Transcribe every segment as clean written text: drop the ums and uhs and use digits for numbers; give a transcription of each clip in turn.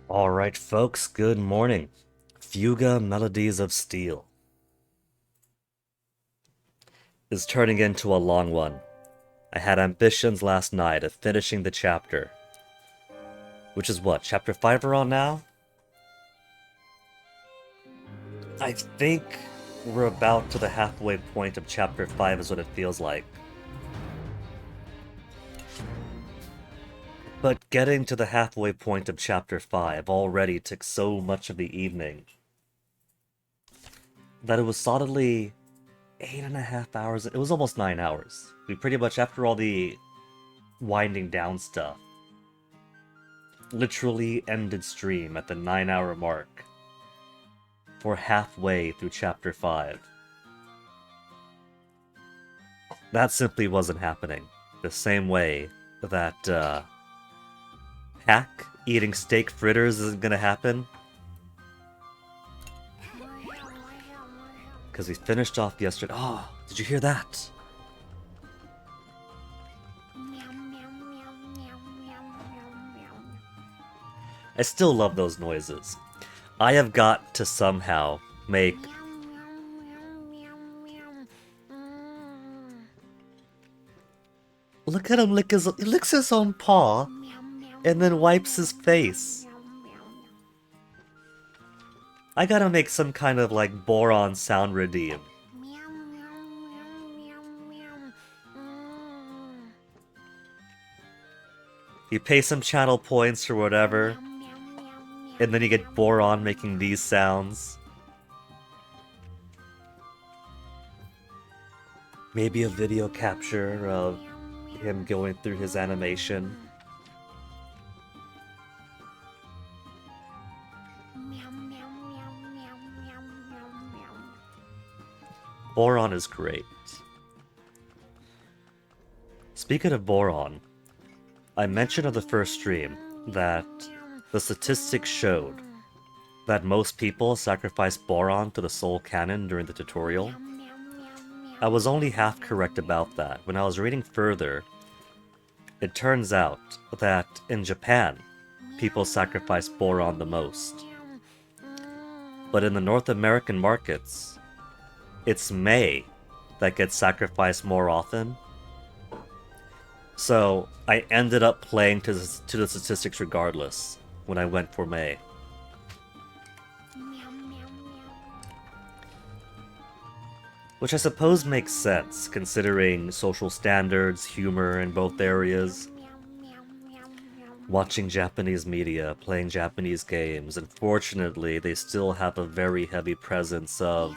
Alright, folks, good morning. Fuga Melodies of Steel is turning into a long one. I had ambitions last night of finishing the chapter. Which is what, chapter 5 we're on now? I think we're about to the halfway point of chapter 5 is what it feels like. But getting to the halfway point of chapter 5 already took so much of the evening that it was solidly 8.5 hours. It was almost 9 hours. We pretty much, after all the winding down stuff, literally ended stream at the 9-hour mark for halfway through chapter 5. That simply wasn't happening. The same way that Hack eating steak fritters isn't gonna happen. Because we finished off yesterday. Oh, did you hear that? I still love those noises. I have got to somehow make... Look at him lick his... He licks his own paw and then wipes his face. I gotta make some kind of like boron sound redeem. You pay some channel points or whatever, and then you get boron making these sounds. Maybe a video capture of him going through his animation. Boron is great. Speaking of boron, I mentioned on the first stream that the statistics showed that most people sacrifice boron to the soul cannon during the tutorial. I was only half correct about that. When I was reading further, it turns out that in Japan, people sacrifice boron the most. But in the North American markets, it's May that gets sacrificed more often. So I ended up playing to the statistics regardless when I went for May. Which I suppose makes sense, considering social standards, humor in both areas. Watching Japanese media, playing Japanese games, unfortunately they still have a very heavy presence of...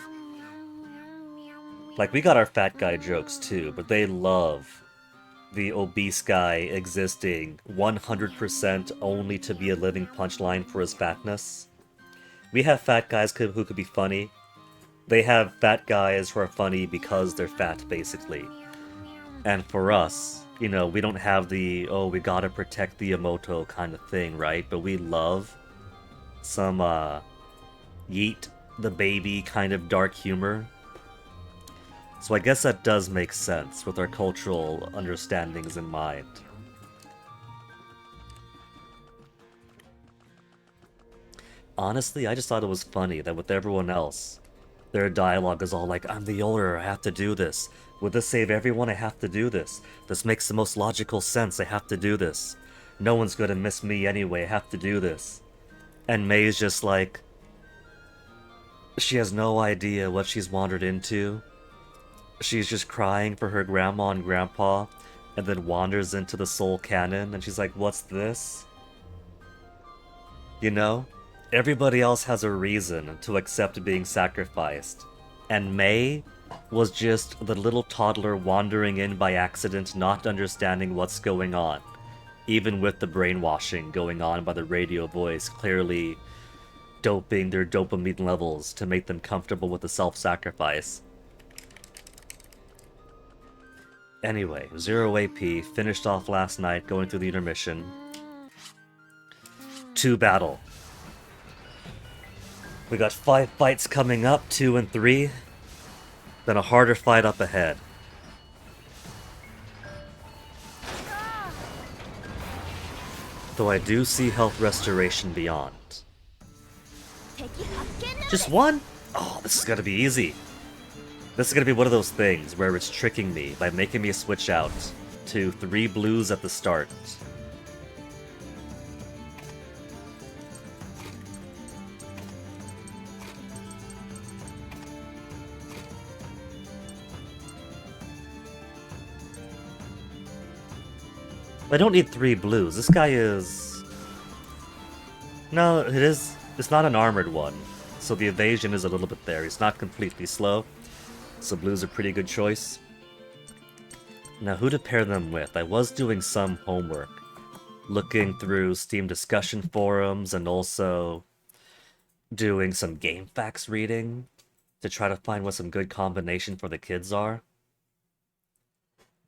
Like, we got our fat guy jokes too, but they love the obese guy existing 100% only to be a living punchline for his fatness. We have fat guys who could be funny. They have fat guys who are funny because they're fat, basically. And for us, you know, we don't have the, oh, we gotta protect the Yamoto kind of thing, right? But we love some, yeet the baby kind of dark humor. So I guess that does make sense with our cultural understandings in mind. Honestly, I just thought it was funny that with everyone else, their dialogue is all like, I'm the older, I have to do this. Would this save everyone? I have to do this. This makes the most logical sense, I have to do this. No one's gonna miss me anyway, I have to do this. And May's just like... She has no idea what she's wandered into. She's just crying for her grandma and grandpa, and then wanders into the soul cannon, and she's like, what's this? You know? Everybody else has a reason to accept being sacrificed. And May was just the little toddler wandering in by accident, not understanding what's going on. Even with the brainwashing going on by the radio voice, clearly doping their dopamine levels to make them comfortable with the self-sacrifice. Anyway, 0 AP, finished off last night, going through the intermission. 2 battle. We got 5 fights coming up, 2 and 3. Then a harder fight up ahead. Though I do see health restoration beyond. Just one? Oh, this is gonna be easy. This is gonna be one of those things where it's tricking me by making me switch out to 3 blues at the start. I don't need 3 blues. This guy is... No, it is... It's not an armored one, so the evasion is a little bit there. He's not completely slow, so blue's a pretty good choice. Now, who to pair them with? I was doing some homework, looking through Steam discussion forums and also doing some game facts reading to try to find what some good combination for the kids are.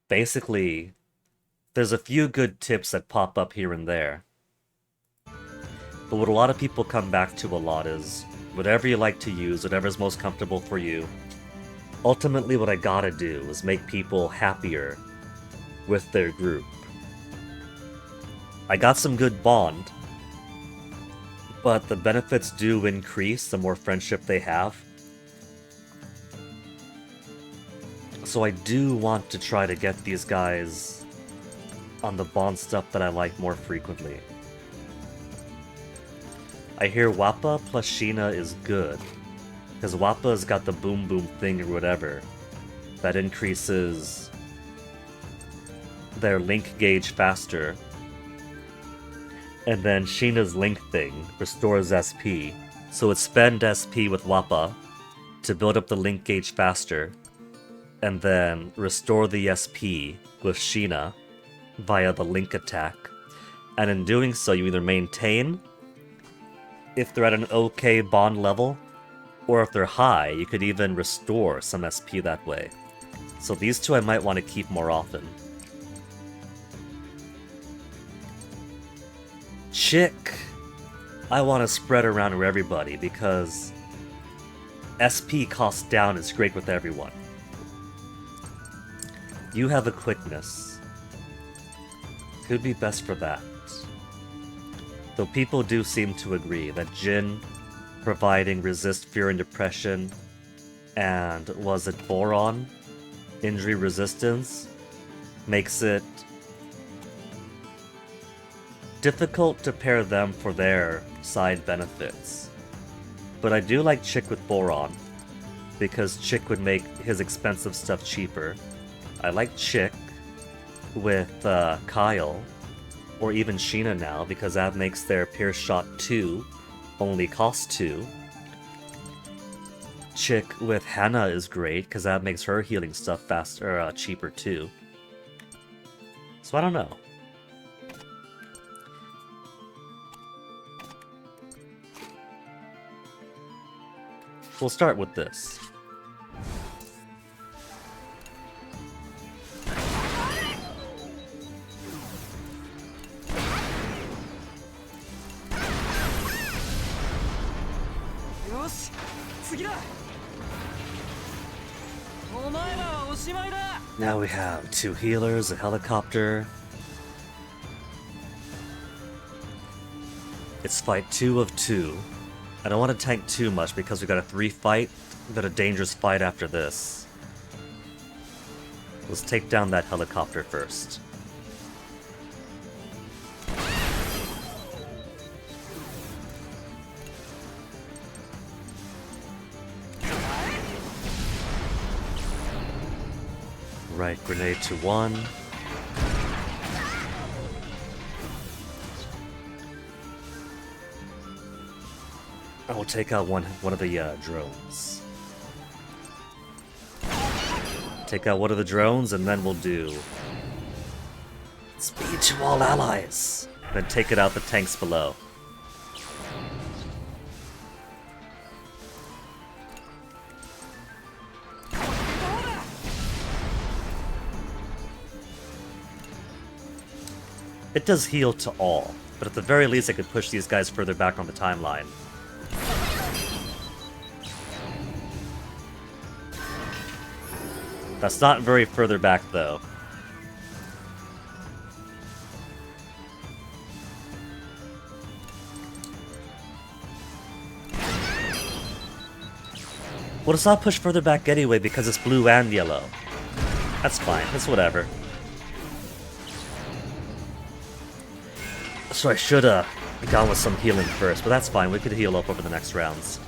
Basically, there's a few good tips that pop up here and there. But what a lot of people come back to a lot is, whatever you like to use, whatever's most comfortable for you. Ultimately, what I gotta do is make people happier with their group. I got some good bond, but the benefits do increase the more friendship they have. So I do want to try to get these guys on the bond stuff that I like more frequently. I hear Wappa plus Sheena is good, because Wappa's got the boom boom thing or whatever that increases their link gauge faster, and then Sheena's link thing restores SP, so it's spend SP with Wappa to build up the link gauge faster, and then restore the SP with Sheena via the link attack, and in doing so you either maintain if they're at an okay bond level, or if they're high, you could even restore some SP that way. So these two I might want to keep more often. Chick, I want to spread around to everybody because SP cost down is great with everyone. You have a quickness. Could be best for that. Though people do seem to agree that Jin providing resist fear and depression and was it Boron injury resistance makes it difficult to pair them for their side benefits. But I do like Chick with Boron because Chick would make his expensive stuff cheaper. I like Chick with Kyle or even Sheena now, because that makes their Pierce Shot 2 only cost 2. Chick with Hannah is great, because that makes her healing stuff faster, cheaper too. So I don't know. We'll start with this. Now we have 2 healers, a helicopter. It's fight 2 of 2. I don't want to tank too much because we got a 3 fight, but a dangerous fight after this. Let's take down that helicopter first. Right, grenade to 1. I will take out one of the drones. Take out one of the drones, and then we'll do speed to all allies. Then take it out the tanks below. It does heal to all, but at the very least I could push these guys further back on the timeline. That's not very further back, though. Well, it's not pushed further back anyway because it's blue and yellow. That's fine. That's whatever. So I should have gone with some healing first, but that's fine. We could heal up over the next rounds.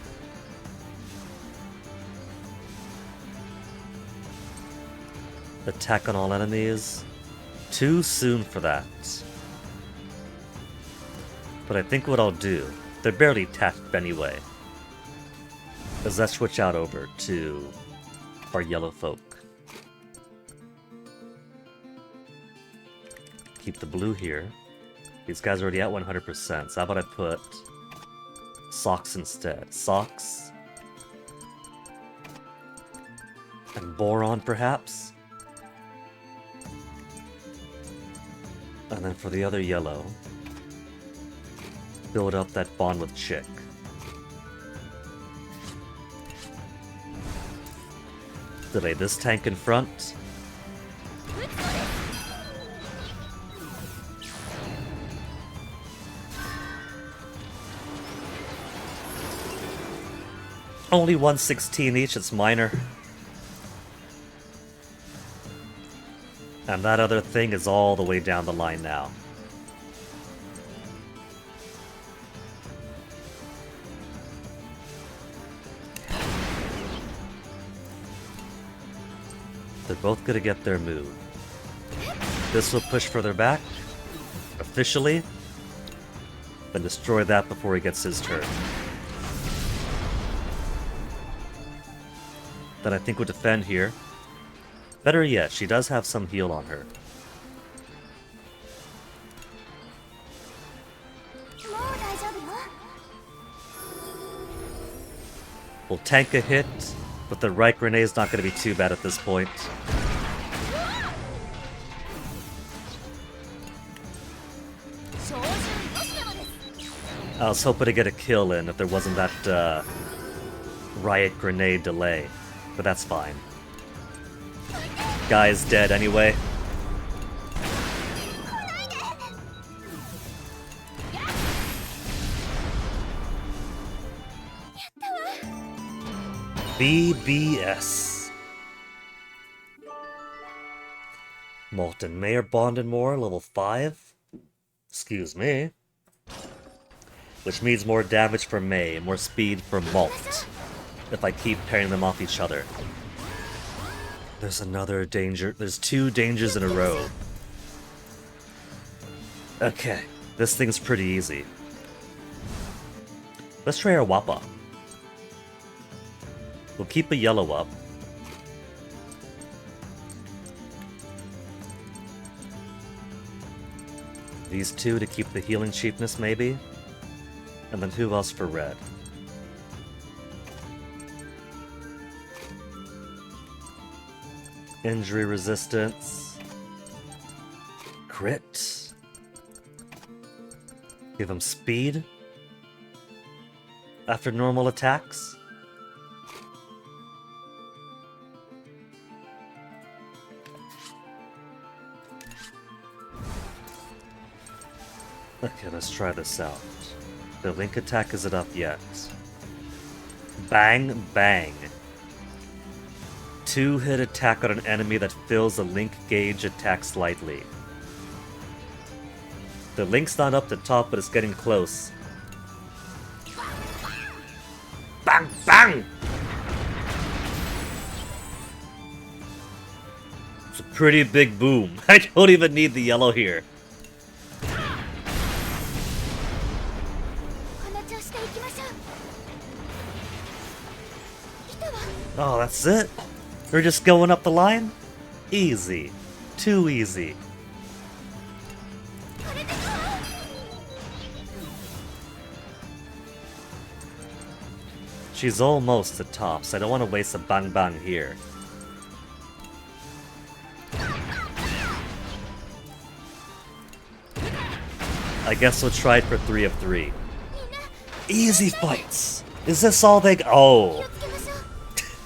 Attack on all enemies. Too soon for that. But I think what I'll do, they're barely tapped anyway, is let's switch out over to our yellow folk. Keep the blue here. These guys are already at 100%, so how about I put socks instead? Socks. And boron, perhaps? And then for the other yellow, build up that bond with Chick. Delay this tank in front. Only 116 each, it's minor. And that other thing is all the way down the line now. They're both gonna get their move. This will push further back, officially, then destroy that before he gets his turn. Then I think we'll defend here. Better yet, she does have some heal on her. We'll tank a hit, but the right grenade's not going to be too bad at this point. I was hoping to get a kill in if there wasn't that riot grenade delay, but that's fine. Guy's dead anyway. BBS. Molten Mayor Bonded More, level 5. Excuse me. Which means more damage for May, more speed for Malt, if I keep pairing them off each other. There's another danger. There's 2 dangers in a row. Okay, this thing's pretty easy. Let's try our Wappa. We'll keep a yellow up. These 2 to keep the healing cheapness, maybe? And then who else for red? Injury resistance. Crit. Give him speed. After normal attacks. Okay, let's try this out. The link attack isn't up yet. Bang, bang. 2-hit attack on an enemy that fills the link gauge attack slightly. The link's not up the top, but it's getting close. Bang, bang! It's a pretty big boom. I don't even need the yellow here. Oh, that's it? We're just going up the line? Easy. Too easy. She's almost at top, so I don't want to waste a bang bang here. I guess we'll try it for 3 of 3. Easy fights! Is this all they... Oh!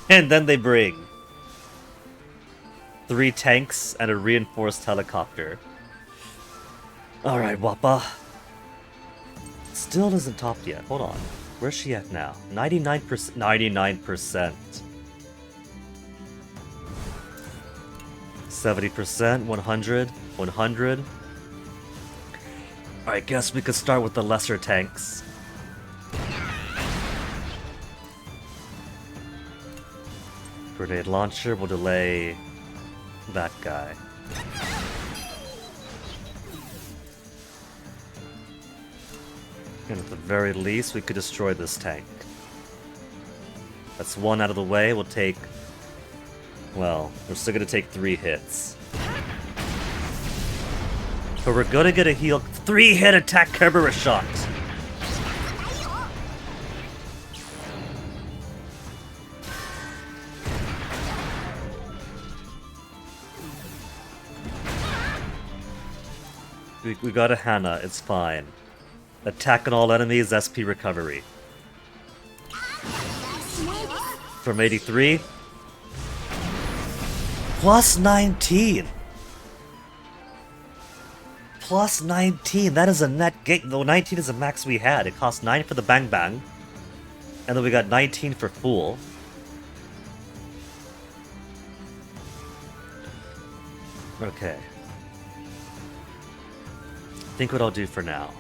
And then they bring 3 tanks and a reinforced helicopter. Alright, Wappa. Still isn't topped yet. Hold on. Where's she at now? 99%. 99%. 70%, 100, 100. I guess we could start with the lesser tanks. Grenade launcher will delay that guy. And at the very least, we could destroy this tank. That's one out of the way. We'll take... Well, we're still gonna take 3 hits. But we're gonna get a heal. 3-hit attack Kerberos shot! We got a Hana, it's fine. Attack on all enemies, SP recovery. From 83. Plus 19! Plus 19! That is a net gain. Though 19 is the max we had. It cost 9 for the Bang Bang. And then we got 19 for Fool. Okay. I think what I'll do for now.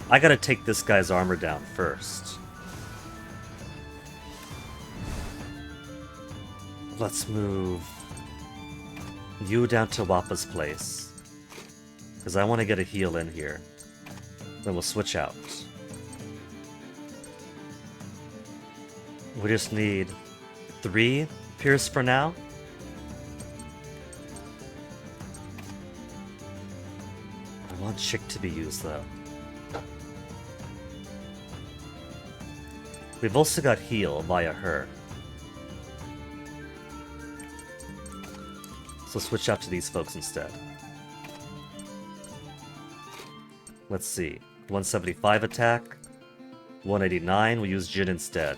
I gotta take this guy's armor down first. Let's move you down to Wappa's place. Because I want to get a heal in here. Then we'll switch out. We just need 3 Pierce for now. I want Chick to be used though. We've also got heal via her. So switch out to these folks instead. Let's see. 175 attack. 189, we'll use Jin instead.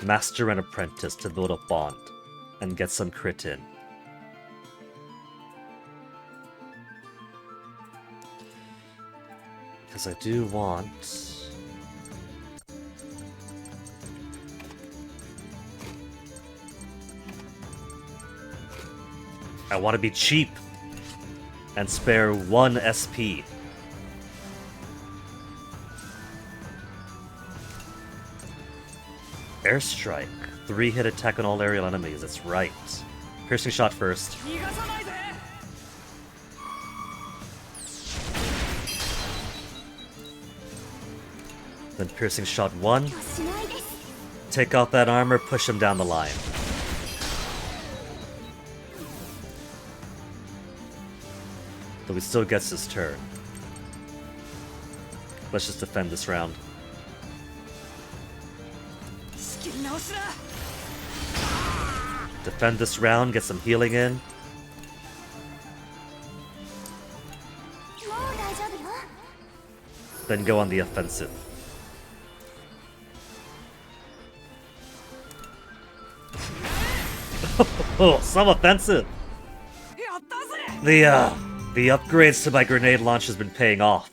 Master and Apprentice to build a bond and get some crit in. Because I do want... I want to be cheap and spare 1 SP. Airstrike. 3-hit attack on all aerial enemies, that's right. Piercing shot first. Then piercing shot 1. Take out that armor, push him down the line. But he still gets his turn. Let's just defend this round. Defend this round, get some healing in. Then go on the offensive. Oh, some offensive! The upgrades to my grenade launch has been paying off.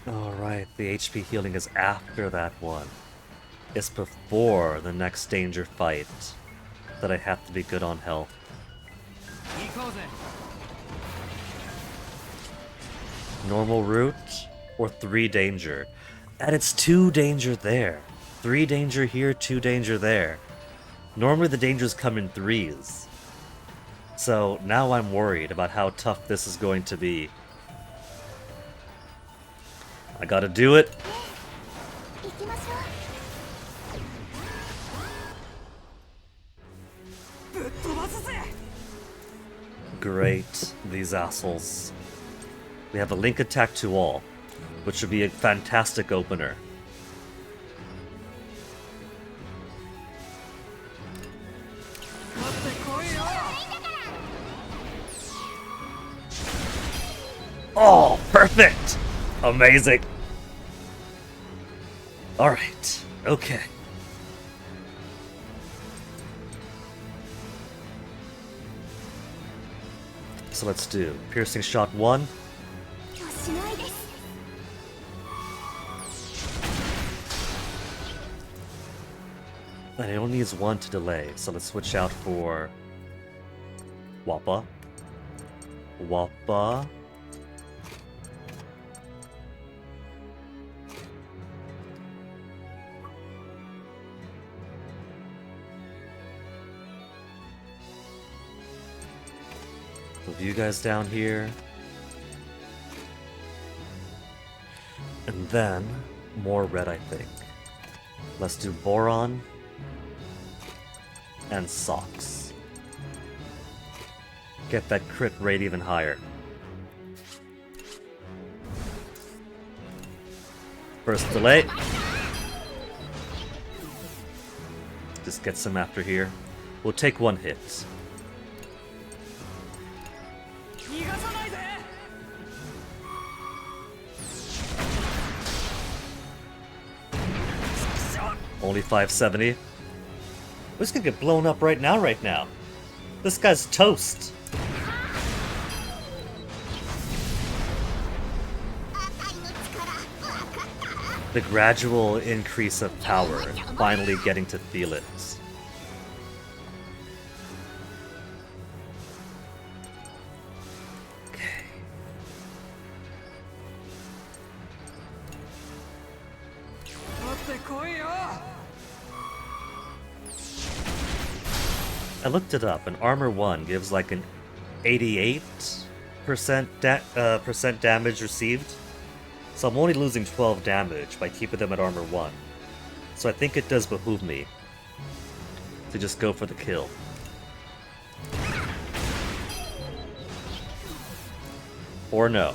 Alright, the HP healing is after that one. It's before the next danger fight that I have to be good on health. Normal route or 3 danger. And it's 2 danger there. 3 danger here, 2 danger there. Normally the dangers come in 3s. So now I'm worried about how tough this is going to be. I gotta do it. Great, these assholes. We have a link attack to all, which would be a fantastic opener. Oh, perfect! Amazing! Alright, okay. So let's do piercing shot 1. And it only needs 1 to delay, so let's switch out for Wappa. Wappa. Move you guys down here. And then more red, I think. Let's do Boron and Socks. Get that crit rate even higher. First delay. Just get some after here. We'll take 1 hit. Only 570. We're just gonna get blown up right now. This guy's toast. The gradual increase of power, finally getting to feel it. Okay. I looked it up, and Armor 1 gives like an 88% damage received. So I'm only losing 12 damage by keeping them at Armor 1. So I think it does behoove me to just go for the kill. Or no.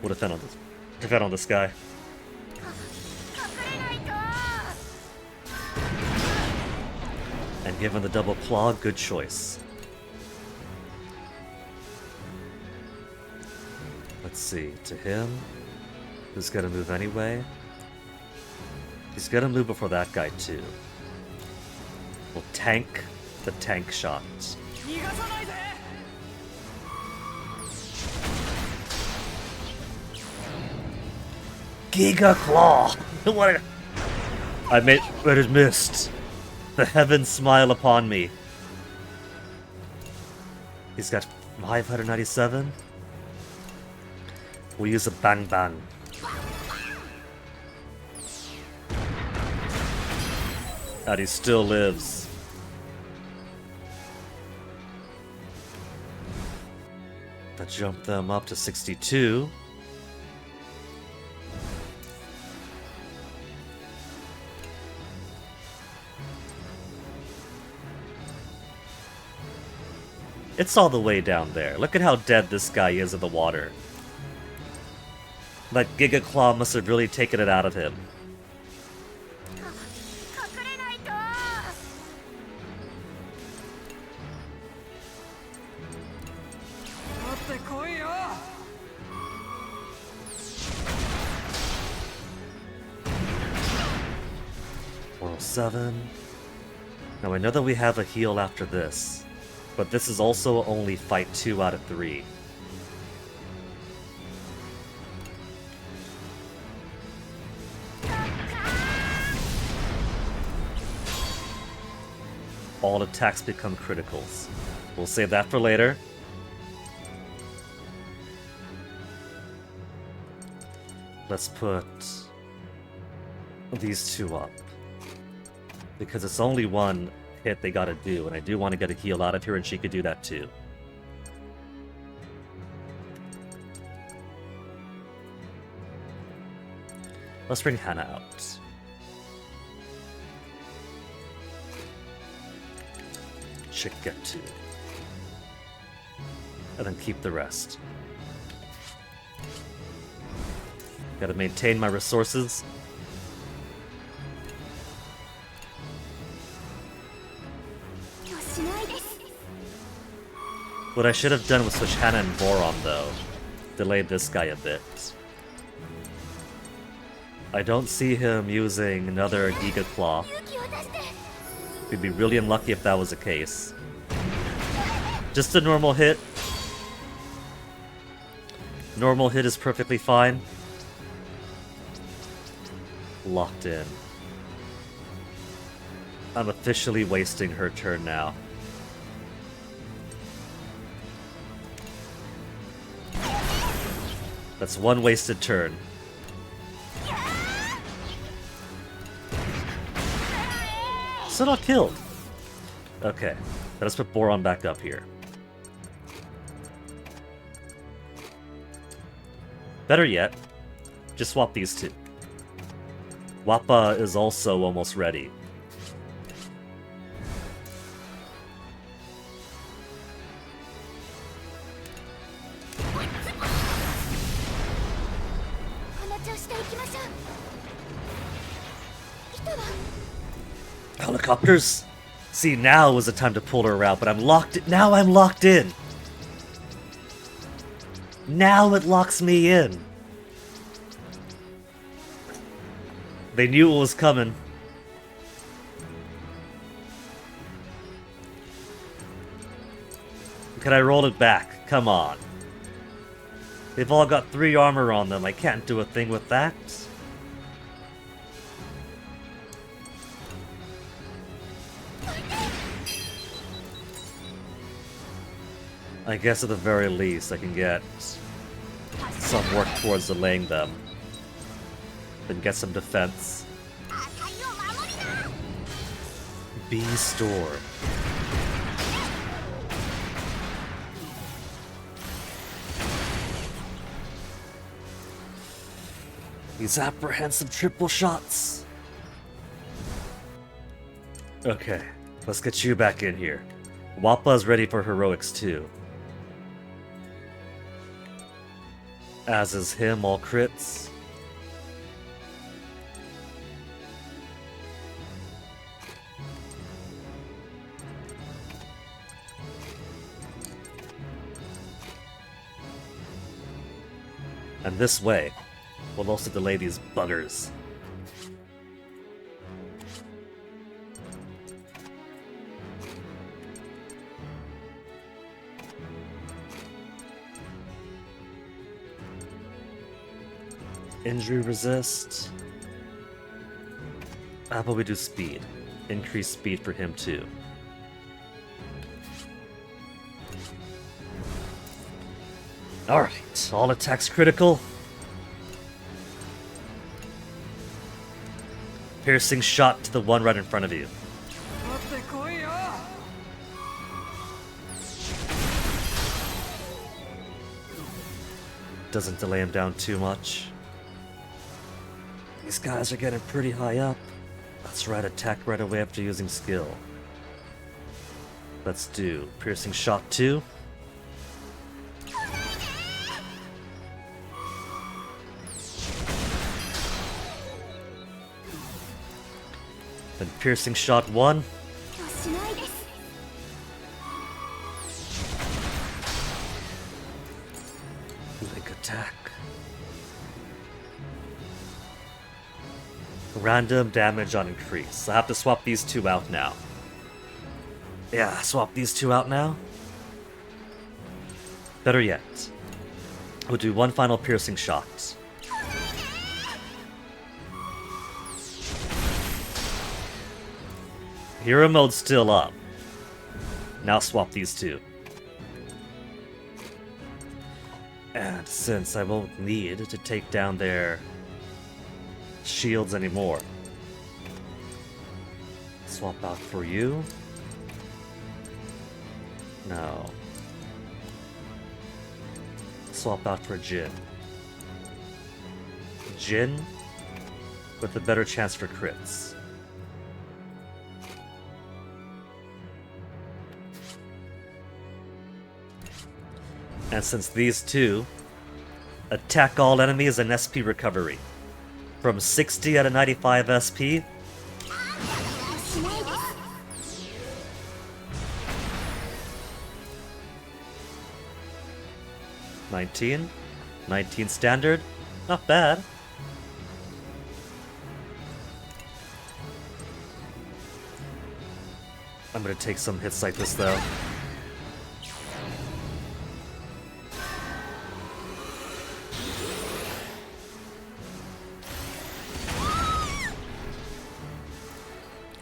We'll defend on this guy. And given the double claw, good choice. Let's see, to him, who's gonna move anyway? He's gonna move before that guy too. We'll tank the tank shots. Giga Claw! What but it missed. The heavens smile upon me. He's got 597. We'll use a Bang Bang. And he still lives. That jumped them up to 62. It's all the way down there. Look at how dead this guy is in the water. That Giga Claw must have really taken it out of him. Seven. Now I know that we have a heal after this, but this is also only fight 2 out of 3. All attacks become criticals. We'll save that for later. Let's put these 2 up. Because it's only 1 hit they gotta do, and I do want to get a heal out of here, and she could do that too. Let's bring Hannah out. Should get 2. And then keep the rest. Gotta maintain my resources. What I should have done was switch Hannah and Boron, though. Delayed this guy a bit. I don't see him using another Giga Claw. We'd be really unlucky if that was the case. Just a normal hit. Normal hit is perfectly fine. Locked in. I'm officially wasting her turn now. That's one wasted turn. Still not killed. Okay, let's put Boron back up here. Better yet, just swap these two. Wappa is also almost ready. Helicopters? See, now was the time to pull her out, but I'm locked in. Now I'm locked in. Now it locks me in. They knew it was coming. Can I roll it back? Come on. They've all got 3 armor on them. I can't do a thing with that. I guess at the very least I can get some work towards delaying them. Then get some defense. B-Storm. These apprehensive triple shots. Okay, let's get you back in here. Wappa's ready for heroics too. As is him, all crits. And this way, we'll also delay these buggers. Injury resist. How about we do speed? Increase speed for him too. Alright, all attacks critical. Piercing shot to the one right in front of you. Doesn't delay him down too much. These guys are getting pretty high up. That's right, attack right away after using skill. Let's do piercing shot 2. Then piercing shot 1. Link attack. Random damage on increase. I have to swap these two out now. Yeah, swap these two out now. Better yet, we'll do one final piercing shot. Hero mode's still up. Now swap these two. And since I won't need to take down their shields anymore, swap out for you. No. Swap out for Jin. Jin with a better chance for crits. And since these two attack all enemies and SP recovery from 60 out of 95 SP, $19 standard, not bad. I'm gonna take some hits like this though.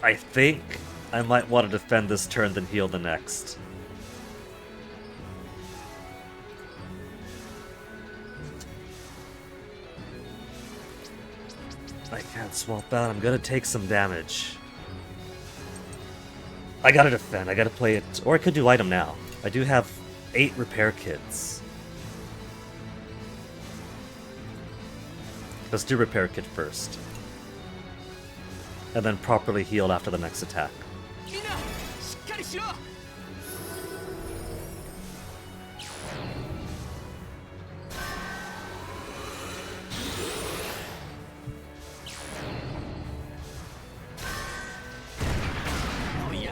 I think I might want to defend this turn then heal the next. I can't swap out, I'm gonna take some damage. I gotta defend, I gotta play it, or I could do item now. I do have 8 repair kits. Let's do repair kit first. And then properly heal after the next attack.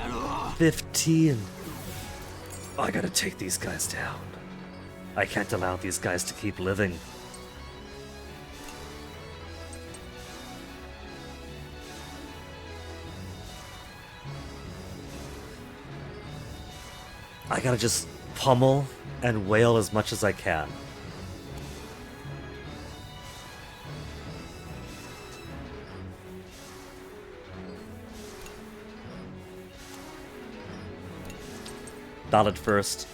Oh, 15. Oh, I gotta take these guys down. I can't allow these guys to keep living. I gotta just pummel and wail as much as I can. Ballad first.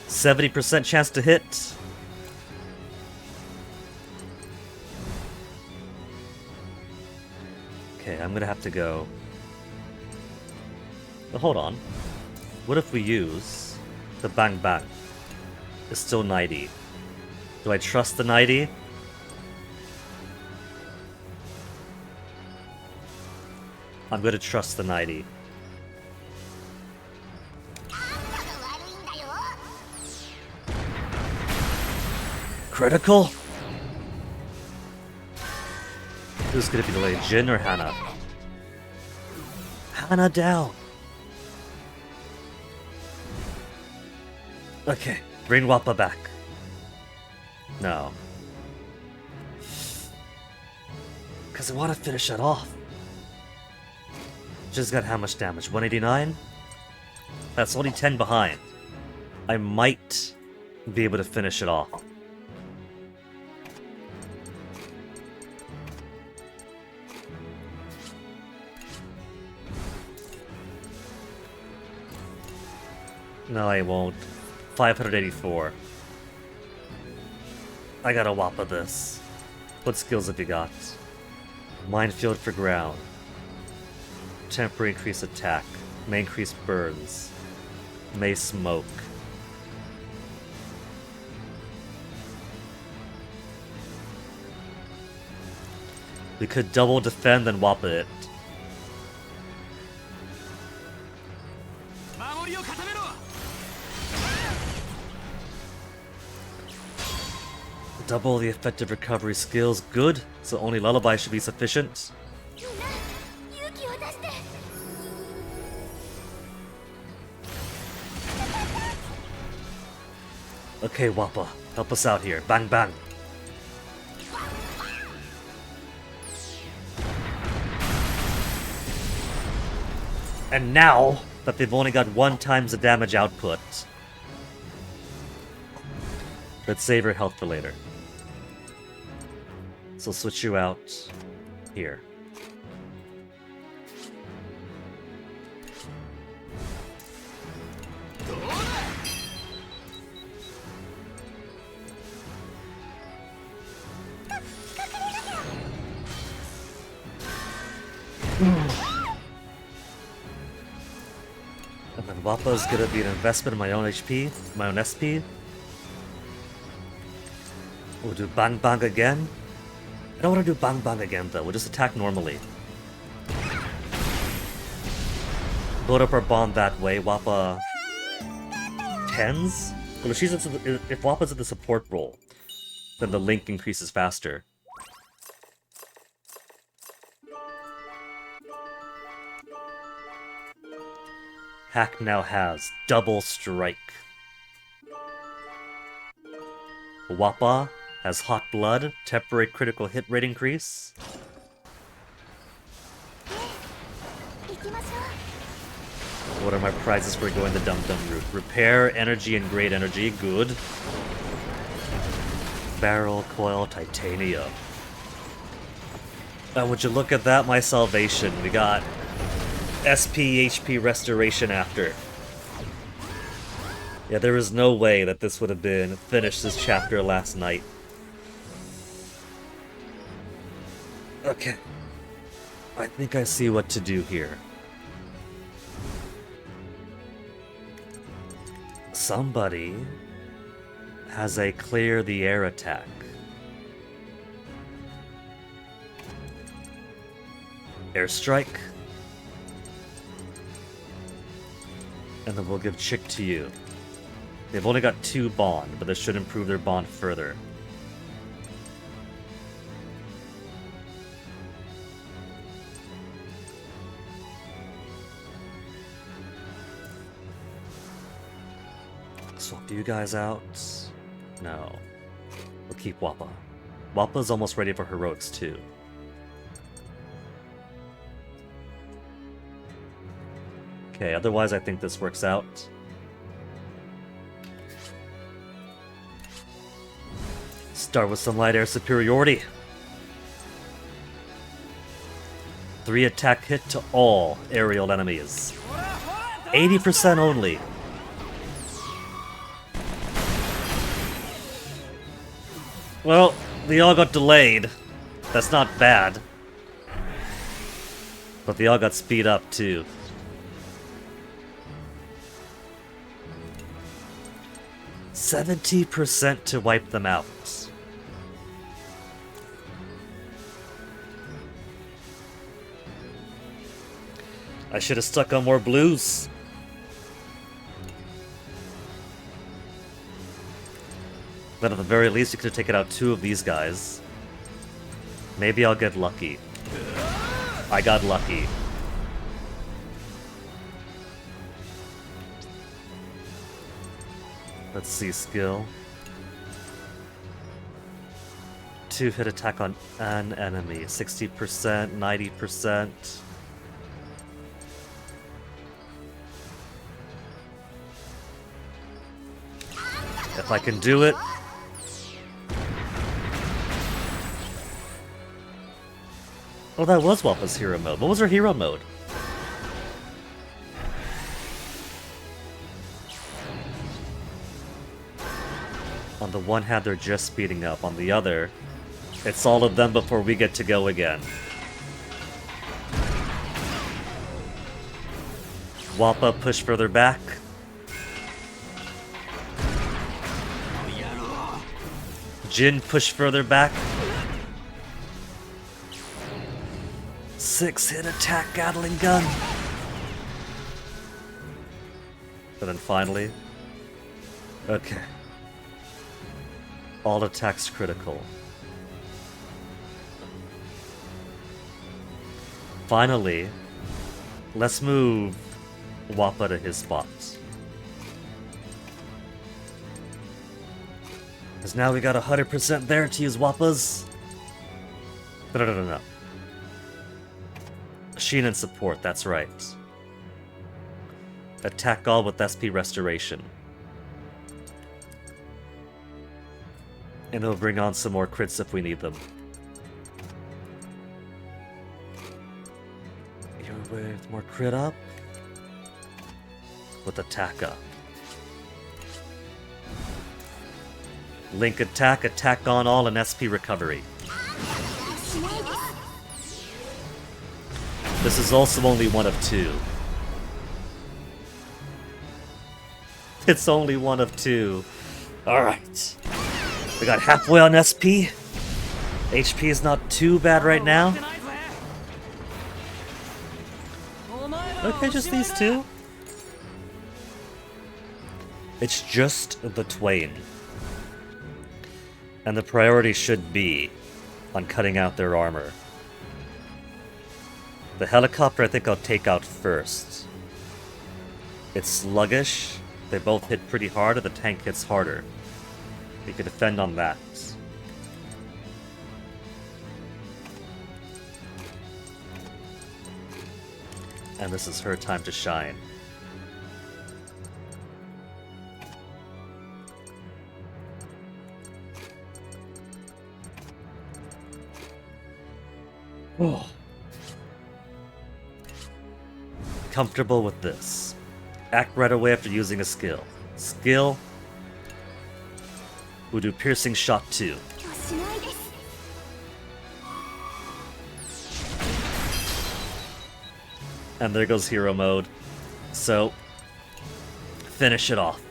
%70 chance to hit. Okay, I'm gonna have to go. But hold on. What if we use the bang bang? It's still 90. Do I trust the 90? I'm gonna trust the 90. Critical? Who's gonna be delayed, Jin or Hana? Hana down. Okay, bring Wappa back. No. Because I want to finish it off. Just got how much damage? 189? That's only 10 behind. I might be able to finish it off. No, I won't. 584. I gotta Wappa this. What skills have you got? Minefield for ground. Temporary increase attack. May increase burns. May smoke. We could double defend and Wappa it. Double the effective recovery skills. Good. So only Lullaby should be sufficient. Okay, Wappa. Help us out here. Bang bang. And now that they've only got 1 times the damage output, let's save her health for later. So switch you out here. And then Wappa is gonna be an investment in my own HP, my own SP. We'll do Bang Bang again. I don't want to do Bang Bang again though, we'll just attack normally. Load up our bomb that way, Wappa 10s? Well, if Wappa's in the support role, then the link increases faster. Hack now has double strike. Wappa has hot blood, temporary critical hit rate increase. What are my prizes for going the dum-dum route? Repair, energy, and great energy. Good. Barrel, coil, titanium. And would you look at that, my salvation. We got SP, HP restoration after. Yeah, there is no way that this would have been finished this chapter last night. Okay. I think I see what to do here. Somebody has a clear the air attack. Airstrike. And then we'll give Chick to you. They've only got 2 bond, but this should improve their bond further. Swap you guys out. No. We'll keep Wappa. Wappa's almost ready for heroics too. Okay, otherwise I think this works out. Start with some light air superiority. 3 attack hit to all aerial enemies. 80% only. Well, they all got delayed. That's not bad. But they all got speed up too. %70% to wipe them out. I should have stuck on more blues. But at the very least, you could have taken out 2 of these guys. Maybe I'll get lucky. I got lucky. Let's see, skill. 2-hit attack on an enemy. 60%, 90%. If I can do it. Oh, that was Wappa's hero mode. What was her hero mode? On the one hand, they're just speeding up. On the other, it's all of them before we get to go again. Wappa, push further back. Jin, push further back. 6-hit attack, Gatling gun. And then finally... Okay. All attacks critical. Finally, let's move Wappa to his spot. Because now we got 100% there to use Wappas. No. Sheen and support, that's right. Attack all with SP restoration. And he'll bring on some more crits if we need them. With more crit up. With attack up. Link attack, attack on all, and SP recovery. This is also only one of 2. It's only one of 2. Alright. We got halfway on SP. HP is not too bad right now. Okay, just these 2. It's just the twain. And the priority should be on cutting out their armor. The helicopter I think I'll take out first. It's sluggish. They both hit pretty hard, and the tank hits harder. You can defend on that. And this is her time to shine. Oh. Comfortable with this. Act right away after using a skill. Skill. We'll do piercing shot 2. And there goes hero mode. So, finish it off.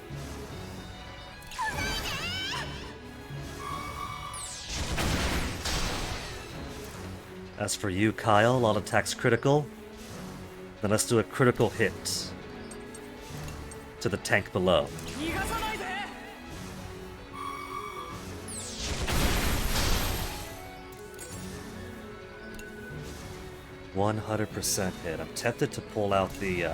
As for you, Kyle, all attacks critical. Then let's do a critical hit to the tank below. 100% hit. I'm tempted to pull out the,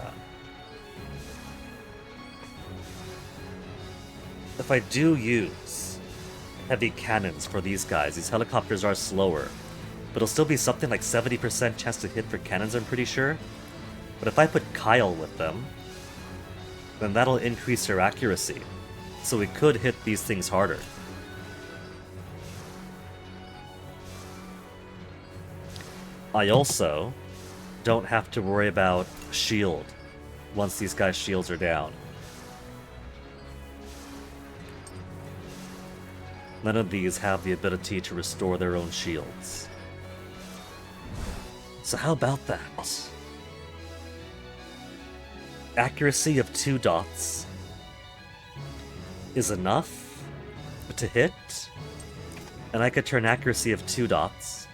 If I do use heavy cannons for these guys, these helicopters are slower. But it'll still be something like 70% chance to hit for cannons, I'm pretty sure. But if I put Kyle with them, then that'll increase her accuracy. So we could hit these things harder. I also don't have to worry about shield once these guys' shields are down. None of these have the ability to restore their own shields. So how about that? Accuracy of 2 dots is enough to hit, and I could turn accuracy of 2 dots,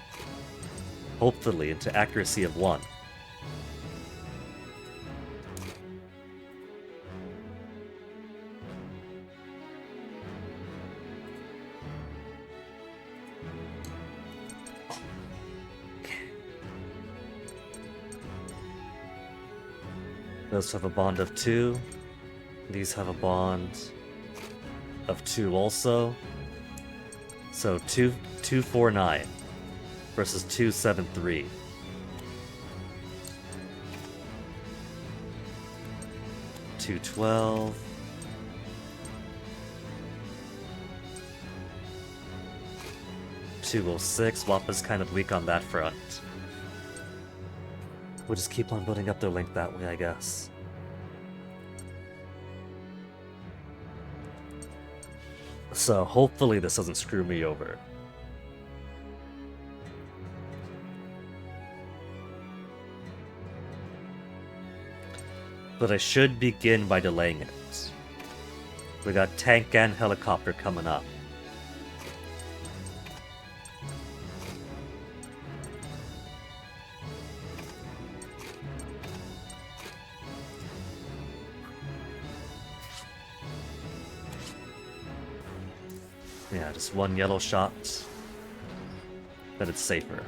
hopefully, into accuracy of 1. Those have a bond of 2. These have a bond of 2 also. So 249 versus 273. $212. $206. Wappa's kind of weak on that front. We'll just keep on building up their length that way, I guess. So hopefully this doesn't screw me over. But I should begin by delaying it. We got tank and helicopter coming up. Yeah, just 1 yellow shot. Then it's safer.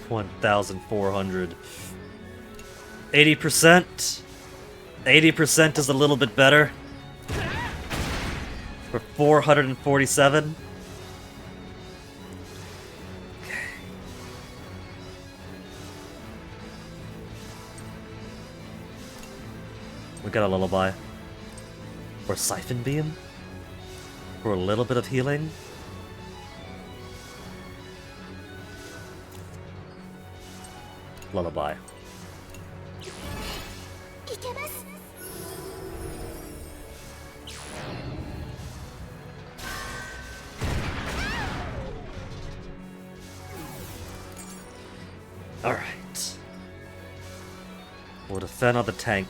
$1,400. 80%. 80% is a little bit better. For 447. We got a lullaby. Or siphon beam? For a little bit of healing? Lullaby. Alright. We'll defend on the tank.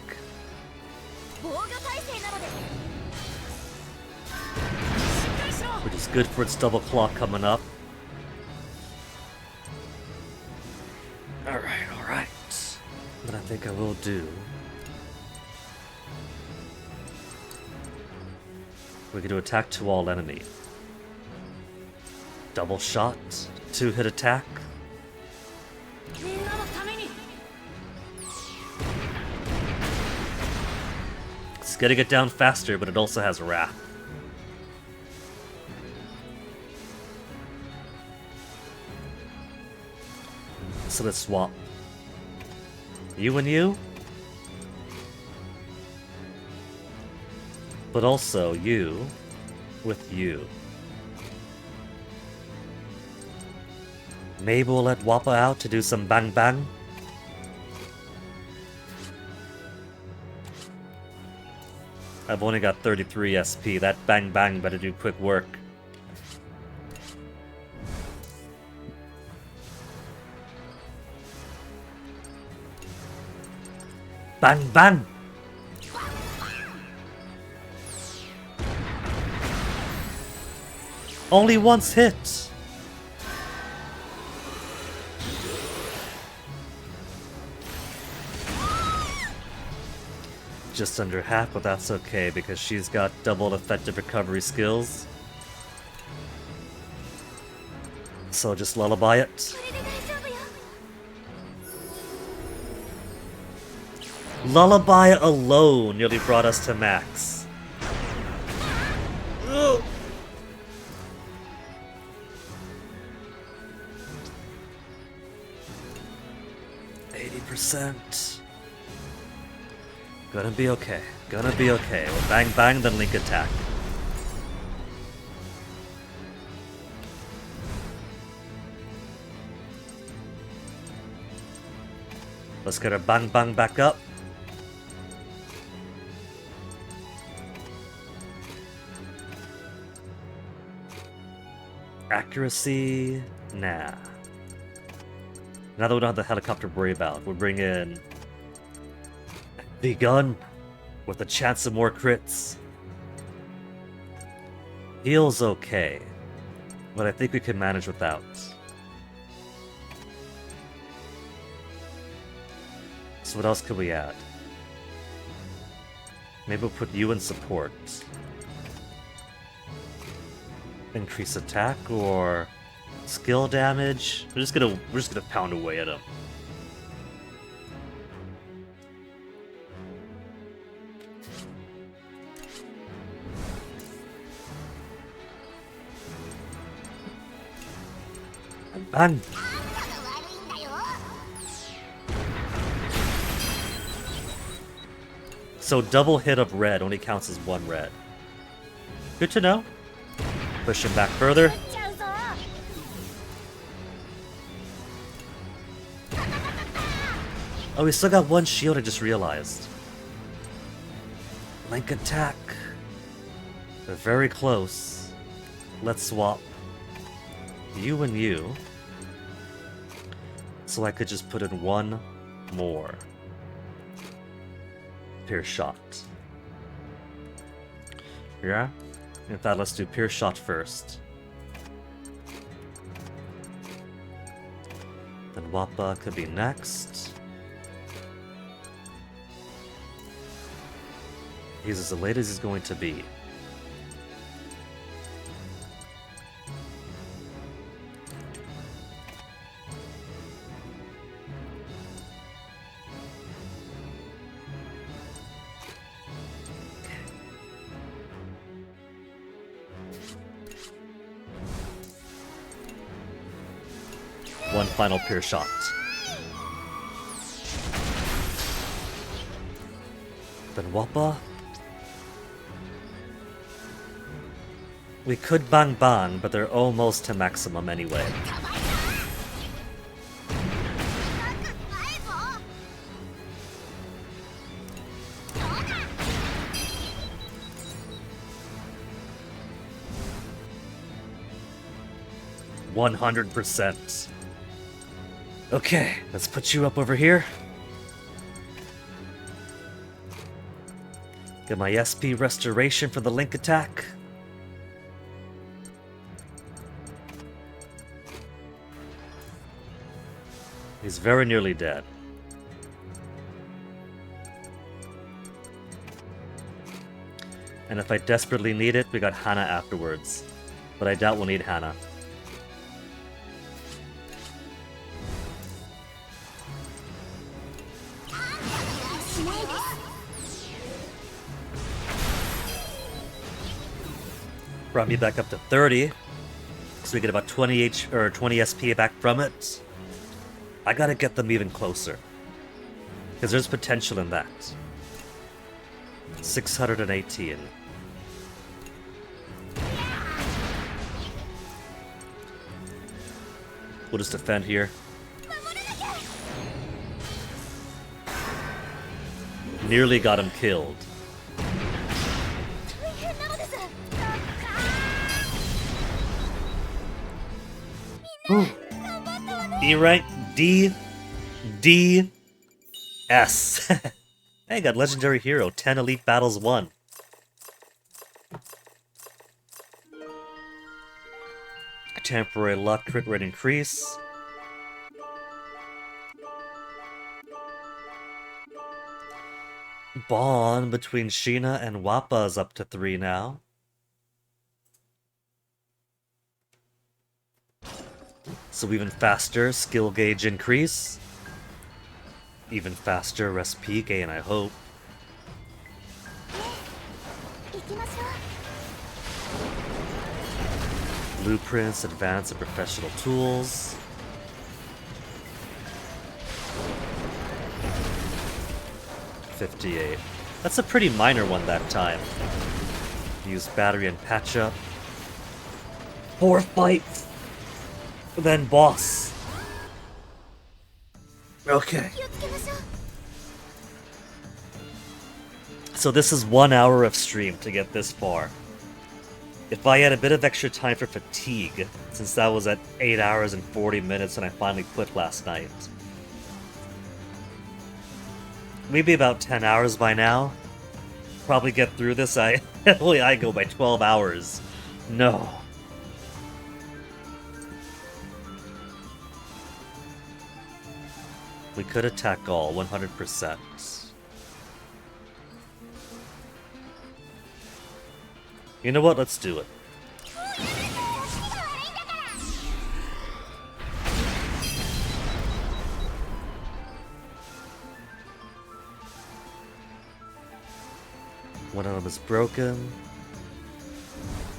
Which is good for its double claw coming up. Alright. What I think I will do. We're going to attack to all enemy. Double shot 2-hit attack. It's getting it down faster, but it also has wrath. So let's swap. You and you? But also you with you. Maybe we'll let Wappa out to do some bang bang. I've only got 33 SP. That bang bang better do quick work. Bang bang! Only once hit! Just under half, but that's okay because she's got double effective recovery skills. So just lullaby it. Lullaby alone nearly brought us to max. Ugh. %. Gonna be okay. Gonna be okay. We'll bang bang, then link attack. Let's get our bang bang back up. Accuracy? Nah. Now that we don't have the helicopter to worry about, we'll bring in the gun with a chance of more crits. Heal's okay, but I think we can manage without. So what else could we add? Maybe we'll put you in support. Increase attack or skill damage. We're just gonna pound away at him. Bang! So double hit of red only counts as one red. Good to know. Push him back further. Oh, we still got one shield, I just realized. Link attack. They're very close. Let's swap you and you. So I could just put in one more Pierce shot. Yeah? In fact, let's do Pierce shot first. Then Wappa could be next. He's as late as he's going to be. One final Pierce shot. Then Wappa. We could bang bang, but they're almost to maximum anyway. %. Okay, let's put you up over here. Get my SP restoration for the link attack. He's very nearly dead. And if I desperately need it, we got Hana afterwards. But I doubt we'll need Hana. Brought me back up to 30. So we get about 20 20 SP back from it. I gotta get them even closer. Because there's potential in that. 618. We'll just defend here. Nearly got him killed. E rank D S. Hey, got legendary hero, 10 elite battles won. Temporary luck, crit rate increase. Bond between Sheena and Wappa is up to 3 now. So even faster, skill gauge increase. Even faster, recipe gain, I hope. Blueprints, advanced and professional tools. $58. That's a pretty minor one that time. Use battery and patch up. 4 fights! Then boss. Okay. So this is 1 hour of stream to get this far. If I had a bit of extra time for fatigue, since that was at 8 hours and 40 minutes and I finally quit last night. Maybe about 10 hours by now. Probably get through this. Only I go by 12 hours. No. We could attack all, 100%. You know what? Let's do it. One of them is broken.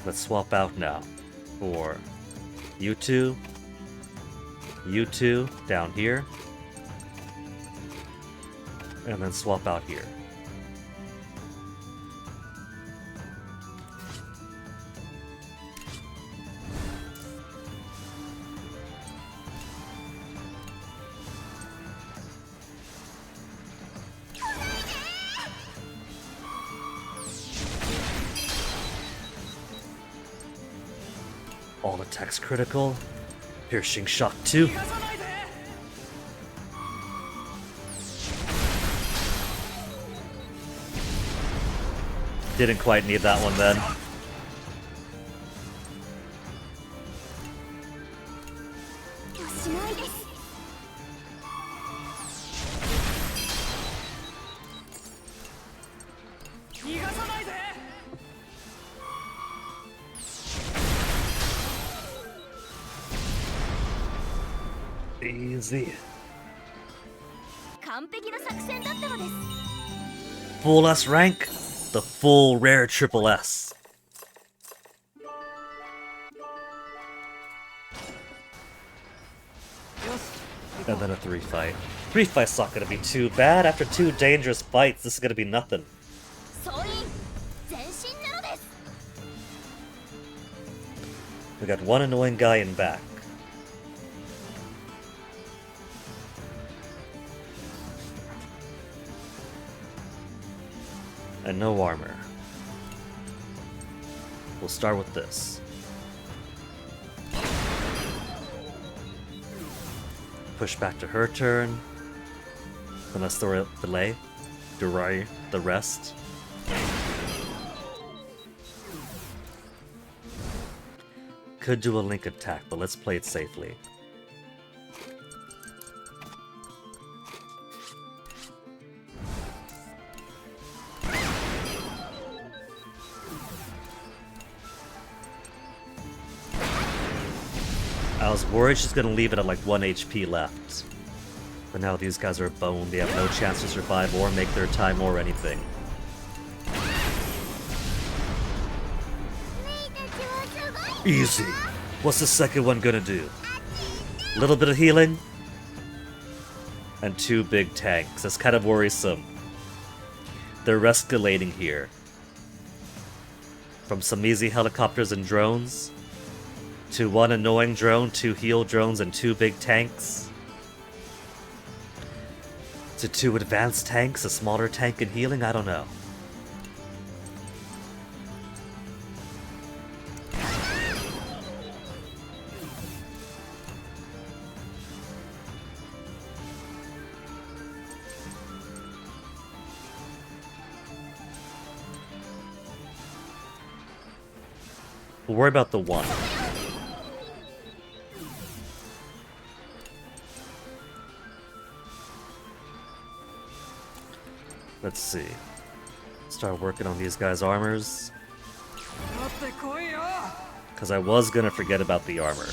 Let's swap out now. For you two down here. And then swap out here. All attacks critical. Piercing shock 2. Didn't quite need that one then. Easy. Full S rank, the full rare triple S. And then a 3 fight. 3 fights not gonna be too bad. After 2 dangerous fights, this is gonna be nothing. We got one annoying guy in back. And no armor. We'll start with this. Push back to her turn. Then let's delay the rest. Could do a link attack, but let's play it safely. I was worried she's gonna leave it at like 1 HP left. But now these guys are boned, they have no chance to survive or make their time or anything. Easy. What's the second one gonna do? A little bit of healing? And 2 big tanks. That's kind of worrisome. They're escalating here. From some easy helicopters and drones, to 1 annoying drone, 2 heal drones, and 2 big tanks, to 2 advanced tanks, a smaller tank and healing, I don't know. We'll worry about the 1. Let's see. Start working on these guys' armors. Because I was gonna forget about the armor.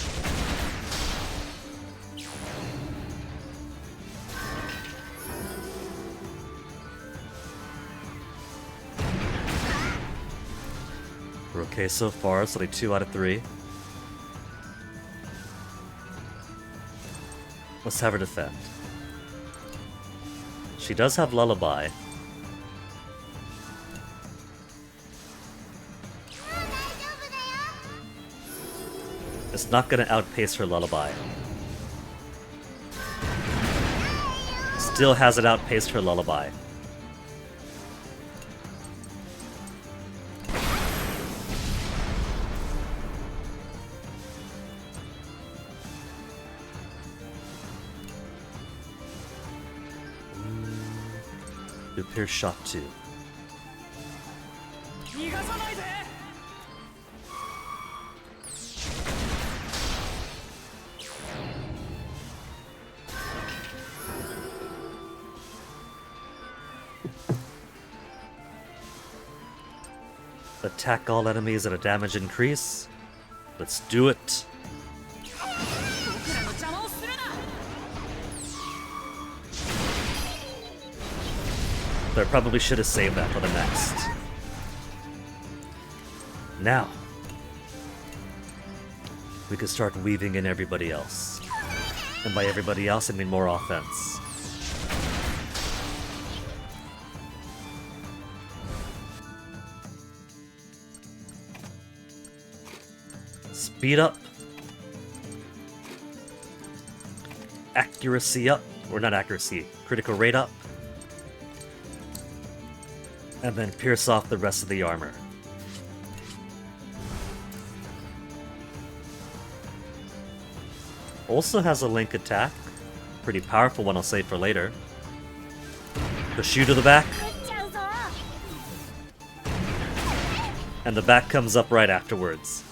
We're okay so far, it's only 2 out of 3. Let's have her defend. She does have Lullaby. It's not gonna outpace her Lullaby. Still hasn't outpaced her Lullaby. Repair shot 2. Attack all enemies at a damage increase. Let's do it. But I probably should have saved that for the next. Now, we can start weaving in everybody else. And by everybody else, I mean more offense. Speed up. Accuracy up. Or not accuracy, critical rate up. And then pierce off the rest of the armor. Also has a link attack. Pretty powerful one, I'll save for later. The shoe to the back. And the back comes up right afterwards.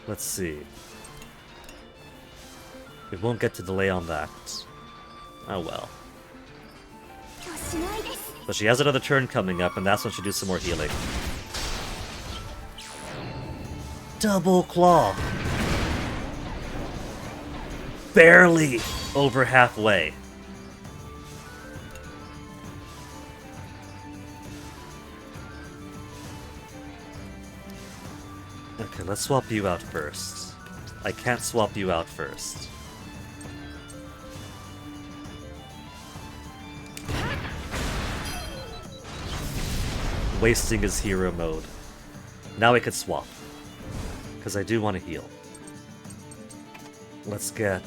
Let's see. We won't get to delay on that. Oh well. But she has another turn coming up, and that's when she do some more healing. Double claw! Barely over halfway. Okay, let's swap you out first. I can't swap you out first. Wasting his hero mode. Now we could swap. Because I do want to heal. Let's get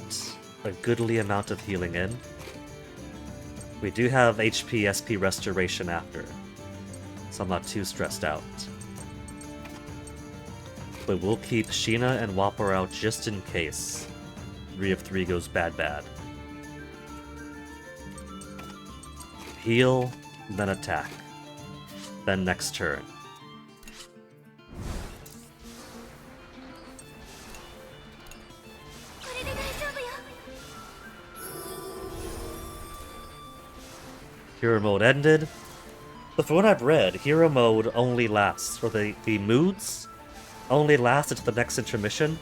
a goodly amount of healing in. We do have HP, SP restoration after. So I'm not too stressed out. But we'll keep Sheena and Whopper out just in case 3 of 3 goes bad. Heal, then attack. Then next turn. Hero mode ended. But from what I've read, hero mode only lasts, or the moods only last until the next intermission.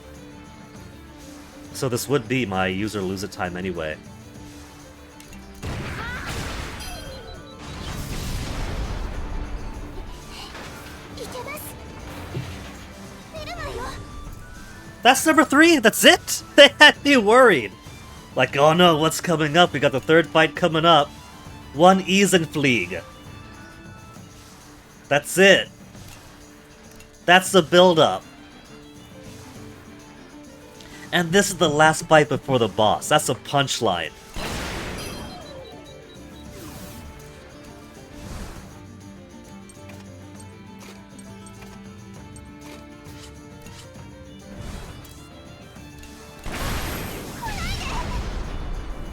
So this would be my use or lose it time anyway. That's number 3? That's it? They had me worried. Like, oh no, what's coming up? We got the 3rd fight coming up. 1 Eisenflieg. That's it. That's the build-up. And this is the last fight before the boss. That's a punchline.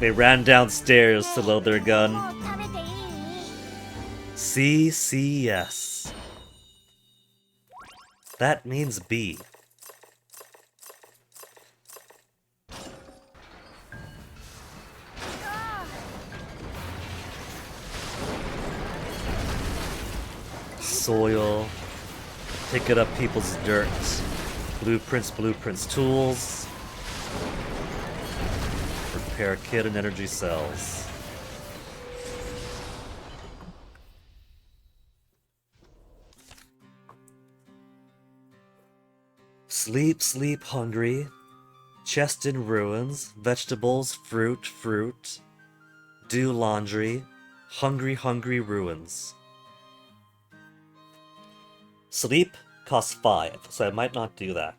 They ran downstairs to load their gun. CCS. That means B. Soil. Picking up people's dirt. Blueprints, tools. Repair kit and energy cells. Sleep, hungry. Chest in ruins. Vegetables, fruit. Do laundry. Hungry, ruins. Sleep costs 5, so I might not do that.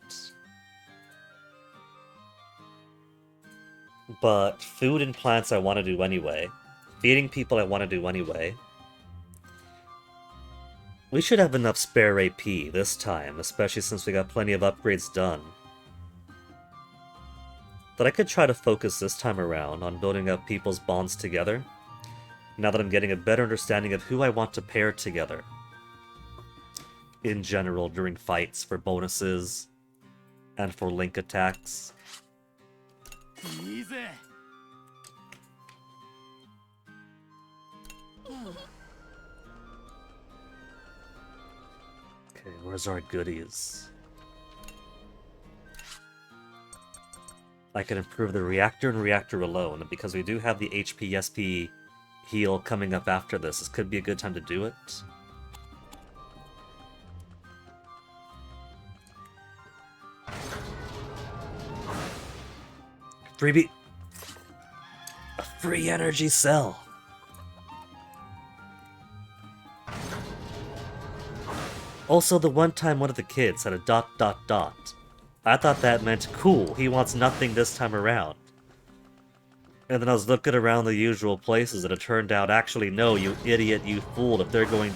But food and plants I want to do anyway. Feeding people I want to do anyway. We should have enough spare AP this time, especially since we got plenty of upgrades done. But I could try to focus this time around on building up people's bonds together, now that I'm getting a better understanding of who I want to pair together. In general, during fights, for bonuses, and for link attacks. Easy. Okay, where's our goodies? I can improve the reactor and reactor alone, and because we do have the HP SP heal coming up after this could be a good time to do it. Freebie! A free energy cell! Also, the one time one of the kids had a ... I thought that meant, cool, he wants nothing this time around. And then I was looking around the usual places and it turned out, actually no, you idiot, you fool, if they're going ...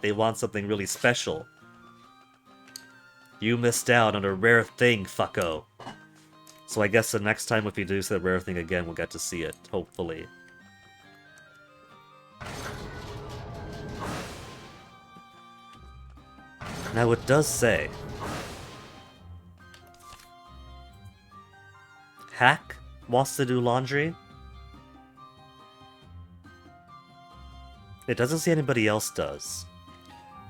they want something really special. You missed out on a rare thing, fucko. So I guess the next time if we do see the rare thing again, we'll get to see it, hopefully. Now it does say... Hack wants to do laundry? It doesn't say anybody else does.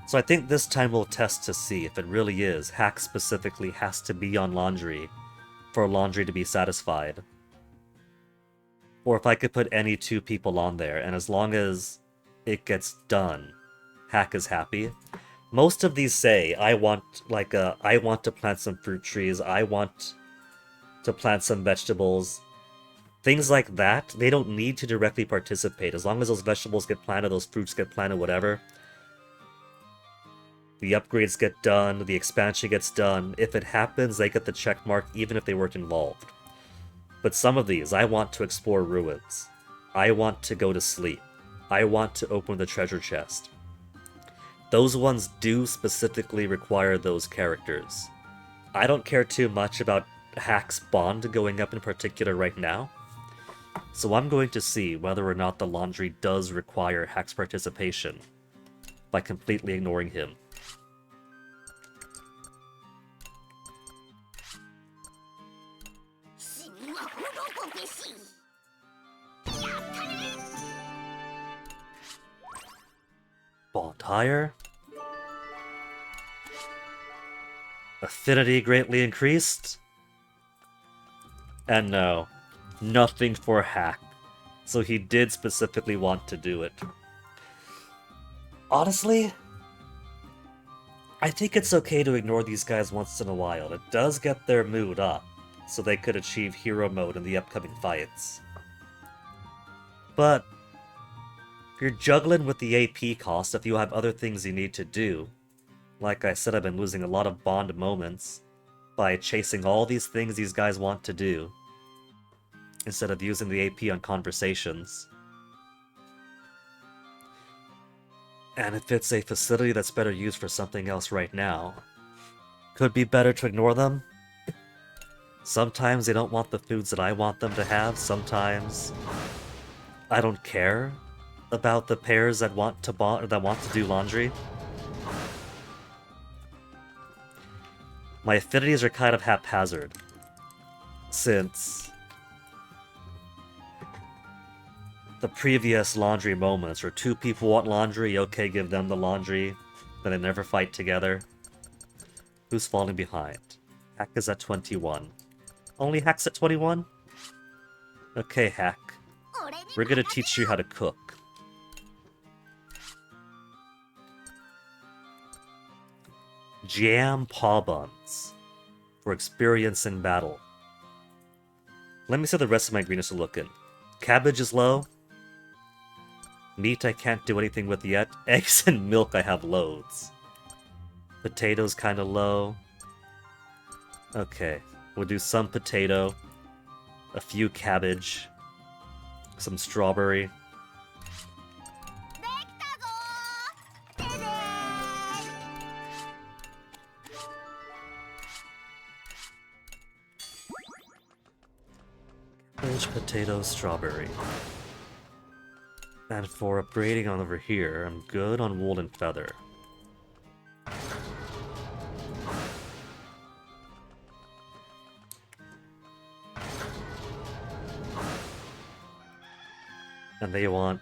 So I think this time we'll test to see if it really is Hack specifically has to be on laundry for laundry to be satisfied. Or if I could put any 2 people on there, and as long as it gets done, Hack is happy. Most of these say, I want to plant some fruit trees, I want to plant some vegetables. Things like that, they don't need to directly participate. As long as those vegetables get planted, those fruits get planted, whatever. The upgrades get done, the expansion gets done. If it happens, they get the check mark even if they weren't involved. But some of these, I want to explore ruins. I want to go to sleep. I want to open the treasure chest. Those ones do specifically require those characters. I don't care too much about Hack's bond going up in particular right now. So I'm going to see whether or not the laundry does require Hack's participation by completely ignoring him. Bond higher. Affinity greatly increased. And no, nothing for Hack. So he did specifically want to do it. Honestly, I think it's okay to ignore these guys once in a while. It does get their mood up, so they could achieve hero mode in the upcoming fights. But you're juggling with the AP cost if you have other things you need to do. Like I said, I've been losing a lot of bond moments by chasing all these things these guys want to do, instead of using the AP on conversations. And if it's a facility that's better used for something else right now, could be better to ignore them. Sometimes they don't want the foods that I want them to have. Sometimes I don't care about the pairs that want to do laundry. My affinities are kind of haphazard, since the previous laundry moments where two people want laundry, okay, give them the laundry, then they never fight together. Who's falling behind? Hack is at 21. Only Hack's at 21? Okay, Hack. We're gonna teach you how to cook. Jam paw buns for experience in battle. Let me see how the rest of my ingredients are looking. Cabbage is low. Meat I can't do anything with yet. Eggs and milk I have loads. Potatoes kinda low. Okay, we'll do some potato, a few cabbage, some strawberry. Cabbage, potato, strawberry. And for upgrading on over here, I'm good on wool and feather. And they want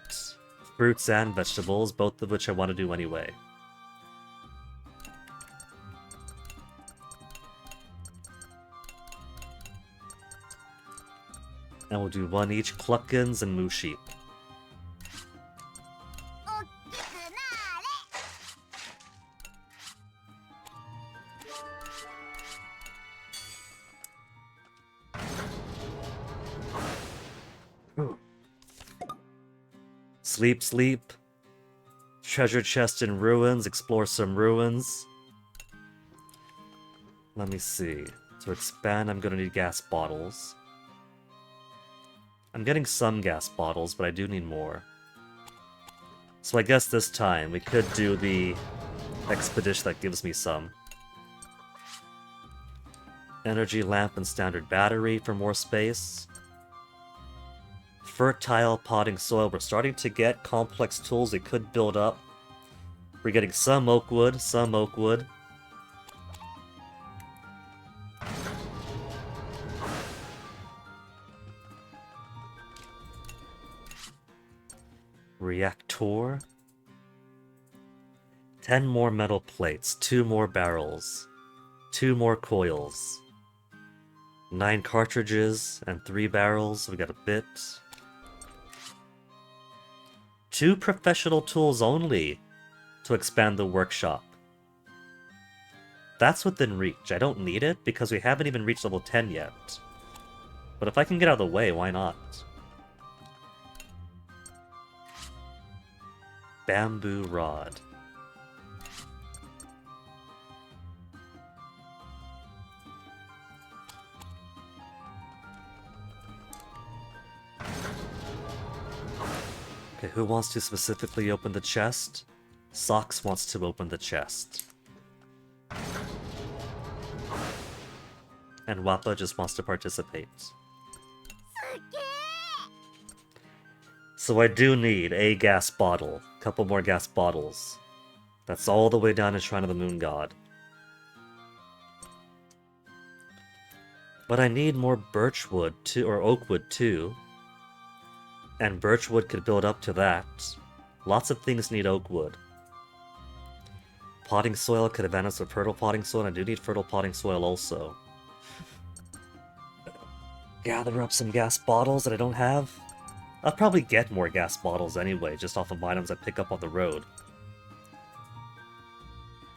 fruits and vegetables, both of which I want to do anyway. And we'll do one each, cluckins and moo sheep. Sleep, sleep. Treasure chest in ruins. Explore some ruins. Let me see. To expand, I'm gonna need gas bottles. I'm getting some gas bottles, but I do need more. So I guess this time we could do the expedition that gives me some. Energy lamp and standard battery for more space. Fertile potting soil. We're starting to get complex tools that could build up. We're getting some oak wood, some oak wood. Reactor. 10 more metal plates, 2 more barrels, 2 more coils, 9 cartridges, and 3 barrels. We got a bit. 2 professional tools only to expand the workshop. That's within reach. I don't need it because we haven't even reached level 10 yet. But if I can get out of the way, why not? Bamboo rod. Okay, who wants to specifically open the chest? Socks wants to open the chest. And Wappa just wants to participate. So I do need a gas bottle. Couple more gas bottles. That's all the way down to Shrine of the Moon God. But I need more birchwood too, or oakwood too. And birchwood could build up to that. Lots of things need oakwood. Potting soil could advance with fertile potting soil, and I do need fertile potting soil also. Gather up some gas bottles that I don't have. I'll probably get more gas bottles anyway, just off of items I pick up on the road.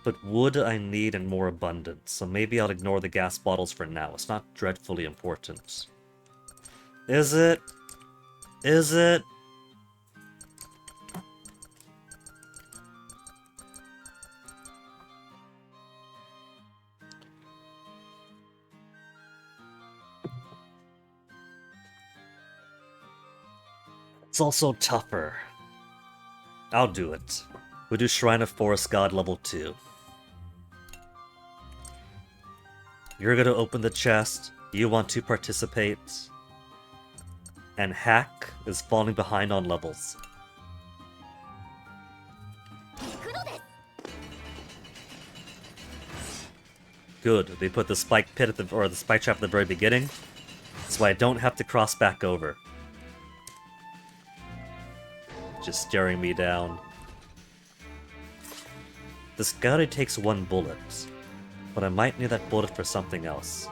But wood I need in more abundance, so maybe I'll ignore the gas bottles for now. It's not dreadfully important. Is it? Is it? It's also tougher. I'll do it. We'll do Shrine of Forest God level 2. You're gonna open the chest. You want to participate. And Hack is falling behind on levels. Good. They put the spike pit at the spike trap at the very beginning, so I don't have to cross back over. Just staring me down. This guy only takes 1 bullet, but I might need that bullet for something else.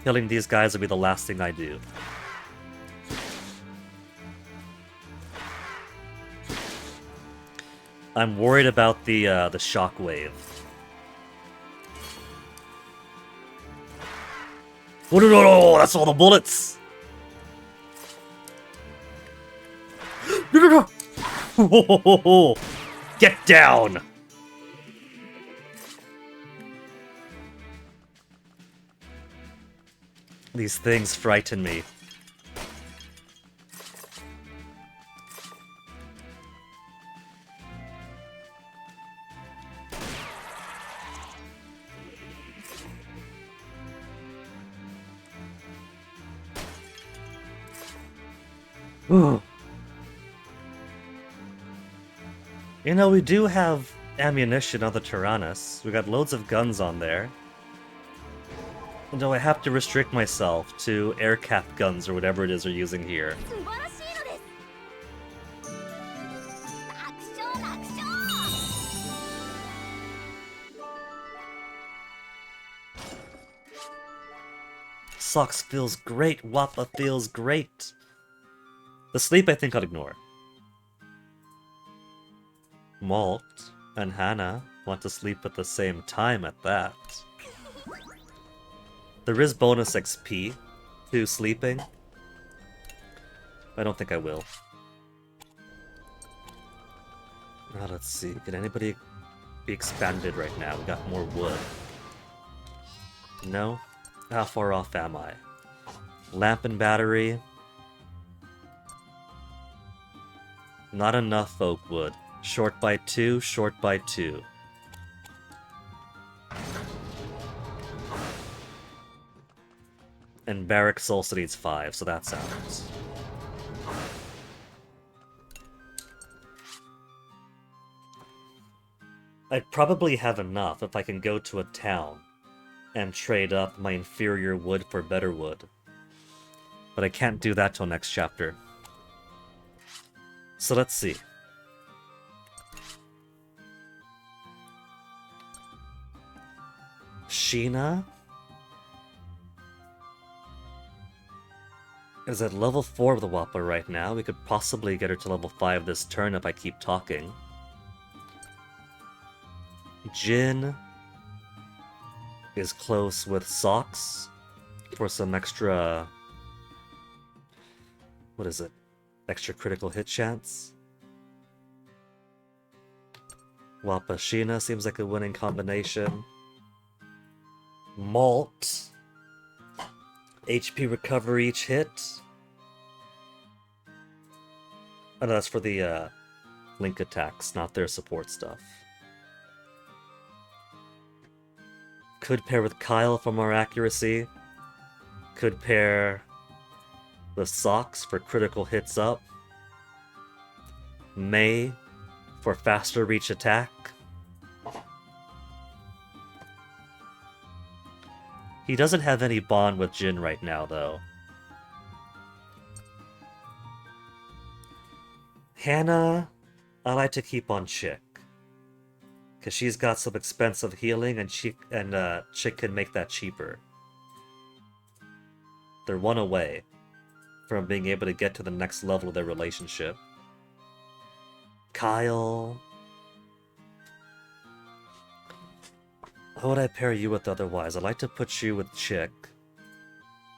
Killing these guys will be the last thing I do. I'm worried about the shockwave. Oh, no, that's all the bullets! No. Get down! These things frighten me. Ooh. You know, we do have ammunition on the Tyrannus. We got loads of guns on there. Though I have to restrict myself to air-capped guns or whatever it is we're using here. Socks feels great, Wappa feels great. The sleep I think I'll ignore. Malt and Hannah want to sleep at the same time at that. There is bonus XP to sleeping. I don't think I will. Now let's see, can anybody be expanded right now? We got more wood. No? How far off am I? Lamp and battery. Not enough oak wood. Short by 2, short by 2. And Barracks also needs 5, so that's out. I'd probably have enough if I can go to a town and trade up my inferior wood for better wood. But I can't do that till next chapter. So let's see. Sheena is at level 4 of the Wappa right now. We could possibly get her to level 5 this turn if I keep talking. Jin is close with Socks for some extra... What is it? Extra critical hit chance. Wappa Sheena seems like a winning combination. Malt. HP recovery each hit. Oh no, that's for the link attacks, not their support stuff. Could pair with Kyle for more accuracy. Could pair with Socks for critical hits up. May for faster reach attack. He doesn't have any bond with Jin right now, though. Hannah, I like to keep on Chick. Because she's got some expensive healing, and Chick can make that cheaper. They're one away from being able to get to the next level of their relationship. Kyle... Who would I pair you with otherwise? I'd like to put you with Chick.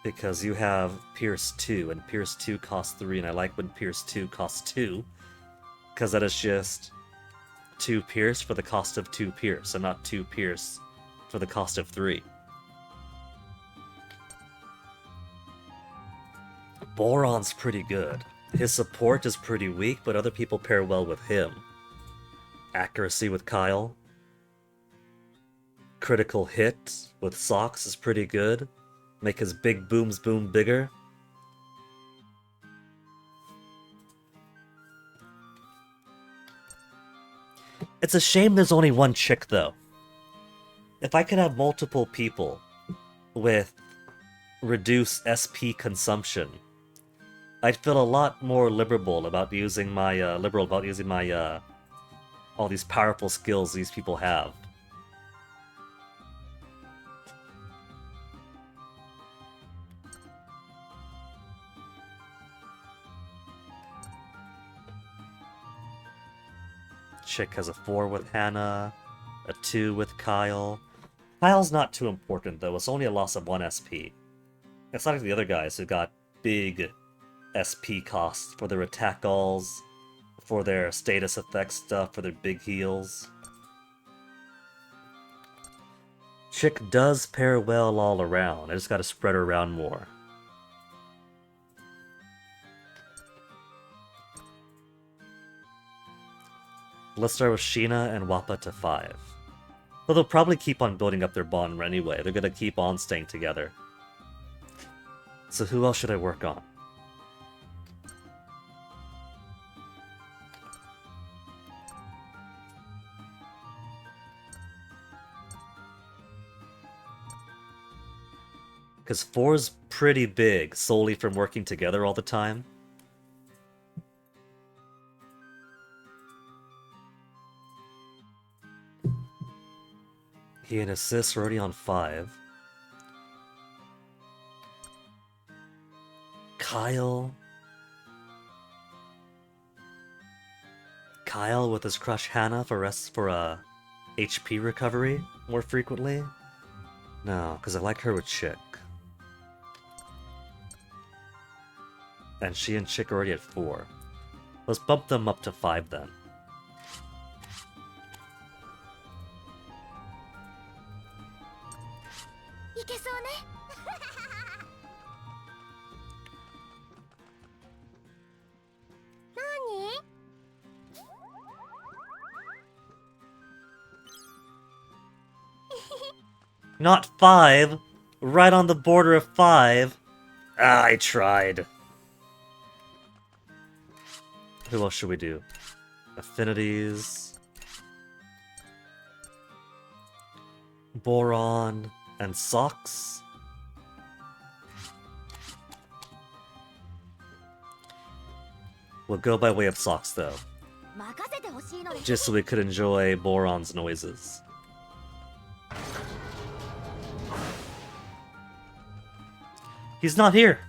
Because you have Pierce 2, and Pierce 2 costs 3, and I like when Pierce 2 costs 2. Because that is just 2 Pierce for the cost of 2 Pierce, and not 2 Pierce for the cost of 3. Boron's pretty good. His support is pretty weak, but other people pair well with him. Accuracy with Kyle. Critical hit with Socks is pretty good. Make his big booms boom bigger. It's a shame there's only one Chick, though. If I could have multiple people with reduced SP consumption, I'd feel a lot more liberal about using my all these powerful skills these people have. Chick has a 4 with Hannah, a 2 with Kyle. Kyle's not too important though, it's only a loss of 1 SP. It's not like the other guys who got big SP costs for their attack alls, for their status effect stuff, for their big heals. Chick does pair well all around, I just gotta spread her around more. Let's start with Sheena and Wappa to 5. But they'll probably keep on building up their bond anyway. They're gonna keep on staying together. So who else should I work on? Because 4's pretty big, solely from working together all the time. He and assists are already on 5. Kyle with his crush Hannah for HP recovery more frequently? No, because I like her with Chick. And she and Chick are already at 4. Let's bump them up to 5 then. Not 5! Right on the border of 5! Ah, I tried. Who else should we do? Affinities. Boron and Socks. We'll go by way of Socks though. Just so we could enjoy Boron's noises. He's not here!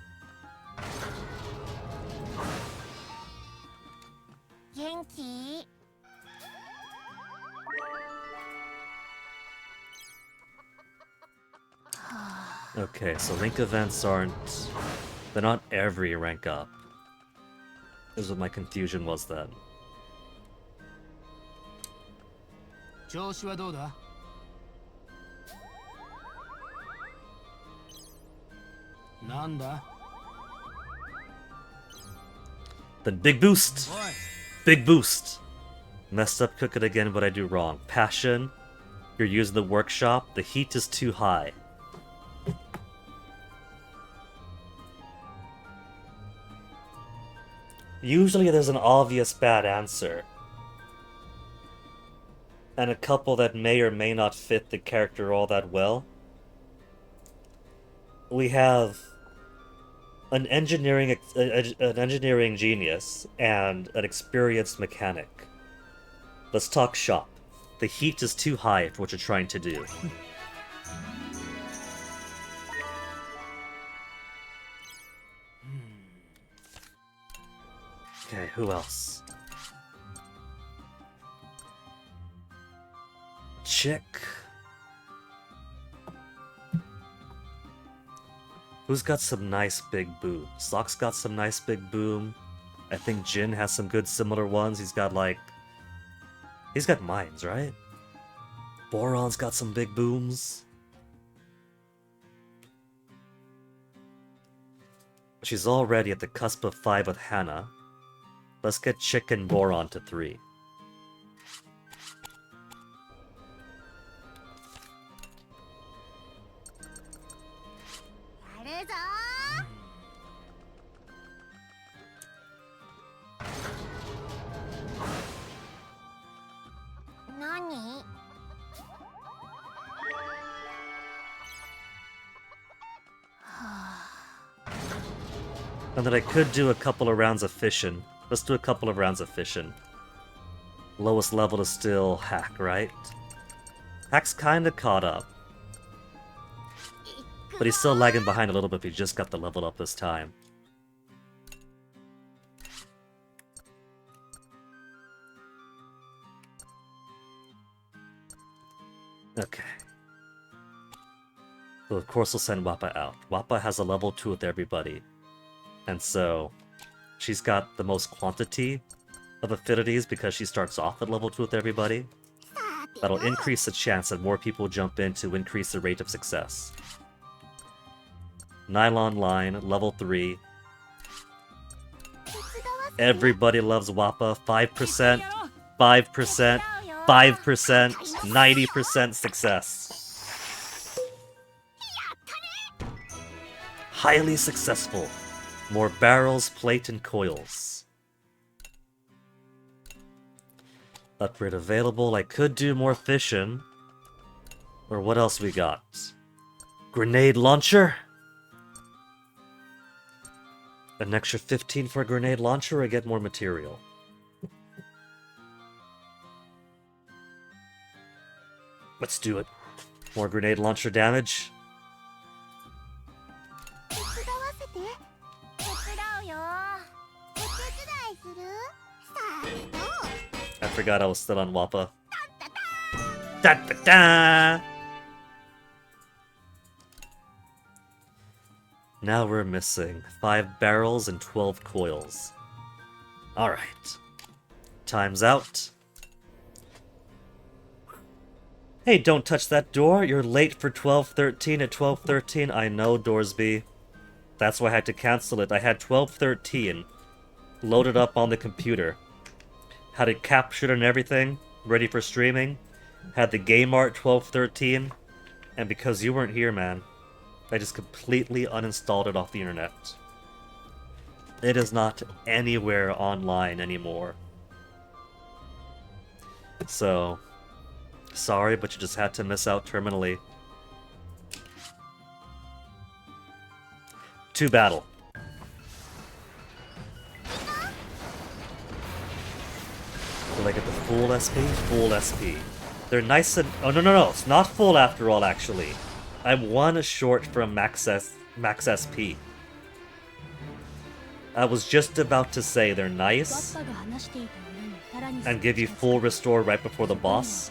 Okay, so link events aren't... they're not every rank up. Is what my confusion was then. Then big boost! Big boost! Messed up, cook it again, what I do wrong. Passion. You're using the workshop. The heat is too high. Usually there's an obvious bad answer. And a couple that may or may not fit the character all that well. We have an engineering genius and an experienced mechanic. Let's talk shop. The heat is too high for what you're trying to do. Okay, who else? Chick. Who's got some nice big boom? Sock's got some nice big boom. I think Jin has some good similar ones. He's got mines, right? Boron's got some big booms. She's already at the cusp of 5 with Hannah. Let's get Chicken Boron to 3. And then I could do a couple of rounds of fishing. Let's do a couple of rounds of fishing. Lowest level is still Hack, right? Hack's kinda caught up. But he's still lagging behind a little bit, but he just got the level up this time. Okay. So of course we'll send Wappa out. Wappa has a level 2 with everybody. And so, she's got the most quantity of affinities because she starts off at level 2 with everybody. That'll increase the chance that more people jump in to increase the rate of success. Nylon line, level 3. Everybody loves Wappa. 5%, 5%, 5%, 90% success. Highly successful. More barrels, plate, and coils. Upgrade available. I could do more fishing. Or what else we got? Grenade launcher? An extra 15 for a grenade launcher, or I get more material? Let's do it. More grenade launcher damage. I forgot I was still on Wappa. Da da da! Now we're missing 5 barrels and 12 coils. Alright. Time's out. Hey, don't touch that door. You're late for 12:13 at 12:13. I know, Dorsby. That's why I had to cancel it. I had 12:13 loaded up on the computer. Had it captured and everything, ready for streaming. Had the game art 12:13. And because you weren't here, man, I just completely uninstalled it off the internet. It is not anywhere online anymore. So, sorry, but you just had to miss out terminally. To battle. Will I get the full SP? Full SP. They're nice and... Oh, no. It's not full after all, actually. I'm 1 short from max SP. I was just about to say they're nice and give you full restore right before the boss.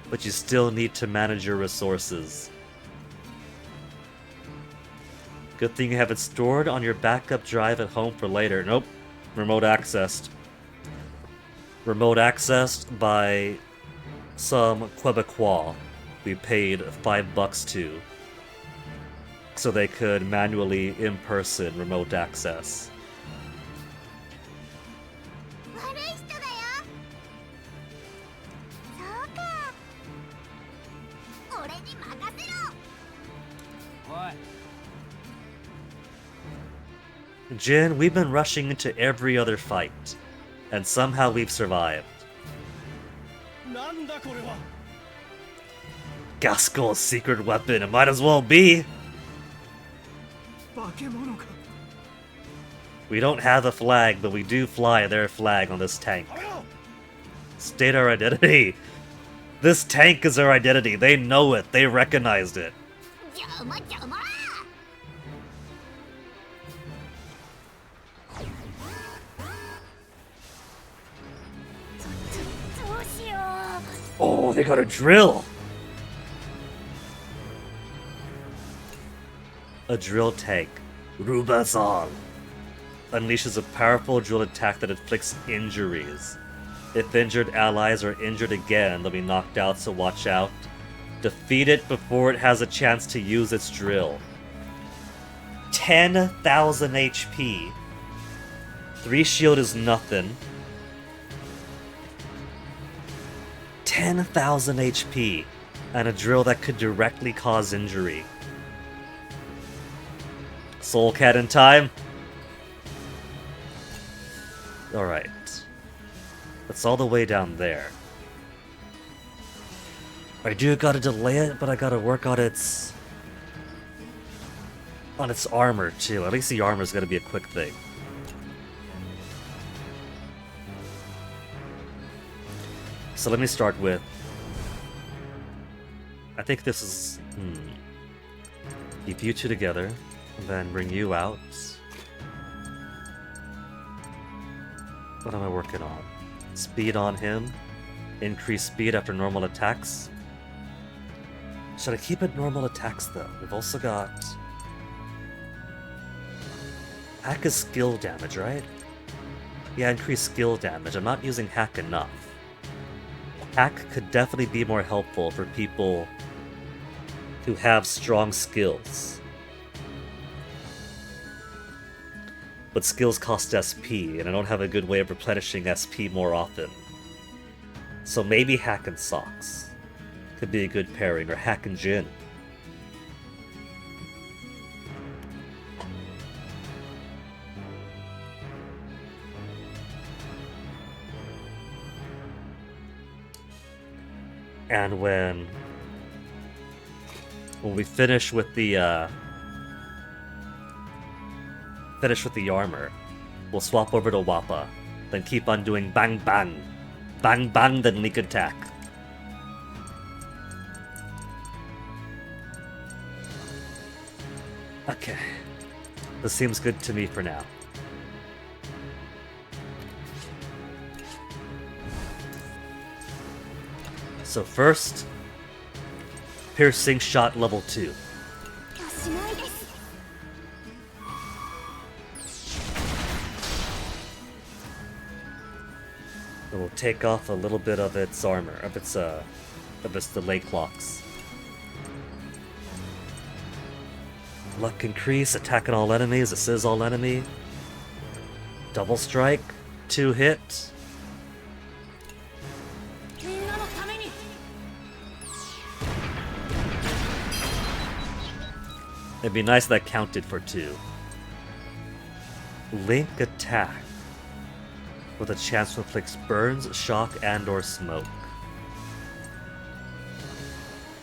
But you still need to manage your resources. Good thing you have it stored on your backup drive at home for later. Nope. Remote accessed. Remote accessed by some Quebecois we paid $5 to, so they could manually, in person, remote access. Jin, we've been rushing into every other fight, and somehow we've survived. Gaskol's secret weapon, it might as well be! We don't have a flag, but we do fly their flag on this tank. State our identity! This tank is our identity, they know it, they recognized it. Oh, they got a drill! A drill tank, Rubazon, unleashes a powerful drill attack that inflicts injuries. If injured allies are injured again, they'll be knocked out, so watch out. Defeat it before it has a chance to use its drill. 10,000 HP. 3 shield is nothing. 10,000 HP. And a drill that could directly cause injury. Soul Cat in time. Alright. It's all the way down there. I do gotta delay it, but I gotta work on its armor too. At least the armor's gonna be a quick thing. So let me start with, I think this is, keep you two together, and then bring you out. What am I working on? Speed on him. Increase speed after normal attacks. Should I keep it normal attacks though? We've also got... Hack is skill damage, right? Yeah, increase skill damage. I'm not using hack enough. Hack could definitely be more helpful for people who have strong skills. But skills cost SP, and I don't have a good way of replenishing SP more often. So maybe Hack and Socks could be a good pairing, or Hack and Jin. And when we finish with the armor, we'll swap over to Wappa, then keep on doing bang bang, bang bang, then leak attack. Okay, this seems good to me for now. So first, piercing shot level 2. It will take off a little bit of its armor, of its delay clocks. Luck increase, attack on all enemies, assist all enemy. Double strike, 2 hit. It'd be nice if that counted for 2. Link attack with a chance to inflict burns, shock, and or smoke.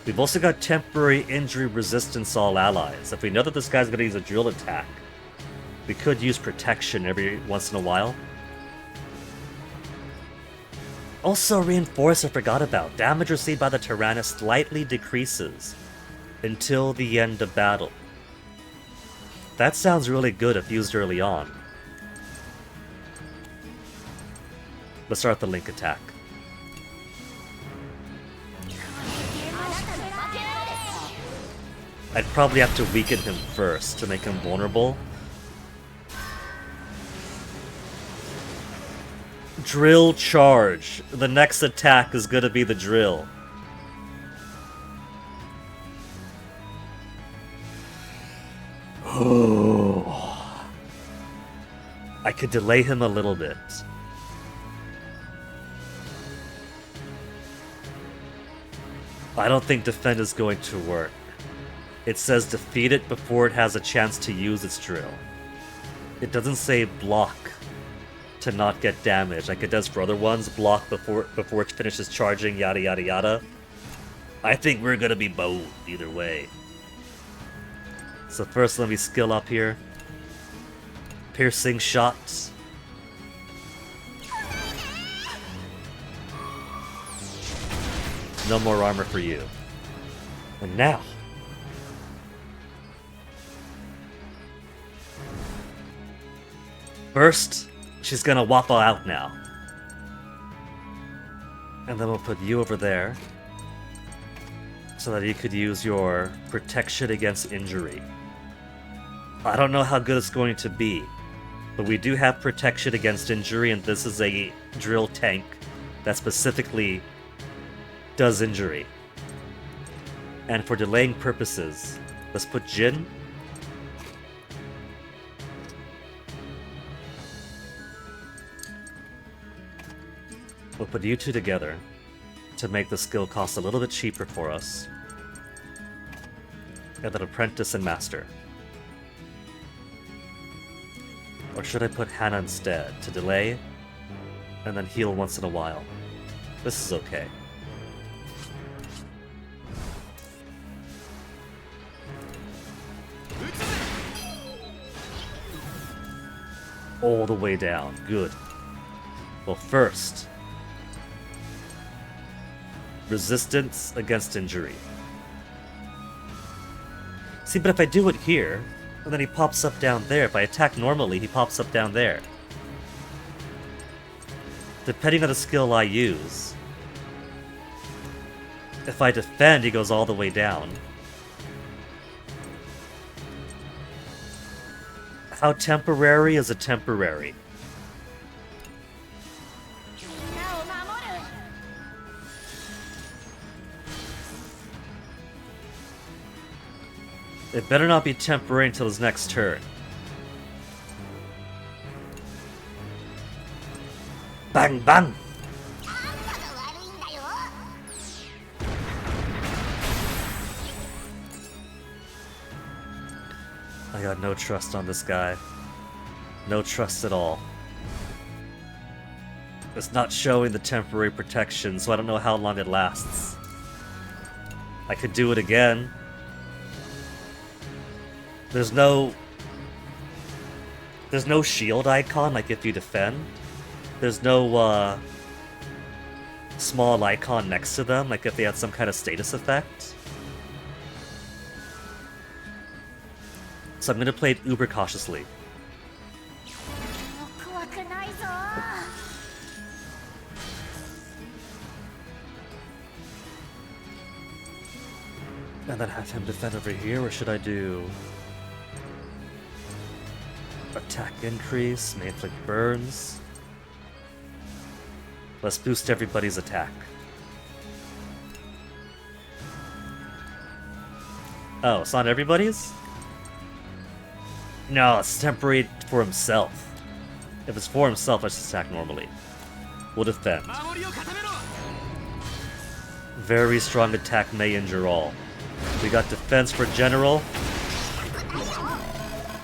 We've also got temporary injury resistance all allies. If we know that this guy's gonna use a drill attack, we could use protection every once in a while. Also, reinforce I forgot about. Damage received by the Tyrannus slightly decreases until the end of battle. That sounds really good if used early on. Let's start the Link attack. I'd probably have to weaken him first to make him vulnerable. Drill charge. The next attack is gonna be the drill. I could delay him a little bit. I don't think defend is going to work. It says defeat it before it has a chance to use its drill. It doesn't say block to not get damage like it does for other ones. Block before it finishes charging, yada yada yada. I think we're gonna be boned either way. So first let me skill up here. Piercing shots. No more armor for you. And now. First, she's gonna Wappa out now. And then we'll put you over there. So that you could use your protection against injury. I don't know how good it's going to be, but we do have protection against injury, and this is a drill tank that specifically does injury. And for delaying purposes, let's put Jin. We'll put you two together to make the skill cost a little bit cheaper for us. And then Apprentice and Master. Or should I put Hannah instead, to delay, and then heal once in a while? This is okay. All the way down, good. Well, first, resistance against injury. See, but if I do it here, and then he pops up down there. If I attack normally, he pops up down there. Depending on the skill I use. If I defend, he goes all the way down. How temporary is a temporary? It better not be temporary until his next turn. Bang bang! I got no trust on this guy. No trust at all. It's not showing the temporary protection, so I don't know how long it lasts. I could do it again. There's no shield icon, like if you defend. There's no small icon next to them, like if they had some kind of status effect. So I'm gonna play it uber cautiously. And then have him defend over here, or should I do attack increase, may inflict burns? Let's boost everybody's attack. Oh, it's not everybody's? No, it's temporary for himself. If it's for himself, let's just attack normally. We'll defend. Very strong attack may injure all. We got defense for general.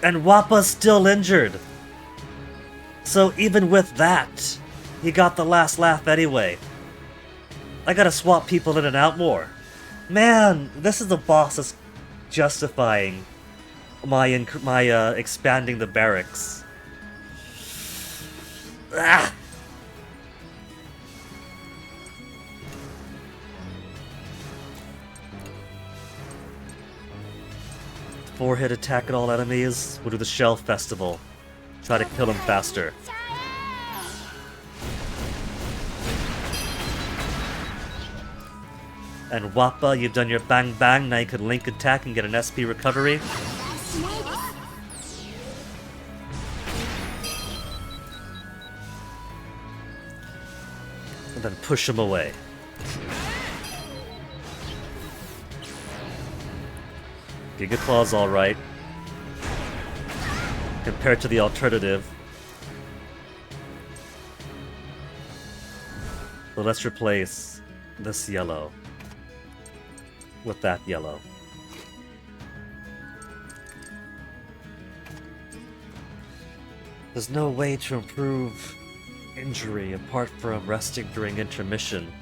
And Wappa's still injured. So even with that, he got the last laugh anyway. I gotta swap people in and out more. Man, this is the boss that's justifying my expanding the barracks. Ah! Four-hit attack at all enemies. We'll do the Shell Festival. Try to kill him faster. And Wappa, you've done your bang bang, now you can link attack and get an SP recovery. And then push him away. Giga Claw's alright. Compared to the alternative. But let's replace this yellow with that yellow. There's no way to improve injury apart from resting during intermission.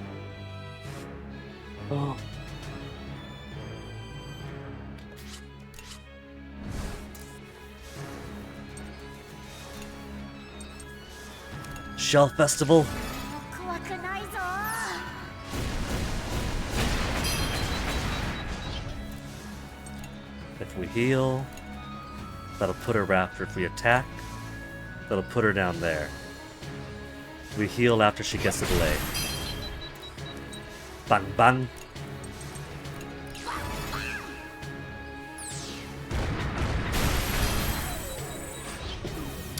Oh. Shell Festival. If we heal, that'll put her after. If we attack, that'll put her down there. We heal after she gets a delay. Bang bang.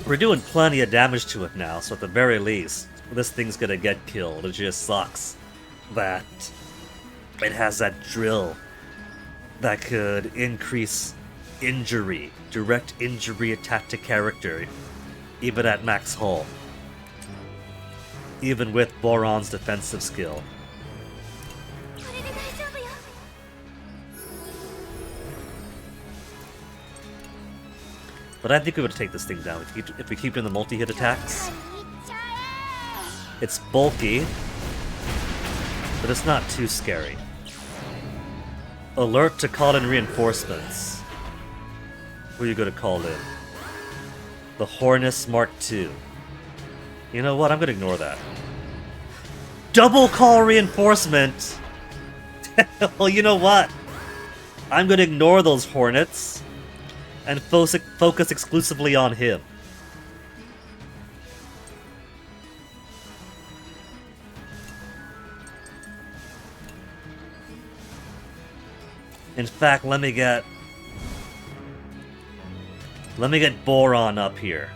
We're doing plenty of damage to it now, so at the very least, this thing's gonna get killed. It just sucks that it has that drill that could increase injury, direct injury attack to character, even at max hull. Even with Boron's defensive skill. But I think we would take this thing down if we keep doing the multi-hit attacks. It's bulky, but it's not too scary. Alert to call in reinforcements. Who are you going to call in? The Hornus Mark II. You know what? I'm going to ignore that. Double call reinforcement! Well, you know what? I'm going to ignore those Hornets and focus exclusively on him. In fact, let me get Boron up here.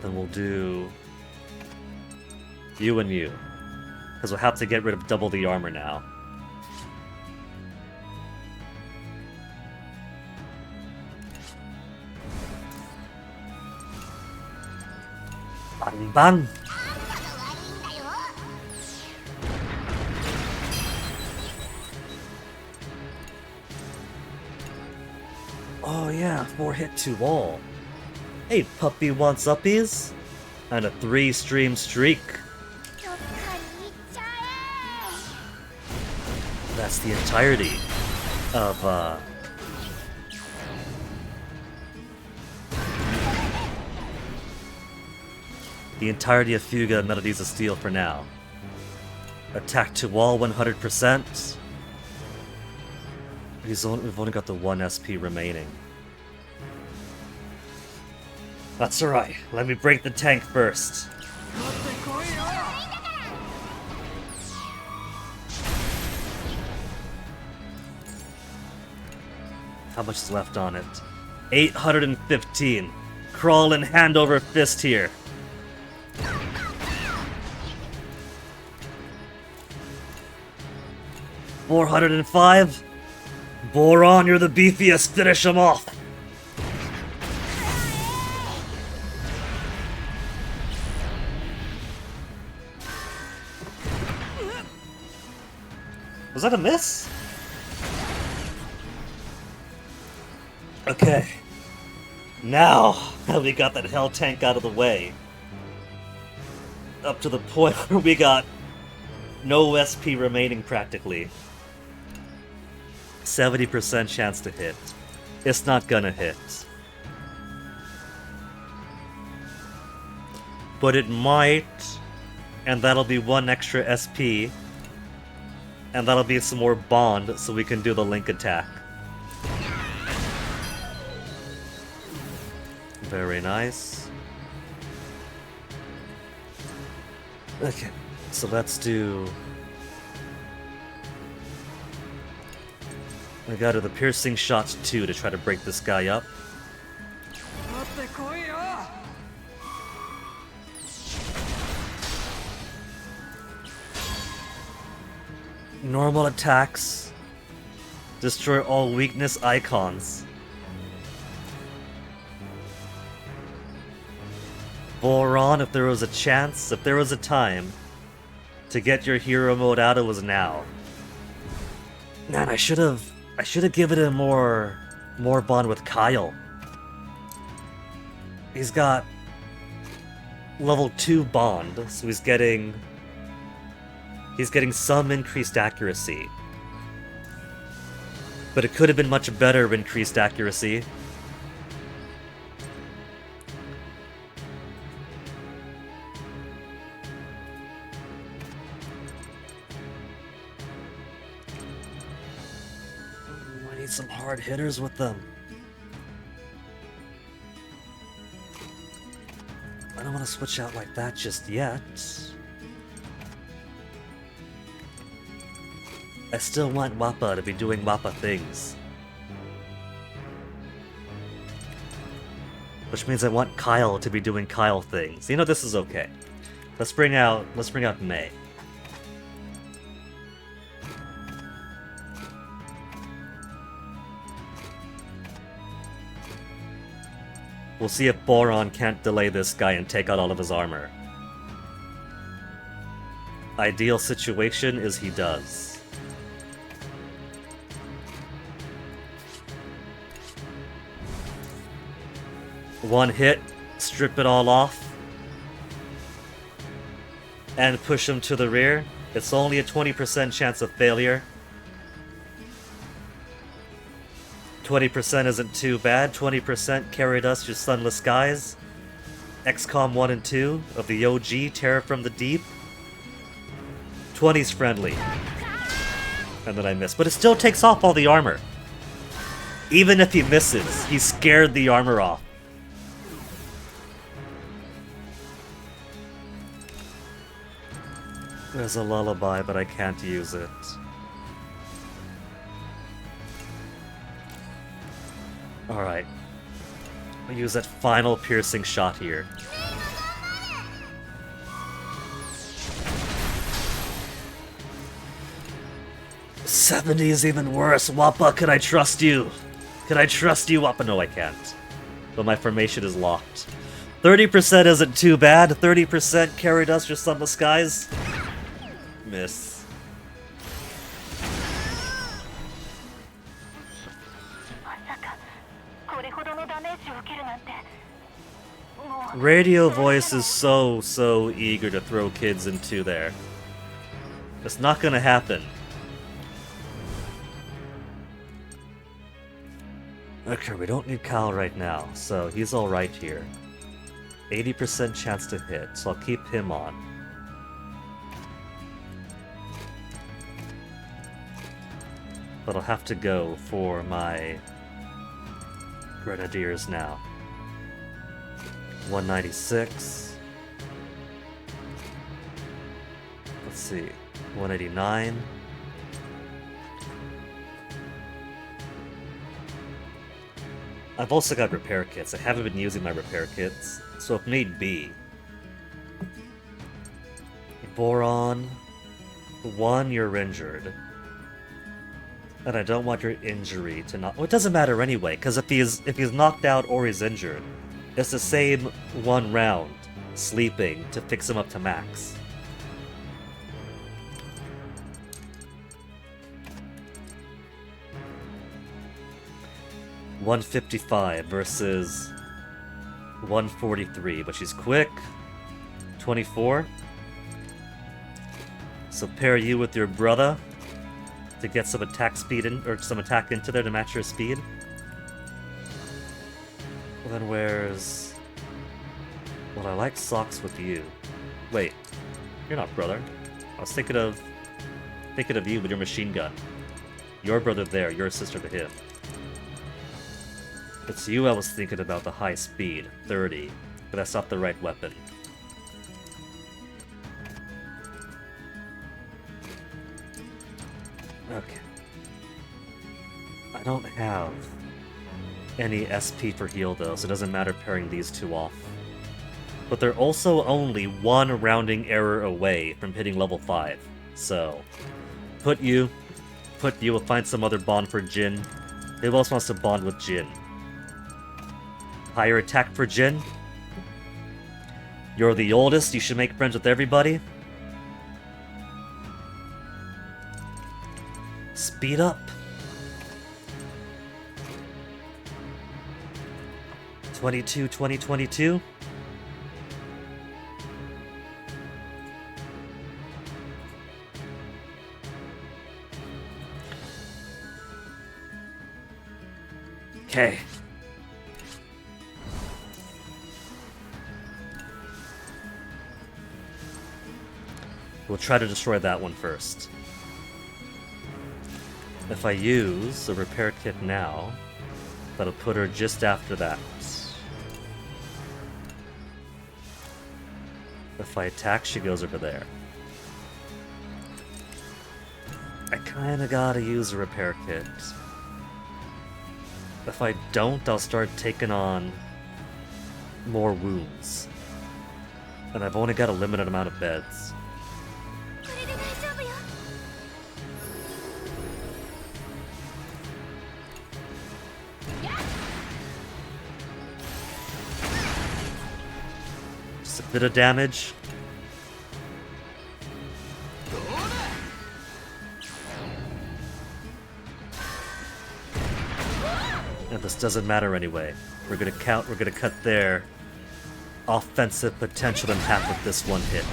Then we'll do you and you. Because we'll have to get rid of double the armor now. Bang bang! Oh yeah, 4-hit 2 all. Hey, puppy wants uppies? And a 3-stream streak. That's the entirety of, the entirety of Fuga Melodies of Steel for now. Attack to wall 100%. We've only got the 1 SP remaining. That's alright, let me break the tank first. How much is left on it? 815. Crawl and hand over fist here. $405. Boron, you're the beefiest. Finish him off. Was that a miss? Okay. Now that we got that hell tank out of the way, up to the point where we got no SP remaining practically. 70% chance to hit. It's not gonna hit. But it might, and that'll be 1 extra SP, and that'll be some more bond so we can do the link attack. Very nice. Okay, so let's do... I got the piercing shots 2 to try to break this guy up. Normal attacks. Destroy all weakness icons. Boron, if there was a chance, if there was a time to get your hero mode out, it was now. Man, I should have given it more bond with Kyle. He's got level 2 bond, so he's getting some increased accuracy. But it could have been much better increased accuracy. I need some hard hitters with them. I don't want to switch out like that just yet. I still want Wappa to be doing Wappa things. Which means I want Kyle to be doing Kyle things. You know, this is okay. Let's bring out May. We'll see if Boron can't delay this guy and take out all of his armor. Ideal situation is he does. One hit, strip it all off, and push him to the rear. It's only a 20% chance of failure. 20% isn't too bad. 20% carried us to Sunless Skies. XCOM 1 and 2 of the OG, Terror from the Deep. 20's friendly. And then I missed. But it still takes off all the armor. Even if he misses, he scared the armor off. There's a lullaby, but I can't use it. Alright. I'll use that final piercing shot here. $70 is even worse. Wappa, can I trust you? Can I trust you, Wappa? No, I can't. But my formation is locked. 30% isn't too bad. 30% carried us to Sunless Skies. Miss. Radio Voice is so eager to throw kids into there. It's not gonna happen. Okay, we don't need Kyle right now, so he's alright here. 80% chance to hit, so I'll keep him on. But I'll have to go for my Grenadiers now. 196. Let's see. 189. I've also got repair kits. I haven't been using my repair kits, so if need be. Boron. 1, you're injured. And I don't want your injury to not... Well, it doesn't matter anyway, because if he's knocked out or he's injured, it's the same 1 round sleeping to fix him up to max. $155 versus 143, but she's quick. 24. So pair you with your brother to get some attack speed in, or some attack into there to match your speed. Well, then where's... Well, I like socks with you. Wait, you're not brother. I was thinking of you with your machine gun. Your brother there, your sister to him. It's you I was thinking about, the high speed, 30, but that's not the right weapon. Okay. I don't have any SP for heal though, so it doesn't matter pairing these two off. But they're also only 1 rounding error away from hitting level 5, so... Put you, we'll find some other bond for Jin. Who else wants to bond with Jin? Higher attack for Jin. You're the oldest, you should make friends with everybody. Speed up. 22, 2022. Okay. We'll try to destroy that one first. If I use the repair kit now, that'll put her just after that. If I attack, she goes over there. I kinda gotta use a repair kit. If I don't, I'll start taking on more wounds. And I've only got a limited amount of beds. Just a bit of damage. And this doesn't matter anyway. We're gonna cut their offensive potential in half with this one hit.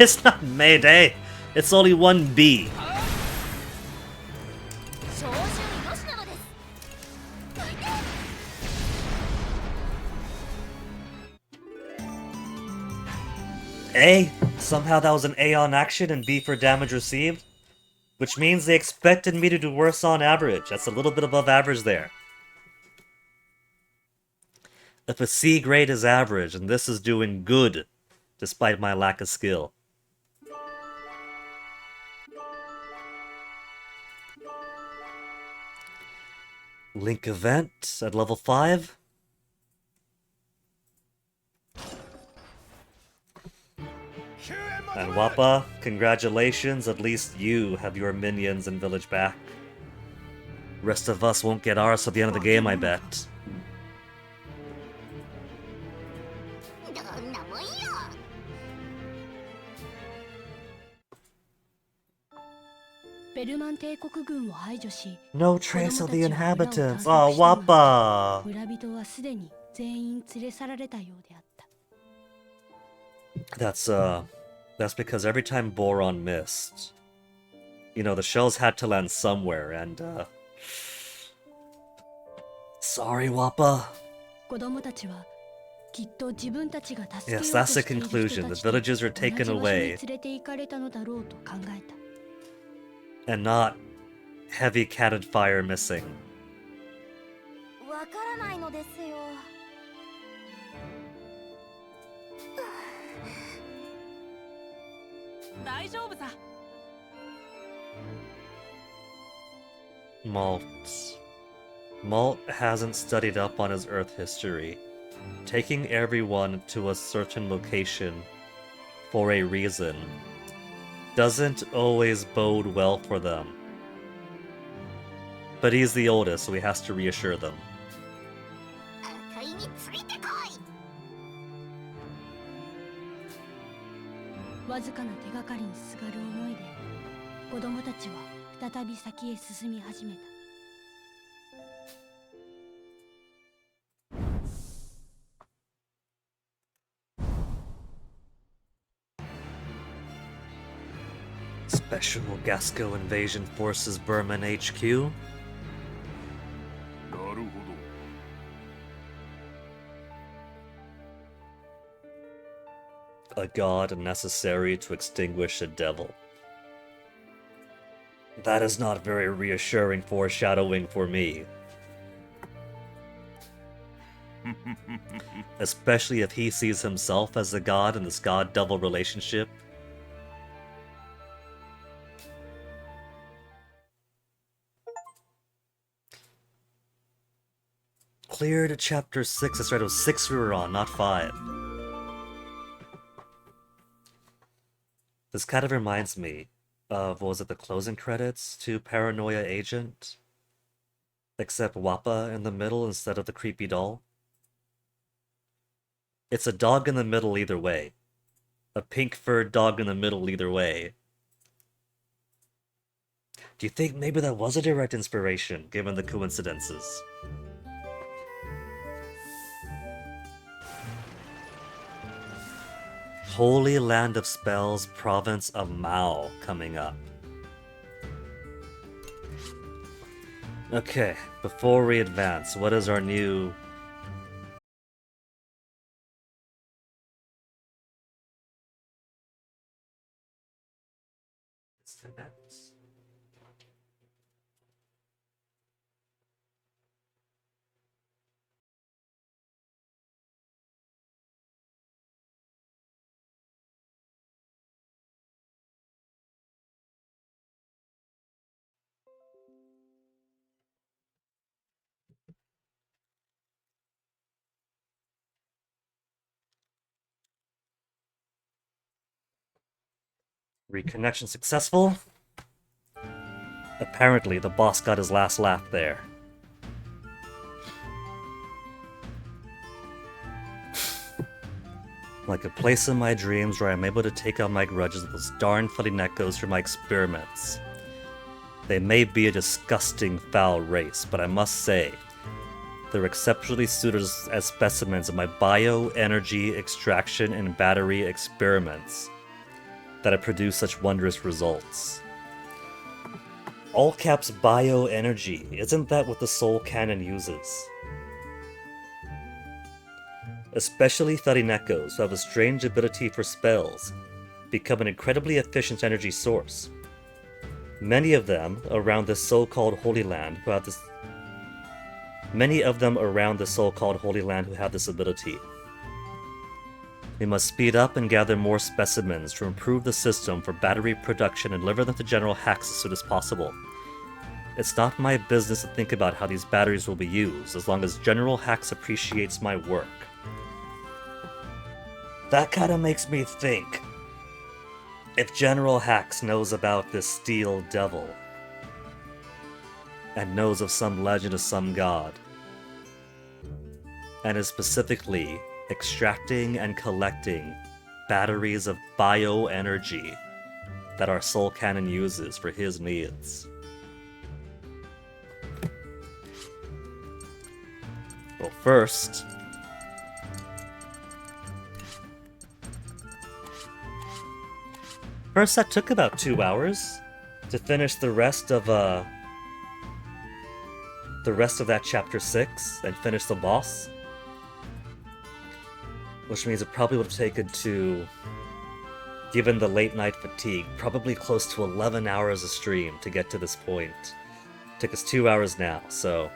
It's not Mayday! It's only one B. A? Somehow that was an A on action and B for damage received? Which means they expected me to do worse on average. That's a little bit above average there. If a C grade is average, and this is doing good, despite my lack of skill. Link event at level 5? And Wappa, congratulations, at least you have your minions and village back. Rest of us won't get ours till the end of the game, I bet. No trace of the inhabitants. Oh, Wappa! That's because every time Boron missed, you know, the shells had to land somewhere, and, sorry, Wappa. Yes, that's the conclusion. The villages are taken away. And not heavy cannon fire missing. Malt hasn't studied up on his Earth history. Taking everyone to a certain location for a reason doesn't always bode well for them. But he's the oldest, so he has to reassure them. Special Gasco Invasion Forces Berman HQ? A god necessary to extinguish a devil. That is not very reassuring foreshadowing for me. Especially if he sees himself as a god in this god-devil relationship. Cleared chapter 6. That's right, it was 6 we were on, not 5. This kind of reminds me of, what was it, the closing credits to Paranoia Agent? Except Wappa in the middle instead of the creepy doll. It's a dog in the middle either way. A pink-furred dog in the middle either way. Do you think maybe that was a direct inspiration, given the coincidences? Holy Land of Spells, Province of Mao coming up. Okay, before we advance, what is our new... Reconnection successful. Apparently, the boss got his last laugh there. Like a place in my dreams where I'm able to take out my grudges with those darn bloody neckos for my experiments. They may be a disgusting, foul race, but I must say, they're exceptionally suited as specimens of my bioenergy extraction and battery experiments that have produced such wondrous results. All caps bioenergy, isn't that what the soul cannon uses? Especially Thudinekos, who have a strange ability for spells, become an incredibly efficient energy source. Many of them around the so-called Holy Land who have this ability. We must speed up and gather more specimens to improve the system for battery production and deliver them to General Hacks as soon as possible. It's not my business to think about how these batteries will be used, as long as General Hacks appreciates my work. That kinda makes me think. If General Hacks knows about this Steel Devil, and knows of some legend of some god, and is specifically extracting and collecting batteries of bioenergy that our soul cannon uses for his needs. Well, first, that took about 2 hours to finish the rest of that chapter 6 and finish the boss. Which means it probably would have taken to, given the late night fatigue, probably close to 11 hours of stream to get to this point. It took us 2 hours now, so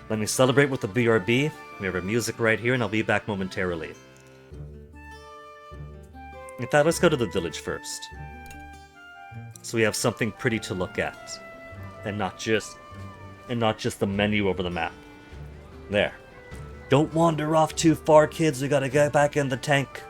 let me celebrate with the BRB. We have our music right here, and I'll be back momentarily. In fact, let's go to the village first, so we have something pretty to look at, and not just the menu over the map. There. Don't wander off too far, kids. We gotta get back in the tank.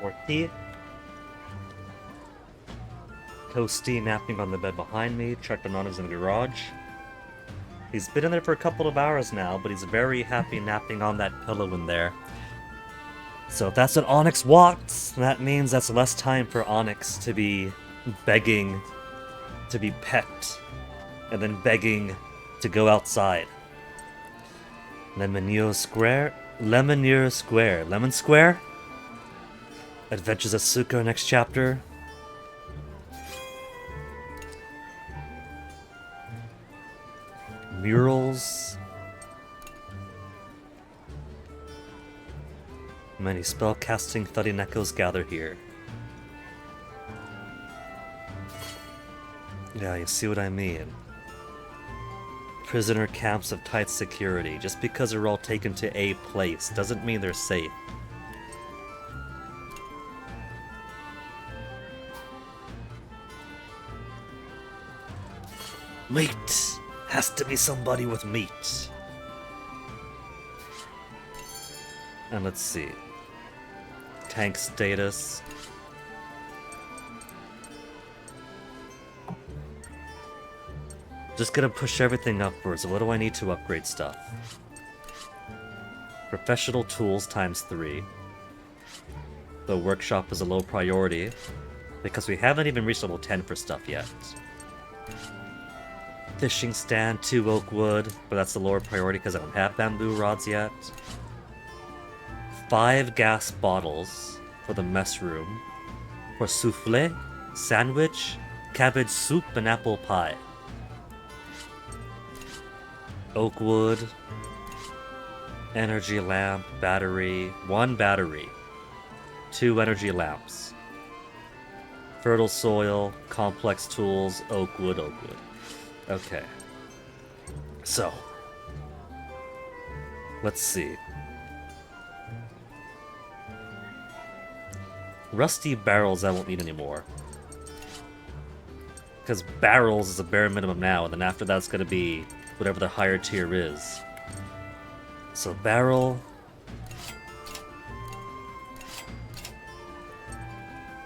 More tea. Toasty napping on the bed behind me. Checked on Onyx in the garage. He's been in there for a couple of hours now, but he's very happy napping on that pillow in there. So if that's what Onyx wants, that means that's less time for Onyx to be begging to be pet, and then begging to go outside. Lemon Square? Lemon Square? Adventures of Suko next chapter. Murals. Many spell-casting Thudinekos gather here. Yeah, you see what I mean. Prisoner camps of tight security. Just because they're all taken to a place doesn't mean they're safe. Meat! Has to be somebody with meat. And let's see. Tank status. Just gonna push everything upwards. What do I need to upgrade stuff? Professional tools times 3. The workshop is a low priority, because we haven't even reached level 10 for stuff yet. Fishing stand, 2 oak wood, but that's the lower priority because I don't have bamboo rods yet. 5 gas bottles for the mess room. For souffle, sandwich, cabbage soup, and apple pie. Oak wood, energy lamp, battery, 1 battery, 2 energy lamps. Fertile soil, complex tools, oak wood. Okay. So, let's see. Rusty barrels I won't need anymore. Because barrels is a bare minimum now, and then after that's going to be whatever the higher tier is. So barrel.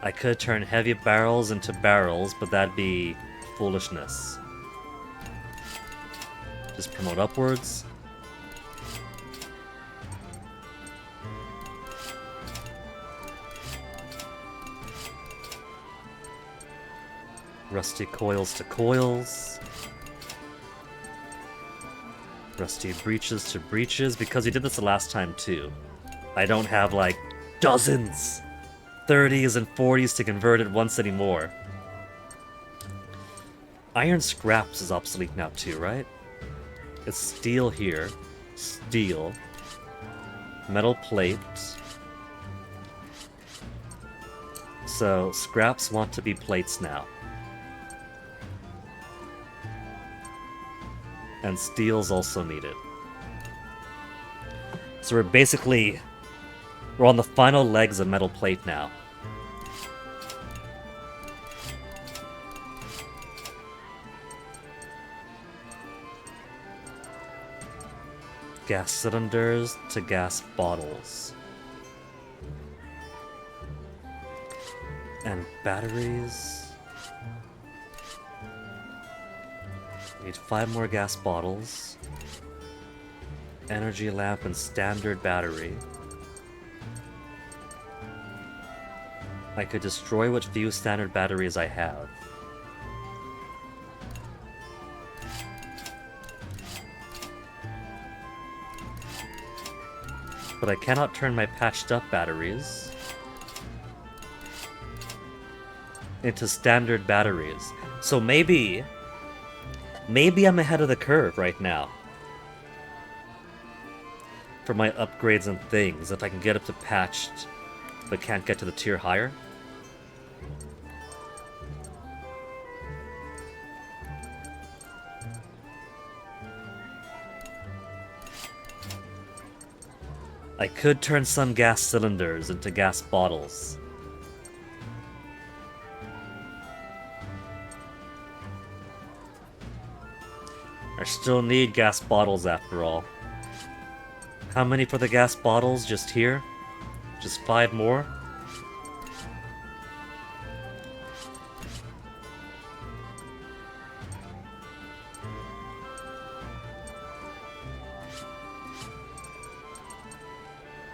I could turn heavy barrels into barrels, but that'd be foolishness. Just promote upwards. Rusty coils to coils. Rusty breeches to breeches, because we did this the last time too. I don't have like dozens, 30s and 40s to convert at once anymore. Iron scraps is obsolete now too, right? It's steel here. Steel. Metal plate. So scraps want to be plates now. And steel's also needed. So we're on the final legs of metal plate now. Gas cylinders to gas bottles. And batteries. Need 5 more gas bottles. Energy lamp and standard battery. I could destroy what few standard batteries I have. But I cannot turn my patched up batteries into standard batteries. So maybe I'm ahead of the curve right now for my upgrades and things, if I can get up to patched but can't get to the tier higher. I could turn some gas cylinders into gas bottles. I still need gas bottles after all. How many for the gas bottles? Just here? Just 5 more?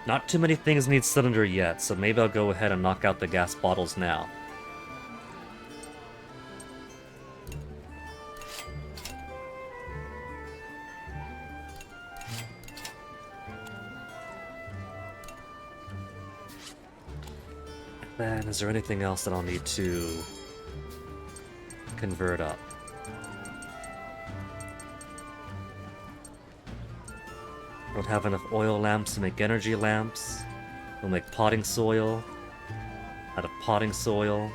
Not too many things need cylinder yet, so maybe I'll go ahead and knock out the gas bottles now. Then, is there anything else that I'll need to convert up? Don't have enough oil lamps to make energy lamps. We'll make potting soil. Out of potting soil.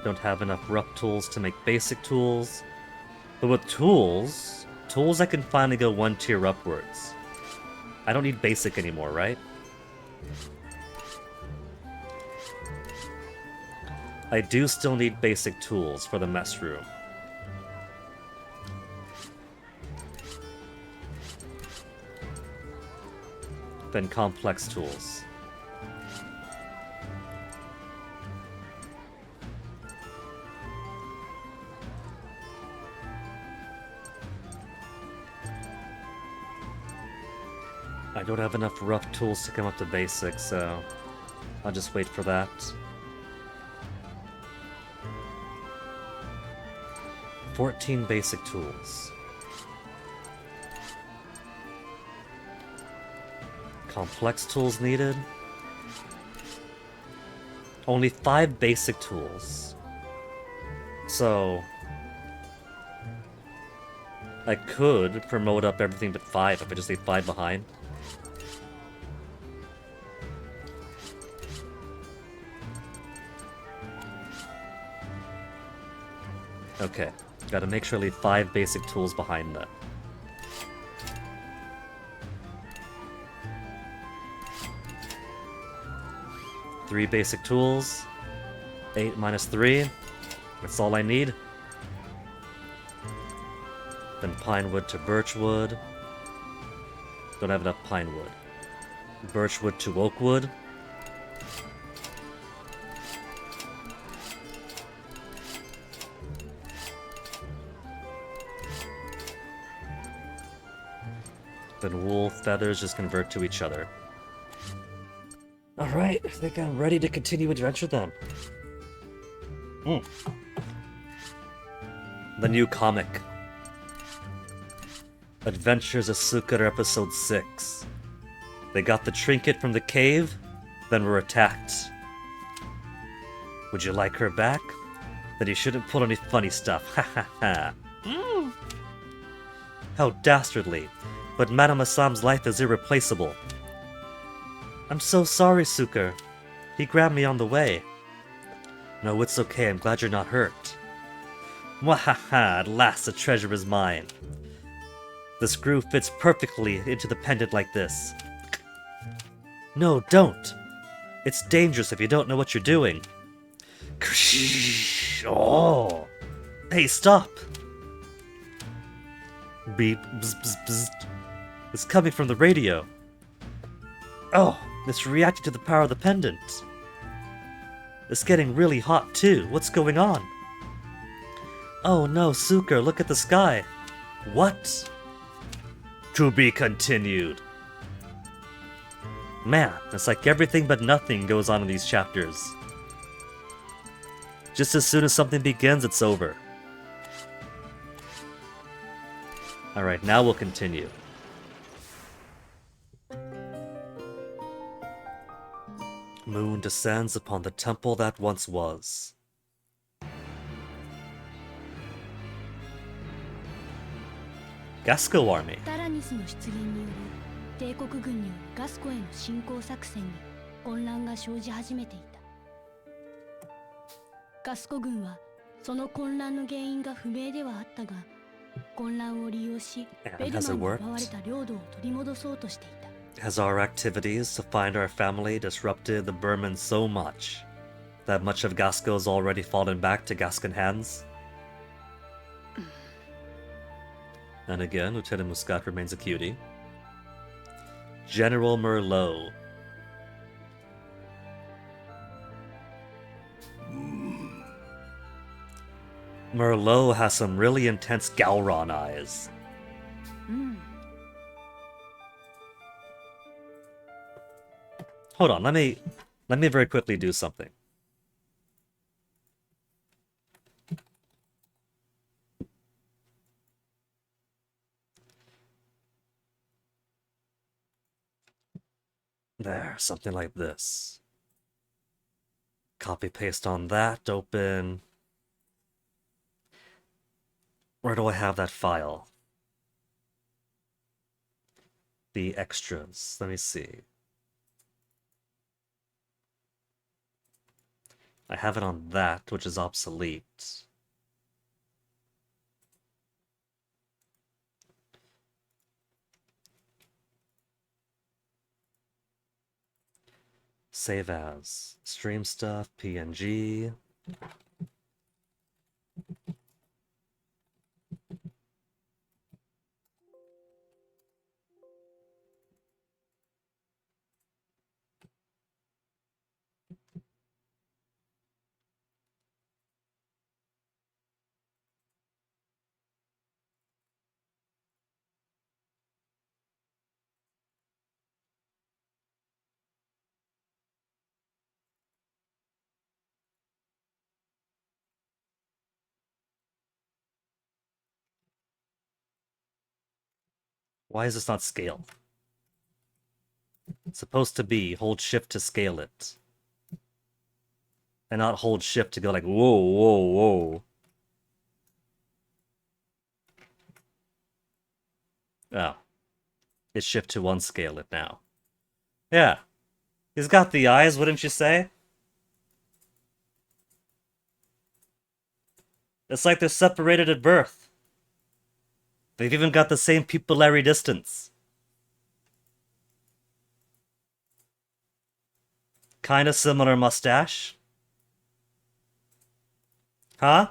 Don't have enough rough tools to make basic tools. But with tools I can finally go one tier upwards. I don't need basic anymore, right? I do still need basic tools for the mess room. Then complex tools. I don't have enough rough tools to come up to basic, so I'll just wait for that. $14 basic tools. Complex tools needed. Only 5 basic tools. So I could promote up everything but 5 if I just leave 5 behind. Okay, gotta make sure I leave 5 basic tools behind that. Three basic tools. 8 minus 3. That's all I need. Then pine wood to birch wood. Don't have enough pine wood. Birch wood to oak wood. Then wool, feathers just convert to each other. Alright, I think I'm ready to continue adventure then. The new comic. Adventures of Sukar Episode 6. They got the trinket from the cave, then were attacked. Would you like her back? Then you shouldn't pull any funny stuff, ha ha ha. How dastardly. But Madame Assam's life is irreplaceable. I'm so sorry, Sukar. He grabbed me on the way. No, it's okay, I'm glad you're not hurt. Mwahaha, at last the treasure is mine. The screw fits perfectly into the pendant like this. No, don't. It's dangerous if you don't know what you're doing. Oh. Hey, stop. Beep, bzz, bzz, bzz. It's coming from the radio. Oh, it's reacting to the power of the pendant. It's getting really hot too. What's going on? Oh no, Sukar, look at the sky. What? To be continued. Man, it's like everything but nothing goes on in these chapters. Just as soon as something begins, it's over. Alright, now we'll continue. Moon descends upon the temple that once was. Gasco Army. タラニスの出現による帝国軍によるガスコへの侵攻作戦に混乱が生じ始めていた。ガスコ軍はその混乱の原因が不明ではあったが、混乱を利用しベルマンに奪われた領土を取り戻そうとしていた。Has our activities to find our family disrupted the Burmans so much that much of Gasco has already fallen back to Gascon hands? And again, Lieutenant Muscat remains a cutie. General Merlot. Merlot has some really intense Gowron eyes. Hold on, let me very quickly do something. There, something like this. Copy paste on that, open. Where do I have that file? The extras. Let me see. I have it on that, which is obsolete. Save as. Stream stuff, PNG. Why is this not scaled? It's supposed to be hold shift to scale it. And not hold shift to go like, whoa, whoa, whoa. Oh. It's shift to unscale it now. Yeah. He's got the eyes, wouldn't you say? It's like they're separated at birth. They've even got the same pupillary distance. Kinda similar mustache. Huh?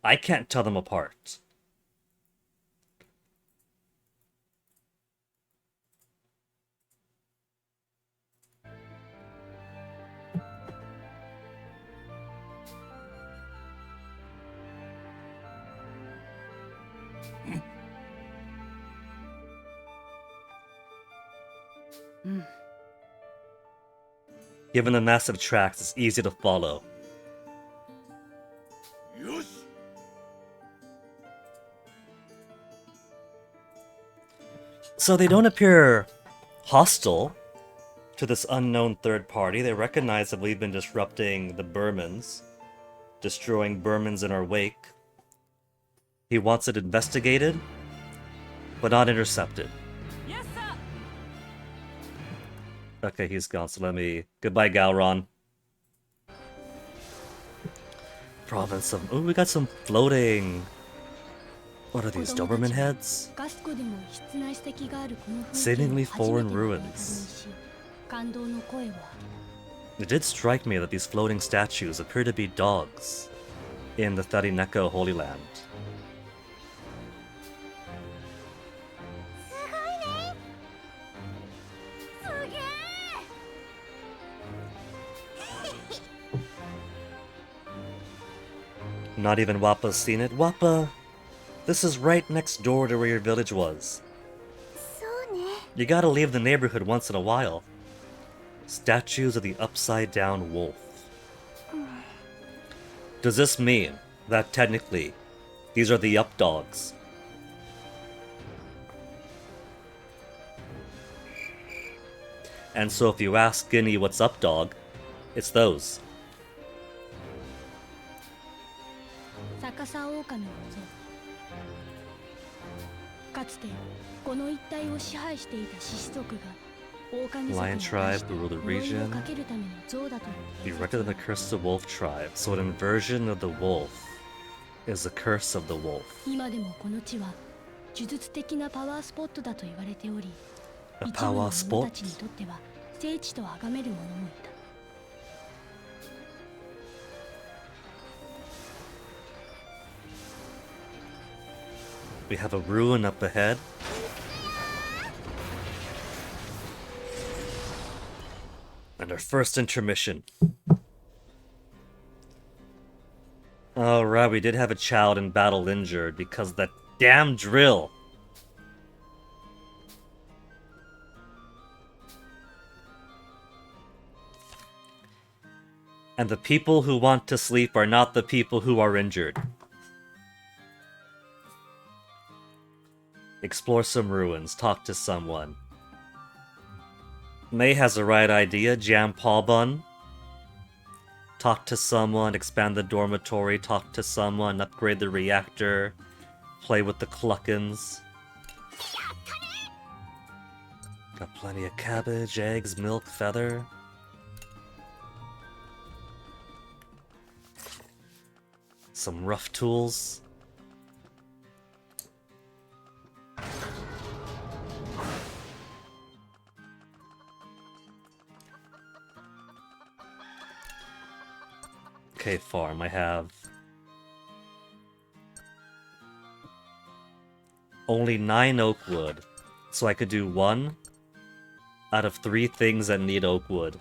I can't tell them apart. Given the massive tracks, it's easy to follow. So they don't appear hostile to this unknown third party. They recognize that we've been disrupting the Burmans, destroying Burmans in our wake. He wants it investigated, but not intercepted. Yes, sir. Okay, he's gone, so let me... Goodbye, Gowron. Province of... Oh, we got some floating... What are these, Doberman heads? Seemingly foreign ruins. It did strike me that these floating statues appear to be dogs in the Tarineko Holy Land. Not even Wappa's seen it. Wappa, this is right next door to where your village was. You gotta leave the neighborhood once in a while. Statues of the upside-down wolf. Does this mean that technically these are the up dogs? And so if you ask Guinea what's up, dog, it's those. 逆さ狼の像。かつてこの一帯を支配していた獅子族が狼族に Lion 対し tribe て who rule the 呪いを region. かけるための像だと Be erected in the curse of the wolf tribe. So an inversion of the wolf is the curse of the wolf. 今でもこの地は呪術的なパワースポットだと言われており、 A 一部の power 者 spot? たちにとっては聖地と崇める者もいた。 We have a ruin up ahead. first intermission. Alright, we did have a child in battle injured because of that damn drill. And the people who want to sleep are not the people who are injured. Explore some ruins, talk to someone. May has the right idea, jam Paul Bun. Talk to someone, expand the dormitory, talk to someone, upgrade the reactor, play with the cluckins. Got plenty of cabbage, eggs, milk, feather. Some rough tools. Okay, farm, I have only 9 oak wood, so I could do 1 out of 3 things that need oak wood.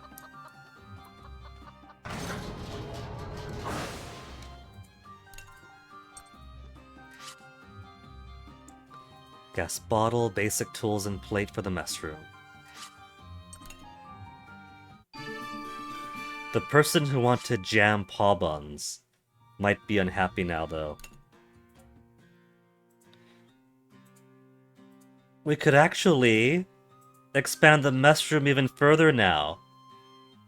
Gas bottle, basic tools, and plate for the mess room. The person who wanted jam paw buns might be unhappy now, though. We could actually expand the mess room even further now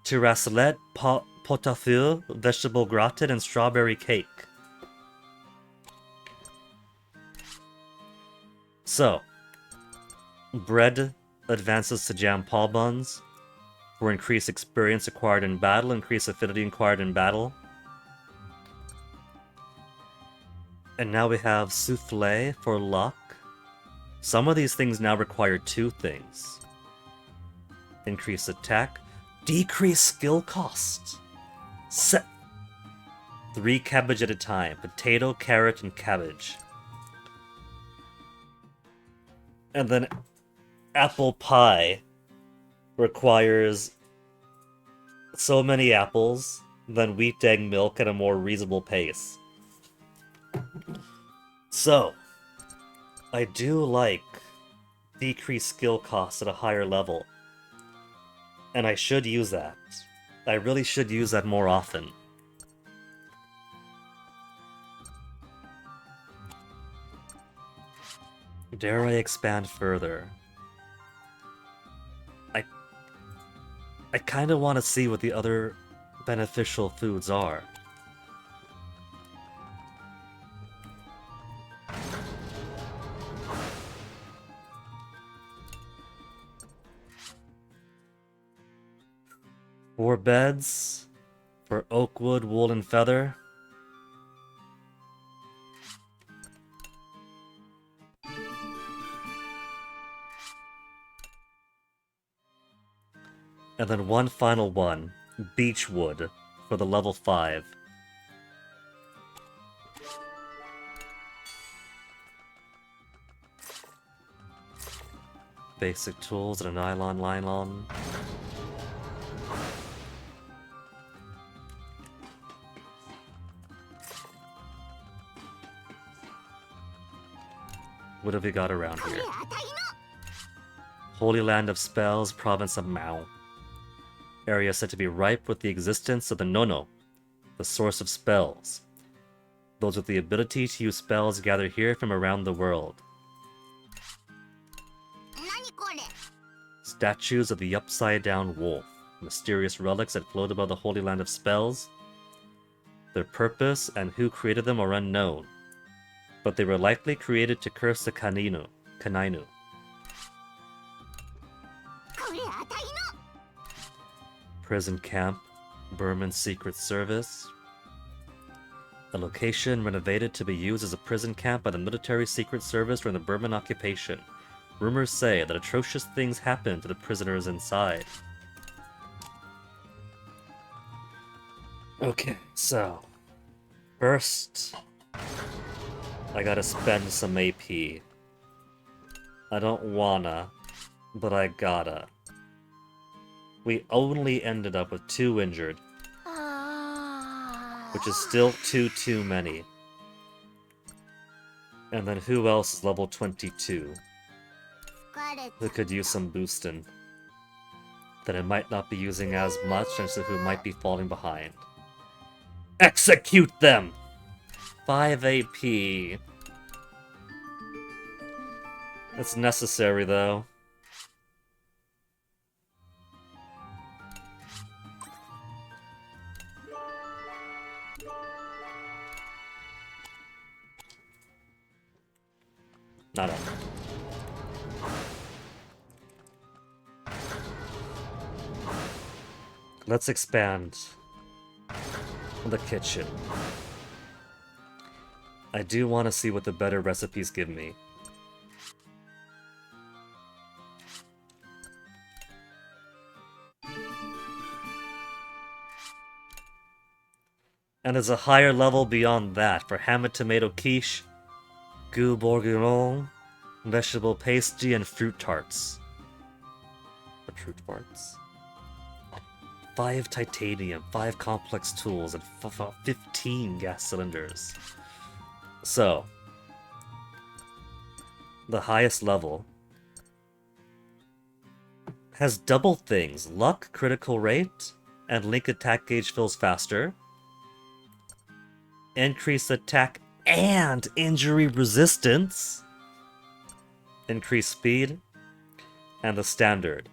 to raclette, pot au feu, vegetable gratin, and strawberry cake. So, bread advances to jam paw buns for increased experience acquired in battle, increased affinity acquired in battle. And now we have souffle for luck. Some of these things now require 2 things. Increase attack, decrease skill cost. Set 3 cabbage at a time, potato, carrot, and cabbage. And then apple pie requires so many apples, then wheat egg milk at a more reasonable pace. So, I do like decreased skill costs at a higher level. And I should use that. I really should use that more often. Dare I expand further? I kind of want to see what the other beneficial foods are. Four beds for oak wood, wool, and feather. And then one final one, beech wood, for the level 5. Basic tools and a nylon. What have we got around here? Holy Land of Spells, Province of Mao. Area said to be ripe with the existence of the Nono, the source of spells. Those with the ability to use spells gather here from around the world. Statues of the upside-down wolf, mysterious relics that float above the Holy Land of Spells. Their purpose and who created them are unknown, but they were likely created to curse the Kanainu. Prison camp, Burman Secret Service. A location renovated to be used as a prison camp by the military secret service during the Burman occupation. Rumors say that atrocious things happened to the prisoners inside. Okay, so first I gotta spend some AP. I don't wanna, but I gotta. We only ended up with 2 injured. Which is still too many. And then who else is level 22? Who could use some boosting? That it might not be using as much, and so who might be falling behind. Execute them! 5 AP. That's necessary, though. Not up. Let's expand the kitchen. I do want to see what the better recipes give me. And there's a higher level beyond that for ham and tomato quiche, goût bourguignon, vegetable pasty, and fruit tarts. The fruit tarts. 5 titanium, 5 complex tools, and 15 gas cylinders. So, the highest level has double things: luck, critical rate, and link attack gauge fills faster. Increase attack and injury resistance. Increase speed. And the standard: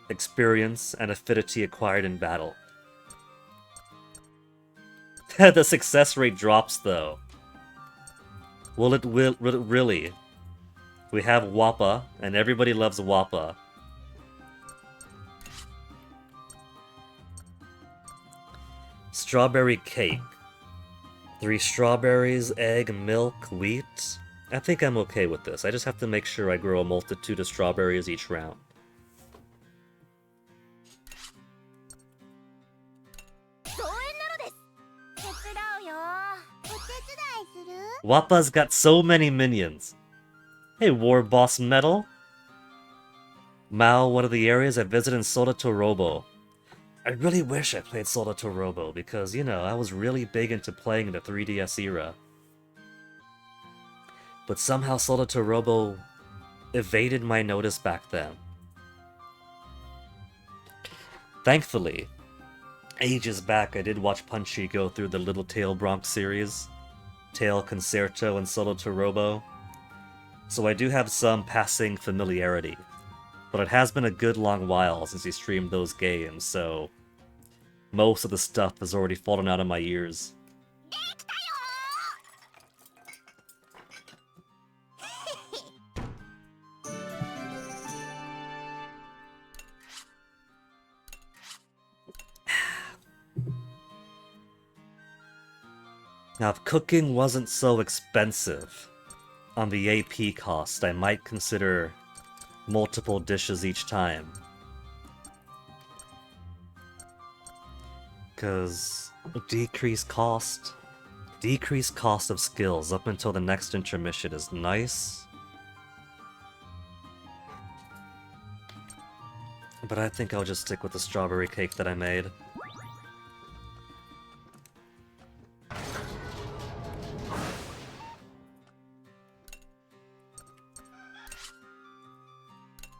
experience and affinity acquired in battle. The success rate drops though. Will it really? We have Wappa, and everybody loves Wappa. Strawberry cake. 3 strawberries, egg, milk, wheat. I think I'm okay with this. I just have to make sure I grow a multitude of strawberries each round. Wappa's got so many minions. Hey, War Boss Metal. Mao, one of the areas I visited in Solatorobo. I really wish I played Solatorobo because, you know, I was really big into playing in the 3DS era. But somehow Solatorobo evaded my notice back then. Thankfully, ages back I did watch Punchy go through the Little Tail Bronx series, Tail Concerto and Solatorobo, so I do have some passing familiarity. But it has been a good long while since he streamed those games, so most of the stuff has already fallen out of my ears. Now, if cooking wasn't so expensive on the AP cost, I might consider multiple dishes each time. Because decreased cost of skills up until the next intermission is nice. But I think I'll just stick with the strawberry cake that I made.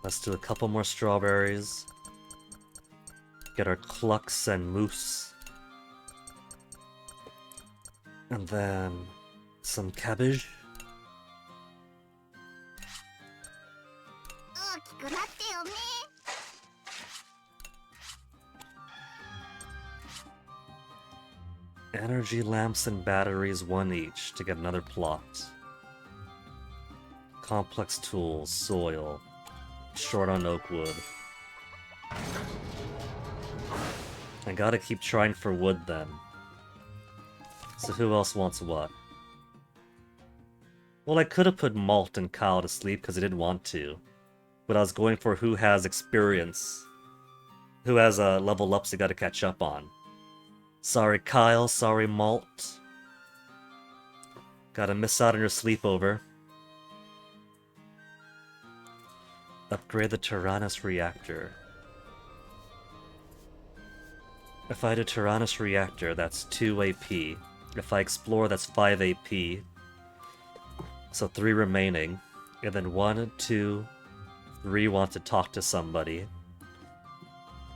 Let's do a couple more strawberries. Get our clucks and mousse. And then some cabbage. Energy lamps and batteries, 1 each, to get another plot. Complex tools, soil. Short on oak wood. I gotta keep trying for wood then. So who else wants what? Well, I could have put Malt and Kyle to sleep because I didn't want to. But I was going for who has experience. Who has level ups they gotta catch up on. Sorry Kyle, sorry Malt. Gotta miss out on your sleepover. Upgrade the Tyrannus reactor. If I do Tyrannus Reactor, that's 2 AP. If I Explore, that's 5 AP. So 3 remaining. And then 1, 2, 3 want to talk to somebody.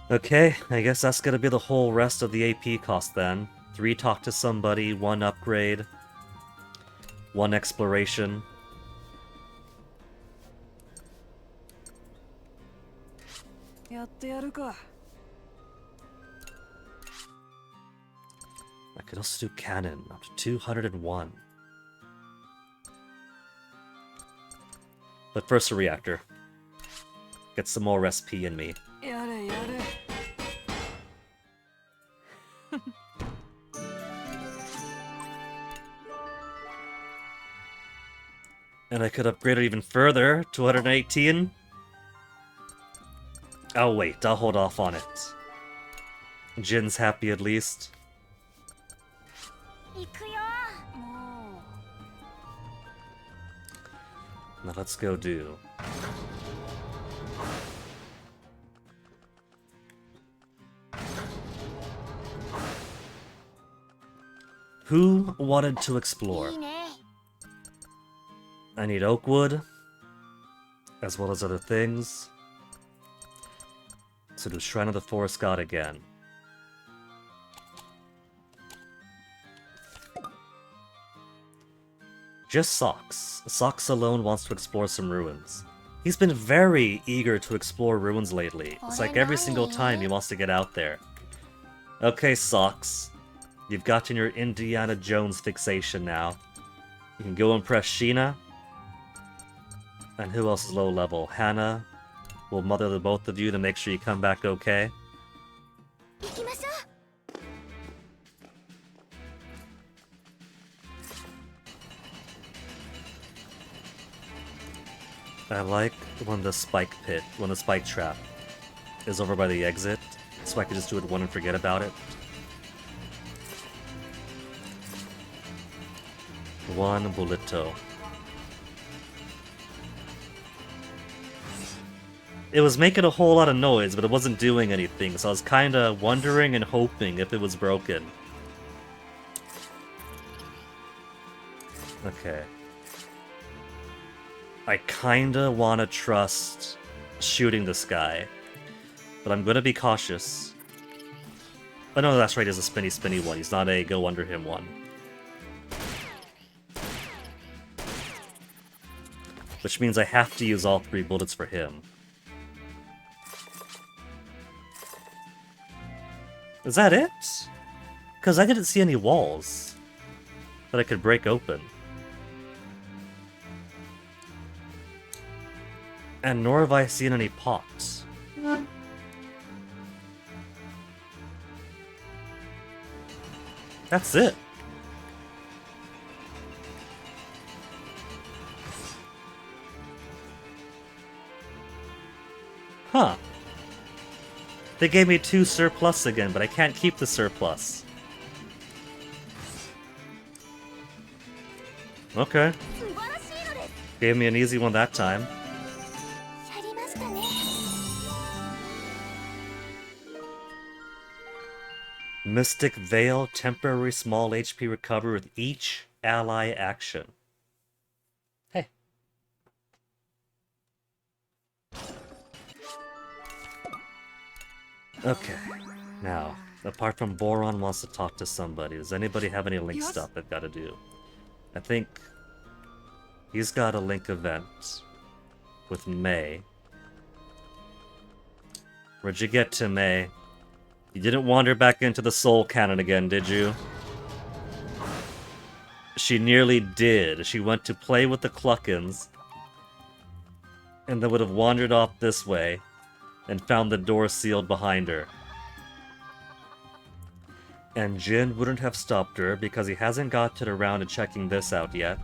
Okay, I guess that's gonna be the whole rest of the AP cost then. 3 talk to somebody, 1 upgrade, 1 exploration. I could also do cannon, up to 201. But first a reactor. Get some more SP in me. And I could upgrade it even further, 218. Oh wait, I'll hold off on it. Jin's happy at least. Now let's go do... Who wanted to explore? I need oak wood, as well as other things. So do Shrine of the Forest God again. Just Socks. Socks alone wants to explore some ruins. He's been very eager to explore ruins lately. It's like every single time he wants to get out there. Okay, Socks. You've gotten your Indiana Jones fixation now. You can go impress Sheena. And who else is low level? Hannah will mother the both of you to make sure you come back okay. I like when the spike trap is over by the exit, so I can just do it one and forget about it. 1 Bulletto. It was making a whole lot of noise, but it wasn't doing anything, so I was kinda wondering and hoping if it was broken. Okay. I kinda wanna trust shooting this guy, but I'm gonna be cautious. Oh no, that's right, he's a spinny one, he's not a go under him one. Which means I have to use all 3 bullets for him. Is that it? Because I didn't see any walls that I could break open. And nor have I seen any pots. That's it. Huh. They gave me 2 surplus again, but I can't keep the surplus. Okay. Gave me an easy one that time. Mystic Veil, temporary small HP recovery with each ally action. Hey. Okay, now, apart from Boron wants to talk to somebody, does anybody have any Link stuff they've got to do? I think he's got a Link event with May. Where'd you get to, May? You didn't wander back into the Soul Cannon again, did you? She nearly did. She went to play with the Cluckins, and then would have wandered off this way, and found the door sealed behind her. And Jin wouldn't have stopped her because he hasn't gotten around to checking this out yet.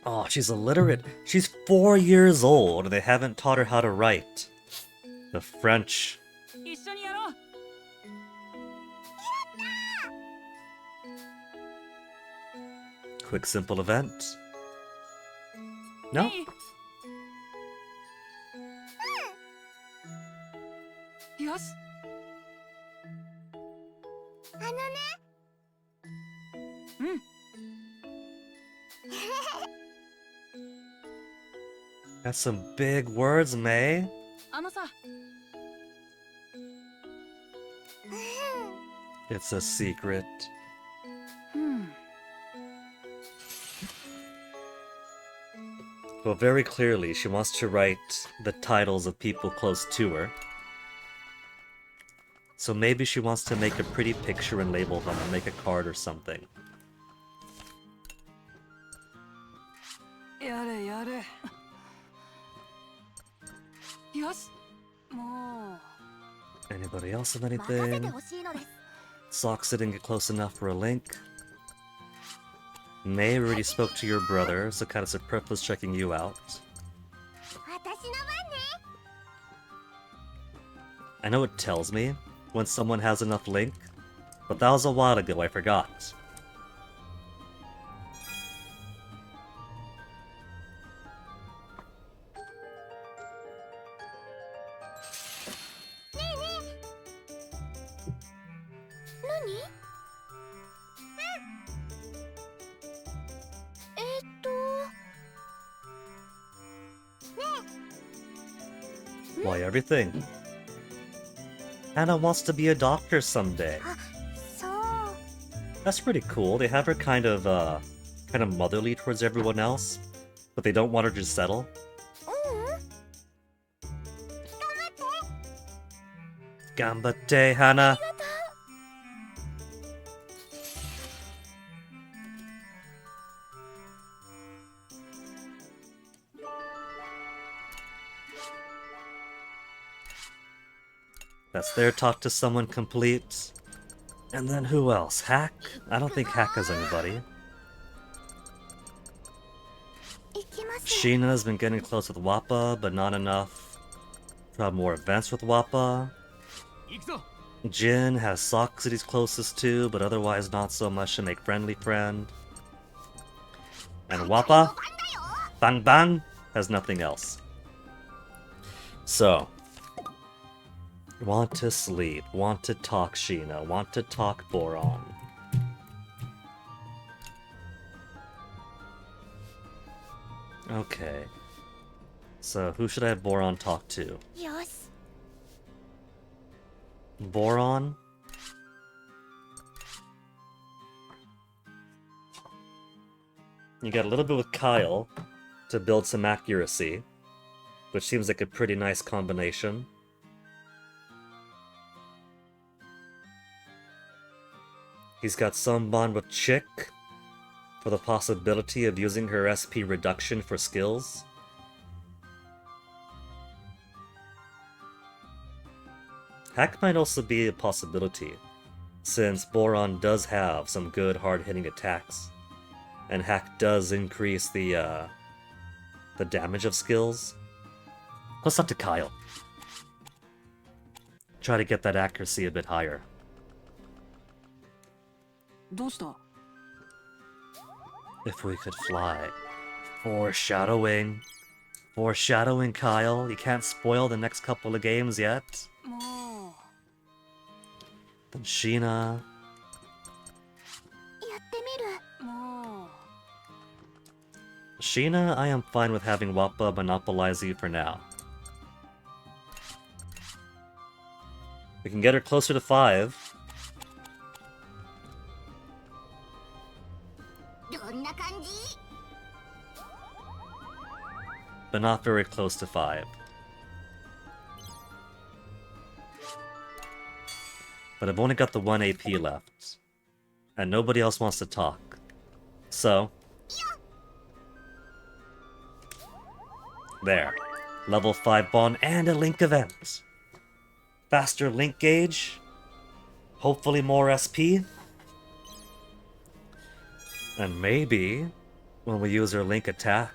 Oh, she's illiterate. She's 4 years old and they haven't taught her how to write. The French. quick, simple event. No? Yes. That's some big words, May. あのさ、 It's a secret. Well, very clearly, she wants to write the titles of people close to her. So maybe she wants to make a pretty picture and label them and make a card or something. やれやれ。よし。もう。 Anybody else have anything? Socks didn't get close enough for a link. May already spoke to your brother, so kind of superfluous checking you out. I know it tells me when someone has enough link, but that was a while ago, I forgot. Why everything? Anna wants to be a doctor someday. That's pretty cool. They have her kind of motherly towards everyone else, but they don't want her to settle. Gambatte, Hana. That's their talk to someone complete. And then who else? Hack? I don't think Hack has anybody. Sheena's been getting close with Wappa, but not enough to have more events with Wappa. Jin has Socks that he's closest to, but otherwise not so much to make friendly friend. And Wappa, Bang Bang, has nothing else. So, want to sleep, want to talk Sheena, want to talk Boron. Okay. So, who should I have Boron talk to? Boron? You got a little bit with Kyle to build some accuracy, which seems like a pretty nice combination. He's got some bond with Chick for the possibility of using her SP reduction for skills. Hack might also be a possibility, since Boron does have some good hard-hitting attacks, and Hack does increase the damage of skills. Let's talk to Kyle. Try to get that accuracy a bit higher. どうした? If we could fly. Foreshadowing. Foreshadowing, Kyle. You can't spoil the next couple of games yet. も Then Sheena. う。も Sheena, I am fine with having Wappa monopolize you for now. We can get her closer to 5. But not very close to 5. But I've only got the 1 AP left. And nobody else wants to talk. So... there. Level 5 bond and a link event. Faster link gauge. Hopefully more SP. And maybe, when we use our link attack,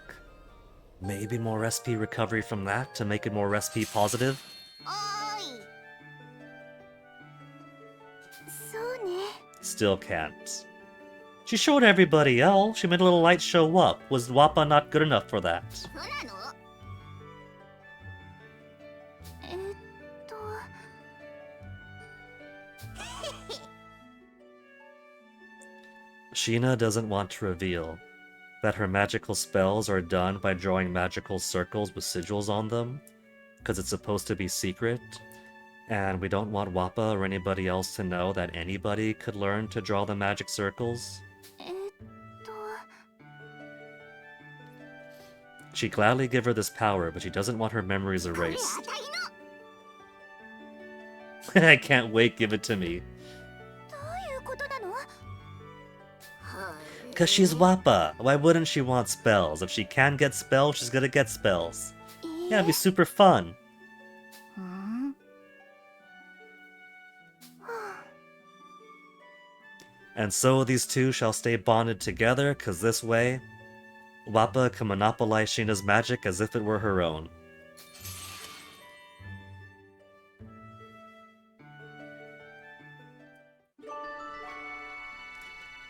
maybe more SP recovery from that to make it more SP positive? Still can't. She showed everybody else. She made a little light show up. Was Wappa not good enough for that? そうなの？Sheena doesn't want to reveal that her magical spells are done by drawing magical circles with sigils on them, because it's supposed to be secret, and we don't want Wappa or anybody else to know that anybody could learn to draw the magic circles. She'd gladly give her this power, but she doesn't want her memories erased. I can't wait, give it to me. どういうことなの？はい。 Cause she's Wappa. Why wouldn't she want spells? If she can get spells, she's gonna get spells. Yeah, it'd be super fun. And so these two shall stay bonded together, cause this way, Wappa can monopolize Sheena's magic as if it were her own.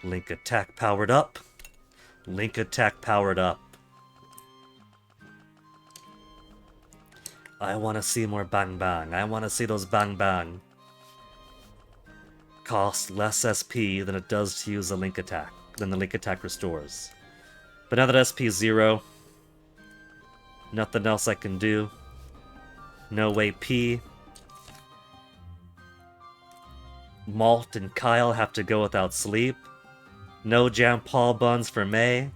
Link attack powered up. Link attack powered up. I wanna see more bang bang. I wanna see those bang bang. Cost less SP than it does to use the link attack, than the link attack restores. But now that SP is 0, nothing else I can do. No AP. Malt and Kyle have to go without sleep. No jam paul buns for May.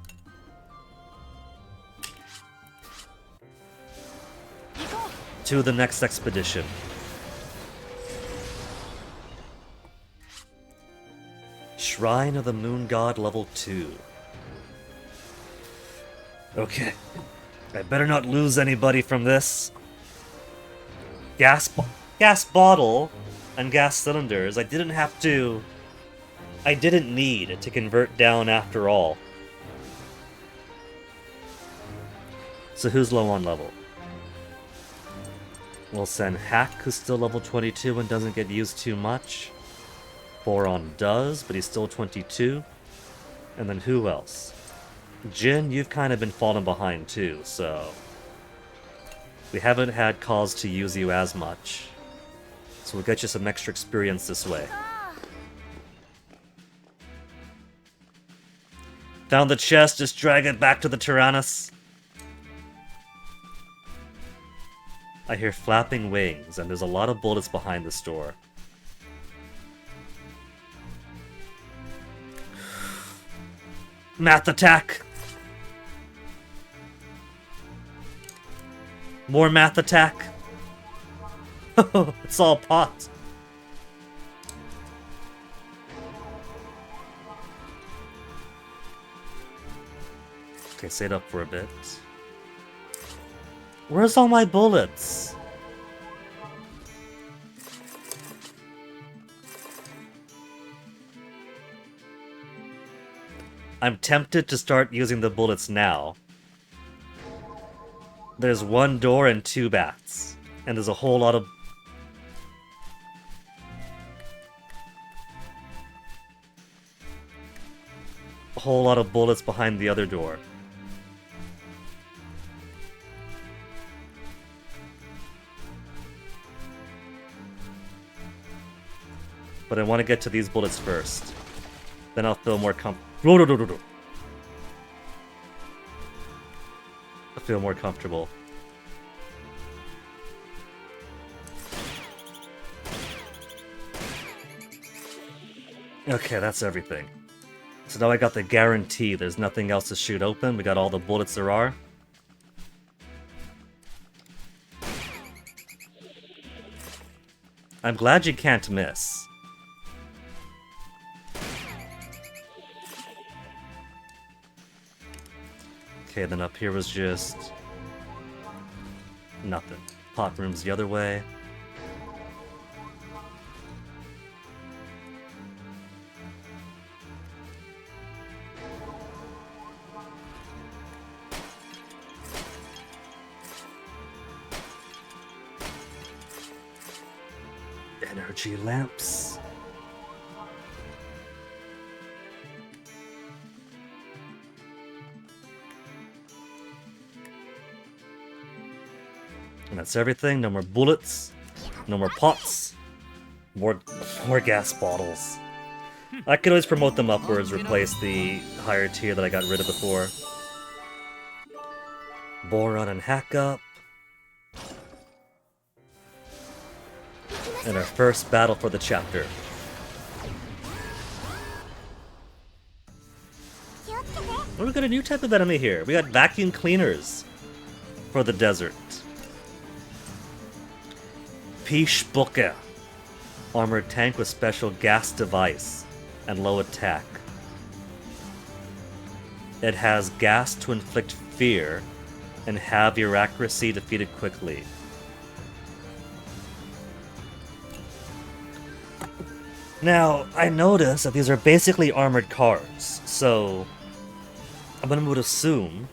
To the next expedition. Shrine of the Moon God level 2. Okay. I better not lose anybody from this. Gas bottle and gas cylinders. I didn't need to convert down after all. So who's low on level? We'll send Hack, who's still level 22 and doesn't get used too much. Boron does, but he's still 22. And then who else? Jin, you've kind of been falling behind too, so... we haven't had cause to use you as much. So we'll get you some extra experience this way. Found the chest, just drag it back to the Tyrannus. I hear flapping wings, and there's a lot of bullets behind the store. Math attack! More math attack! It's all pot! Okay, stay it up for a bit. Where's all my bullets? I'm tempted to start using the bullets now. There's one door and 2 bats. And there's a whole lot of... bullets behind the other door. But I want to get to these bullets first. Then I'll feel more I feel more comfortable. Okay, that's everything. So now I got the guarantee there's nothing else to shoot open. We got all the bullets there are. I'm glad you can't miss. Okay, then up here was just... nothing. Pot room's the other way. Energy lamps. And that's everything. No more bullets. No more pots. More gas bottles. I could always promote them upwards, replace the higher tier that I got rid of before. Boron and hack up. And our first battle for the chapter. Oh, we got a new type of enemy here. We got vacuum cleaners for the desert. Pischbucke. Armored tank with special gas device and low attack. It has gas to inflict fear and have your accuracy defeated quickly. Now, I notice that these are basically armored cars, so I would assume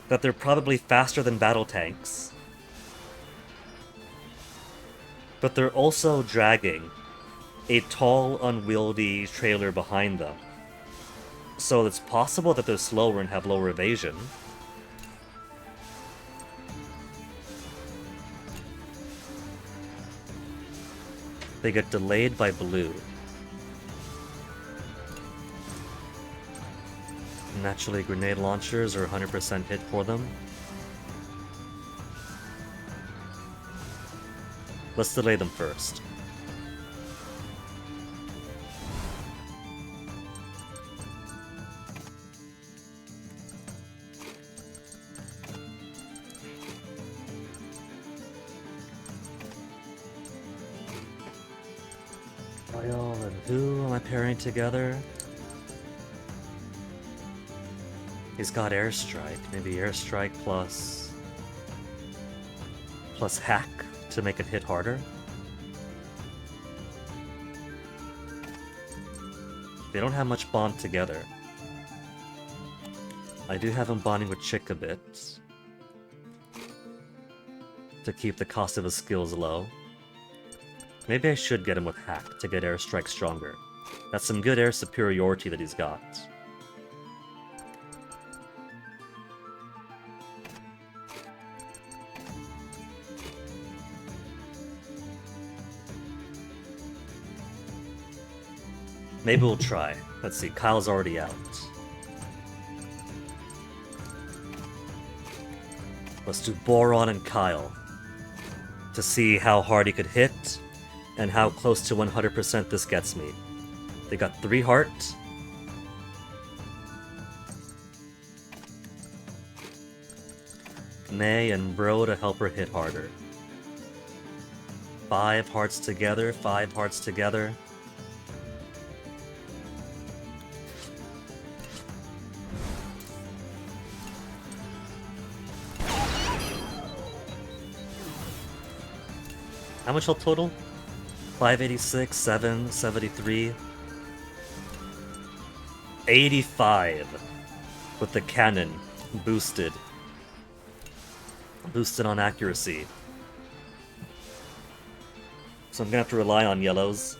that they're probably faster than battle tanks. But they're also dragging a tall, unwieldy trailer behind them. So it's possible that they're slower and have lower evasion. They get delayed by blue. Naturally, grenade launchers are 100% hit for them. Let's delay them first. Oil and who am I pairing together? He's got airstrike. Maybe airstrike plus hack to make it hit harder. They don't have much bond together. I do have him bonding with Chick a bit to keep the cost of his skills low. Maybe I should get him with hack to get airstrike stronger. That's some good air superiority that he's got. Maybe we'll try. Let's see, Kyle's already out. Let's do Boron and Kyle to see how hard he could hit and how close to 100% this gets me. They got 3 heart. May and Bro to help her hit harder. 5 hearts together, 5 hearts together. How much health total? 586, 7, 73. 85 with the cannon boosted. Boosted on accuracy. So I'm gonna have to rely on yellows.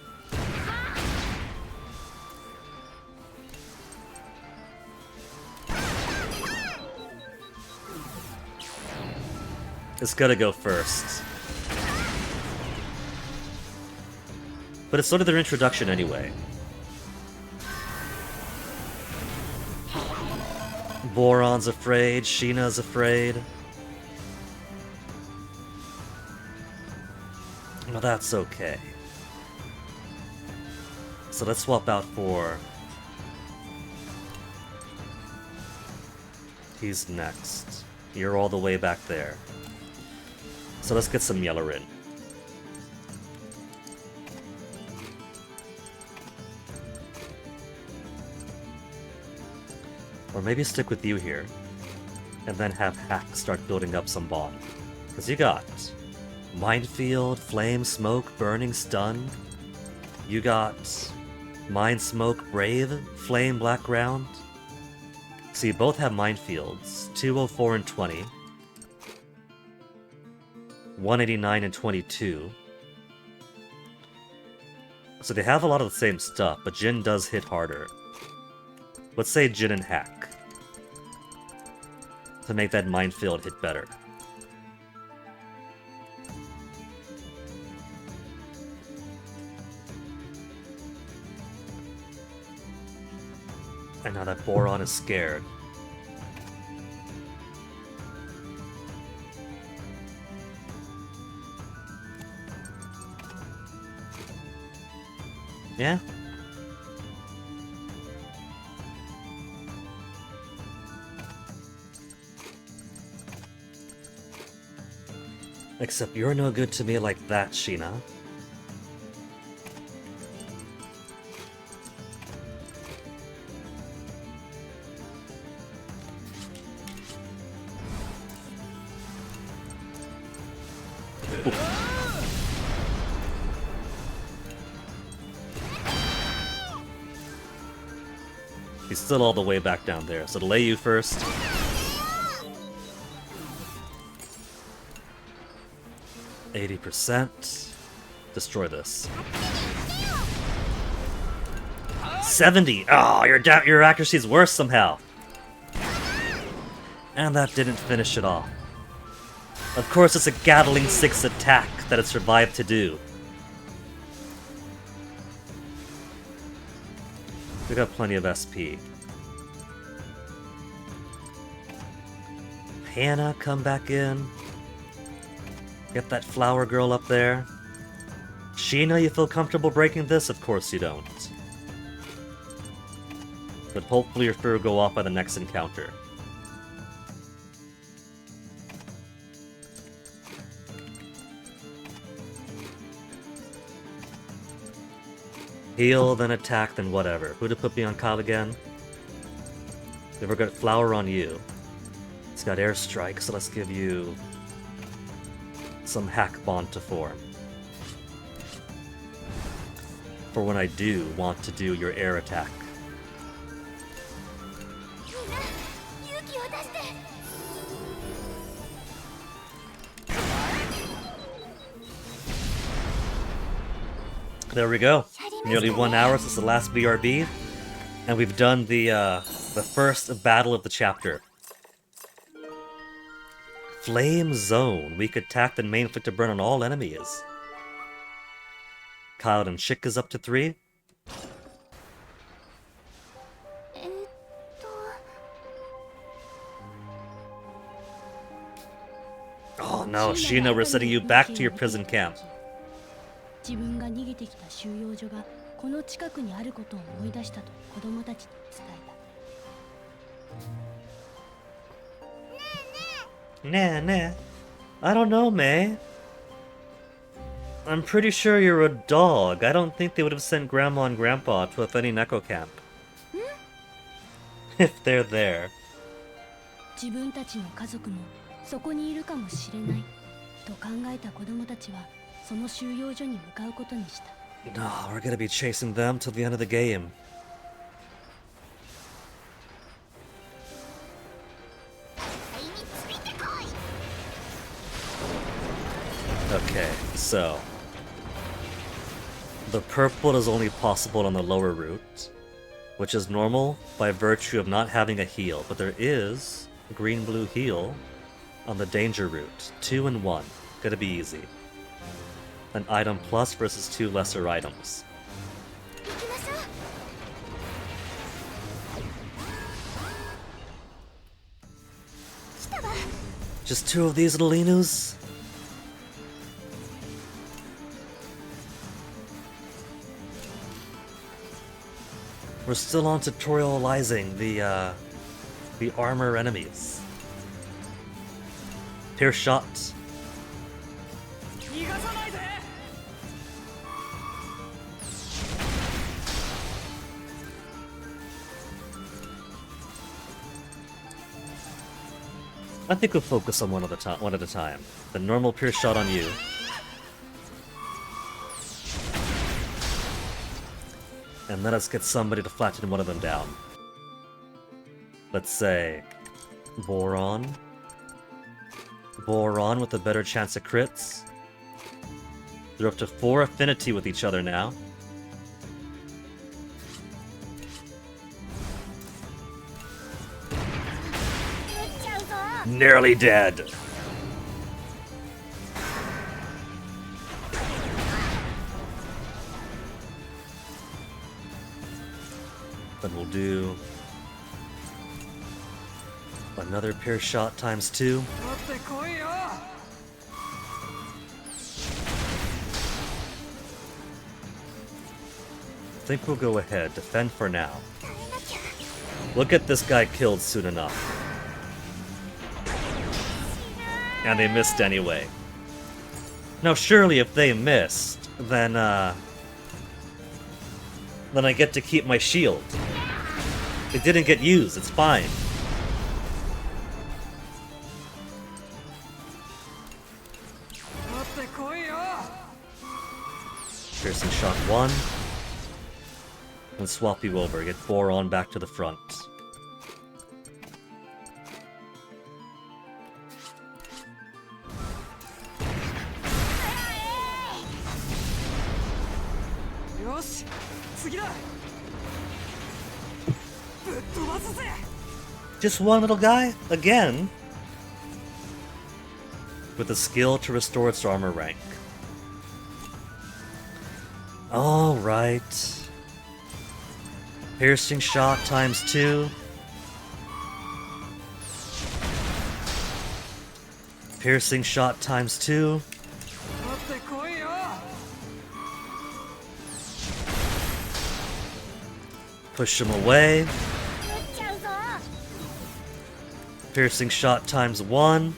It's gotta go first. But it's sort of their introduction anyway. Boron's afraid, Sheena's afraid. Well, that's okay. So let's swap out for... He's next. You're all the way back there. So let's get some yellow in. Or maybe stick with you here, and then have Hack start building up some bond. Because you got Minefield, Flame, Smoke, Burning, Stun. You got Mind, Smoke, Brave, Flame, Black Ground. So you both have Minefields, 204 and 20. 189 and 22. So they have a lot of the same stuff, but Jin does hit harder. Let's say Jin and Hack to make that Minefield hit better. And now that Boron is scared. Yeah? Except you're no good to me like that, Sheena. He's still all the way back down there, so to lay you first. %. Destroy this. 70! Oh, your accuracy's worse somehow. And that didn't finish it off. Of course, it's a Gatling 6 attack that it survived to do. We got plenty of SP. Hannah, come back in. Get that flower girl up there. Sheena, you feel comfortable breaking this? Of course you don't. But hopefully your fear will go off by the next encounter. Heal, then attack, then whatever. Who to put me on Kyle again? We've got flower on you. It's got airstrike, so let's give you some hack bond to form. For when I do want to do your air attack. There we go. Nearly 1 hour since the last BRB, and we've done the first battle of the chapter. Flame Zone. Weak attack and main inflict a burn on all enemies. Kyle and Chick is up to 3. Oh no, Sheena, we're sending you back to your prison camp. 自分が逃げてきた収容所がこの近くにあることを思い出したと子供たちに伝えた。Nah. I don't know, May. I'm pretty sure you're a dog. I don't think they would have sent Grandma and Grandpa to a funny Neko camp. If they're there. 自分たちの家族もそこにいるかもしれないと考えた子供たちはその収容所に向かうことにした。No, we're gonna be chasing them till the end of the game. Okay, so the purple is only possible on the lower route, which is normal by virtue of not having a heal, but there is a green-blue heal on the danger route. 2 and 1. Gonna be easy. An item plus versus 2 lesser items. Just 2 of these little Inus? We're still on tutorializing the armor enemies. Pierce shot. I think we'll focus on one at a time. The normal pierce shot on you. And let us get somebody to flatten one of them down. Let's say Boron. Boron with a better chance of crits. They're up to 4 affinity with each other now. Nearly dead. Then we'll do Another pierce shot times 2. I think we'll go ahead. Defend for now. We'll get this guy killed soon enough. And they missed anyway. Now surely if they missed, then I get to keep my shield. It didn't get used, it's fine. Piercing shot 1. And swap you over, get 4 on back to the front. Just one little guy? Again? With the skill to restore its armor rank. Alright. Piercing shot times 2. Piercing shot times 2. Push him away. Piercing shot times 1.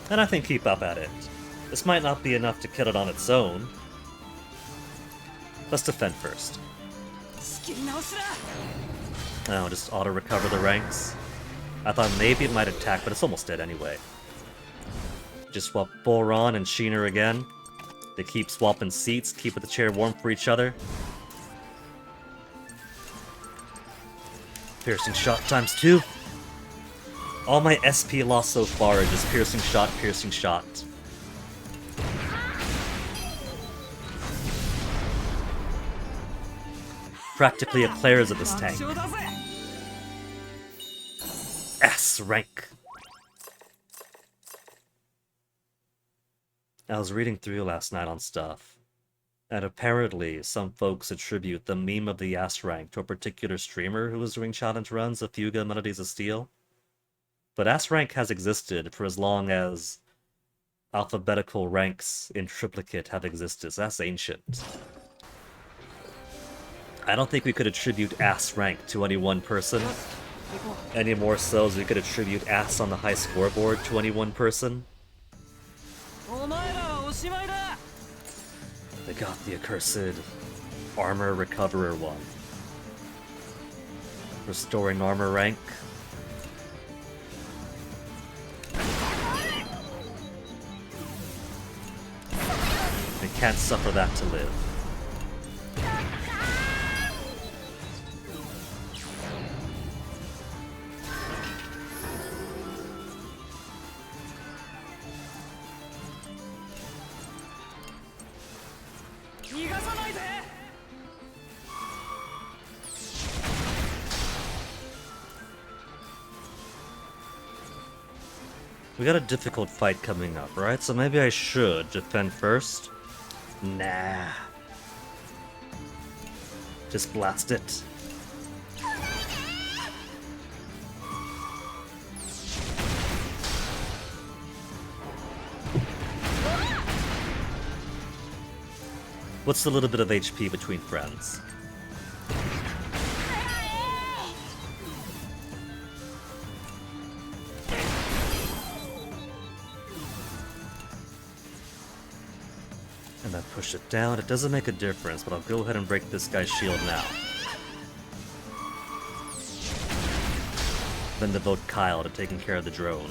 And I think keep up at it. This might not be enough to kill it on its own. Let's defend first. Oh, just auto-recover the ranks. I thought maybe it might attack, but it's almost dead anyway. Just swap Boron and Sheener again. They keep swapping seats, keeping the chair warm for each other. Piercing shot times 2. All my SP loss so far are just piercing shot, piercing shot. Practically eclairs of this tank. S rank. I was reading through last night on stuff, and apparently some folks attribute the meme of the S rank to a particular streamer who was doing challenge runs of Fuga Melodies of Steel. But S rank has existed for as long as alphabetical ranks in triplicate have existed, so that's ancient. I don't think we could attribute S rank to any one person, any more so as we could attribute S on the high scoreboard to any one person. They got the accursed armor recoverer one. Restoring armor rank. They can't suffer that to live. We got a difficult fight coming up, right? So maybe I should defend first? Nah. Just blast it. What's the little bit of HP between friends? And I push it down. It doesn't make a difference, but I'll go ahead and break this guy's shield now. Then devote Kyle to taking care of the drone.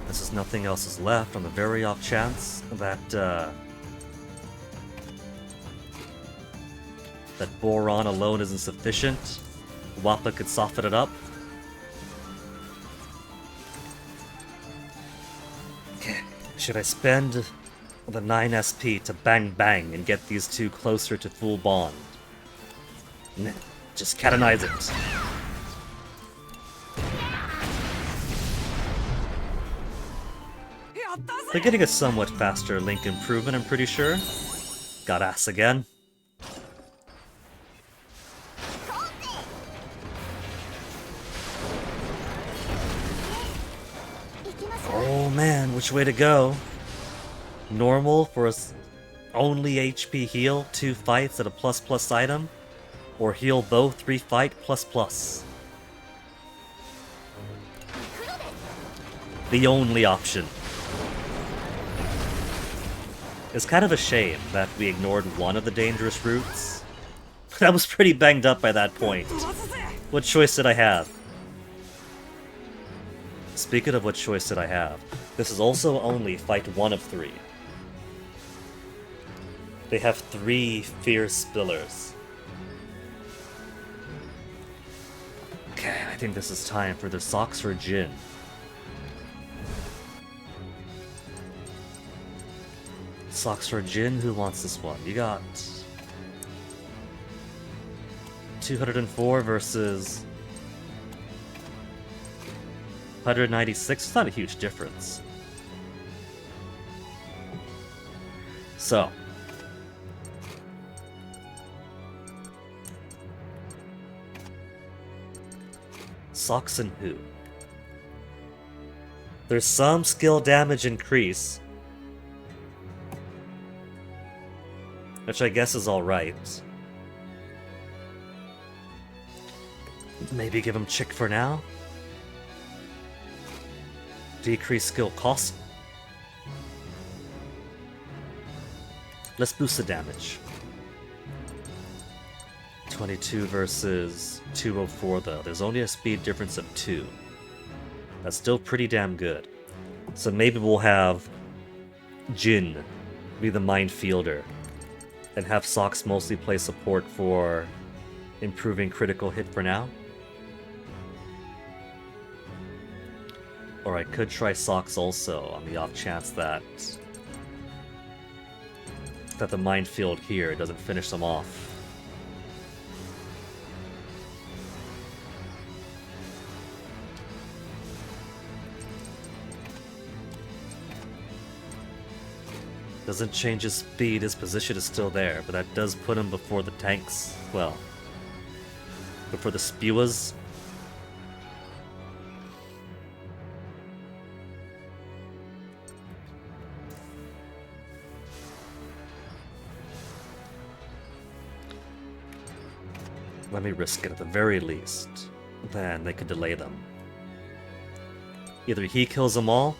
This is nothing else is left on the very off chance that that Boron alone isn't sufficient. Wappa could soften it up. Should I spend the 9 SP to bang bang and get these two closer to full bond? Nah, just canonize it. They're getting a somewhat faster Link improvement, I'm pretty sure. Got ass again. Oh man, which way to go? Normal for only HP heal, 2 fights at a ++ item? Or heal both, refight, ++? The only option. It's kind of a shame that we ignored one of the dangerous routes. I was pretty banged up by that point. What choice did I have? Speaking of what choice did I have, this is also only fight 1 of 3. They have 3 fierce spillers. Okay, I think this is time for the Socks or Jin. Socks or Jin, who wants this one? You got 204 versus 196. It's not a huge difference. So, Socks and who? There's some skill damage increase, which I guess is alright. Maybe give him Chick for now? Decrease skill cost? Let's boost the damage. 22 versus 204 though. There's only a speed difference of 2. That's still pretty damn good. So maybe we'll have Jin be the minefielder and have Socks mostly play support for improving critical hit for now. Or I could try Socks also on the off chance that the minefield here doesn't finish them off. Doesn't change his speed, his position is still there, but that does put him before the tanks, well, before the spewers. Let me risk it at the very least. Then they could delay them. Either he kills them all,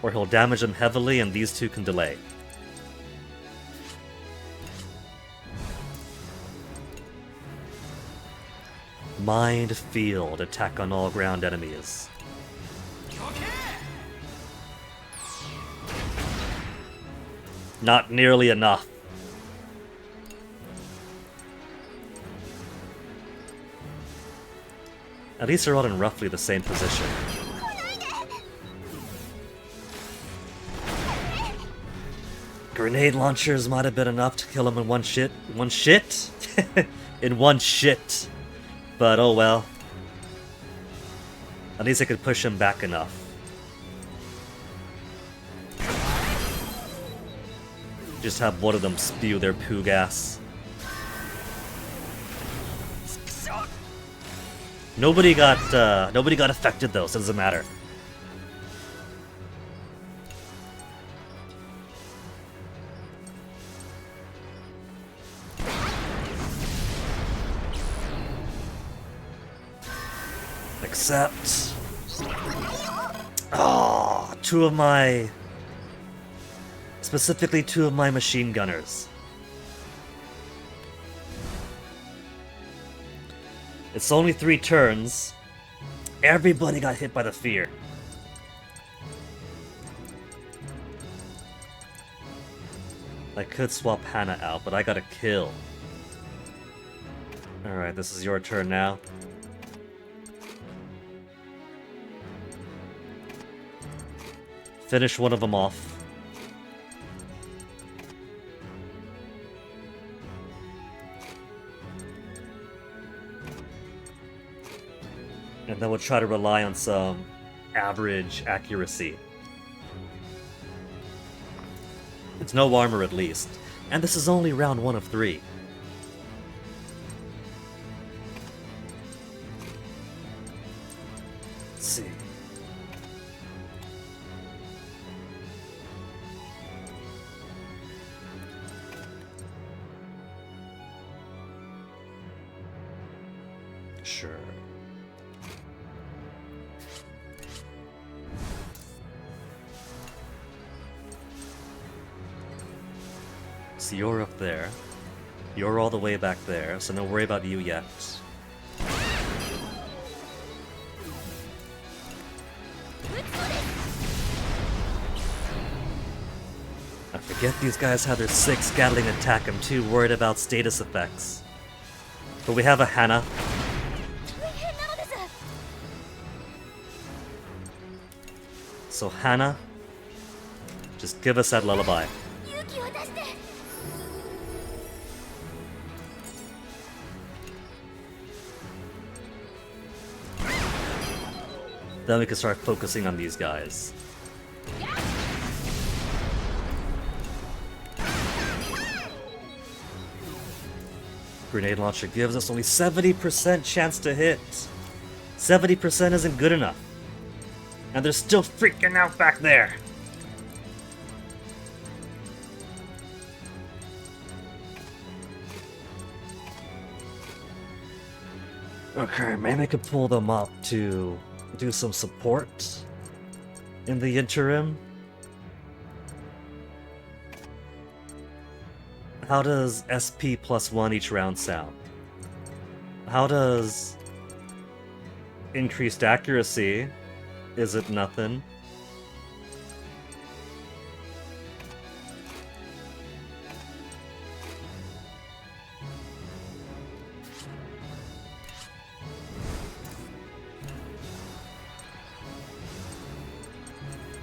or he'll damage them heavily and these two can delay. Mind Field, attack on all ground enemies. Not nearly enough. At least they're all in roughly the same position. Grenade launchers might have been enough to kill him in one shit. In one shit. But oh well. At least I could push him back enough. Just have one of them spew their poo gas. Nobody got affected though, so it doesn't matter. Except, specifically two of my machine gunners. It's only 3 turns. Everybody got hit by the fear. I could swap Hannah out, but I got a kill. Alright, this is your turn now. Finish one of them off. And then we'll try to rely on some average accuracy. It's no armor at least. And this is only round 1 of 3. Let's see. Sure. So you're up there. You're all the way back there, so don't worry about you yet. I forget these guys have their 6 Gatling attack. I'm too worried about status effects. But we have a Hana. So Hana, just give us that lullaby. Then we can start focusing on these guys. Grenade launcher gives us only 70% chance to hit. 70% isn't good enough. And they're still freaking out back there. Okay, maybe I could pull them up to do some support in the interim. How does SP +1 each round sound? How does increased accuracy? Is it nothing?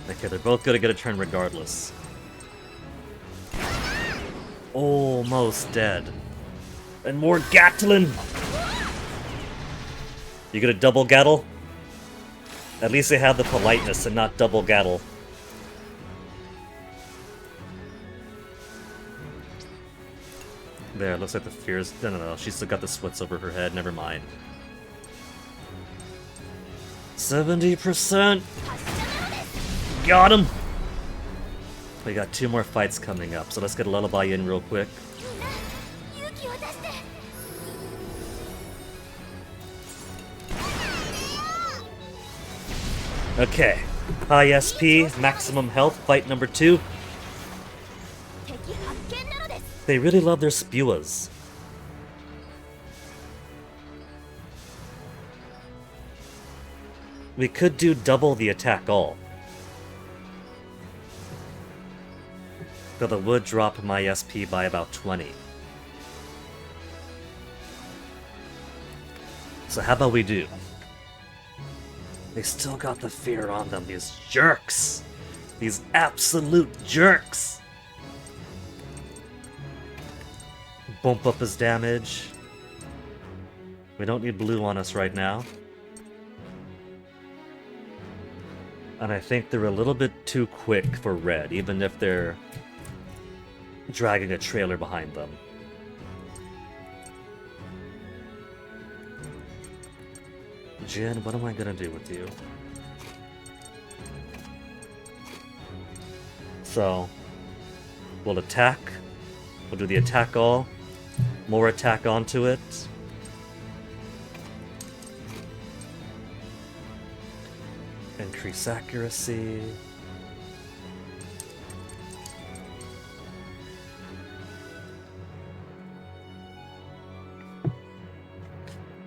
Okay, they're both gonna get a turn regardless. Almost dead. And more Gatlin! You gonna double gattle? At least they have the politeness and not double gattle. There, looks like the fears. No, she's still got the sweats over her head, never mind. 70%! Got him! We got 2 more fights coming up, so let's get a lullaby in real quick. Okay, high SP, maximum health, fight number 2. They really love their spewas. We could do double the attack all. Though that would drop my SP by about 20. So how about we do? They still got the fear on them, these jerks! These absolute jerks! Bump up his damage. We don't need blue on us right now. And I think they're a little bit too quick for red, even if they're dragging a trailer behind them. Jin, what am I gonna do with you? So, we'll attack. We'll do the attack all. More attack onto it. Increase accuracy.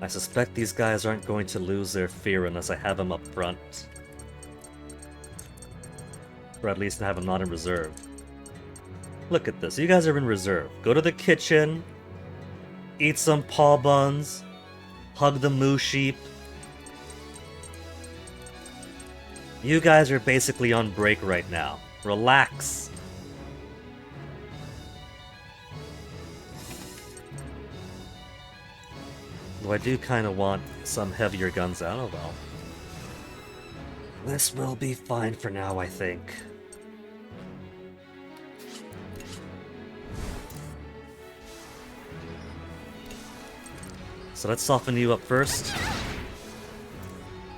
I suspect these guys aren't going to lose their fear unless I have them up front. Or at least have them not in reserve. Look at this, you guys are in reserve. Go to the kitchen, eat some paw buns, hug the moo sheep. You guys are basically on break right now. Relax. Though I do kind of want some heavier guns out. Oh well. This will be fine for now, I think. So let's soften you up first.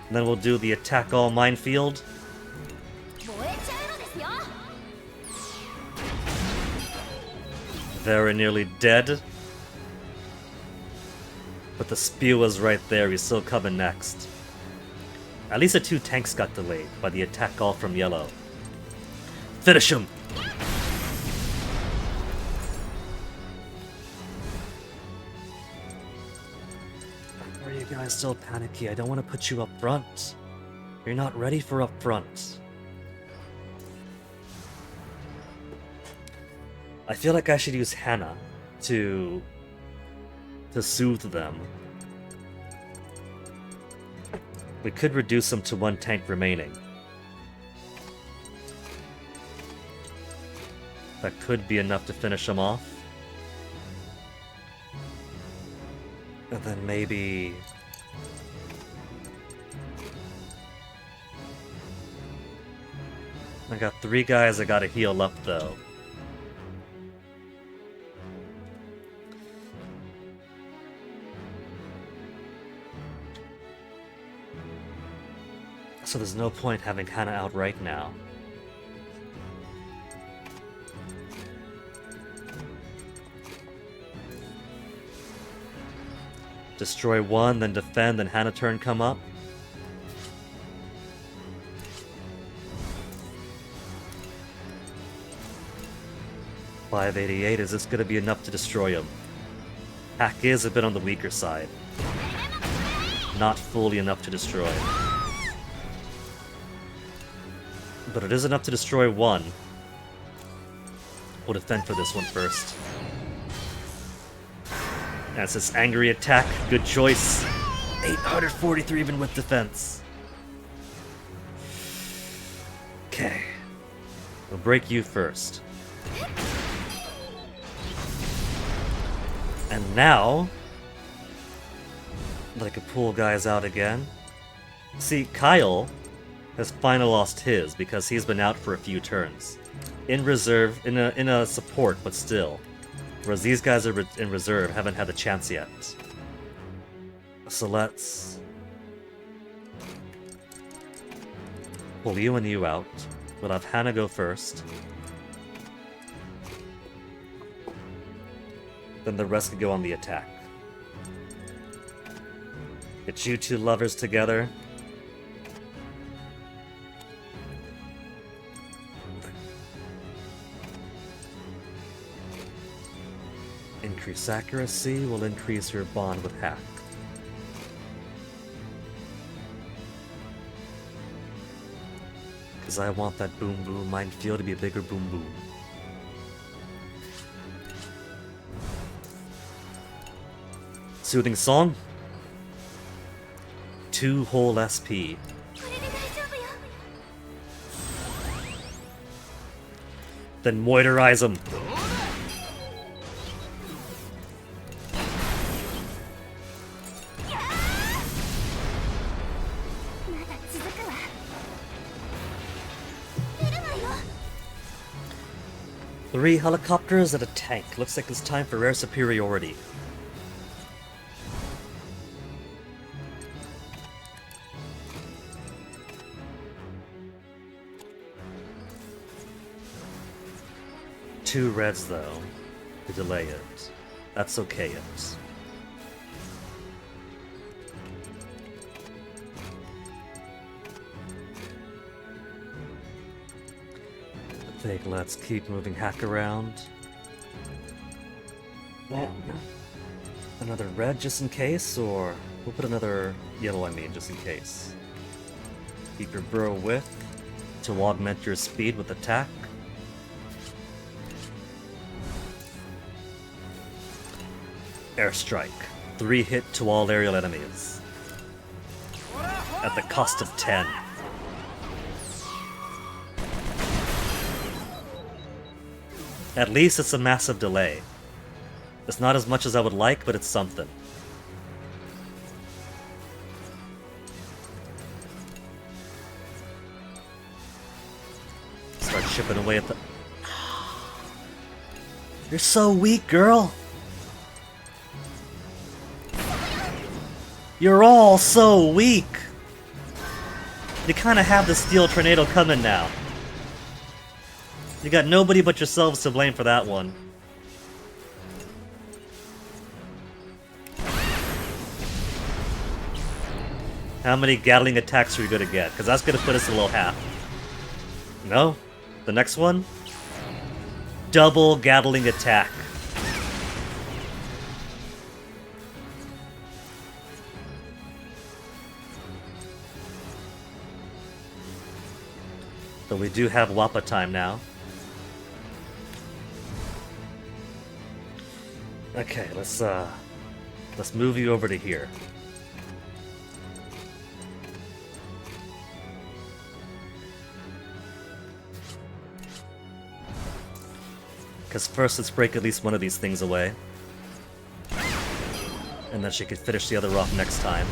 And then we'll do the attack all minefield. Very nearly dead. But the spew was right there, he's still coming next. At least the 2 tanks got delayed by the attack all from yellow. Finish him! Why are you guys still panicky? I don't want to put you up front. You're not ready for up front. I feel like I should use Hannah to soothe them. We could reduce them to 1 tank remaining. That could be enough to finish them off. And then maybe... I got 3 guys I gotta heal up though. So there's no point having Hannah out right now. Destroy 1, then defend, then Hannah turn come up. $588, is this gonna be enough to destroy him? Hack is a bit on the weaker side. Not fully enough to destroy. But it is enough to destroy 1. We'll defend for this one first. That's this angry attack. Good choice. 843 even with defense. Okay. We'll break you first. And now... I can pull guys out again. See, Kyle has finally lost his because he's been out for a few turns. In reserve, in a support, but still. Whereas these guys are in reserve, haven't had the chance yet. So let's pull you and you out. We'll have Hannah go first. Then the rest can go on the attack. Get you 2 lovers together. Increase accuracy will increase your bond with Hack. Because I want that boom boom minefield to be a bigger boom boom. Soothing Song. 2 whole SP. Then moitorize him. Three helicopters and a tank. Looks like it's time for rare superiority. Two reds, though, to delay it. That's okay, it. I think let's keep moving Hack around. Another red just in case, or we'll put another yellow, just in case. Keep your burrow width to augment your speed with attack. Airstrike. 3 hit to all aerial enemies. At the cost of 10. At least it's a massive delay. It's not as much as I would like, but it's something. Start chipping away at the... You're so weak, girl! You're all so weak! You kinda have the steel tornado coming now. You got nobody but yourselves to blame for that one. How many Gatling attacks are we gonna get? Because that's gonna put us a little half. No? The next one? Double Gatling attack. But we do have Wappa time now. Okay, let's move you over to here. Because first, let's break at least one of these things away. And then she could finish the other off next time.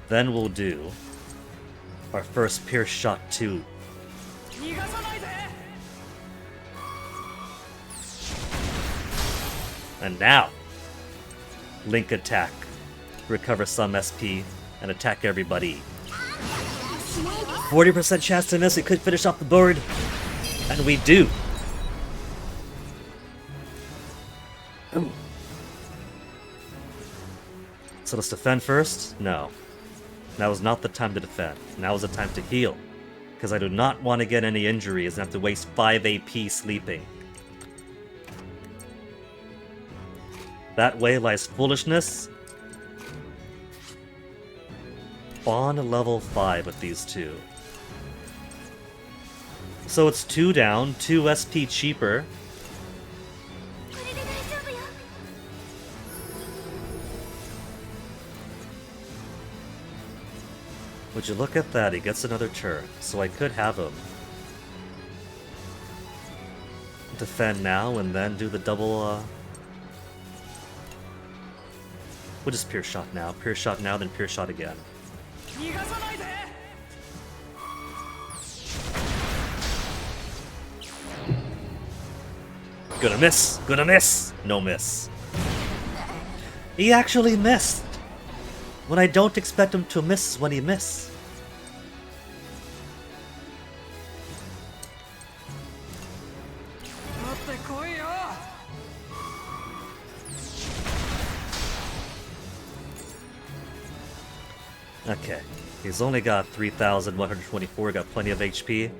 Then we'll do our first Pierce Shot 2. And now, Link attack. Recover some SP and attack everybody. 40% chance to miss, we could finish off the board. And we do. So let's defend first? No. Now is not the time to defend. Now is the time to heal. Because I do not want to get any injuries and have to waste 5 AP sleeping. That way lies foolishness. On level 5 with these two. So it's 2 down, 2 SP cheaper. Would you look at that, he gets another turn, so I could have him defend now and then do the double, we'll just Pierce Shot now, then Pierce Shot again. Gonna miss, no miss. He actually missed! When I don't expect him to miss is when he miss. Okay, he's only got 3,124, got plenty of HP.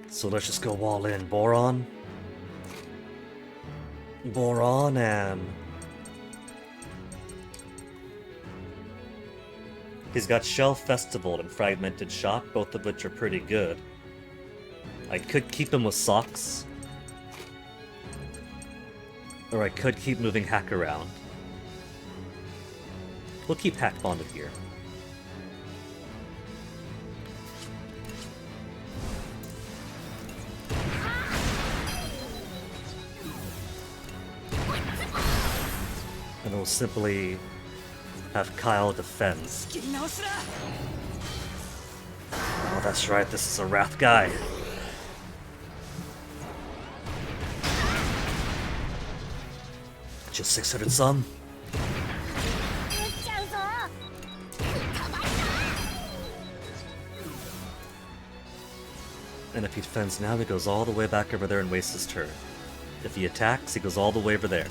So let's just go all in. Boron, and... he's got Shell Festival and Fragmented Shot, both of which are pretty good. I could keep him with Socks. Or I could keep moving Hack around. We'll keep Hack bonded here. And we'll simply have Kyle defends. Oh, that's right, this is a Wrath guy. Just 600 some. And if he defends now, he goes all the way back over there and wastes his turn. If he attacks, he goes all the way over there.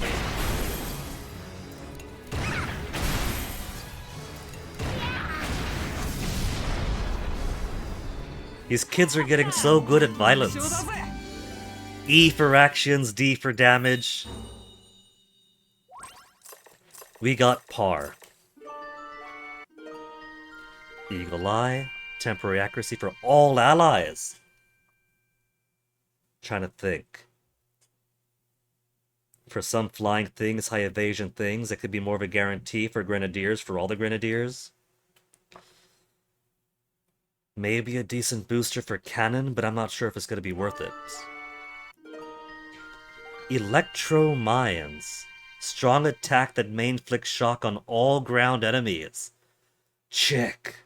These kids are getting so good at violence. E for actions, D for damage. We got par. Eagle Eye, temporary accuracy for all allies. Trying to think. For some flying things, high evasion things, it could be more of a guarantee for Grenadiers, for all the Grenadiers. Maybe a decent booster for Cannon, but I'm not sure if it's going to be worth it. Electro Mines. Strong attack that main flicks shock on all ground enemies. Chick.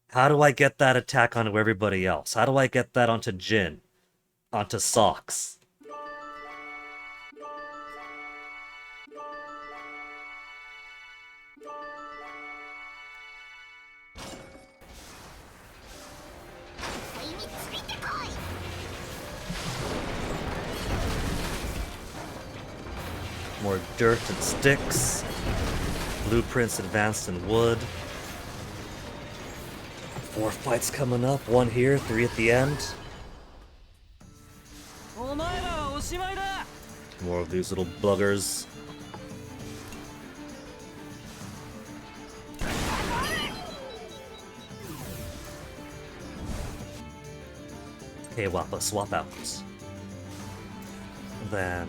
How do I get that attack onto everybody else? How do I get that onto Jin? Onto Socks? More dirt and sticks. Blueprints advanced in wood. 4 fights coming up, 1 here, 3 at the end. More of these little buggers. Okay, Wappa, swap out. Then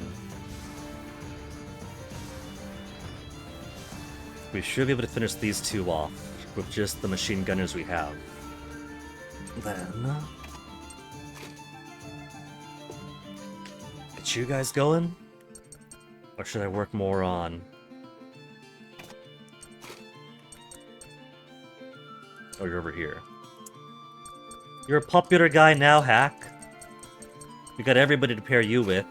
we should be able to finish these 2 off with just the machine gunners we have. Then get you guys going? Or should I work more on... Oh, you're over here. You're a popular guy now, Hack. We got everybody to pair you with.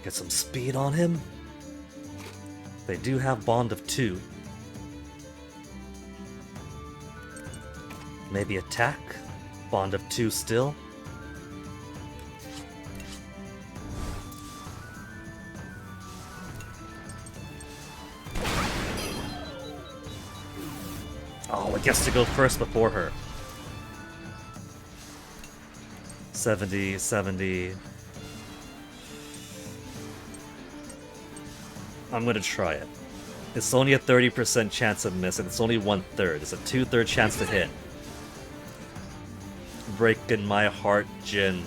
Get some speed on him. They do have bond of 2. Maybe attack? Bond of 2 still? Oh, it gets to go first before her. 70, 70. I'm gonna try it. It's only a 30% chance of miss, and it's only 1/3. It's a 2/3 chance to hit. Breaking my heart, Jin.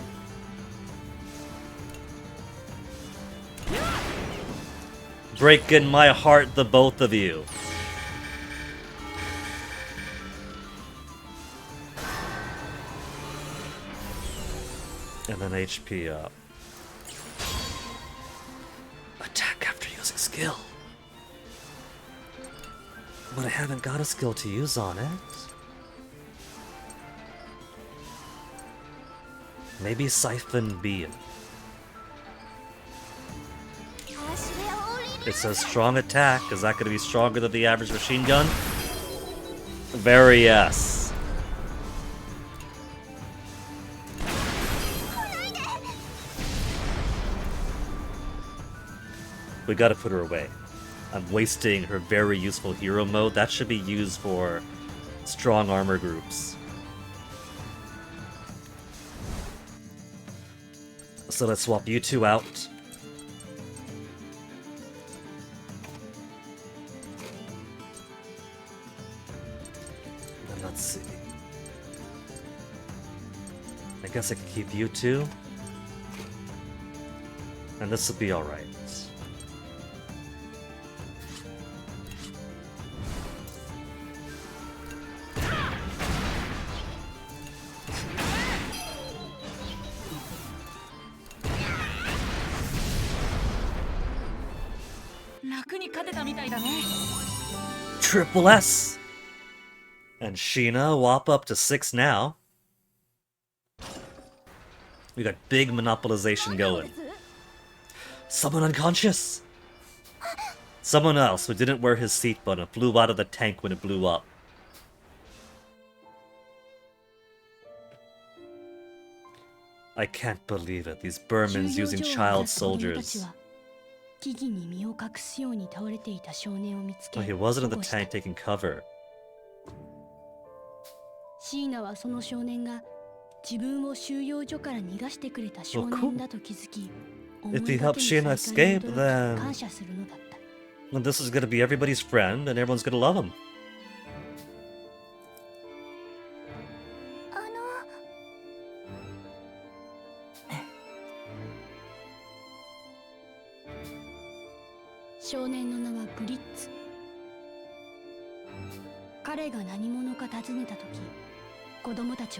Breaking my heart, the both of you. And then HP up. Attack after using skill. But I haven't got a skill to use on it. Maybe Siphon Beam. It says strong attack. Is that going to be stronger than the average machine gun? Very yes. We gotta put her away. I'm wasting her very useful hero mode. That should be used for strong armor groups. So let's swap you 2 out. And let's see. I guess I can keep you 2. And this will be alright. Triple S! And Sheena, whop up to 6 now. We got big monopolization going. Someone unconscious! Someone else who didn't wear his seatbelt and flew out of the tank when it blew up. I can't believe it. These Burmans using child soldiers. Oh, he wasn't in the tank taking cover. Well, cool. If he helps Sheena escape, then this is gonna be everybody's friend and everyone's gonna love him.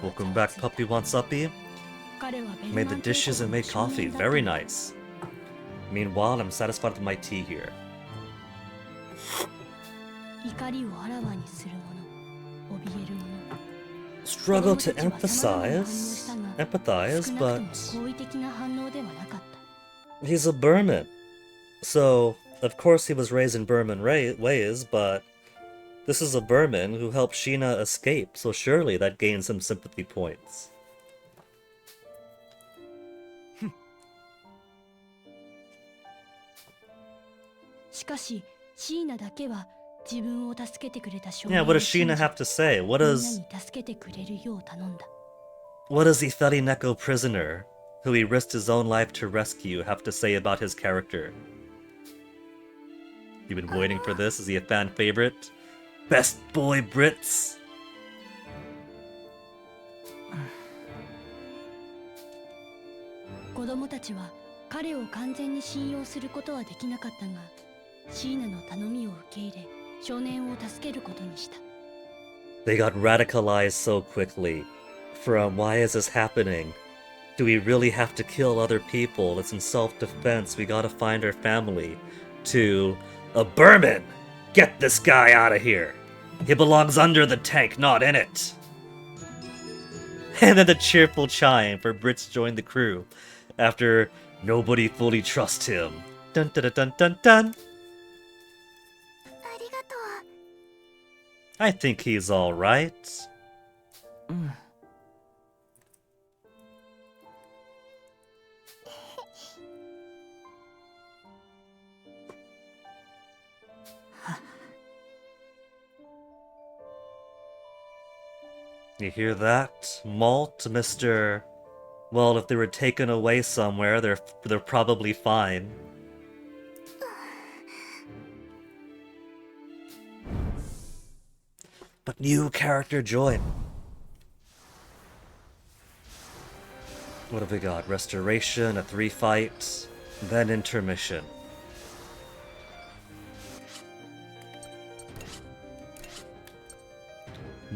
Welcome back, puppy wants uppy. Made the dishes and made coffee. Very nice. Meanwhile, I'm satisfied with my tea here. Struggle to empathize, but he's a Burman. So, of course he was raised in Burman ways, but this is a Burman who helped Sheena escape, so surely that gains some sympathy points. しかしシーナだけは自分を助けてくれた少 Yeah, 年 what を does 信 Sheena じ have to say? みんなに助けてくれるよう頼んだ。 What does the Neko prisoner, who he risked his own life to rescue, have to say about his character? You've been waiting for this? Is he a fan favorite? Best boy Brits? 子供たちは彼を完全に信用することはできなかったが、シーナの頼みを受け入れ、少年を助けることにした。 They got radicalized so quickly. From why is this happening? Do we really have to kill other people? It's in self-defense. We gotta find our family. To a Berman! Get this guy out of here! He belongs under the tank, not in it! And then the cheerful chime for Brits join the crew after nobody fully trusts him. Dun dun dun dun dun! ありがと I think he's alright. You hear that? Malt, Mr. Well, if they were taken away somewhere, they're probably fine. But new character join. What have we got? Restoration, a 3-fight, then intermission.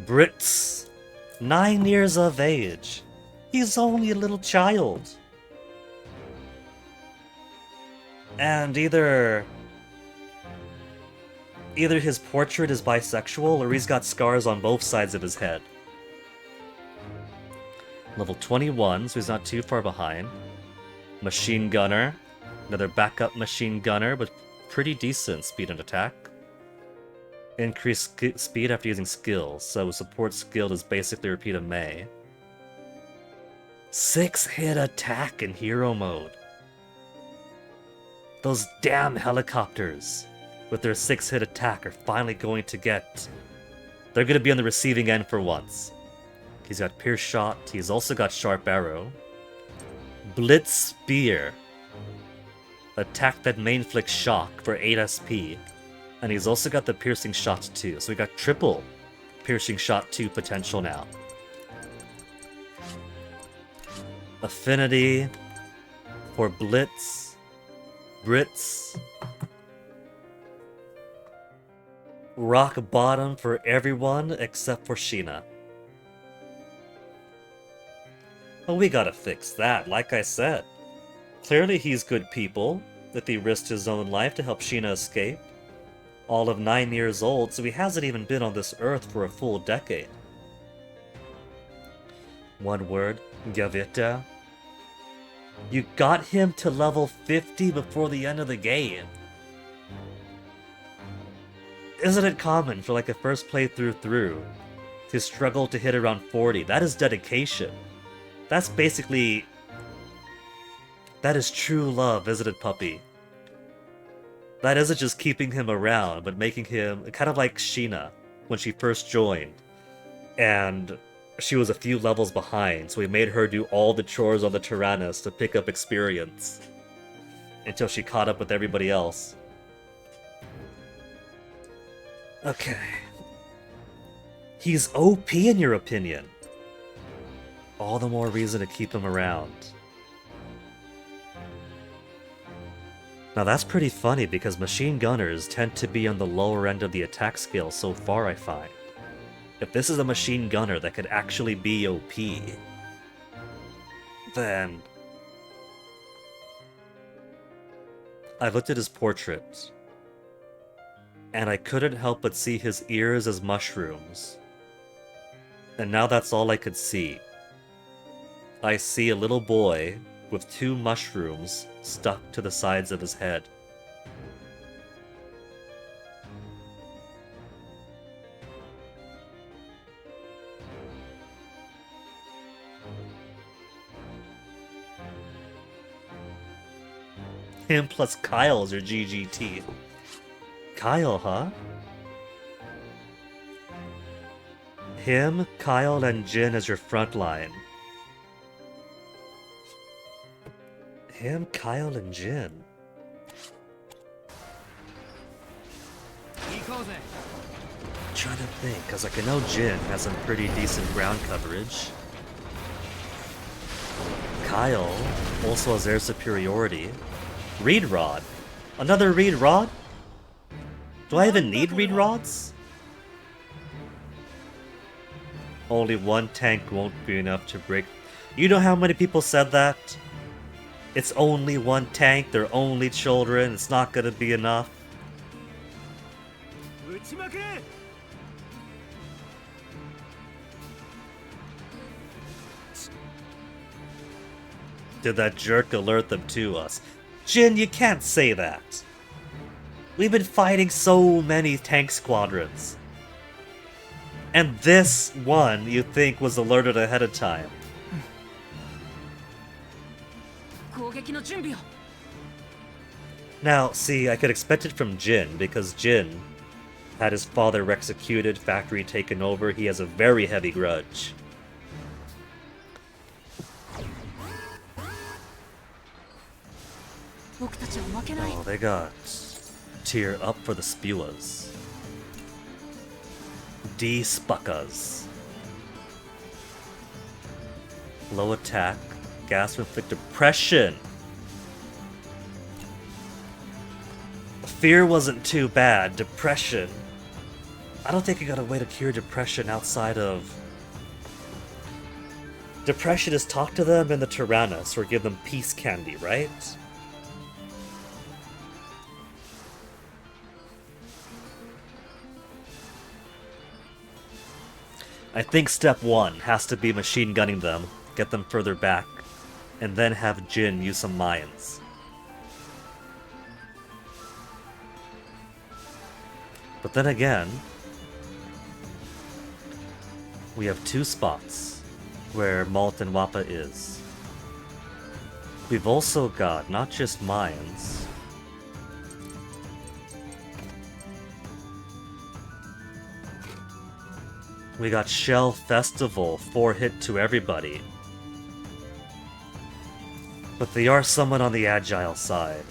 Brits, 9 years of age. He's only a little child. And either his portrait is bisexual or he's got scars on both sides of his head. Level 21, so he's not too far behind. Machine gunner. Another backup machine gunner with pretty decent speed and attack. Increased speed after using skills, so support skill is basically a repeat of May. 6-hit attack in hero mode. Those damn helicopters with their 6-hit attack are finally going to get... They're going to be on the receiving end for once. He's got Pierce Shot, he's also got Sharp Arrow. Blitz Spear. Attack that main flicks shock for 8 SP. And he's also got the Piercing Shot 2, so we got triple Piercing Shot 2 potential now. Affinity for Blitz, Brits. Rock bottom for everyone except for Sheena. Well, we gotta fix that, like I said. Clearly he's good people, that he risked his own life to help Sheena escape. All of 9 years old, so he hasn't even been on this earth for a full decade. One word, Gavita. You got him to level 50 before the end of the game. Isn't it common for like a first playthrough through to struggle to hit around 40? That is dedication. That's basically... That is true love, isn't it, puppy? That isn't just keeping him around, but making him kind of like Sheena when she first joined. And she was a few levels behind, so we made her do all the chores on the Tyrannus to pick up experience. Until she caught up with everybody else. Okay. He's OP in your opinion. All the more reason to keep him around. Now that's pretty funny because machine gunners tend to be on the lower end of the attack scale so far, I find. If this is a machine gunner that could actually be OP, then... I looked at his portrait, and I couldn't help but see his ears as mushrooms. And now that's all I could see. I see a little boy with 2 mushrooms stuck to the sides of his head. Him plus Kyle's your GGT. Kyle, huh? Him, Kyle, and Jin as your front line. Him, Kyle, and Jin. I'm trying to think, because like, I know Jin has some pretty decent ground coverage. Kyle also has air superiority. Reed Rod. Another Reed Rod? Do I even need Reed Rods? Only one tank won't be enough to break. You know how many people said that? It's only one tank, they're only children, it's not gonna be enough. Did that jerk alert them to us? Jin, you can't say that. We've been fighting so many tank squadrons. And this one you think was alerted ahead of time. Now, see, I could expect it from Jin, because Jin had his father executed, factory taken over, he has a very heavy grudge. Oh, they got tier up for the spewas. D Spuckas. Low attack, gas will inflict depression. Fear wasn't too bad. Depression. I don't think I got a way to cure depression outside of... Depression is talk to them in the Tyrannus or give them peace candy, right? I think step 1 has to be machine gunning them, get them further back, and then have Jin use some mines. But then again, we have 2 spots where Malt and Wappa is. We've also got not just mines. We got Shell Festival, 4 hit to everybody. But they are somewhat on the agile side.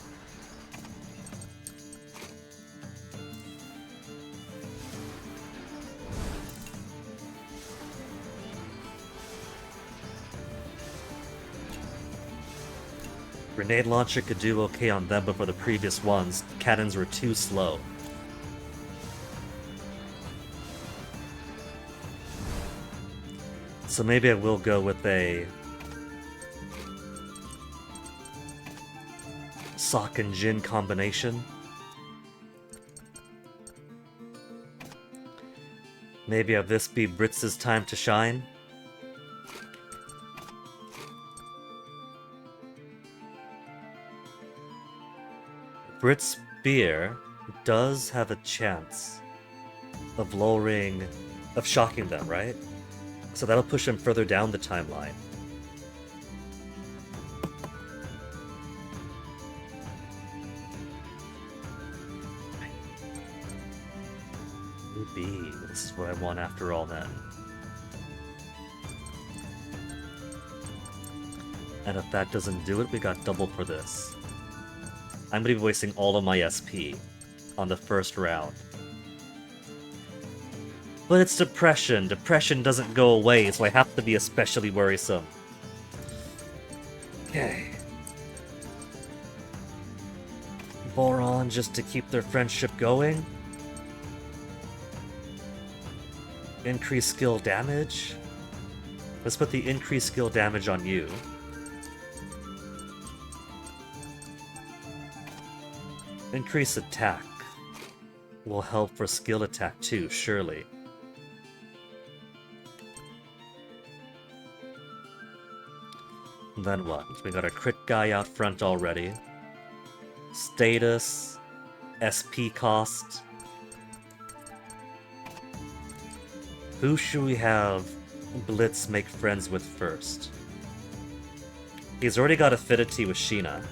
Grenade launcher could do okay on them, but for the previous ones, cannons were too slow. So maybe I will go with a Sock and Jin combination. Maybe have this be Britz's time to shine. Brit's spear does have a chance of shocking them, right? So that'll push him further down the timeline. B, this is what I want after all then. And if that doesn't do it, we got double for this. I'm gonna be wasting all of my SP on the first round. But it's depression. Depression doesn't go away, so I have to be especially worrisome. Okay. Boron just to keep their friendship going. Increase skill damage. Let's put the increased skill damage on you. Increase attack will help for skill attack too, surely. Then what? We got a crit guy out front already. Status, SP cost. Who should we have Blitz make friends with first? He's already got affinity with Sheena.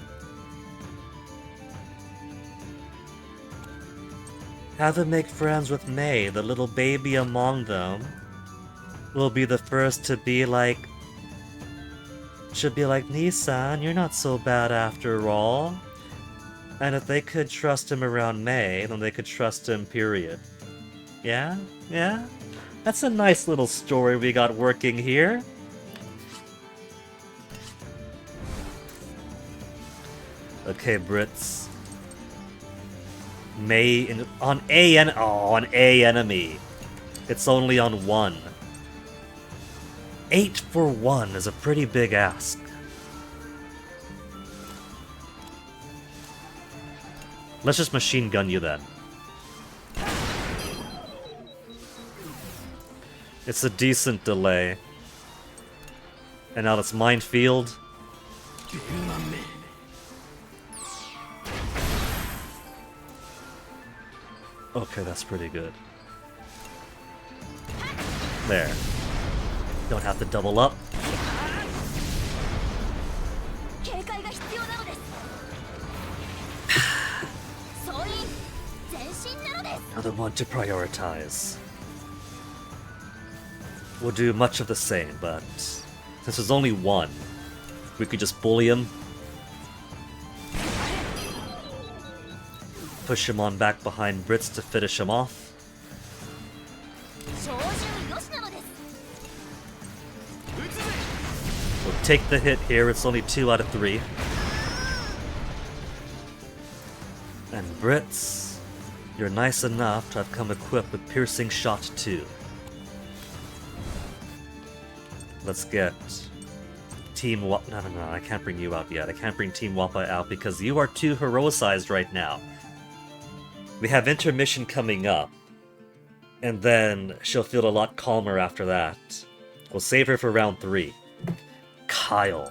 Have him make friends with Mei, the little baby among them. Will be the first to be like... Should be like, Nissan, you're not so bad after all. And if they could trust him around Mei, then they could trust him, period. Yeah? Yeah? That's a nice little story we got working here. Okay, Brits. Mei on A enemy. It's only on 1. 8 for 1 is a pretty big ask. Let's just machine gun you then. It's a decent delay. And now it's minefield. Okay, that's pretty good. There. Don't have to double up. Another one to prioritize. We'll do much of the same, but since there's only 1, we could just bully him. Push him on back behind Brits to finish him off. We'll take the hit here, it's only 2 out of 3. And Brits, you're nice enough to have come equipped with Piercing Shot 2. Let's get Team Wappa. No, I can't bring you out yet. I can't bring Team Wappa out because you are too heroicized right now. We have intermission coming up, and then she'll feel a lot calmer after that. We'll save her for round 3. Kyle.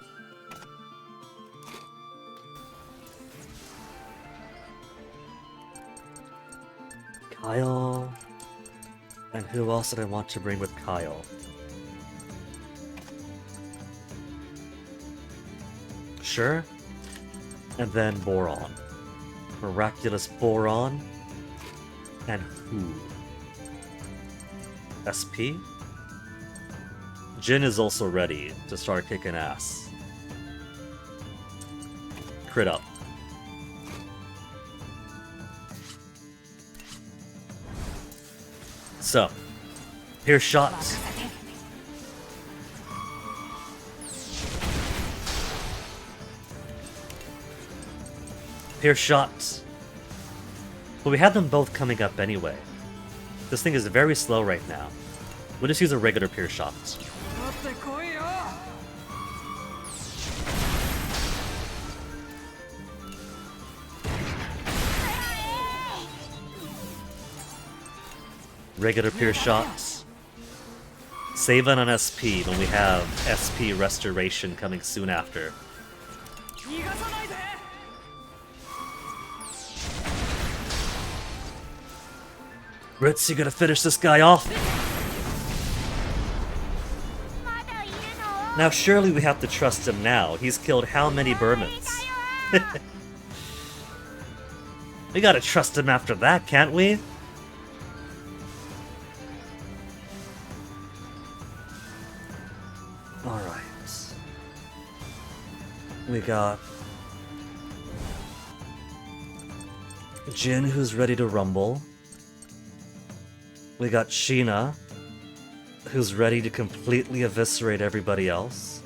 Kyle. And who else did I want to bring with Kyle? Sure. And then Boron. Miraculous Boron. And who? SP? Jin is also ready to start kicking ass. Crit up. So, here's shots. Here's shots. But we have them both coming up anyway. This thing is very slow right now. We'll just use a regular Pierce Shot. Regular Pierce Shots. Save it on SP when we have SP Restoration coming soon after. Ritz, you gotta finish this guy off. Now surely we have to trust him now. He's killed how many Burmans? We gotta trust him after that, can't we? Alright. We got Jin, who's ready to rumble. We got Sheena, who's ready to completely eviscerate everybody else.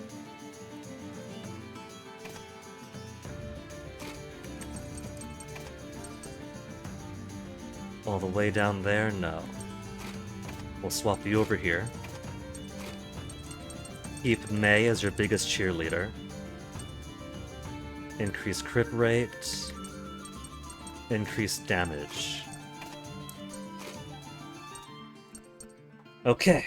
All the way down there? No. We'll swap you over here. Keep Mei as your biggest cheerleader. Increase crit rate. Increase damage. Okay.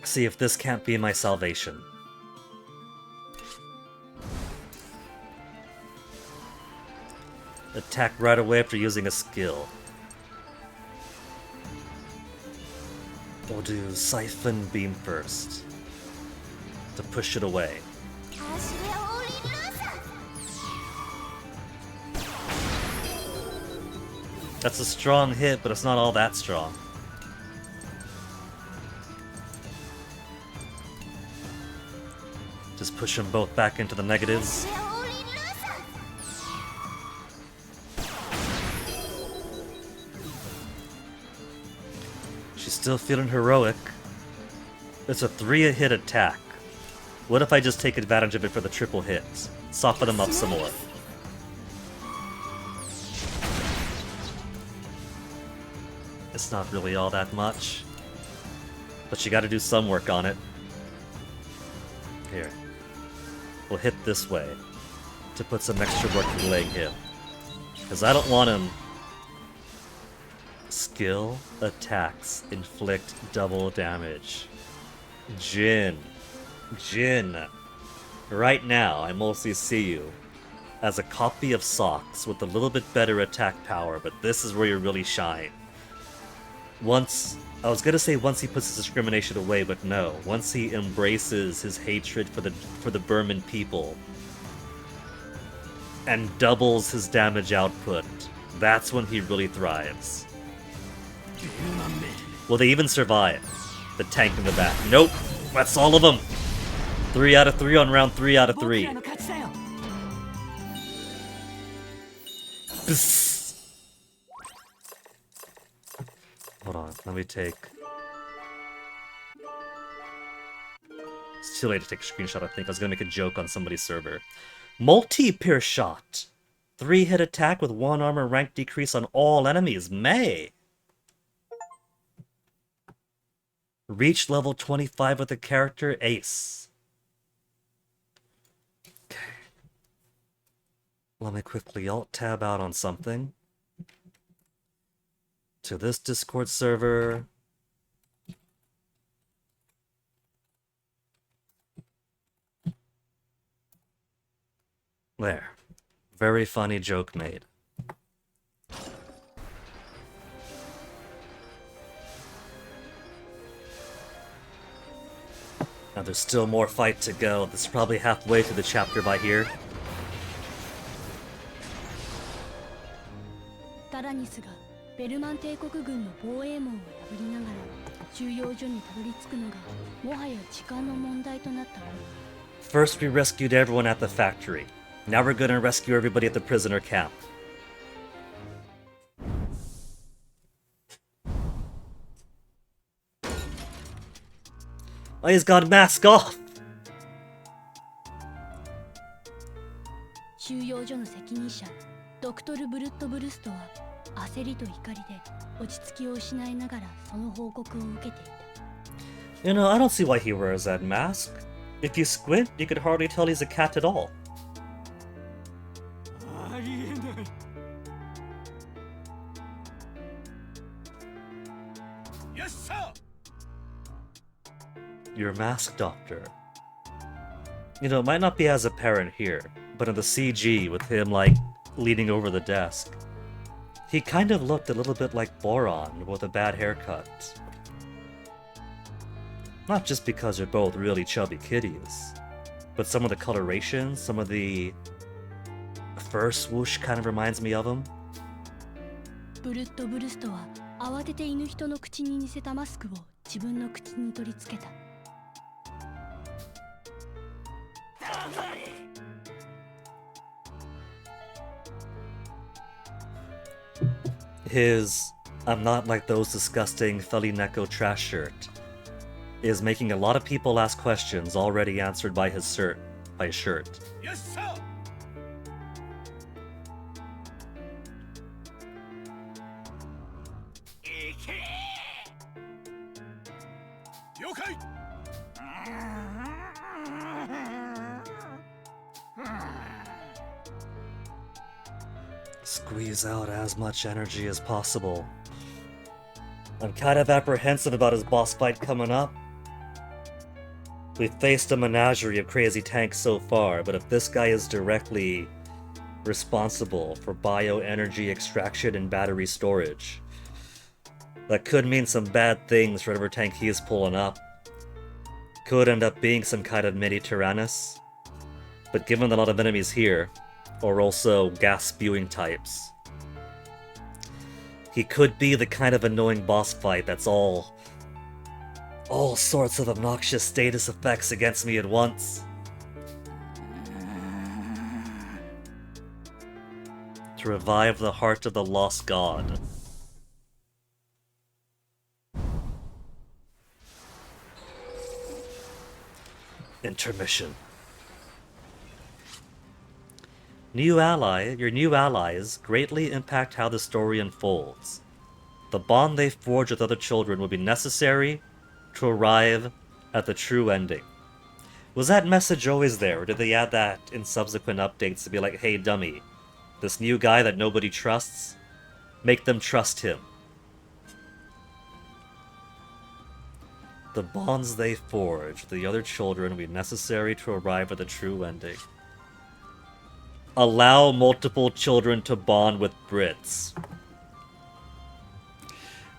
See if this can't be my salvation. Attack right away after using a skill. We'll do Siphon Beam first. To push it away. That's a strong hit, but it's not all that strong. Just push them both back into the negatives. She's still feeling heroic. It's a 3-hit attack. What if I just take advantage of it for the triple hits? Soften them up some more. It's not really all that much. But you gotta do some work on it. Here. We'll hit this way to put some extra work delaying him. Because I don't want him... Skill attacks inflict double damage. Jin. Right now, I mostly see you as a copy of Socks with a little bit better attack power, but this is where you really shine. I was gonna say once he puts his discrimination away, but no. Once he embraces his hatred for the Burman people and doubles his damage output, that's when he really thrives. Will they even survive? The tank in the back. Nope! That's all of them! 3 out of 3 on round 3 out of 3. Psst. Hold on, let me take... It's too late to take a screenshot, I think. I was gonna make a joke on somebody's server. Multi-pierce shot! 3-hit attack with 1 armor rank decrease on all enemies. May! Reach level 25 with the character Ace. Okay. Let me quickly alt-tab out on something. To this Discord server. There. Very funny joke made. Now there's still more fight to go. This is probably halfway through the chapter by here. タラニスがベルマン帝国軍の防衛網を破りながら収容所にたどり着くのがもはや時間の問題となった。 First we rescued everyone at the factory. Now we're gonna rescue everybody at the prisoner camp. Oh, he's got mask off! 収容所の責任者ドクトル・ブルットブルストは焦りと怒りで落ち着きを失いながらその報告を受けていた。 You know, I don't see why he wears that mask. If you squint, you could hardly tell he's a cat at all. Yes, sir. Your mask doctor. You know, it might not be as apparent here, but in the CG with him, like, leaning over the desk, he kind of looked a little bit like Boron with a bad haircut. Not just because they're both really chubby kitties, but some of the coloration, some of the fur swoosh kind of reminds me of him. ブルットブルストは慌てて犬人の口に似せたマスクを自分の口に取り付けた。 His "I'm not like those disgusting Felineko trash" shirt is making a lot of people ask questions already answered by his shirt. Yes, sir. Yokai. Squeeze out as much energy as possible. I'm kind of apprehensive about his boss fight coming up. We've faced a menagerie of crazy tanks so far, but if this guy is directly responsible for bioenergy extraction and battery storage, that could mean some bad things for whatever tank he is pulling up. Could end up being some kind of mini Tyrannus. But given a lot of enemies here, or also gas-spewing types, He could be the kind of annoying boss fight that's all sorts of obnoxious status effects against me at once. To revive the heart of the lost god. Intermission. Your new allies greatly impact how the story unfolds. The bond they forge with other children will be necessary to arrive at the true ending. Was that message always there, or did they add that in subsequent updates to be like, hey dummy, this new guy that nobody trusts, make them trust him. The bonds they forge with the other children will be necessary to arrive at the true ending. Allow multiple children to bond with Brits.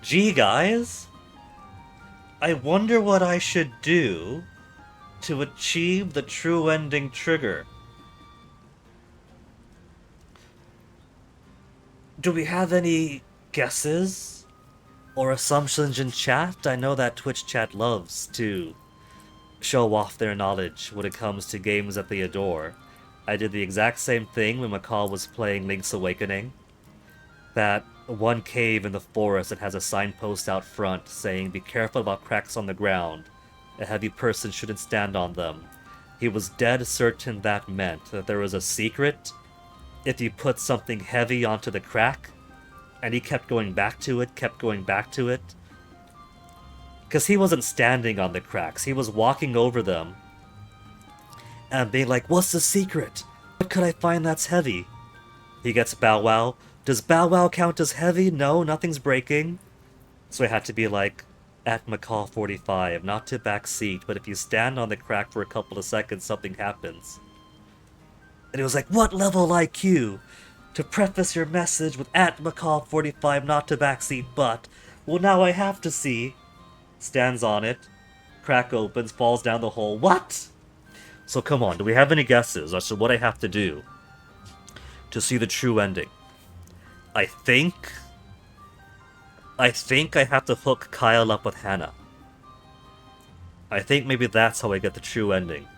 Gee, guys, I wonder what I should do to achieve the true ending trigger. Do we have any guesses or assumptions in chat? I know that Twitch chat loves to show off their knowledge when it comes to games that they adore. I did the exact same thing when McCall was playing Link's Awakening. That one cave in the forest that has a signpost out front saying, be careful about cracks on the ground. A heavy person shouldn't stand on them. He was dead certain that meant that there was a secret if you put something heavy onto the crack. And he kept going back to it, Because he wasn't standing on the cracks, he was walking over them and being like, what's the secret? What could I find that's heavy? He gets Bow Wow. Does Bow Wow count as heavy? No, nothing's breaking. So I had to be like, at McCall 45, not to backseat, but if you stand on the crack for a couple of seconds, something happens. And it was like, what level IQ? To preface your message with at McCall 45, not to backseat, but... Well, now I have to see. Stands on it. Crack opens, falls down the hole. What? So come on, do we have any guesses as to what I have to do to see the true ending? I think I have to hook Kyle up with Hannah. I think maybe that's how I get the true ending.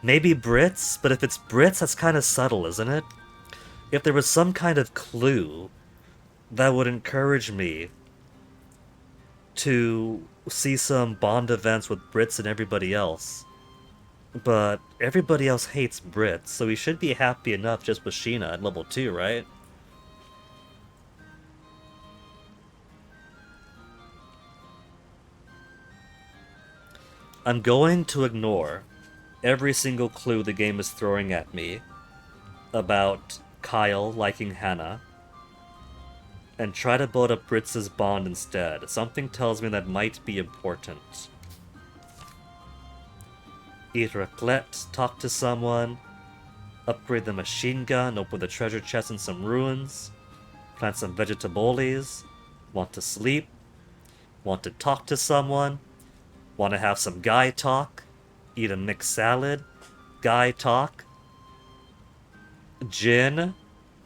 Maybe Brits, but if it's Brits, that's kind of subtle, isn't it? If there was some kind of clue that would encourage me to see some Bond events with Brits and everybody else. But everybody else hates Brits, so we should be happy enough just with Sheena at level 2, right? I'm going to ignore every single clue the game is throwing at me about Kyle liking Hannah and try to build up Brits' bond instead. Something tells me that might be important. Eat raclette, talk to someone, upgrade the machine gun, open the treasure chest in some ruins, plant some vegetables, want to sleep, want to talk to someone, want to have some guy talk, eat a mixed salad, guy talk, gin,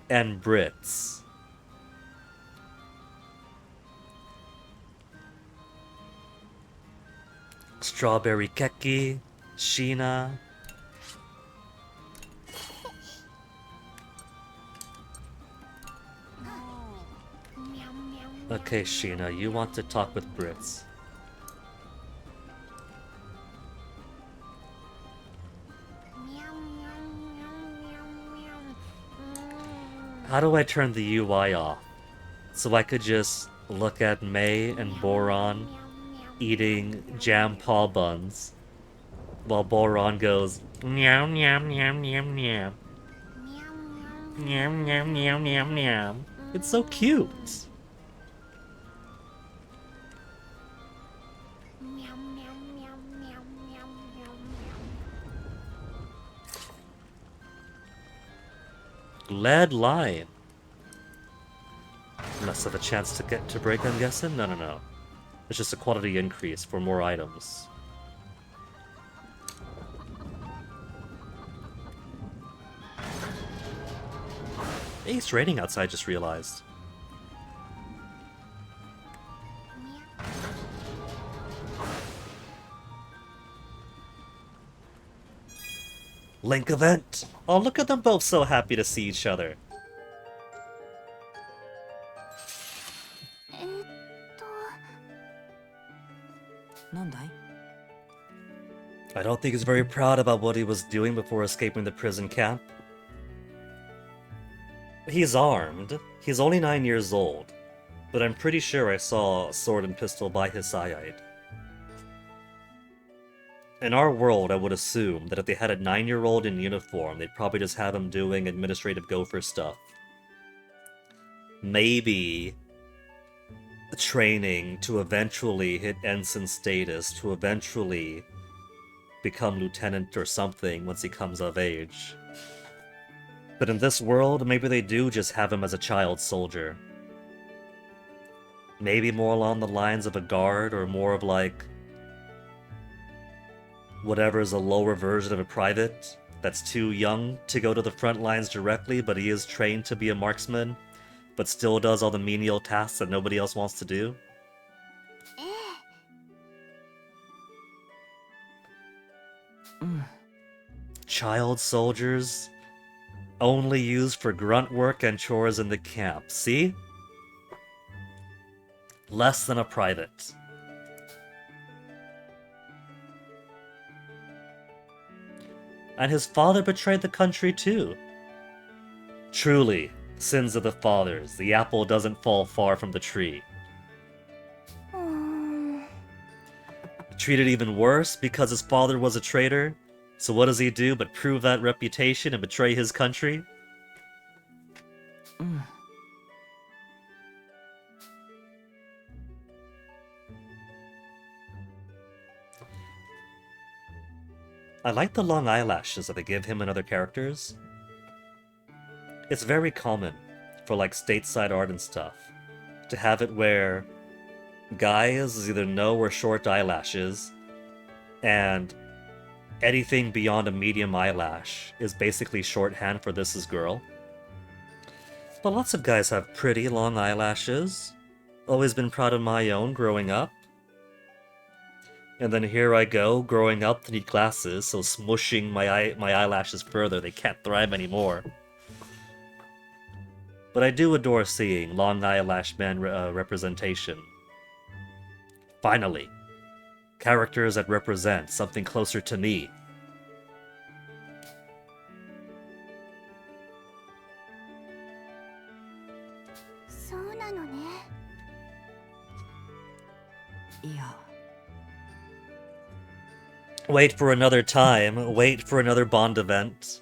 and Brits. Strawberry keki, Sheena. Okay, Sheena, you want to talk with Brits. How do I turn the UI off? So I could just look at May and Boron eating jam paw buns while Boron goes meow meow meow meow meow meow meow meow meow meow. It's so cute. Lead line. Less of a chance to get to break, I'm guessing? No. It's just a quality increase for more items. Hey, it's raining outside, just realized. Link event! Oh, look at them both so happy to see each other. I don't think he's very proud about what he was doing before escaping the prison camp. He's armed. He's only 9 years old. But I'm pretty sure I saw a sword and pistol by his side. In our world, I would assume that if they had a 9-year-old in uniform, they'd probably just have him doing administrative gopher stuff. Maybe training to eventually hit ensign status, to eventually become lieutenant or something once he comes of age. But in this world, maybe they do just have him as a child soldier. Maybe more along the lines of a guard, or more of like whatever is a lower version of a private that's too young to go to the front lines directly, but he is trained to be a marksman, but still does all the menial tasks that nobody else wants to do. Child soldiers, only used for grunt work and chores in the camp. See? Less than a private. And his father betrayed the country too. Truly, sins of the fathers, the apple doesn't fall far from the tree. Treated even worse because his father was a traitor. So what does he do but prove that reputation and betray his country? I like the long eyelashes that they give him and other characters. It's very common for like stateside art and stuff to have it where guys is either no or short eyelashes, and anything beyond a medium eyelash is basically shorthand for this is girl. But lots of guys have pretty long eyelashes. Always been proud of my own growing up. And then here I go, growing up to need glasses, so smushing my eyelashes further, they can't thrive anymore. But I do adore seeing long eyelash man representation. Finally. Characters that represent something closer to me. Wait for another time. Wait for another Bond event.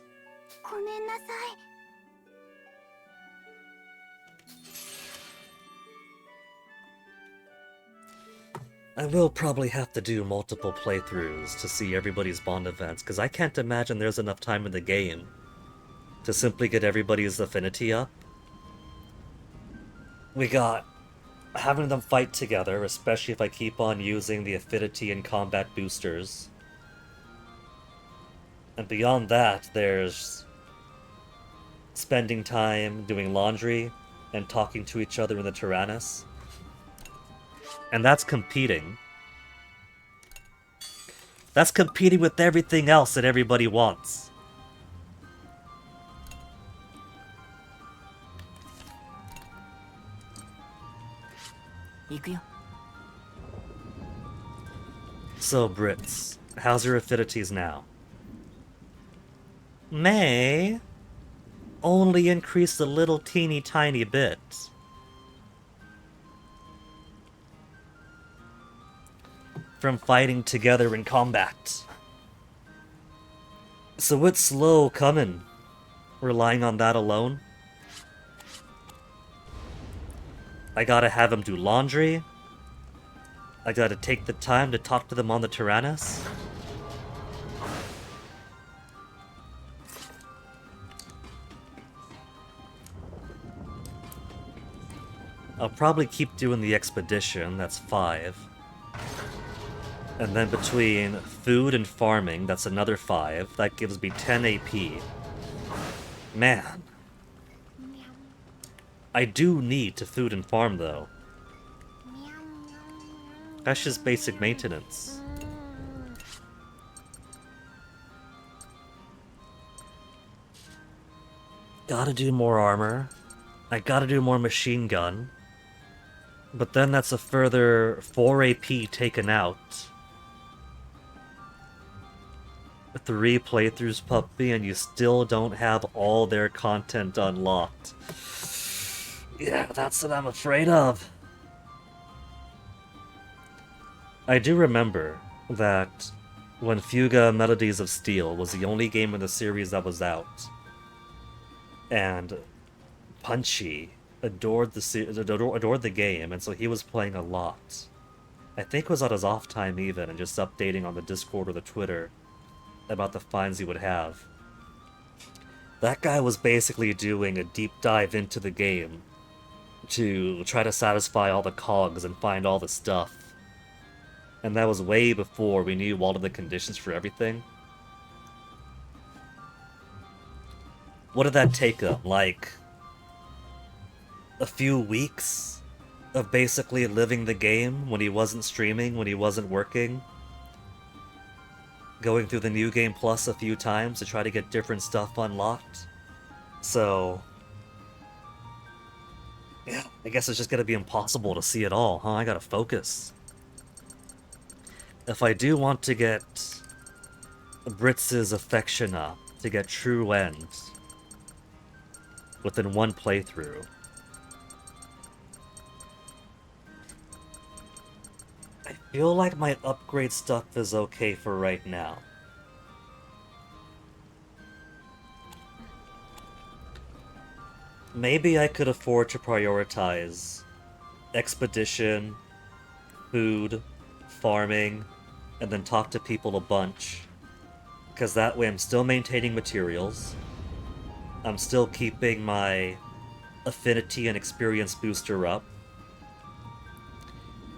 I will probably have to do multiple playthroughs to see everybody's Bond events, because I can't imagine there's enough time in the game to simply get everybody's affinity up. We got having them fight together, especially if I keep on using the affinity and combat boosters. And beyond that, there's spending time doing laundry and talking to each other in the Tyrannus. And that's competing. That's competing with everything else that everybody wants. So, Brits, how's your affinities now? May only increased a little teeny tiny bit. From fighting together in combat. So it's slow coming, relying on that alone. I gotta have him do laundry. I gotta take the time to talk to them on the Tyrannus. I'll probably keep doing the expedition, that's 5. And then between food and farming, that's another 5. That gives me 10 AP. Man. I do need to food and farm, though. That's just basic maintenance. Gotta do more armor. I gotta do more machine gun. But then that's a further 4 AP taken out. 3 playthroughs, puppy, and you still don't have all their content unlocked. Yeah, that's what I'm afraid of. I do remember that when Fuga Melodies of Steel was the only game in the series that was out, and Punchy adored the game, and so he was playing a lot. I think it was on his off time even, and just updating on the Discord or the Twitter about the finds he would have. That guy was basically doing a deep dive into the game to try to satisfy all the cogs and find all the stuff. And that was way before we knew all of the conditions for everything. What did that take him? Like a few weeks of basically living the game when he wasn't streaming, when he wasn't working? Going through the New Game Plus a few times to try to get different stuff unlocked? So yeah, I guess it's just gonna be impossible to see it all, huh? I gotta focus. If I do want to get Britz's affection up, to get true end within one playthrough, I feel like my upgrade stuff is okay for right now. Maybe I could afford to prioritize expedition, food, farming, and then talk to people a bunch. Because that way I'm still maintaining materials. I'm still keeping my affinity and experience booster up.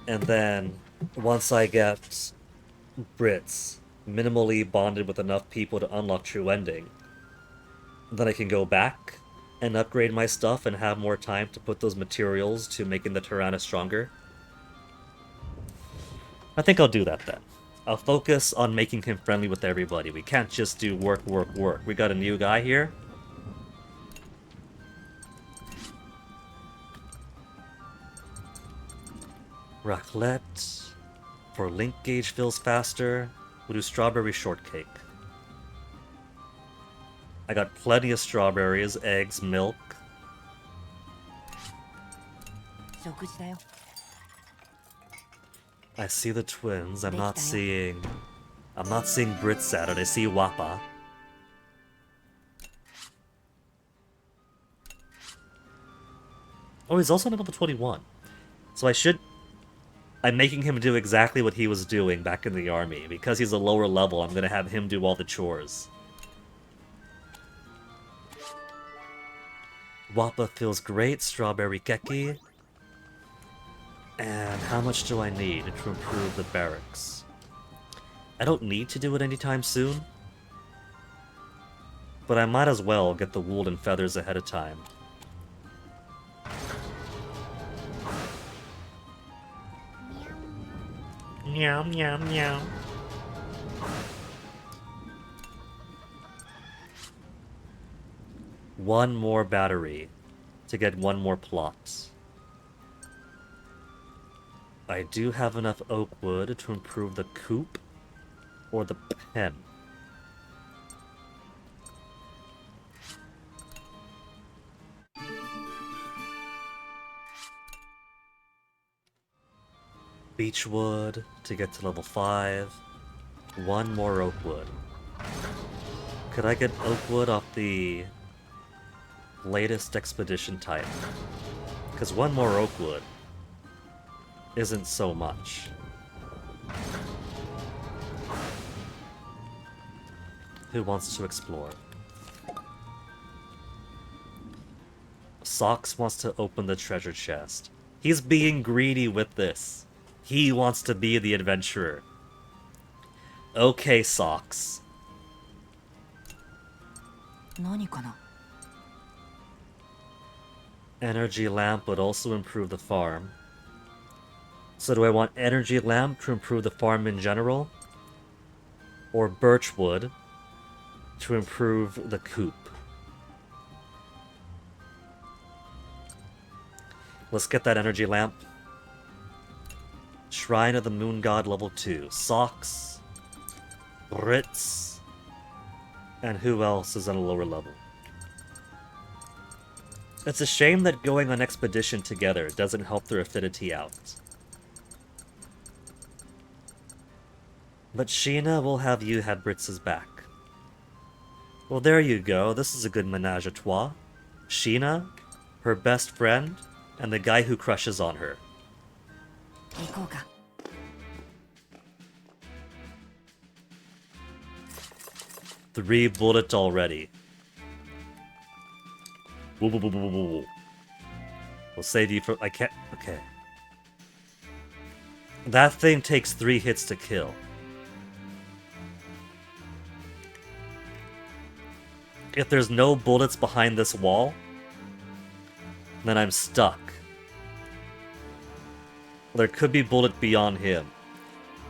And then, once I get Brits minimally bonded with enough people to unlock true ending, then I can go back and upgrade my stuff and have more time to put those materials to making the Tyrannus stronger. I think I'll do that then. I'll focus on making him friendly with everybody. We can't just do work, work, work. We got a new guy here. Raclette. For link gauge fills faster. We'll do strawberry shortcake. I got plenty of strawberries, eggs, milk. I see the twins. I'm not seeing Brit Saturn. I see Wappa. Oh, he's also on level 21. So I'm making him do exactly what he was doing back in the army. Because he's a lower level, I'm gonna have him do all the chores. Wappa feels great. Strawberry Keki. And how much do I need to improve the barracks? I don't need to do it anytime soon. But I might as well get the wool and feathers ahead of time. Meow, meow, meow. One more battery to get one more plot. I do have enough oak wood to improve the coop or the pen. Beechwood to get to level 5. One more oak wood. Could I get oak wood off the latest expedition type? Because one more oak wood isn't so much. Who wants to explore? Socks wants to open the treasure chest. He's being greedy with this. He wants to be the adventurer. Okay, Socks. 何かな Energy lamp would also improve the farm. So do I want energy lamp to improve the farm in general? Or birchwood to improve the coop? Let's get that energy lamp. Shrine of the Moon God level 2. Socks. Ritz. And who else is on a lower level? It's a shame that going on expedition together doesn't help their affinity out. But Sheena will have you have Britz's back. Well, there you go. This is a good menage a trois. Sheena, her best friend, and the guy who crushes on her. 行こうか。 3 bullets already. Woo, woo, woo, woo, woo, woo. We'll save you from... I can't... Okay. That thing takes 3 hits to kill. If there's no bullets behind this wall, then I'm stuck. There could be bullet beyond him.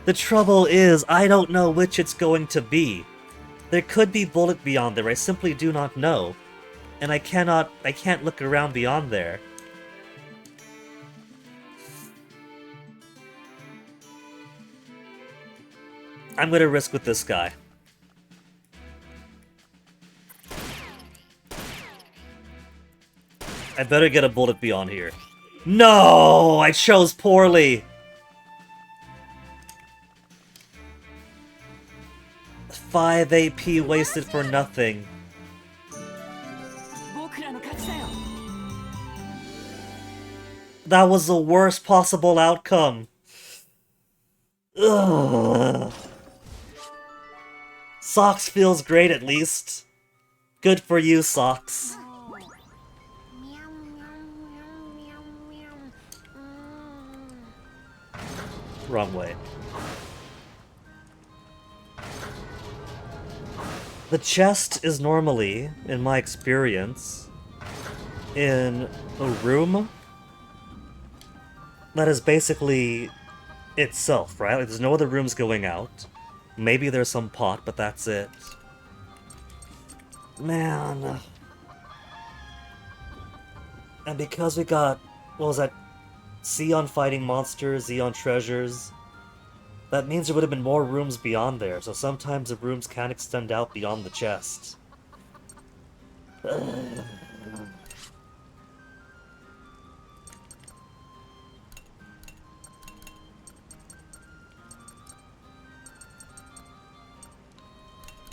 The trouble is, I don't know which it's going to be. There could be bullet beyond there, I simply do not know. And I can't look around beyond there. I'm gonna risk with this guy. I better get a bullet beyond here. No! I chose poorly! 5 AP wasted for nothing. 僕らの勝ちだよ。 That was the worst possible outcome. Ugh. Socks feels great at least. Good for you, Socks. Wrong way. The chest is normally, in my experience, in a room that is basically itself, right? Like, there's no other rooms going out. Maybe there's some pot, but that's it. Man. And because we got, what was that? Xeon fighting monsters, Xeon treasures. That means there would have been more rooms beyond there, so sometimes the rooms can extend out beyond the chest.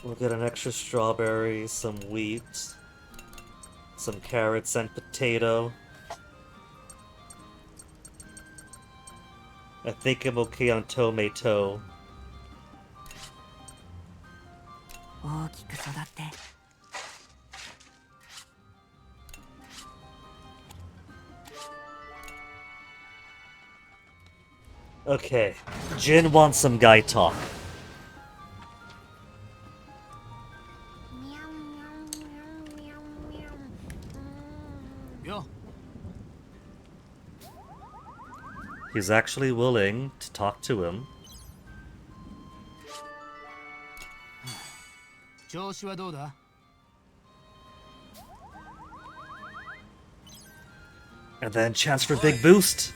We'll get an extra strawberry, some wheat, some carrots and potato. I think I'm okay on tomato. 大きく育って。 Okay, Jin wants some guy talk. Yo. He's actually willing to talk to him. 調子はどうだ? And then chance for big boost!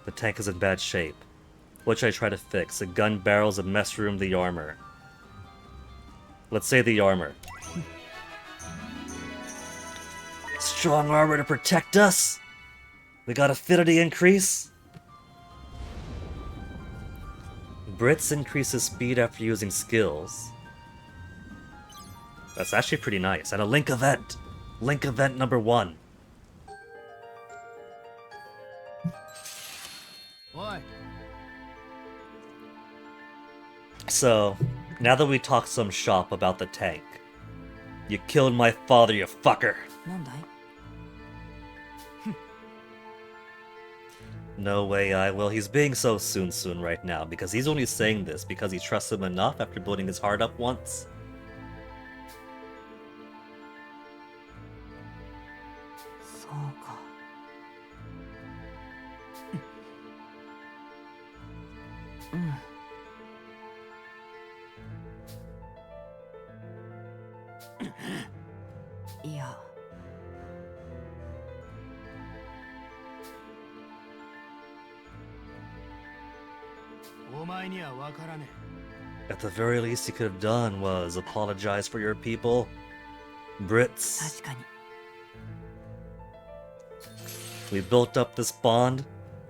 The tank is in bad shape. What should I try to fix? The gun barrels, the mess room, the armor. Let's say the armor. Strong armor to protect us! We got affinity increase? Brits increases speed after using skills. That's actually pretty nice. And a link event! Link event number 1. So, now that we talked some shop about the tank, you killed my father, you fucker! なんだい? No way I will. He's being so soon right now, because he's only saying this because he trusts him enough after building his heart up once. いや、 お前には分からね At the very least you could have done was apologize for your people. Brits. 確かに We built up this bond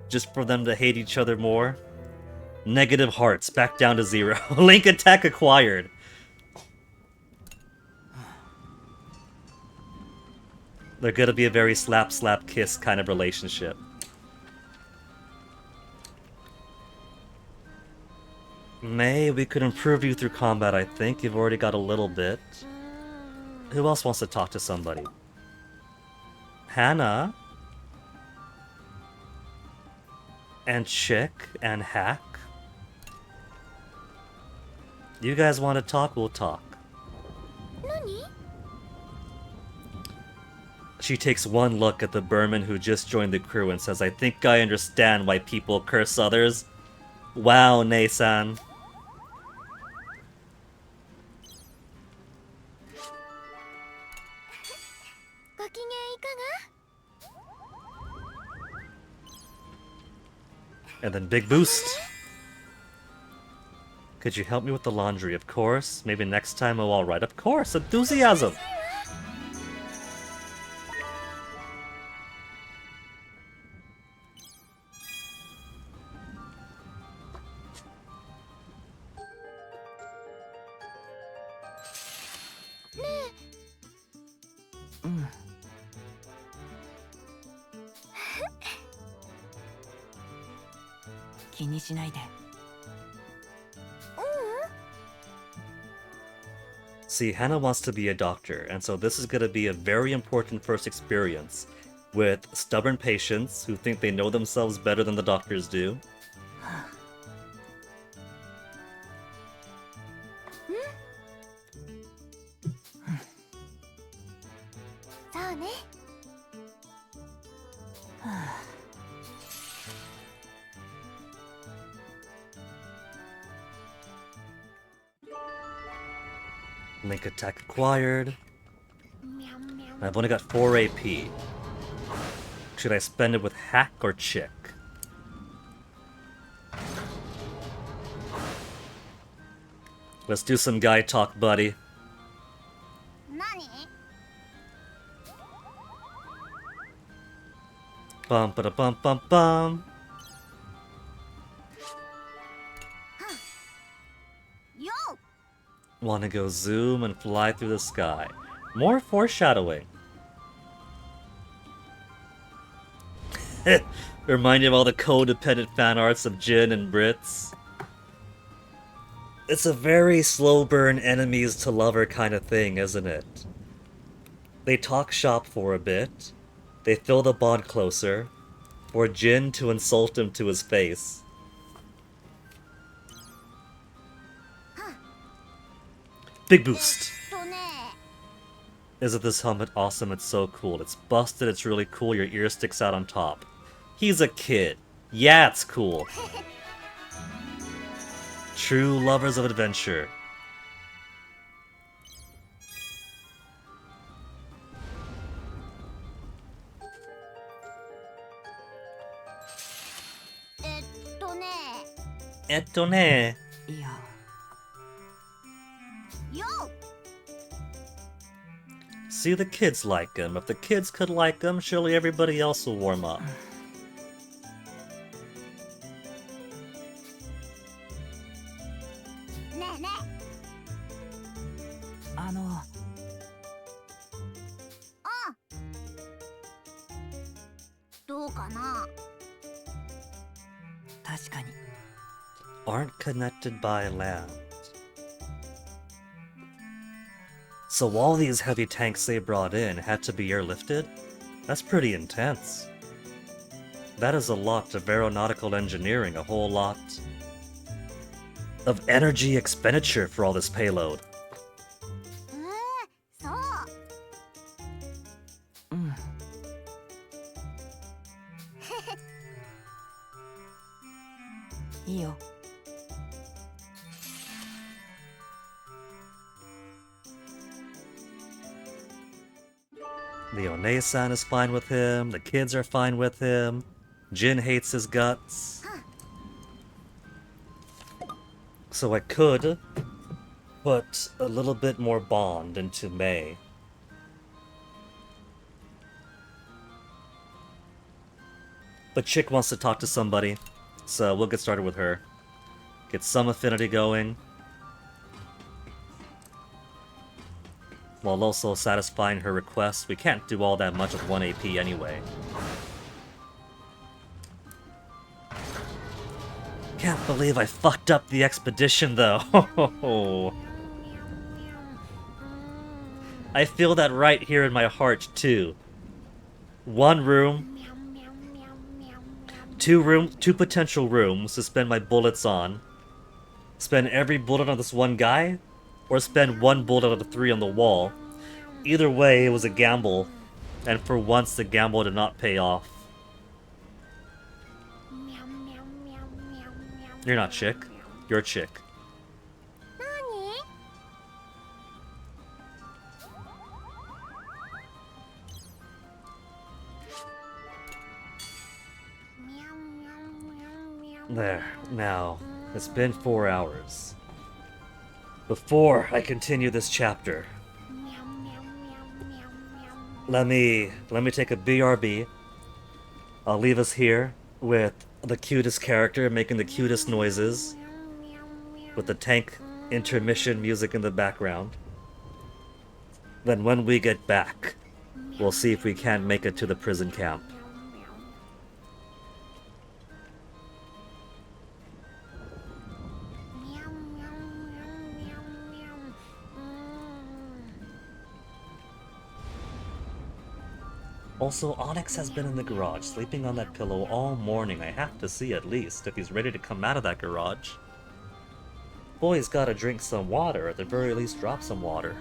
just for them to hate each other more. Negative hearts back down to 0. Link attack acquired. They're gonna be a very slap slap kiss kind of relationship. May, we could improve you through combat, I think. You've already got a little bit. Who else wants to talk to somebody? Hannah? And Chick and Hack? You guys want to talk? We'll talk. She takes one look at the Burman who just joined the crew and says, I think I understand why people curse others. Wow, Nei-san. And then big boost. Could you help me with the laundry? Of course. Maybe next time I'm alright. Of course. Enthusiasm. Mm. Kini shinai de. See, Hannah wants to be a doctor, and so this is going to be a very important first experience with stubborn patients who think they know themselves better than the doctors do. Link attack acquired. I've only got 4 AP. Should I spend it with Hack or Chick? Let's do some guy talk, buddy. Bum ba da bum bum bum. Wanna go zoom and fly through the sky. More foreshadowing. Remind you of all the codependent fan arts of Jin and Brits. It's a very slow burn enemies to lover kind of thing, isn't it? They talk shop for a bit. They feel the bond closer. For Jin to insult him to his face. Big boost! Isn't this helmet awesome? It's so cool. It's busted, it's really cool, your ear sticks out on top. He's a kid. Yeah, it's cool. True lovers of adventure. Ettone. いや、 See, the kids like him. If the kids could like him, surely everybody else will warm up. あの、 確かに Aren't connected by land. So all these heavy tanks they brought in had to be airlifted? That's pretty intense. That is a lot of aeronautical engineering, a whole lot of energy expenditure for all this payload. うん、 いいよ。The One-san is fine with him, the kids are fine with him, Jin hates his guts. So I could put a little bit more bond into Mei. But Chick wants to talk to somebody, so we'll get started with her. Get some affinity going, while also satisfying her request. We can't do all that much with 1 AP anyway. Can't believe I fucked up the expedition though. I feel that right here in my heart too. 1 room, 2 potential rooms to spend my bullets on. Spend every bullet on this one guy, or spend 1 bullet out of 3 on the wall. Either way, it was a gamble, and for once the gamble did not pay off. You're not Chick. You're Chick. There. Now, it's been 4 hours. Before I continue this chapter, let me take a BRB. I'll leave us here with the cutest character making the cutest noises, with the tank intermission music in the background. Then when we get back, we'll see if we can't make it to the prison camp. Also, Onyx has been in the garage, sleeping on that pillow all morning. I have to see at least if he's ready to come out of that garage. Boy's gotta drink some water, at the very least drop some water.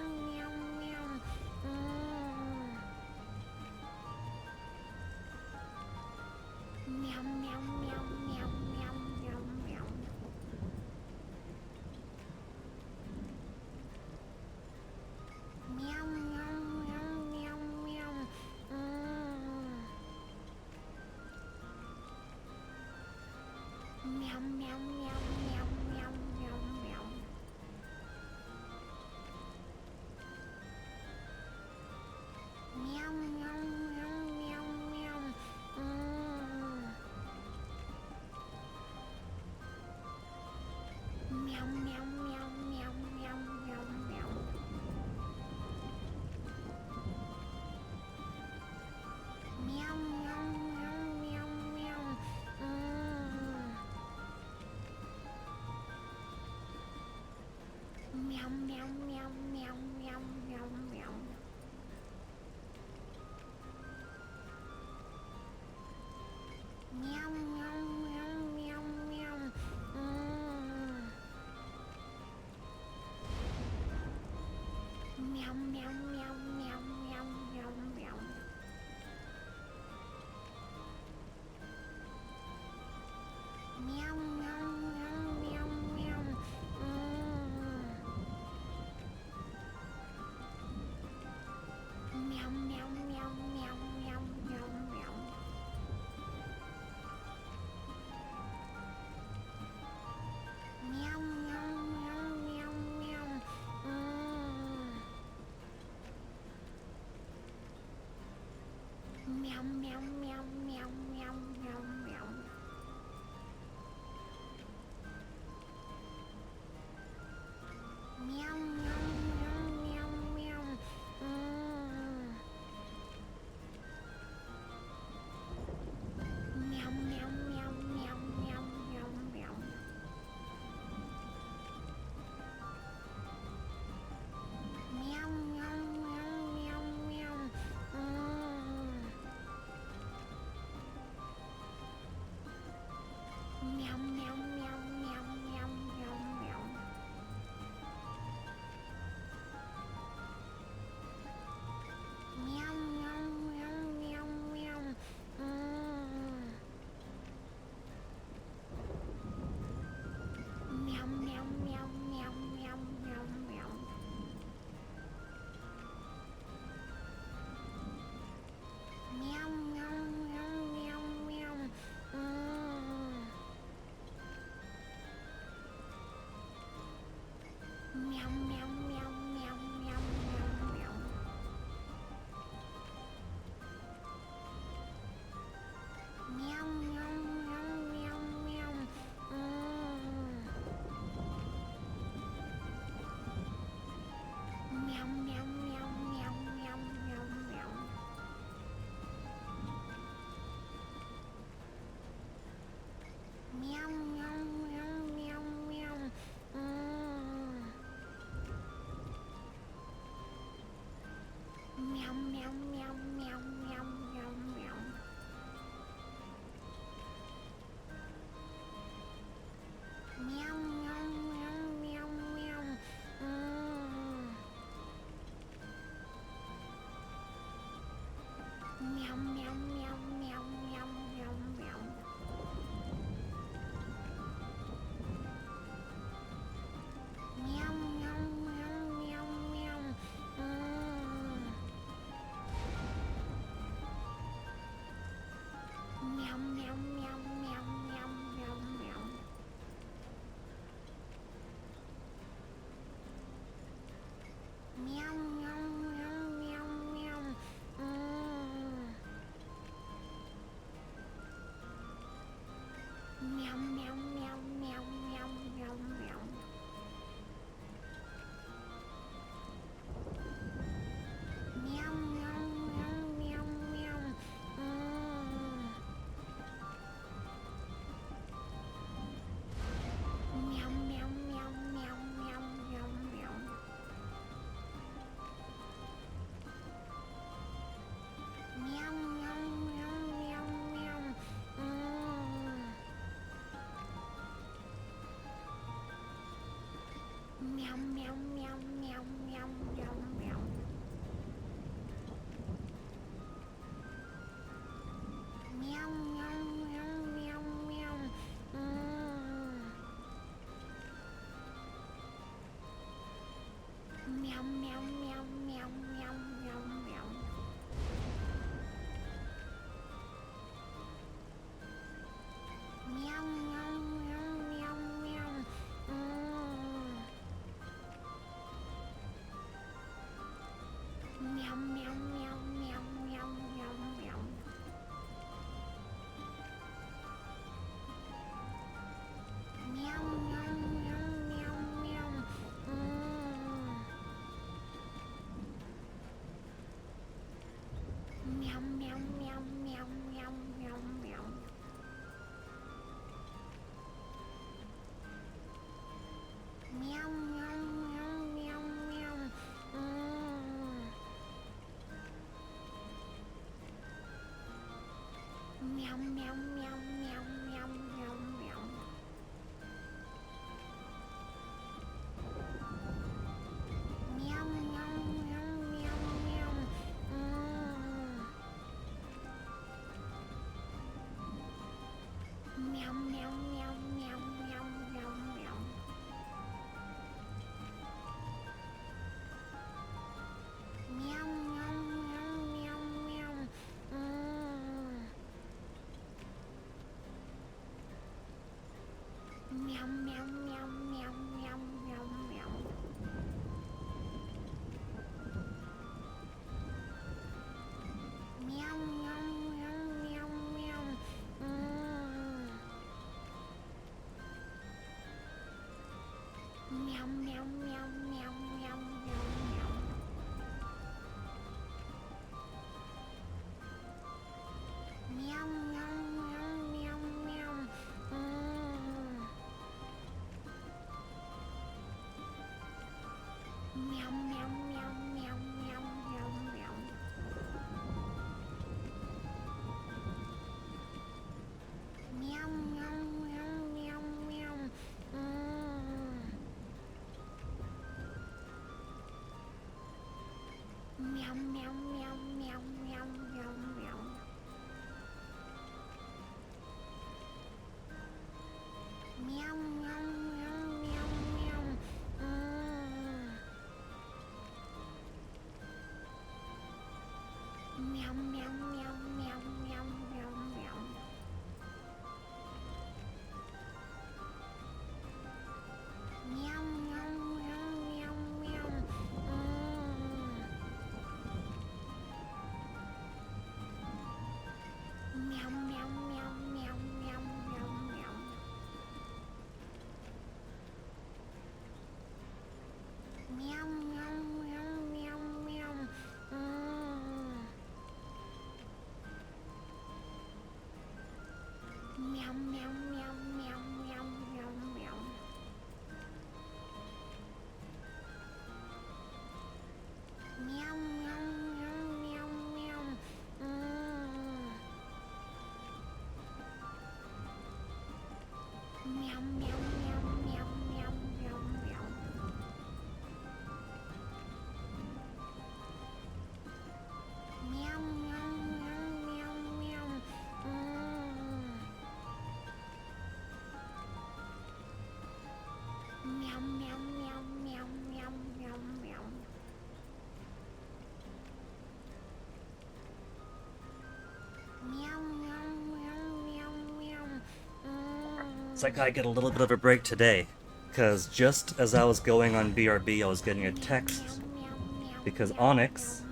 It's like I get a little bit of a break today, because just as I was going on BRB, I was getting a text because Onyx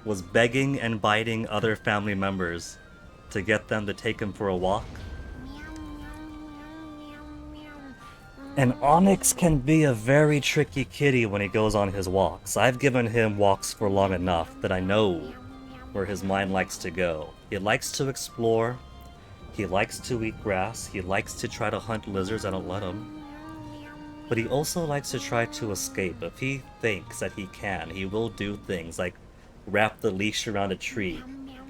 was begging and biting other family members to get them to take him for a walk. And Onyx can be a very tricky kitty when he goes on his walks. I've given him walks for long enough that I know where his mind likes to go. He likes to explore. He likes to eat grass. He likes to try to hunt lizards. I don't let him. But he also likes to try to escape. If he thinks that he can, he will do things like wrap the leash around a tree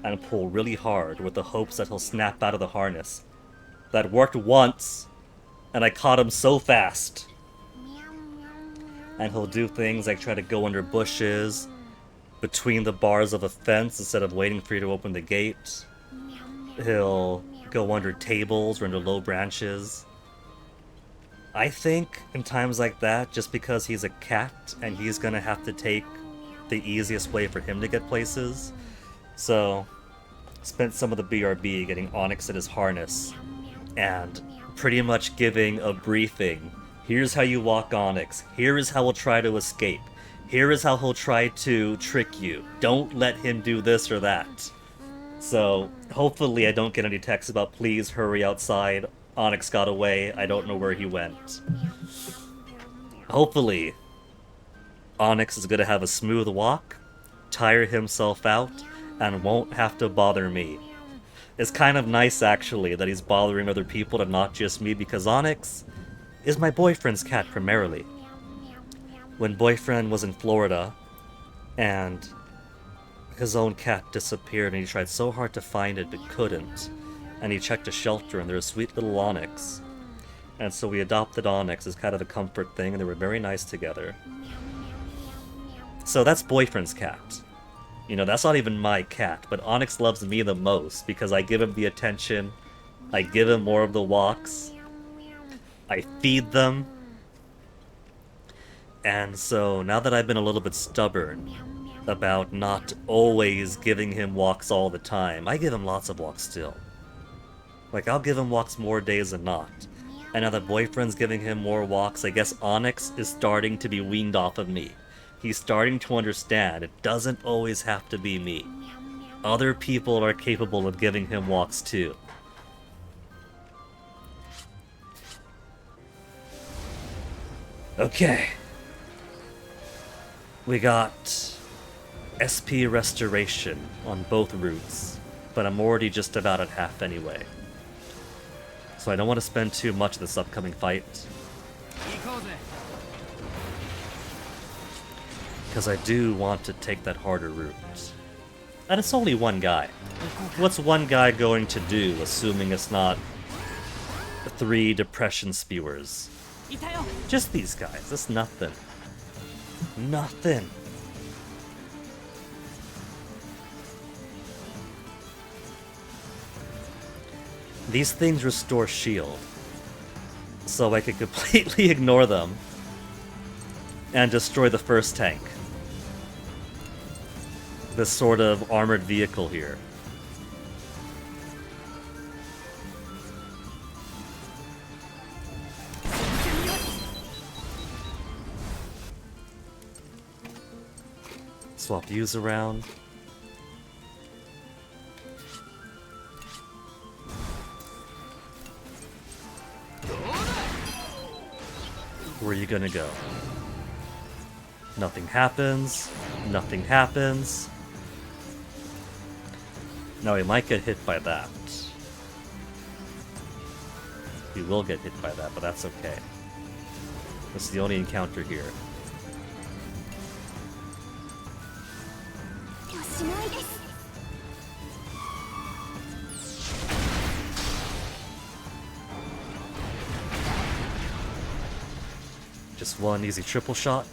and pull really hard with the hopes that he'll snap out of the harness. That worked once, and I caught him so fast. And he'll do things like try to go under bushes, between the bars of a fence instead of waiting for you to open the gate. He'll go under tables or under low branches. I think in times like that, just because he's a cat and he's gonna have to take the easiest way for him to get places. So, spent some of the BRB getting Onyx in his harness and pretty much giving a briefing. Here's how you walk Onyx. Here is how he'll try to escape. Here is how he'll try to trick you. Don't let him do this or that. So, hopefully I don't get any texts about please hurry outside. Onyx got away. I don't know where he went. Hopefully, Onyx is going to have a smooth walk, tire himself out, and won't have to bother me. It's kind of nice, actually, that he's bothering other people and not just me, because Onyx is my boyfriend's cat primarily. When boyfriend was in Florida, and his own cat disappeared, and he tried so hard to find it but couldn't, and he checked a shelter, and there was sweet little Onyx, and so we adopted Onyx as kind of a comfort thing, and they were very nice together. So that's boyfriend's cat. You know, that's not even my cat, but Onyx loves me the most because I give him the attention, I give him more of the walks, I feed them, and so now that I've been a little bit stubborn about not always giving him walks all the time, I give him lots of walks still. Like, I'll give him walks more days than not. And now that boyfriend's giving him more walks, I guess Onyx is starting to be weaned off of me. He's starting to understand it doesn't always have to be me. Other people are capable of giving him walks too. Okay. We got SP restoration on both routes, but I'm already just about at half anyway. So I don't want to spend too much of this upcoming fight, because I do want to take that harder route. And it's only one guy. What's one guy going to do, assuming it's not 3 depression spewers? Just these guys. That's nothing. Nothing. These things restore shield, so I could completely ignore them and destroy the first tank. This sort of armored vehicle here. Swap views around. Where are you gonna go? Nothing happens. Nothing happens. Now he might get hit by that. We will get hit by that, but that's okay. This is the only encounter here. Just one easy triple shot.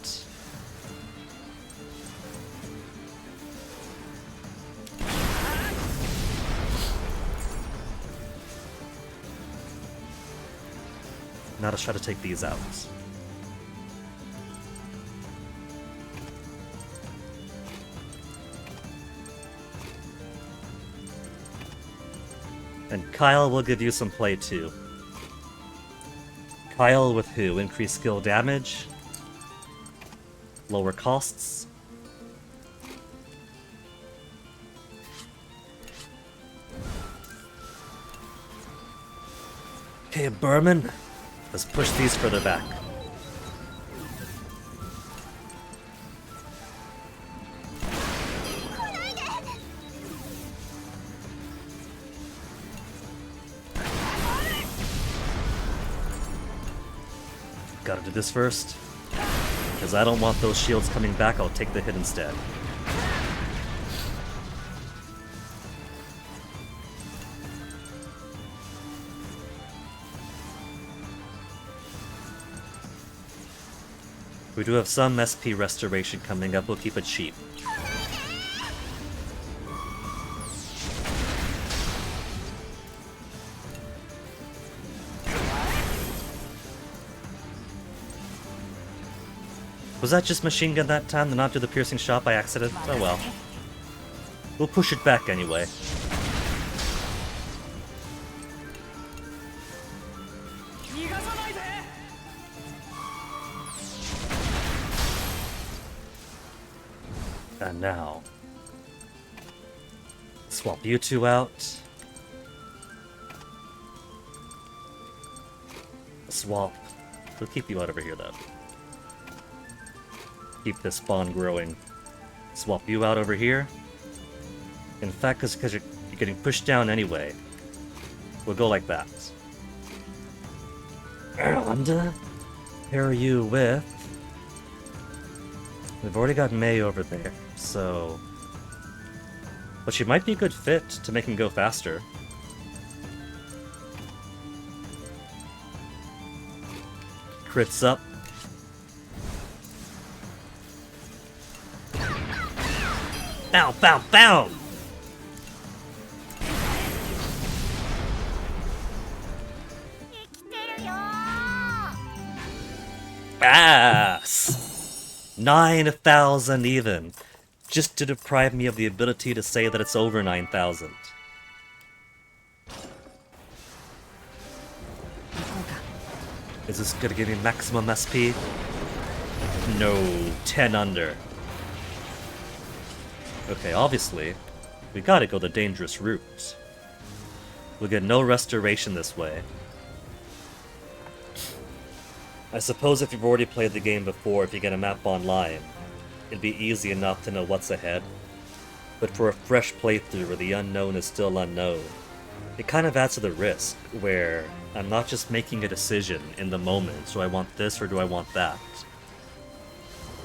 Now let's try to take these out. And Kyle will give you some play too. Kyle with who? Increased skill damage? Lower costs? Okay, Berman. Let's push these further back. Gotta do this first. Because I don't want those shields coming back, I'll take the hit instead. We do have some SP restoration coming up, we'll keep it cheap. Was that just machine gun that time, to not do the piercing shot by accident? Oh well. We'll push it back anyway. And now, swap you two out. Swap. We'll keep you out over here though. Keep this spawn growing. Swap you out over here. In fact, because you're getting pushed down anyway, we'll go like that. And pair you with. We've already got May over there, so. But she might be a good fit to make him go faster. Crits up. Bow, bow, bow! Ass! 9,000 even. Just to deprive me of the ability to say that it's over 9,000. Is this gonna give me maximum SP? No, 10 under. Okay, obviously, we gotta go the dangerous route. We'll get no restoration this way. I suppose if you've already played the game before, if you get a map online, it'd be easy enough to know what's ahead. But for a fresh playthrough where the unknown is still unknown, it kind of adds to the risk, where I'm not just making a decision in the moment, do I want this or do I want that?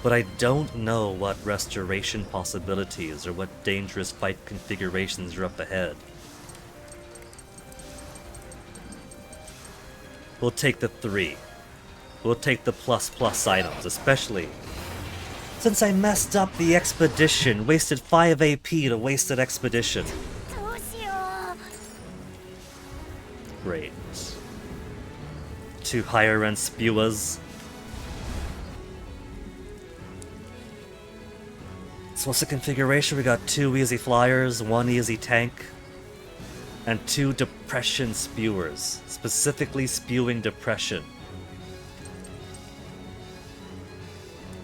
But I don't know what restoration possibilities or what dangerous fight configurations are up ahead. We'll take the 3. We'll take the plus items, especially since I messed up the expedition, wasted 5 AP to waste an expedition. Great. 2 higher end spewas. So what's the configuration? We got 2 easy flyers, 1 easy tank, and 2 depression spewers, specifically spewing depression.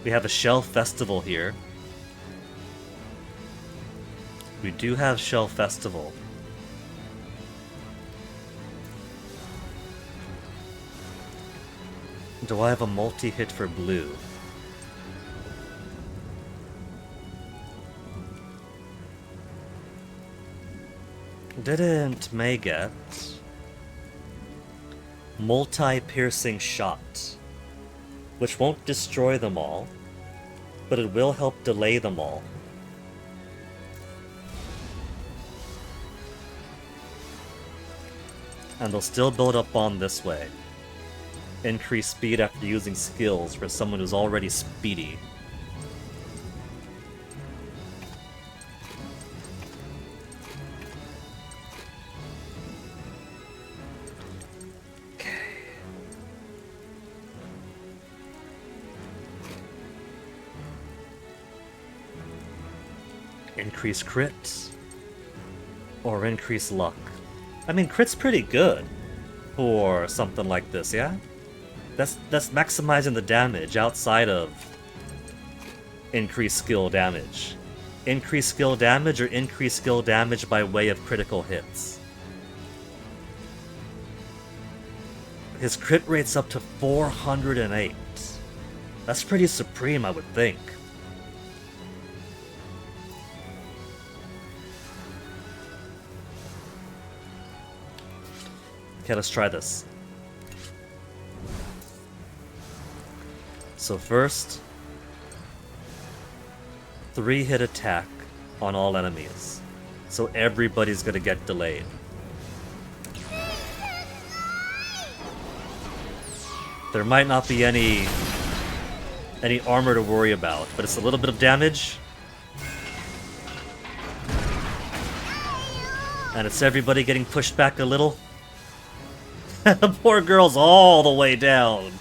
We have a Shell Festival here. We do have Shell Festival. Do I have a multi-hit for blue? Didn't May get multi-piercing shot, which won't destroy them all, but it will help delay them all. And they'll still build up on this way. Increase speed after using skills for someone who's already speedy. Okay. Increase crits. Or increase luck. I mean, crit's pretty good for something like this, yeah? That's maximizing the damage outside of increased skill damage. Increased skill damage or increased skill damage by way of critical hits. His crit rate's up to 408. That's pretty supreme, I would think. Okay, let's try this. So first, 3-hit attack on all enemies. So everybody's gonna get delayed. There might not be any armor to worry about, but it's a little bit of damage. And it's everybody getting pushed back a little. The poor girl's all the way down.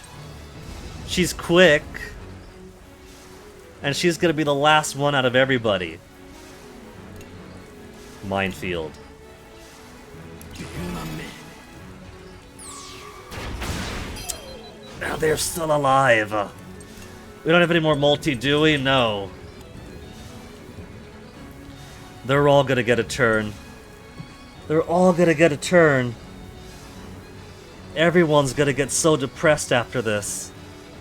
She's quick. And she's gonna be the last one out of everybody. Minefield. Now they're still alive. We don't have any more multi, do we? No. They're all gonna get a turn. They're all gonna get a turn. Everyone's gonna get so depressed after this.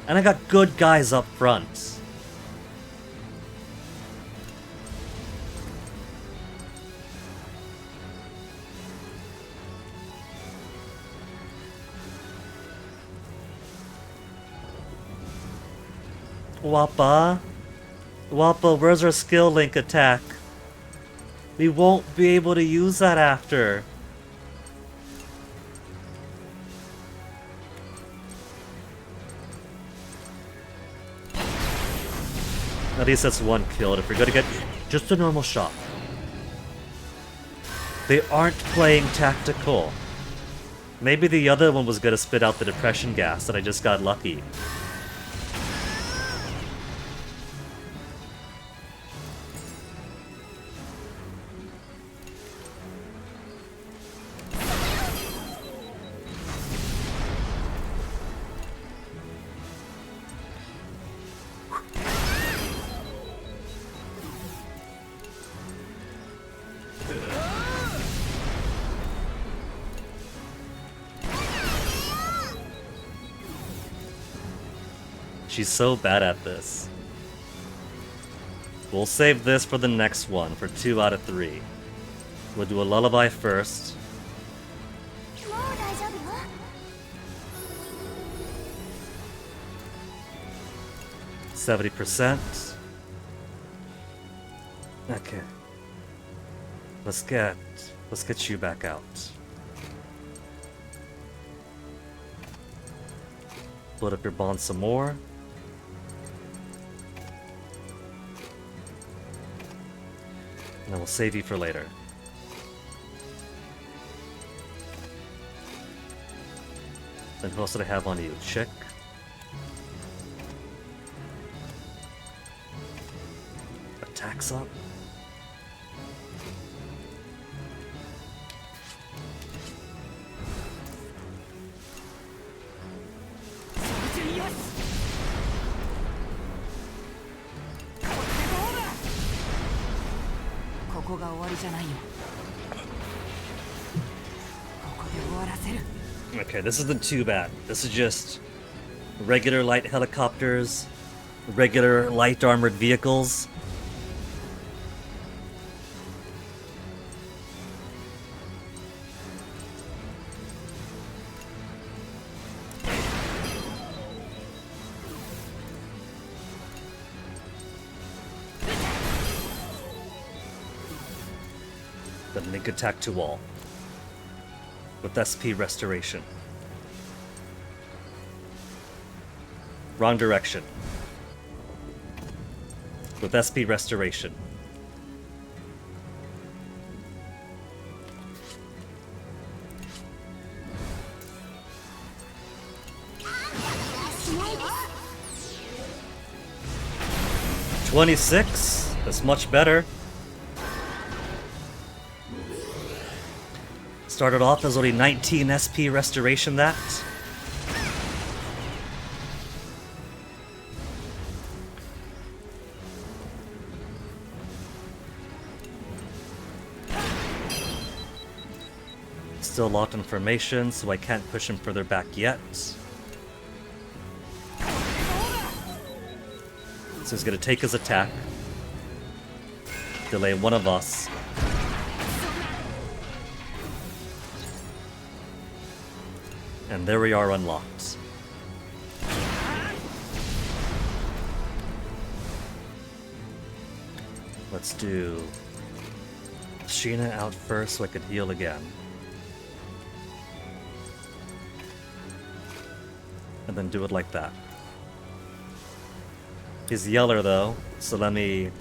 And I got good guys up front. Wappa? Wappa, where's our skill link attack? We won't be able to use that after. At least that's one killed if we're gonna get just a normal shot. They aren't playing tactical. Maybe the other one was gonna spit out the depression gas and I just got lucky. She's so bad at this. We'll save this for the next one, for 2 out of 3. We'll do a lullaby first. 70%. Okay. Let's get you back out. Build up your bond some more. And then we'll save you for later. Then who else did I have on you? Chick. Attacks up. Okay, this isn't too bad. This is just regular light helicopters, regular light armored vehicles. Link attack to all. With SP restoration. Wrong direction. With SP restoration. $26. That's much better. Started off as only 19 SP restoration that. Still locked in formation, so I can't push him further back yet. So he's gonna take his attack. Delay one of us. And there we are, unlocked. Let's do Sheena out first so I could heal again. And then do it like that. He's Yeller though, so let me...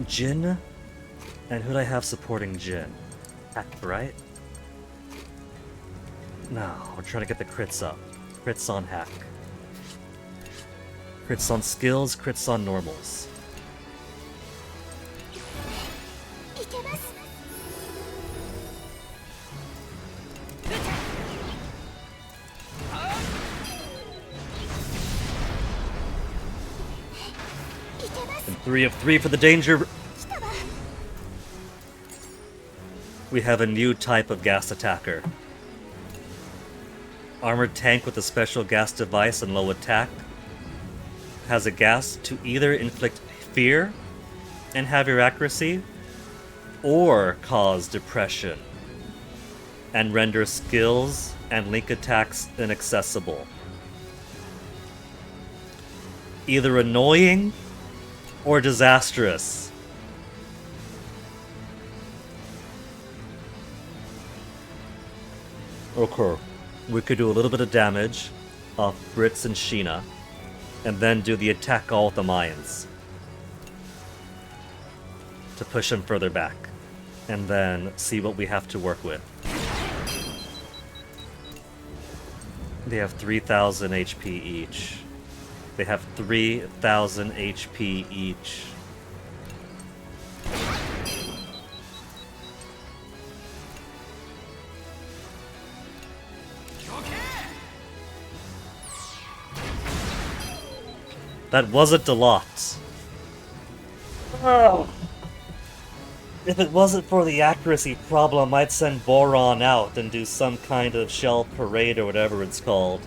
Jin? And who'd I have supporting Jin? Hack, right? No, we're trying to get the crits up. Crits on Hack. Crits on skills, crits on normals. And 3 of 3 for the danger. We have a new type of gas attacker. Armored tank with a special gas device and low attack. Has a gas to either inflict fear and have your accuracy, or cause depression and render skills and link attacks inaccessible. Either annoying or disastrous. Okay. We could do a little bit of damage off Brits and Sheena, and then do the attack all with the Mayans to push him further back, and then see what we have to work with. They have 3,000 HP each. They have 3,000 HP each. That wasn't a lot. Oh. If it wasn't for the accuracy problem, I'd send Boron out and do some kind of shell parade or whatever it's called.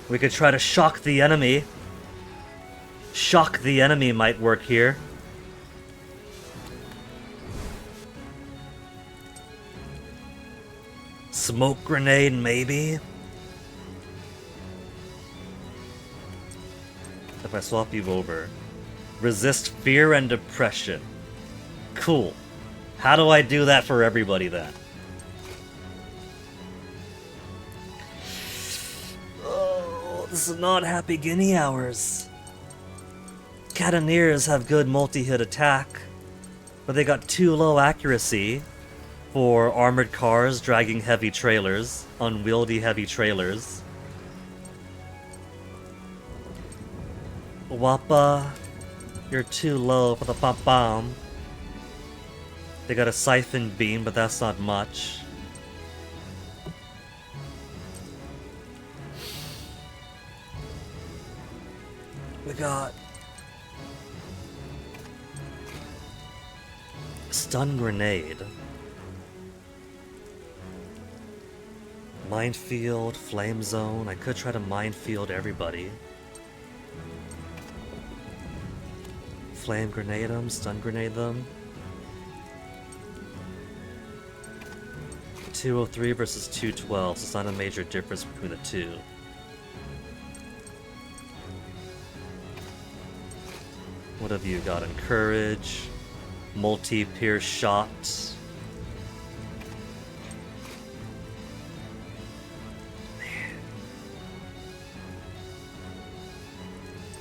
We could try to shock the enemy. Shock the enemy might work here. Smoke grenade, maybe? If I swap you over. Resist fear and depression. Cool. How do I do that for everybody then? Oh, this is not Happy Guinea hours. Cannoneers have good multi-hit attack, but they got too low accuracy for armored cars dragging heavy trailers, unwieldy heavy trailers. Wappa, you're too low for the pom-pom. They got a siphon beam, but that's not much. We got stun grenade. Minefield, flame zone. I could try to minefield everybody. Flame grenade them, stun grenade them. 203 versus 212, so it's not a major difference between the two. What have you got? Encourage, multi-pierce shot.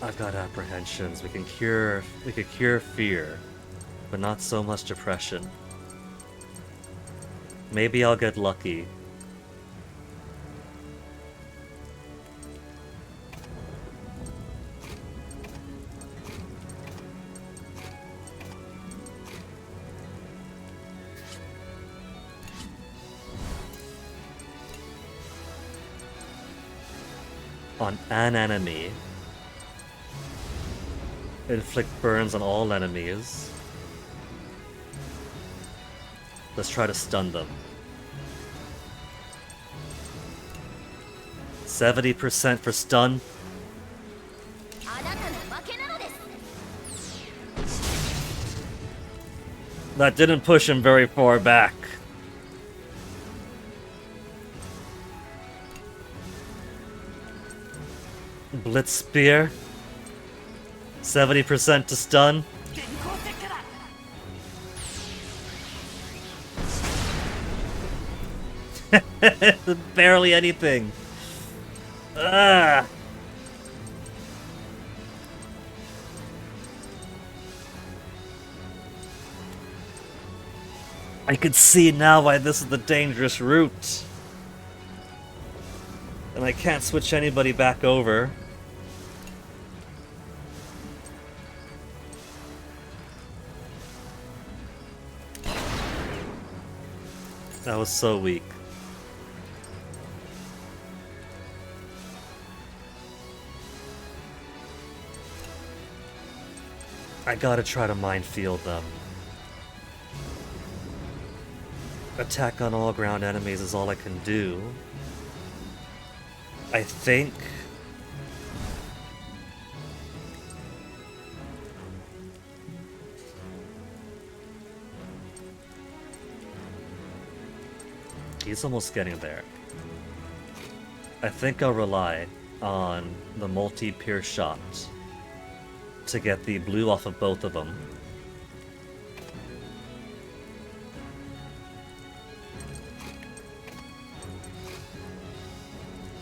I've got apprehensions. We could cure fear, but not so much depression. Maybe I'll get lucky. On an enemy. Inflict burns on all enemies. Let's try to stun them. 70% for stun. That didn't push him very far back. Blitz Spear. 70% to stun. Barely anything. Ah. I can see now why this is the dangerous route. And I can't switch anybody back over. That was so weak. I gotta try to minefield them. Attack on all ground enemies is all I can do. I think. He's almost getting there. I think I'll rely on the multi-pierce shot to get the blue off of both of them.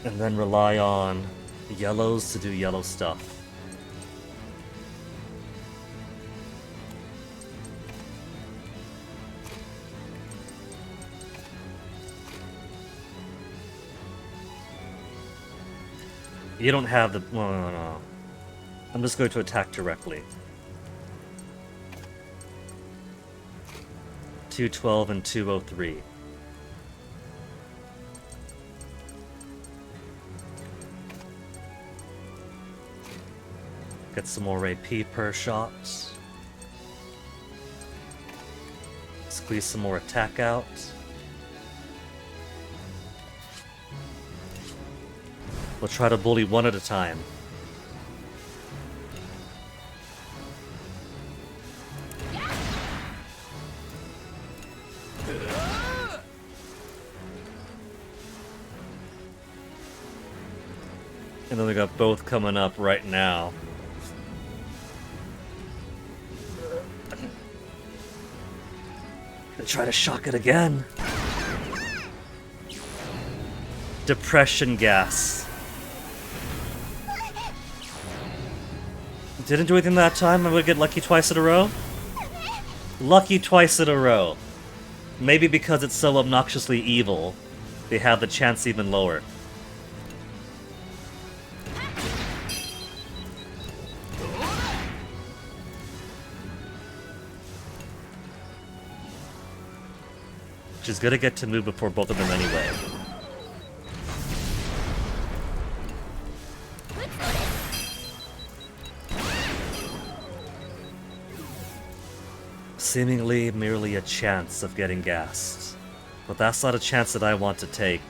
And then rely on yellows to do yellow stuff. You don't have the... No. I'm just going to attack directly. 212 and 203. Get some more AP per shot. Squeeze some more attack out. We'll try to bully one at a time. And then we got both coming up right now. Gonna try to shock it again. Depression gas. Didn't do anything that time. I'm gonna get lucky twice in a row. Lucky twice in a row. Maybe because it's so obnoxiously evil, they have the chance even lower. Which is gonna get to move before both of them anyway. Seemingly merely a chance of getting gassed. But that's not a chance that I want to take.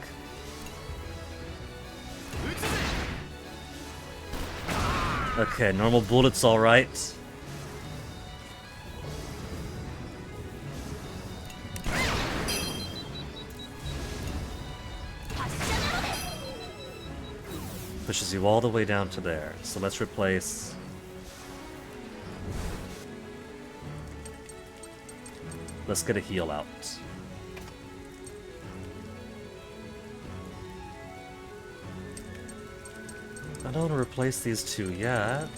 Okay, normal bullets alright. Pushes you all the way down to there. So let's replace Let's get a heal out. I don't want to replace these two yet.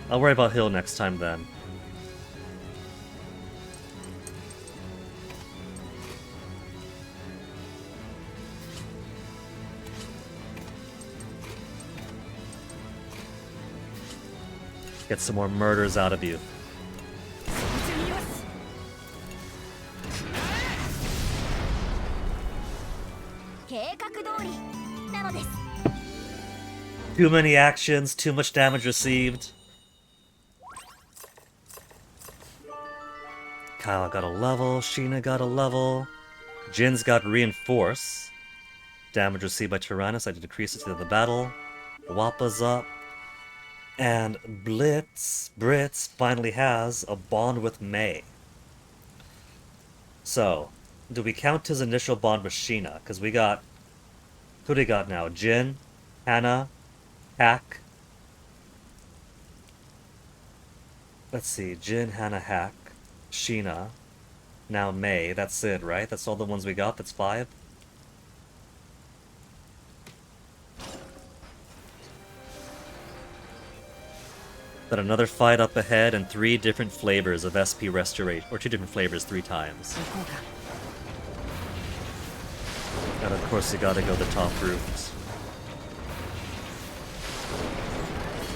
I'll worry about heal next time then. Get some more murders out of you. Too many actions, too much damage received. Kyle got a level, Sheena got a level, Jin's got reinforce. Damage received by Tyrannus, I had to decrease it to the battle. Wappa's up. And Brits finally has a bond with May. So, do we count his initial bond with Sheena? Because we got... Who do we got now? Jin, Hannah, Hack. Let's see. Jin, Hannah, Hack, Sheena. Now May. That's it, right? That's all the ones we got? That's 5? But another fight up ahead and 3 different flavors of SP restoration. Or 2 different flavors 3 times. And of course you gotta go the top route.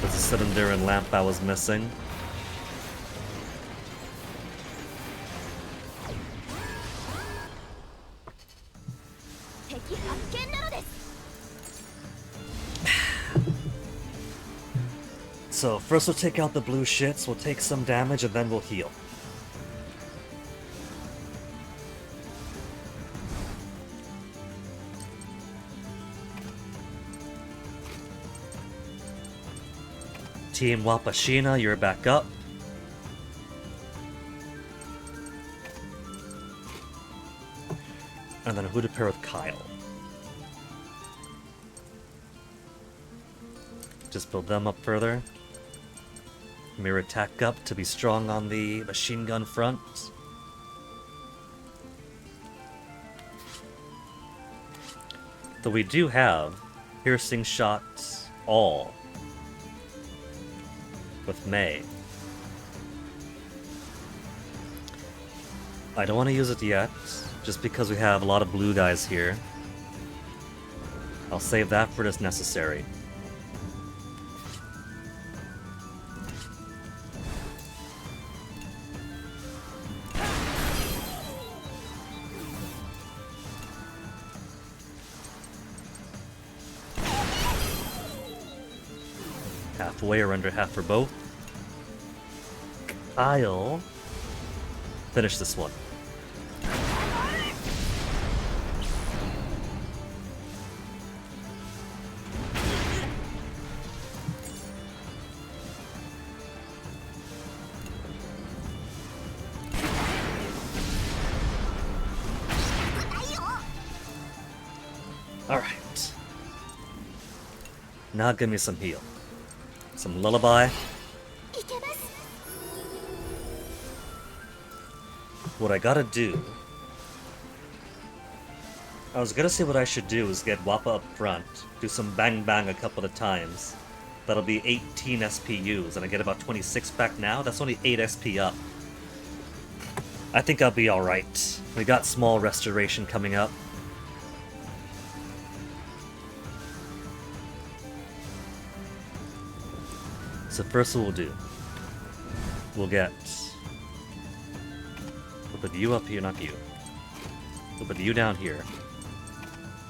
There's a cylinder and lamp I was missing. So, first we'll take out the blue shits, we'll take some damage, and then we'll heal. Team Wapashina, you're back up. And then who to pair with Kyle? Just build them up further. Mirror attack up to be strong on the machine gun front. Though we do have piercing shots all with May. I don't want to use it yet, just because we have a lot of blue guys here. I'll save that for this necessary. Halfway or under half for both. I'll finish this one. Alright. Now give me some heal. Some lullaby. What I gotta do... I was gonna say what I should do is get Wappa up front, do some bang bang a couple of times. That'll be 18 SPUs, and I get about 26 back now? That's only 8 SP up. I think I'll be alright. We got small restoration coming up. So first what we'll do, we'll put you up here, not you. We'll put you down here,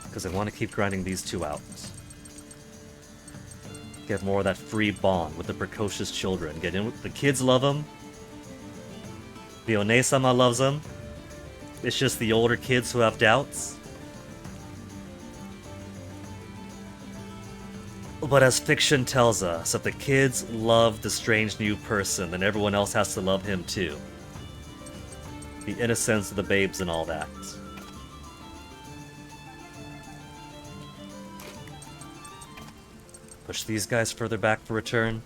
because I want to keep grinding these two out. Get more of that free bond with the precocious children. Get in with the kids love them. The One-sama loves them. It's just the older kids who have doubts. But as fiction tells us, if the kids love the strange new person, then everyone else has to love him too. The innocence of the babes and all that. Push these guys further back for return.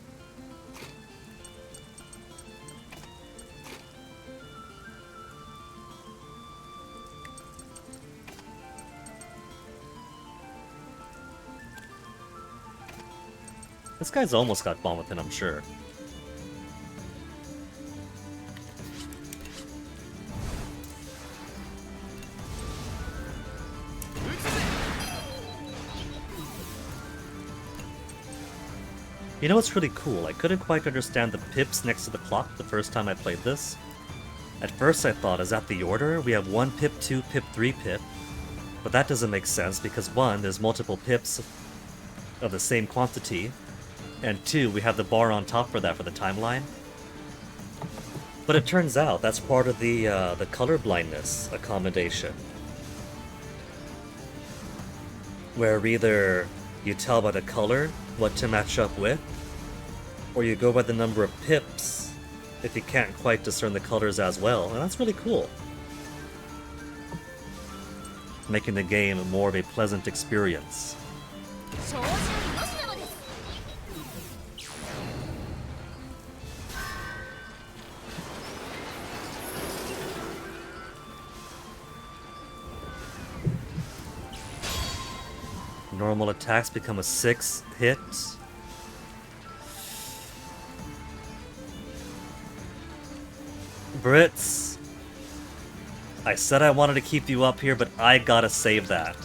This guy's almost got bomb within, I'm sure. You know what's really cool? I couldn't quite understand the pips next to the clock the first time I played this. At first I thought, is that the order? We have 1 pip, 2 pip, 3 pip. But that doesn't make sense because 1, there's multiple pips of the same quantity. And 2, we have the bar on top for that for the timeline. But it turns out that's part of the color blindness accommodation. Where either you tell by the color what to match up with, or you go by the number of pips if you can't quite discern the colors as well, and that's really cool. Making the game more of a pleasant experience. Normal attacks become a 6 hit. Brits, I said I wanted to keep you up here, but I gotta save that.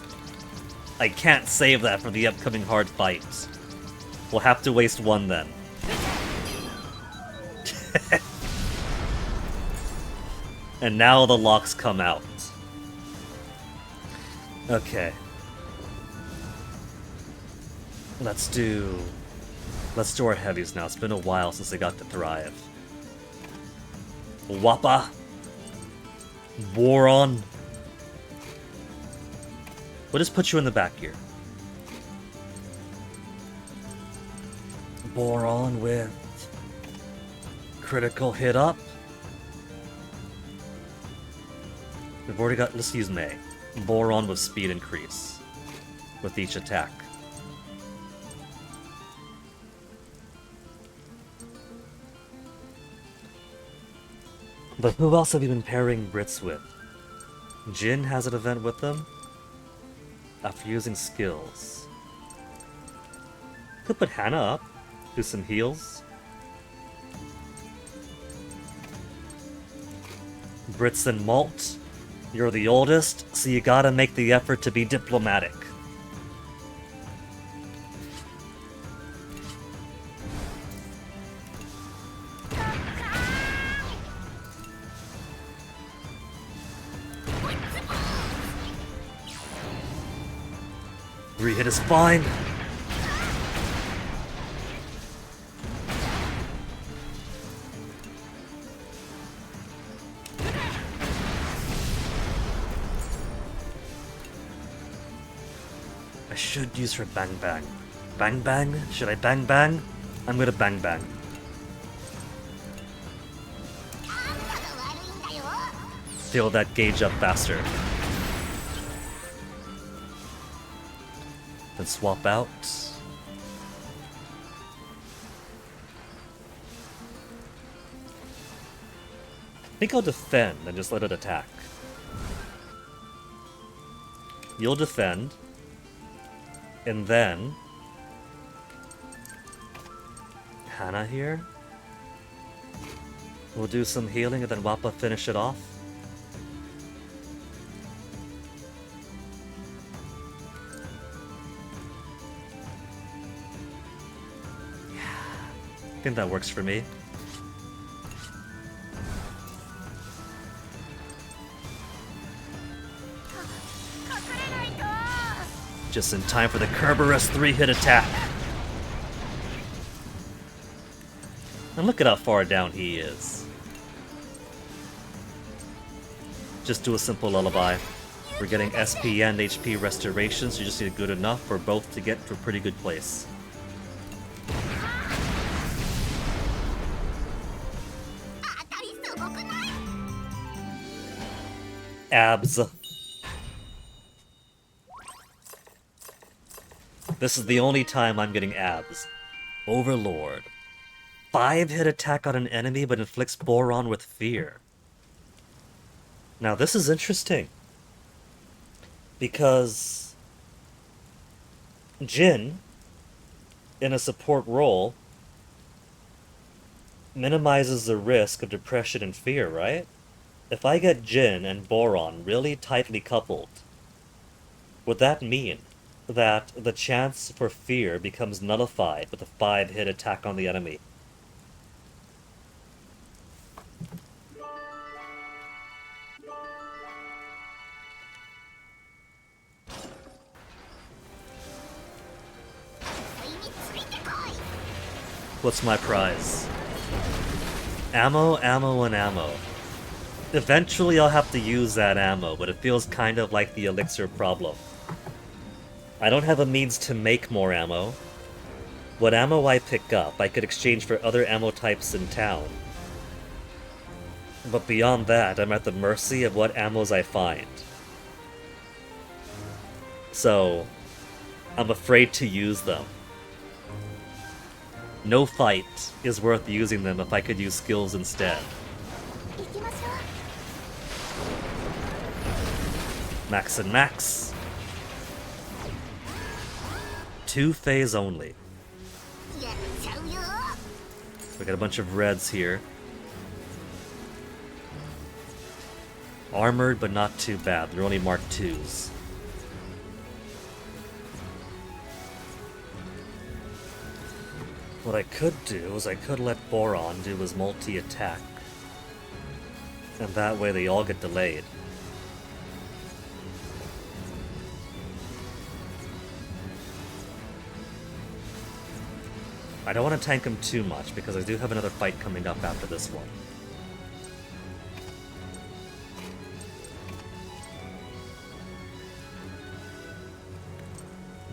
I can't save that for the upcoming hard fight. We'll have to waste 1 then. And now the locks come out. Okay. Let's do our heavies now. It's been a while since they got to thrive. Wappa. Boron. We'll just put you in the back here. Boron with critical hit up. We've already got, let's use May. Boron with speed increase with each attack. But who else have you been pairing Brits with? Jin has an event with them after using skills. Could put Hannah up, do some heals. Brits and Malt, you're the oldest, so you gotta make the effort to be diplomatic. Hit is fine. I should use her bang bang. Bang bang? Should I bang bang? I'm gonna bang bang. Fill that gauge up faster. Then swap out. I think I'll defend and just let it attack. You'll defend. And then Hannah here. We'll do some healing and then Wappa finish it off. I think that works for me. Just in time for the Kerberos 3-hit attack. And look at how far down he is. Just do a simple lullaby. We're getting SP and HP restoration, so you just need good enough for both to get to a pretty good place. Abs. This is the only time I'm getting abs. Overlord. 5-hit attack on an enemy but inflicts Boron with fear. Now this is interesting. Because Jin in a support role minimizes the risk of depression and fear, right? If I get Jin and Boron really tightly coupled, would that mean that the chance for fear becomes nullified with a 5-hit attack on the enemy? What's my prize? Ammo, ammo, and ammo. Eventually I'll have to use that ammo, but it feels kind of like the elixir problem. I don't have a means to make more ammo. What ammo I pick up, I could exchange for other ammo types in town. But beyond that, I'm at the mercy of what ammos I find. So, I'm afraid to use them. No fight is worth using them if I could use skills instead. Max and max. 2 phase only. We got a bunch of reds here. Armored, but not too bad. They're only Mark 2s. What I could do is I could let Boron do his multi-attack. And that way they all get delayed. I don't want to tank him too much because I do have another fight coming up after this one.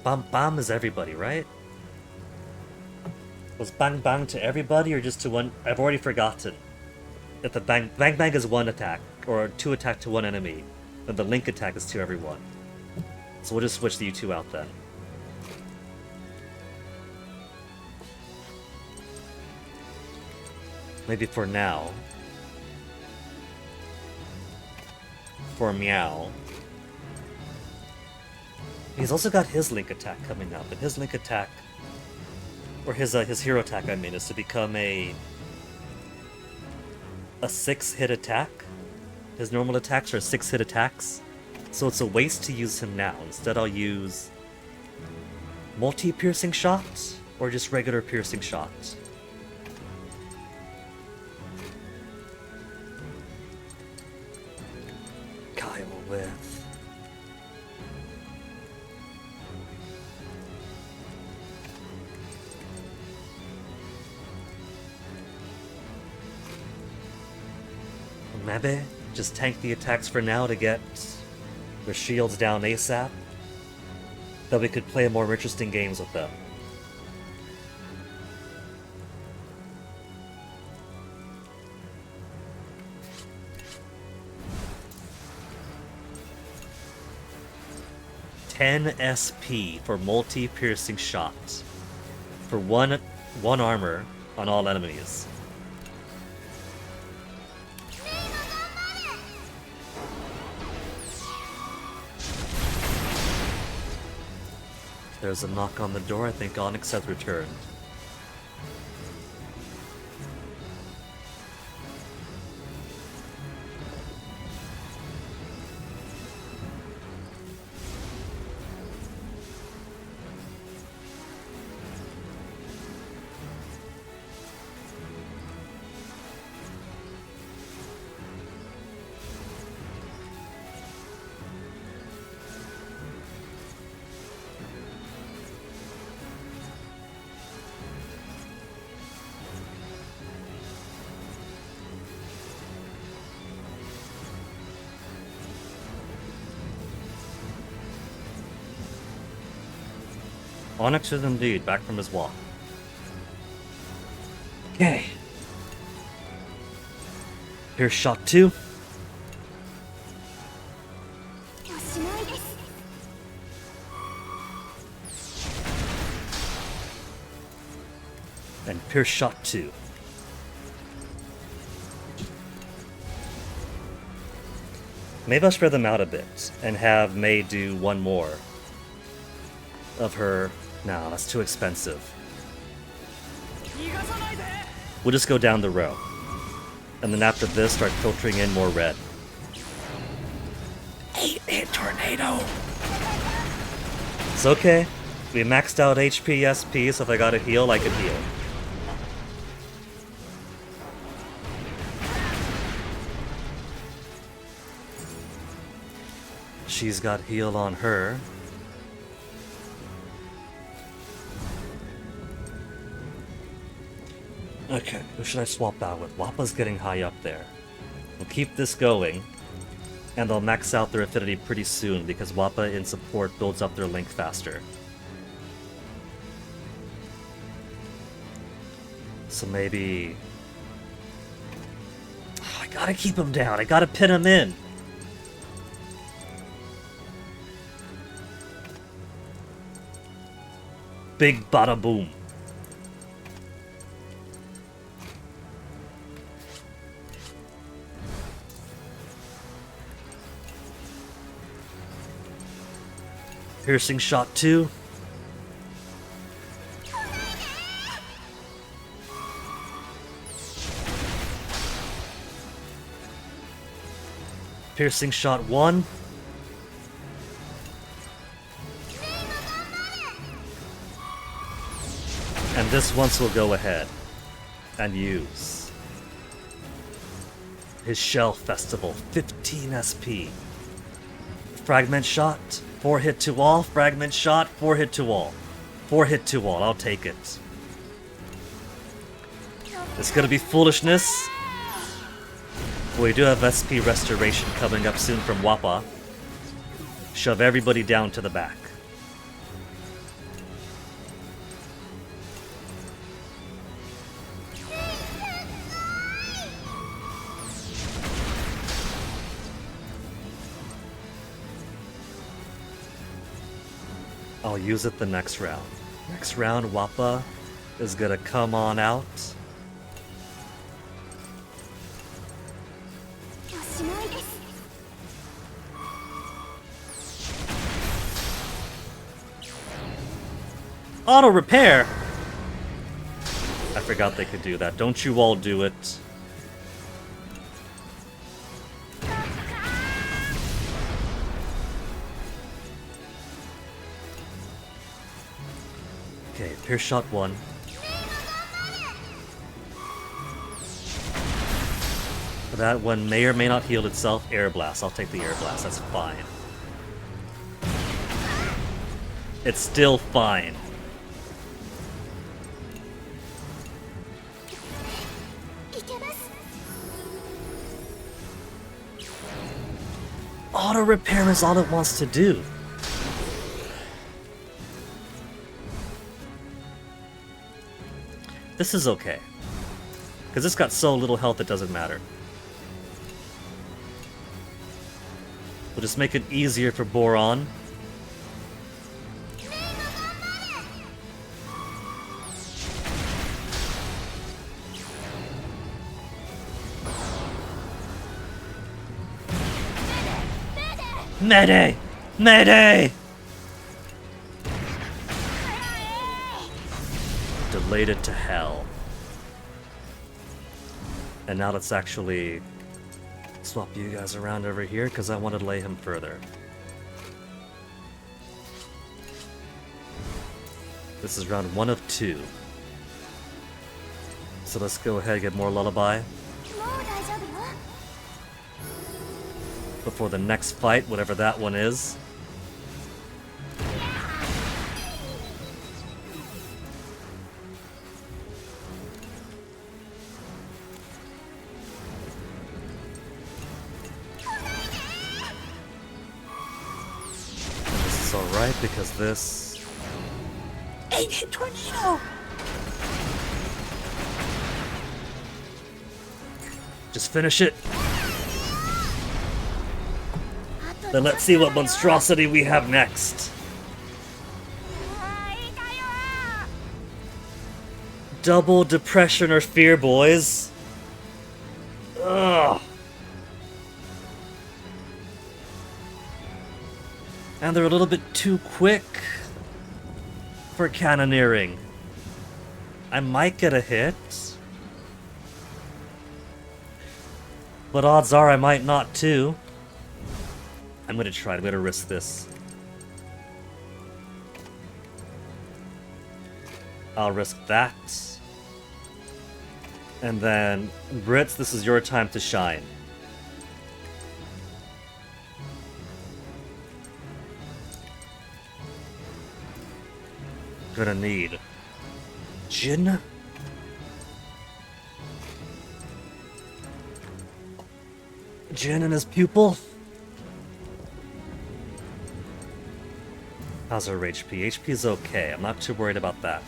Bam Bam is everybody, right? Was Bang Bang to everybody or just to one? I've already forgotten. If the Bang Bang is 1 attack, or 2 attack to 1 enemy, then the Link attack is to everyone. So we'll just switch the U2 out then. Maybe for now. For Meow. He's also got his Link attack coming up, and his Link attack, or his hero attack, I mean, is to become a 6-hit attack. His normal attacks are 6-hit attacks, so it's a waste to use him now. Instead, I'll use multi-piercing shot or just regular piercing shot. Kyle with maybe just tank the attacks for now to get their shields down ASAP. Then we could play more interesting games with them. $10 SP for multi-piercing shots for one armor on all enemies. There's a knock on the door. I think Onyx has returned. Onyx is indeed back from his walk. Okay. Here's shot 2. And Pierce shot 2. Maybe I'll spread them out a bit and have May do one more of her. No, that's too expensive. We'll just go down the row. And then after this, start filtering in more red. 8-hit tornado! It's okay. We maxed out HP, SP, so if I gotta heal, I can heal. She's got heal on her. Okay, who should I swap out with? Wappa's getting high up there. We'll keep this going, and they'll max out their affinity pretty soon because Wappa in support builds up their link faster. So maybe... Oh, I gotta keep him down, I gotta pin him in! Big bada boom. Piercing shot 2. Piercing shot 1. And this once will go ahead and use his Shell Festival, 15 SP. Fragment shot, 4 hit to all, fragment shot, 4 hit to all. 4 hit to all, I'll take it. It's gonna be foolishness. We do have SP restoration coming up soon from Wappa. Shove everybody down to the back. I'll use it the next round. Next round, Wappa is gonna come on out. Auto repair? I forgot they could do that. Don't you all do it. Okay, Pierce shot 1. That one may or may not heal itself. Air blast. I'll take the air blast. That's fine. It's still fine. Auto repair is all it wants to do. This is okay. Because it's got so little health it doesn't matter. We'll just make it easier for Boron. Mayday! Mayday! Delayed it to hell. And now let's actually swap you guys around over here because I want to lay him further. This is round 1 of 2. So let's go ahead and get more lullaby. Before the next fight, whatever that one is. This is alright because this... 8-hit tornado! Just finish it. Then let's see what monstrosity we have next. Double depression or fear, boys. Ugh. And they're a little bit too quick for cannoneering. I might get a hit. But odds are I might not too. I'm gonna try, I'm gonna risk this. I'll risk that. And then, Brits, this is your time to shine. Gonna need Jin. Jin and his pupil. How's her HP? HP is okay. I'm not too worried about that.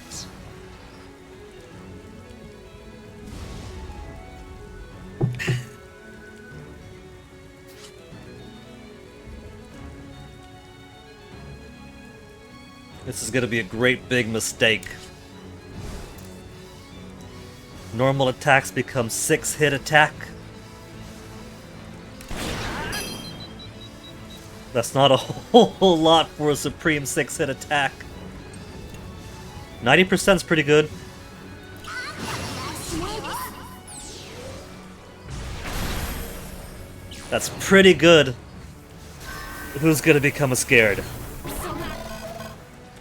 This is gonna be a great big mistake. Normal attacks become 6-hit attack. That's not a whole lot for a supreme 6-hit attack. 90% is pretty good. That's pretty good. Who's gonna become a scared?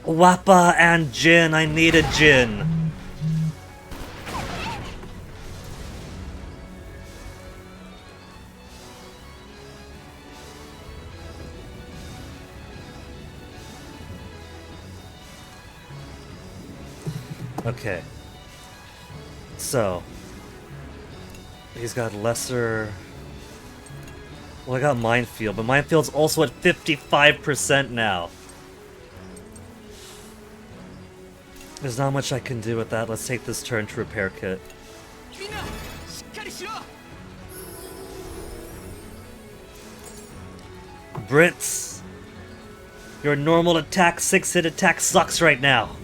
Wappa and Jin, I need a Jin. Okay. So. He's got lesser... Well, I got Minefield, but Minefield's also at 55% now. There's not much I can do with that. Let's take this turn to repair kit. Brits! Your normal attack, 6-hit attack sucks right now.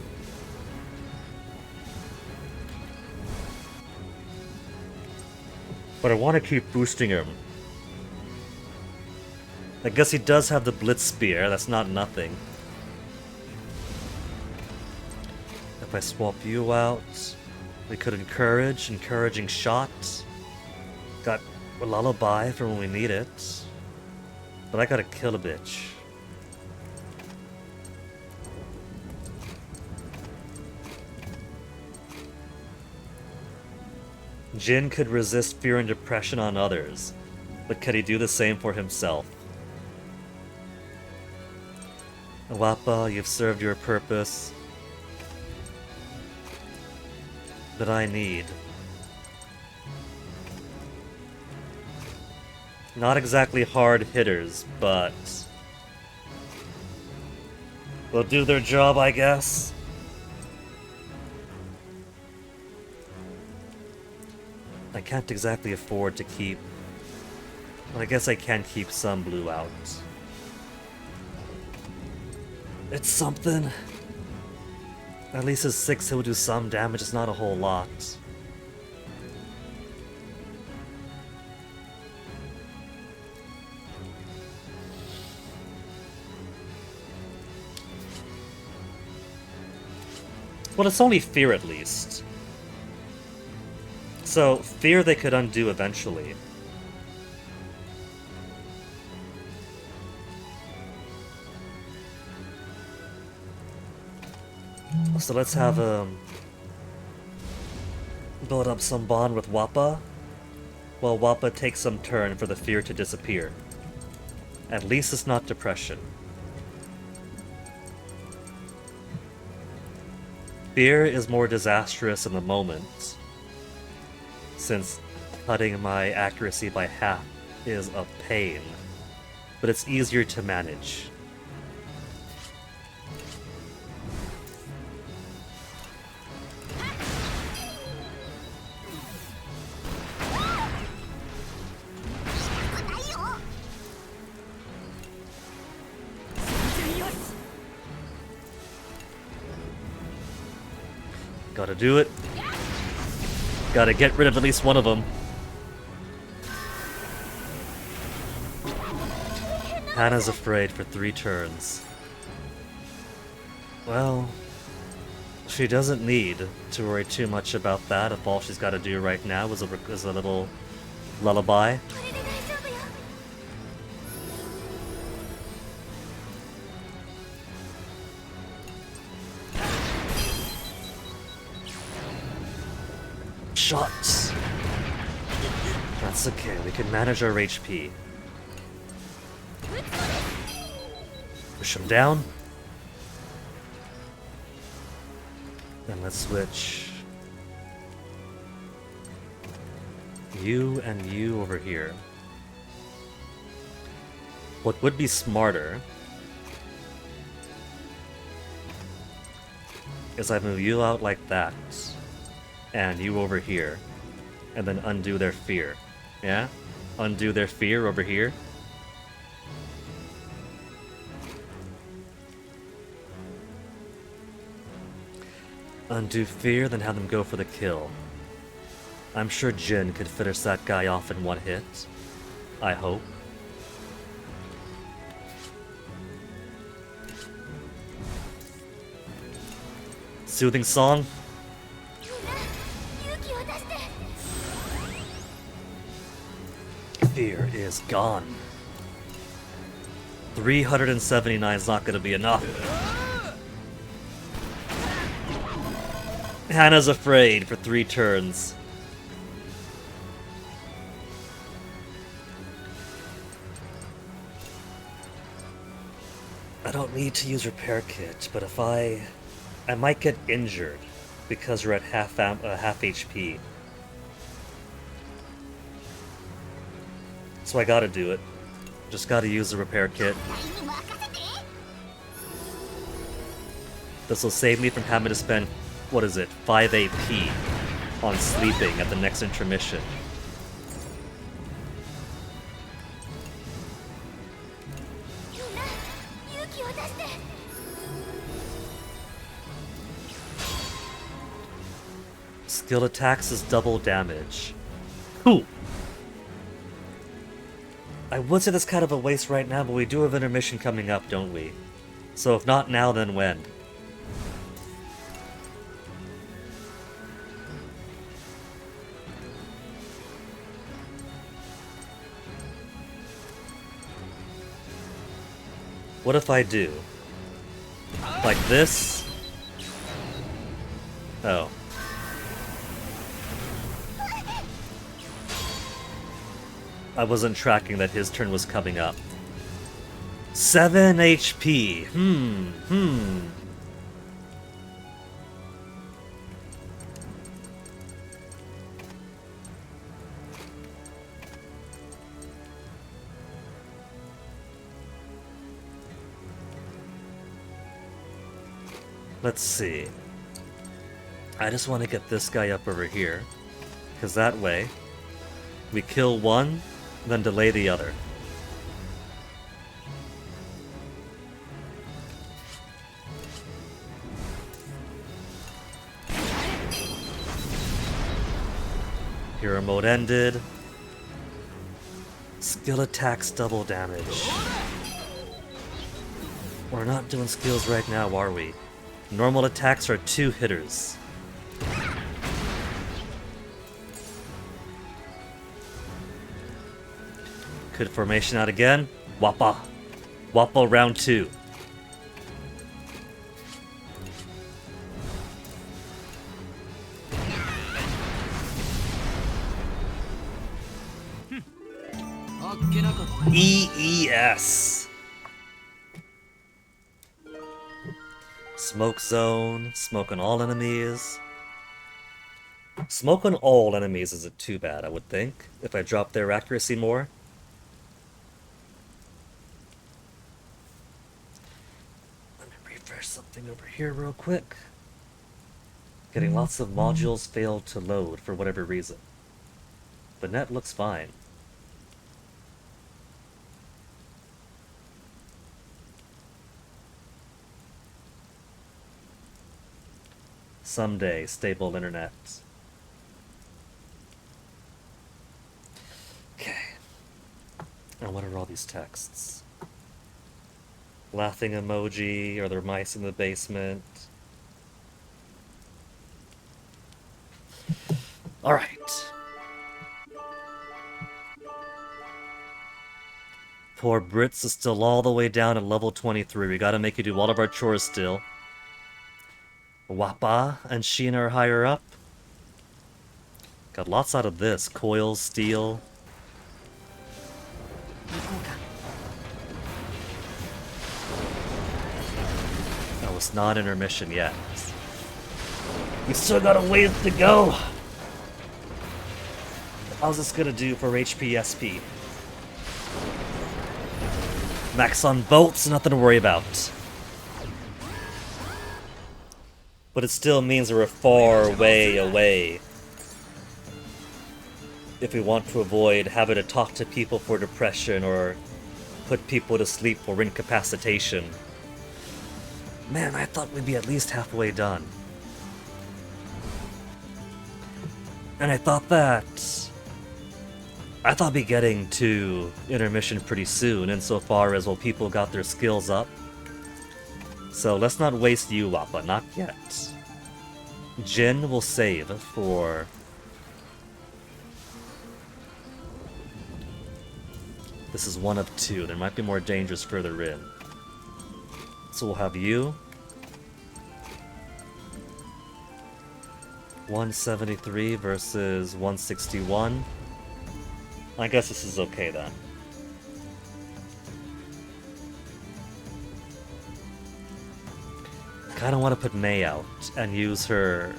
But I want to keep boosting him. I guess he does have the Blitz Spear, that's not nothing. If I swap you out, we could encouraging shot. Got a lullaby for when we need it. But I gotta kill a bitch. Jin could resist fear and depression on others, but could he do the same for himself? Wappa, you've served your purpose. That I need. Not exactly hard hitters, but they'll do their job, I guess. I can't exactly afford to keep... Well, I guess I can keep some blue out. It's something. At least his 6 he'll do some damage, it's not a whole lot. Well, it's only fear at least. So, fear they could undo eventually. So let's have build up some bond with Wappa, while Wappa takes some turn for the fear to disappear. At least it's not depression. Fear is more disastrous in the moment, since cutting my accuracy by half is a pain, but it's easier to manage. Gotta do it. Gotta get rid of at least one of them. Hannah's afraid for 3 turns. Well, She doesn't need to worry too much about that if all she's got to do right now is a little lullaby. Shots! That's okay, we can manage our HP. Push him down. Then let's switch you and you over here. What would be smarter is I move you out like that, and you over here, and then undo their fear. Yeah? Undo their fear over here. Undo fear, then have them go for the kill. I'm sure Jin could finish that guy off in one hit. I hope. Soothing song. Fear is gone. 379 is not going to be enough. Hannah's afraid for 3 turns. I don't need to use repair kit, but if I might get injured because we're at half HP. So I gotta do it. Just gotta use the repair kit. This will save me from having to spend, what is it, 5 AP on sleeping at the next intermission. Skill attacks is double damage. Cool. I would say that's kind of a waste right now, but we do have intermission coming up, don't we? So if not now, then when? What if I do? Like this? Oh. I wasn't tracking that his turn was coming up. 7 HP. Let's see. I just want to get this guy up over here, because that way we kill one, then delay the other. Hero mode ended. Skill attacks double damage. We're not doing skills right now, are we? Normal attacks are 2 hitters. Could formation out again. Wappa. Wappa round 2. EES. Smoke zone. Smoke on all enemies. Smoke on all enemies isn't too bad, I would think, if I drop their accuracy more. Let me refresh something over here real quick. Getting lots of modules failed to load for whatever reason. The net looks fine. Someday, stable internet. Okay. And what are all these texts? Laughing emoji, are there mice in the basement? Alright. Poor Brits is still all the way down at level 23. We gotta make you do all of our chores still. Wappa and Sheena are higher up. Got lots out of this. Coils, steel. Oh, it's not intermission yet. We still got a ways to go. How's this gonna do for HP SP? Max on bolts, nothing to worry about. But it still means we're far way away. If we want to avoid having to talk to people for depression or put people to sleep for incapacitation. Man, I thought we'd be at least halfway done. And I thought I'd be getting to intermission pretty soon, insofar as, well, people got their skills up. So let's not waste you, Wappa, not yet. Jin will save for... This is one of two. There might be more dangers further in. So we'll have you. 173 versus 161. I guess this is okay then. Kinda want to put Mei out and use her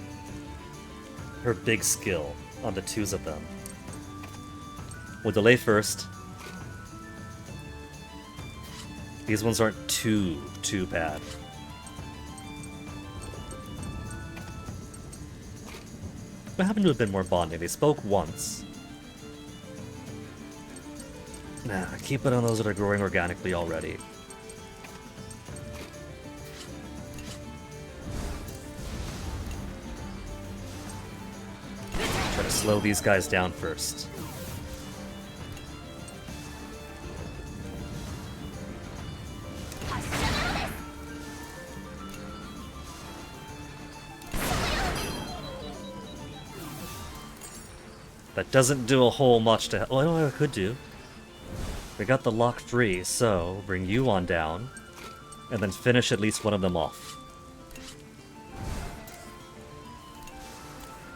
big skill on the twos of them. We'll delay first. These ones aren't too bad. What happened to have been more bonding? They spoke once. Nah, keep it on those that are growing organically already. Try to slow these guys down first. That doesn't do a whole much to... Oh, I know what I could do. We got the lock free, so bring you on down, and then finish at least one of them off.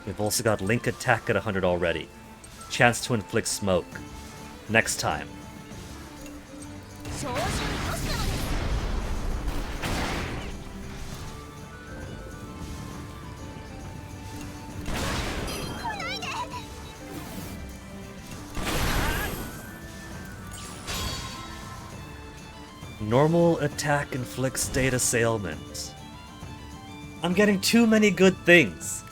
We've also got Link attack at 100 already. Chance to inflict smoke. Next time. Normal attack inflicts state assailment. I'm getting too many good things.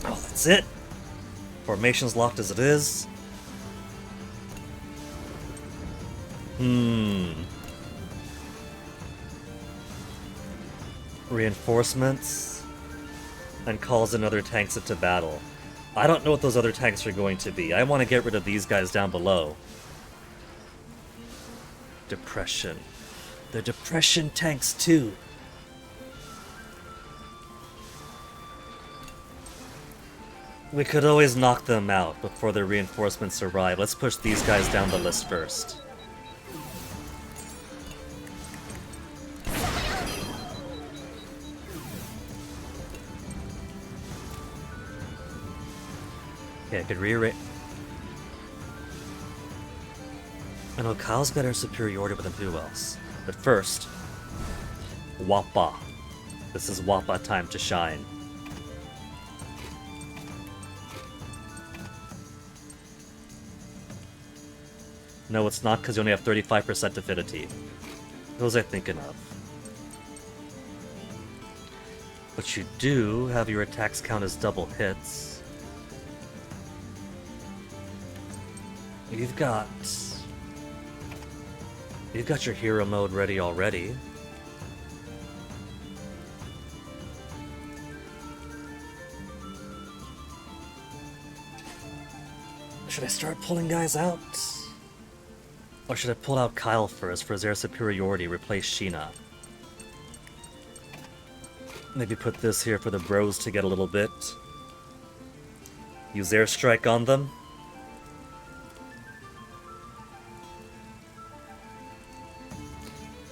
Oh, that's it. Formation's locked as it is. Reinforcements and calls in other tanks into battle. I don't know what those other tanks are going to be. I want to get rid of these guys down below. Depression. They're depression tanks too. We could always knock them out before their reinforcements arrive. Let's push these guys down the list first. Okay, I could rearrange. I know Kyle's got our superiority, but then who else? But first, Wappa. This is Wappa time to shine. No, it's not, because you only have 35% affinity. What was I thinking of? But you do have your attacks count as double hits. You've got your hero mode ready already. Should I start pulling guys out? Or should I pull out Kyle first for his air superiority, replace Sheena? Maybe put this here for the bros to get a little bit. Use airstrike on them.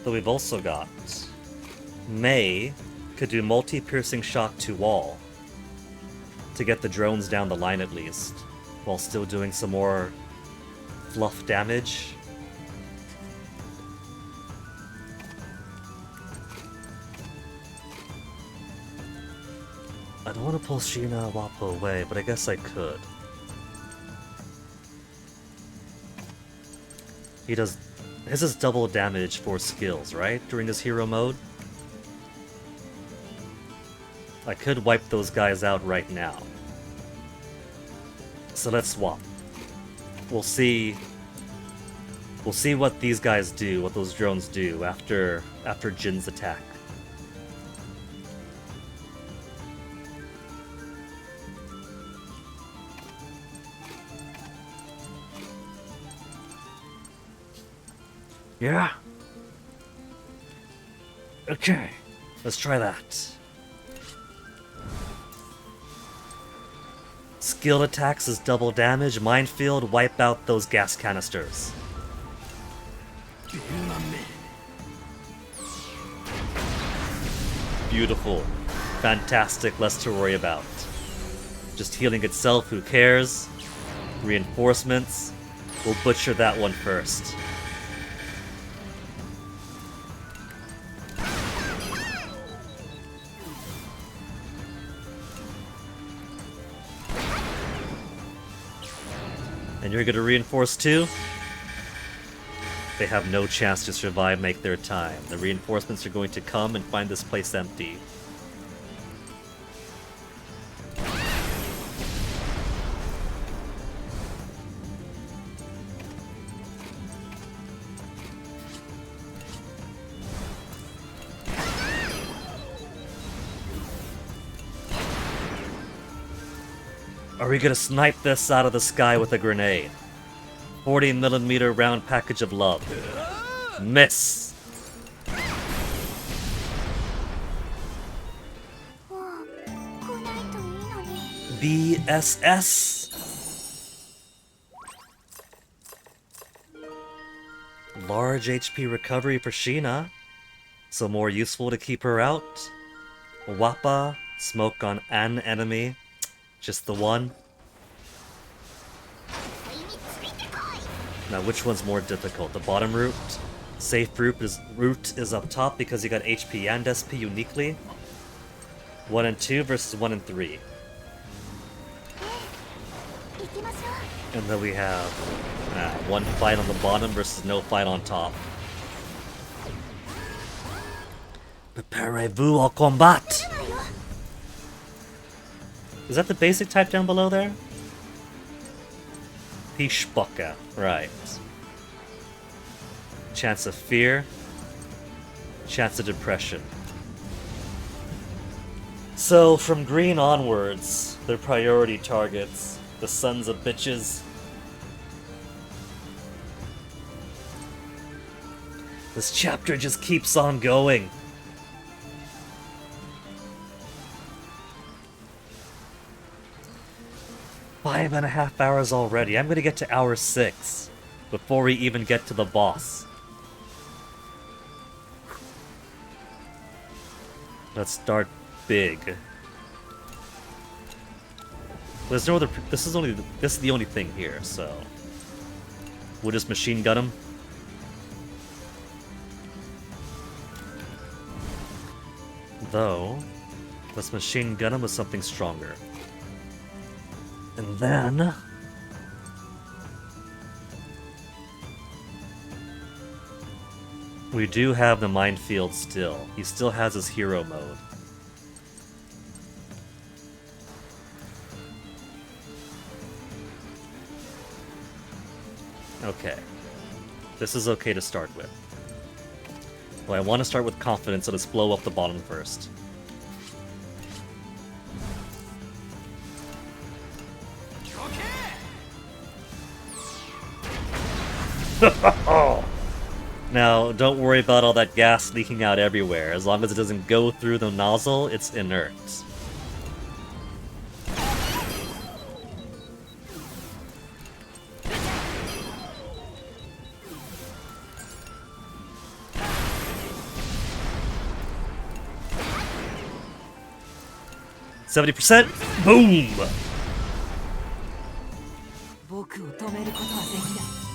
But we've also got May could do multi-piercing shock to wall to get the drones down the line at least, while still doing some more fluff damage. I don't want to pull Sheena Wappo away, but I guess I could. He does... His is double damage for skills, right? During his hero mode? I could wipe those guys out right now. So let's swap. We'll see... We'll see what these guys do, what those drones do after Jin's attack. Yeah. Okay. Let's try that. Skilled attacks is double damage. Minefield, wipe out those gas canisters. Beautiful. Fantastic, less to worry about. Just healing itself, who cares? Reinforcements. We'll butcher that one first. And you're gonna reinforce too? They have no chance to survive, make their time. The reinforcements are going to come and find this place empty. Are we gonna snipe this out of the sky with a grenade? 40mm round package of love. Miss! BSS! Large HP recovery for Sheena. So more useful to keep her out. Wappa, smoke on an enemy. Just the one. Now which one's more difficult? The bottom route? Safe route is up top because you got HP and SP uniquely. 1 and 2 versus 1 and 3. And then we have one fight on the bottom versus no fight on top. Préparez-vous au combat! Is that the basic type down below there? Pishbaka, right. Chance of fear. Chance of depression. So, from green onwards, their priority targets, the sons of bitches. This chapter just keeps on going. Five and a half hours already. I'm gonna get to hour 6 before we even get to the boss. Let's start big. There's no other. This is the only thing here. So we'll just machine gun him. Though, let's machine gun him with something stronger. And then... we do have the minefield still. He still has his hero mode. Okay. This is okay to start with. Well, I want to start with confidence, so let's blow up the bottom first. Now, don't worry about all that gas leaking out everywhere. As long as it doesn't go through the nozzle, it's inert. %70%? Boom!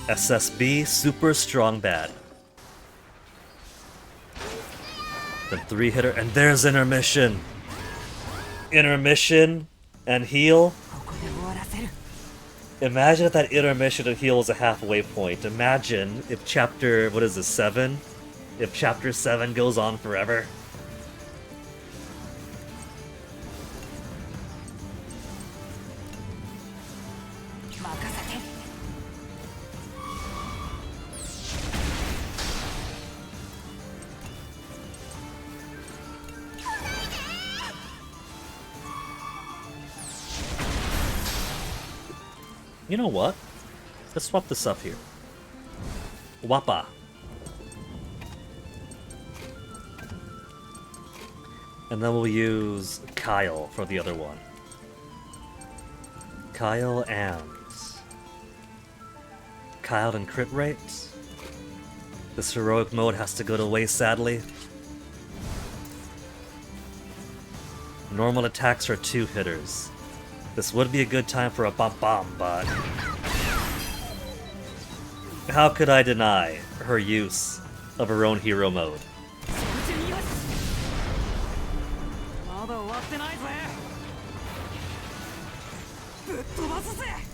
SSB, super strong bad. The 3-hitter, and there's intermission! Intermission and heal? Imagine if that intermission and heal was a halfway point. Imagine if chapter, what is this, 7? If chapter 7 goes on forever. You know what? Let's swap this up here. Wappa. And then we'll use Kyle for the other one. Kyle and crit rate. This heroic mode has to go to waste, sadly. Normal attacks are 2 hitters. This would be a good time for a bomb, but how could I deny her use of her own hero mode?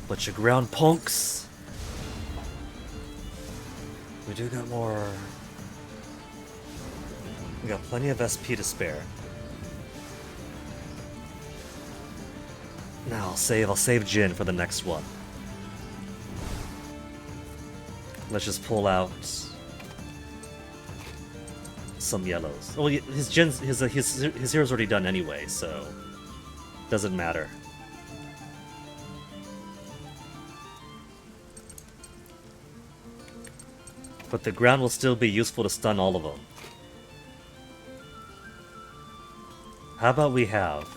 But you ground punks. We do got more. We got plenty of SP to spare. Now I'll save Jin for the next one. Let's just pull out some yellows. Oh, his hero's already done anyway, so doesn't matter. But the ground will still be useful to stun all of them. How about we have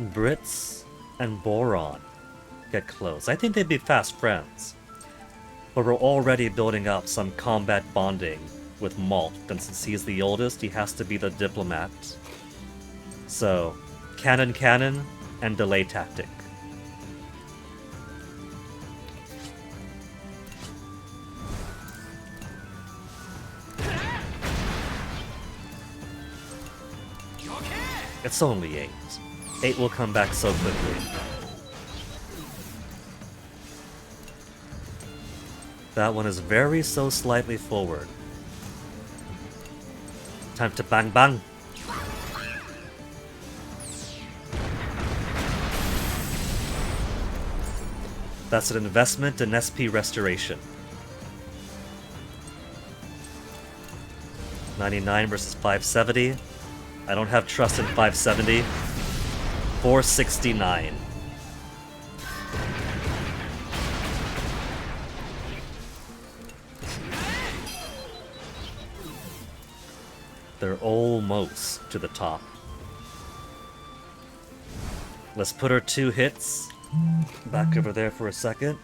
Brits and Boron get close? I think they'd be fast friends. But we're already building up some combat bonding with Malt, and since he's the oldest, he has to be the diplomat. So, cannon, and delay tactic. It's only 8. 8 will come back so quickly. That one is very so slightly forward. Time to bang bang. That's an investment in SP restoration. 99 versus 570. I don't have trust in 570. 469. They're almost to the top. Let's put her 2 hits back over there for a second.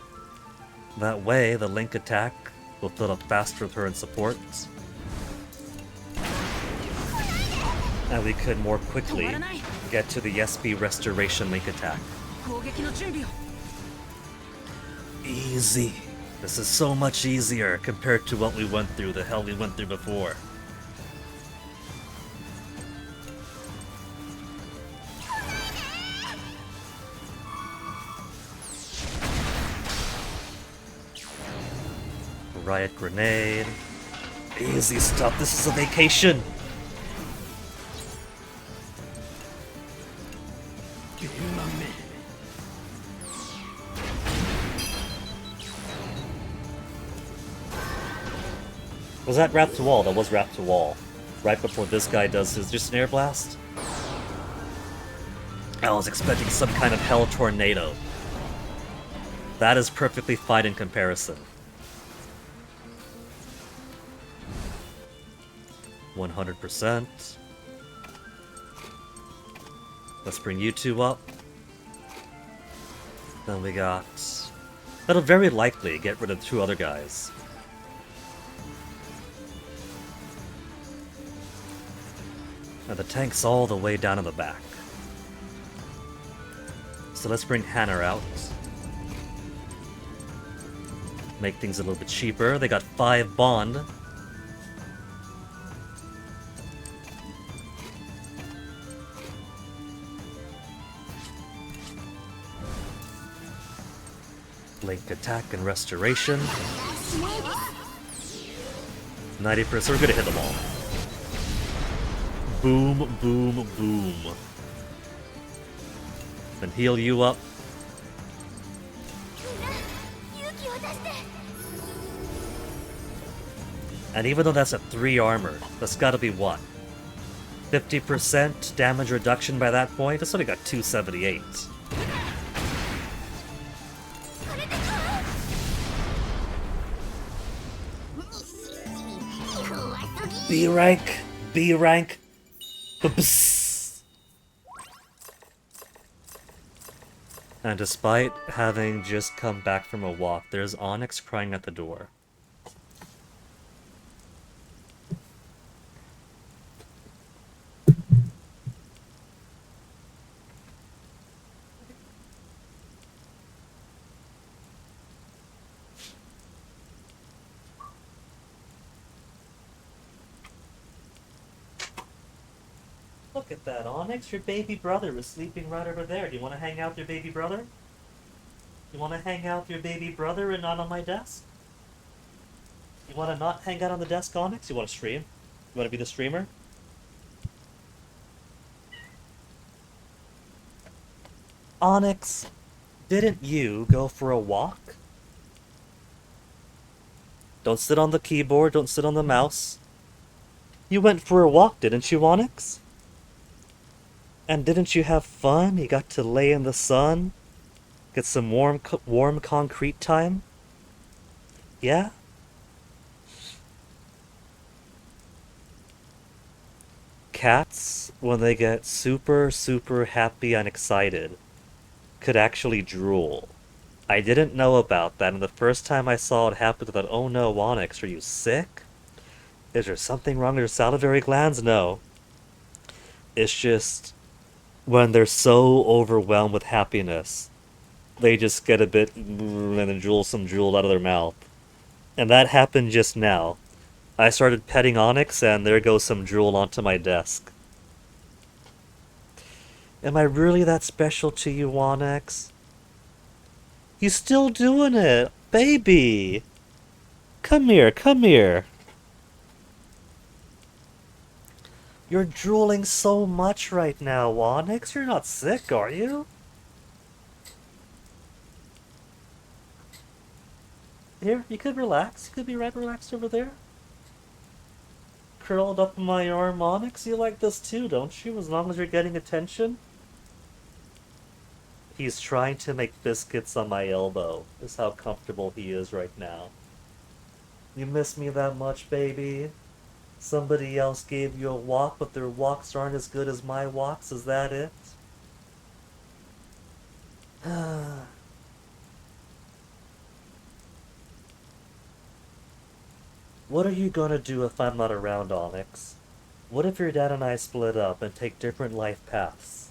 That way, the link attack will fill up faster with her in support. And we could more quickly get to the SP restoration link attack. Easy. This is so much easier compared to what we went through, the hell we went through before. Riot grenade. Easy stuff. This is a vacation. Was that Wrap to Wall? That was Wrap to Wall. Right before this guy does his just Snare Blast. I was expecting some kind of Hell Tornado. That is perfectly fine in comparison. 100%. Let's bring you two up. Then we got... That'll very likely get rid of 2 other guys. And the tank's all the way down in the back. So let's bring Hannah out. Make things a little bit cheaper. They got 5 bond. Link attack and restoration. 90%. We're gonna hit them all. Boom, boom, boom. Then heal you up. And even though that's a 3 armor, that's gotta be what? 50% damage reduction by that point? It's only got 278. B rank! B rank! B-pss. And despite having just come back from a walk, there's Onyx crying at the door. Look at that, Onyx. Your baby brother is sleeping right over there. Do you want to hang out with your baby brother? You want to hang out with your baby brother and not on my desk? You want to not hang out on the desk, Onyx? You want to stream? You want to be the streamer? Onyx, didn't you go for a walk? Don't sit on the keyboard, don't sit on the mouse. You went for a walk, didn't you, Onyx? And didn't you have fun? You got to lay in the sun? Get some warm concrete time? Yeah? Cats, when they get super, super happy and excited, could actually drool. I didn't know about that, and the first time I saw it happen, I thought, oh no, Onyx, are you sick? Is there something wrong with your salivary glands? No. It's just... when they're so overwhelmed with happiness, they just get a bit and then drool some drool out of their mouth. And that happened just now. I started petting Onyx and there goes some drool onto my desk. Am I really that special to you, Onyx? You still doing it, baby! Come here, come here. You're drooling so much right now, Onyx. You're not sick, are you? Here, you could relax. You could be right relaxed over there. Curled up in my arm, Onyx. You like this too, don't you? As long as you're getting attention. He's trying to make biscuits on my elbow. Is how comfortable he is right now. You miss me that much, baby? Somebody else gave you a walk, but their walks aren't as good as my walks? Is that it? What are you gonna do if I'm not around, Onyx? What if your dad and I split up and take different life paths?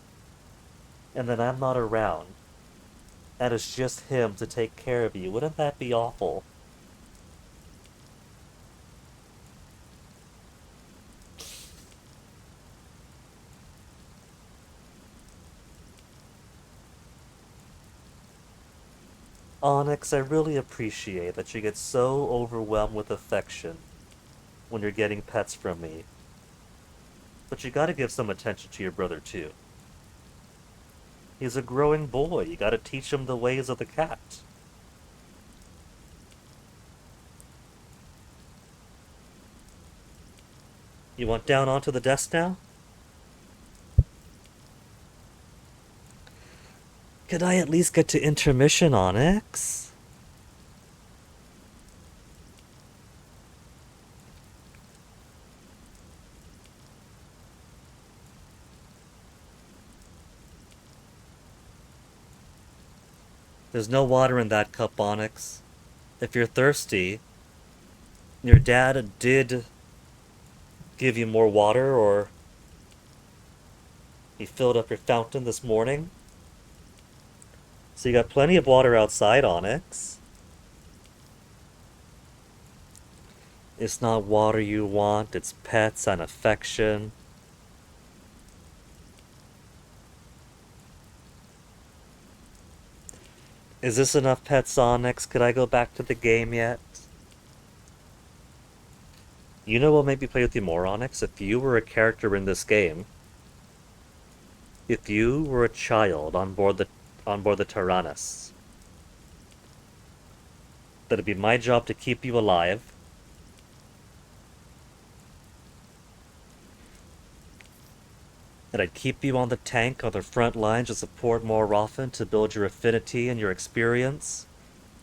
And then I'm not around, and it's just him to take care of you. Wouldn't that be awful? Onyx, I really appreciate that you get so overwhelmed with affection when you're getting pets from me. But you gotta give some attention to your brother too. He's a growing boy. You gotta teach him the ways of the cat. You want down onto the desk now? Could I at least get to intermission, Onyx? There's no water in that cup, Onyx. If you're thirsty, your dad did give you more water, or he filled up your fountain this morning. So you got plenty of water outside, Onyx. It's not water you want, it's pets and affection. Is this enough pets, Onyx? Could I go back to the game yet? You know what made me play with you more, Onyx? If you were a character in this game, if you were a child on board the Tyrannus, that'd be my job to keep you alive. And I'd keep you on the tank on the front lines to support more often to build your affinity and your experience.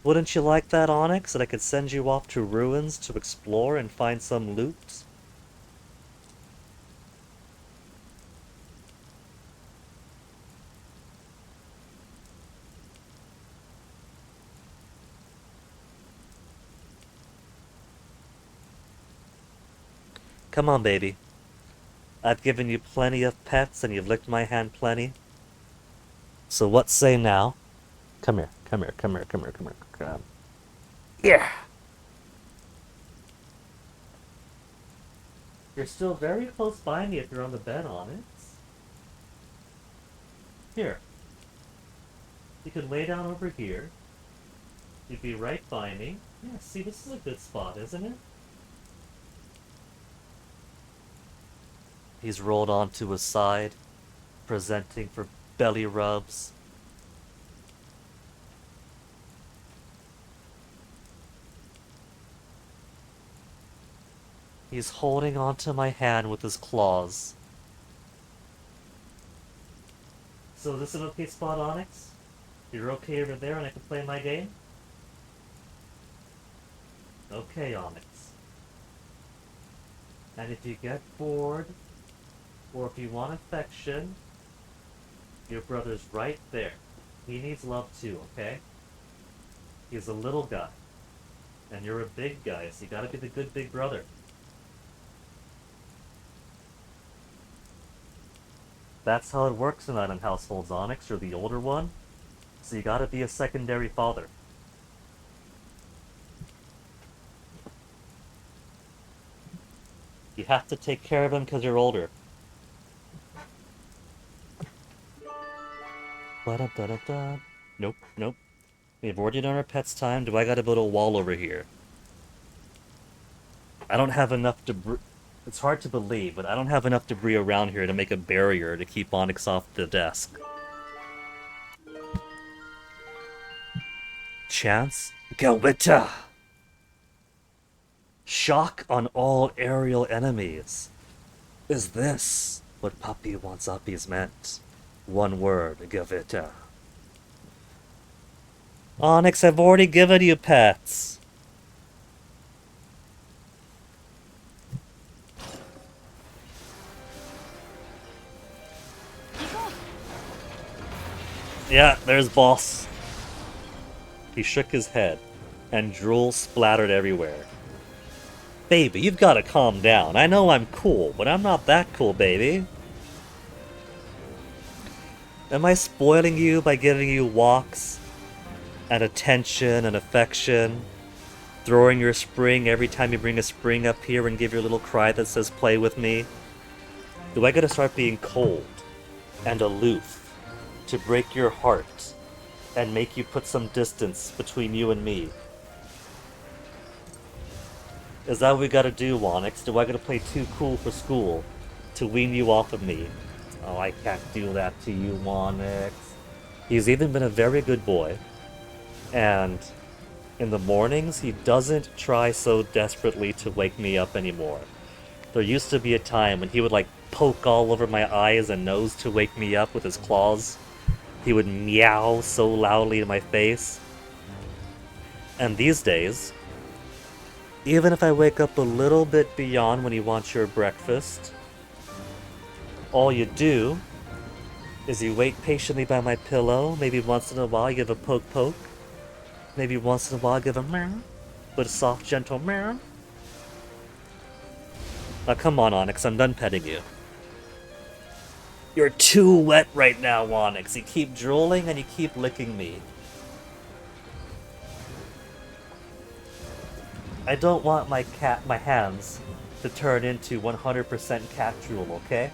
Wouldn't you like that, Onyx? That I could send you off to ruins to explore and find some loot? Come on, baby. I've given you plenty of pets and you've licked my hand plenty. So what say now? Come here, come here, come here, come here, come here. Come. Yeah! You're still very close by me if you're on the bed, Onyx. Here. You could lay down over here. You'd be right by me. Yeah, see, this is a good spot, isn't it? He's rolled onto his side, presenting for belly rubs. He's holding onto my hand with his claws. So is this an okay spot, Onyx? You're okay over there and I can play my game? Okay, Onyx. And if you get bored, or if you want affection, your brother's right there. He needs love too, okay? He's a little guy. And you're a big guy, so you gotta be the good big brother. That's how it works in island households, Onyx. You're the older one, so you gotta be a secondary father. You have to take care of him because you're older. Ba-da-da-da-da. Nope, nope. We've already done our pet's time. Do I gotta build a wall over here? I don't have enough debris. It's hard to believe, but I don't have enough debris around here to make a barrier to keep Onyx off the desk. Chance? Gawita! Shock on all aerial enemies. Is this what Puppy Wants Uppies meant? One word, Gavita. Onyx, I've already given you pets. Yeah, there's Boss. He shook his head, and drool splattered everywhere. Baby, you've got to calm down. I know I'm cool, but I'm not that cool, baby. Am I spoiling you by giving you walks and attention and affection? Throwing your spring every time you bring a spring up here and give your little cry that says play with me? Do I gotta start being cold and aloof to break your heart and make you put some distance between you and me? Is that what we gotta do, Onyx? Do I gotta play too cool for school to wean you off of me? Oh, I can't do that to you, Onyx. He's even been a very good boy. And in the mornings, he doesn't try so desperately to wake me up anymore. There used to be a time when he would like poke all over my eyes and nose to wake me up with his claws. He would meow so loudly in my face. And these days, even if I wake up a little bit beyond when he wants your breakfast, all you do Is you wait patiently by my pillow? Maybe once in a while you give a poke. Maybe once in a while give a meow. With a soft, gentle meow. Now come on, Onyx, I'm done petting you. You're too wet right now, Onyx. You keep drooling and you keep licking me. I don't want my hands to turn into 100% cat drool, okay?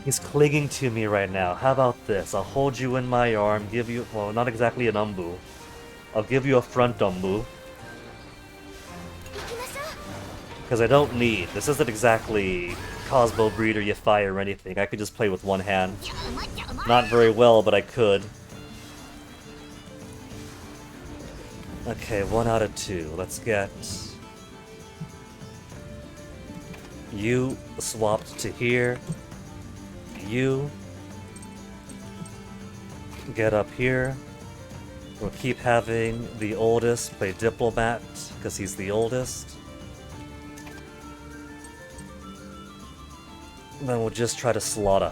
He's clinging to me right now. How about this? I'll hold you in my arm, give you, well, not exactly an umbu. I'll give you a front umbu. Because I don't need, this isn't exactly Cosmo Breeder, Yafai or anything. I could just play with one hand. Not very well, but I could. Okay, 1 out of 2. Let's get you swapped to here. You get up here. We'll keep having the oldest play Diplomat, because he's the oldest. Then we'll just try to slaughter.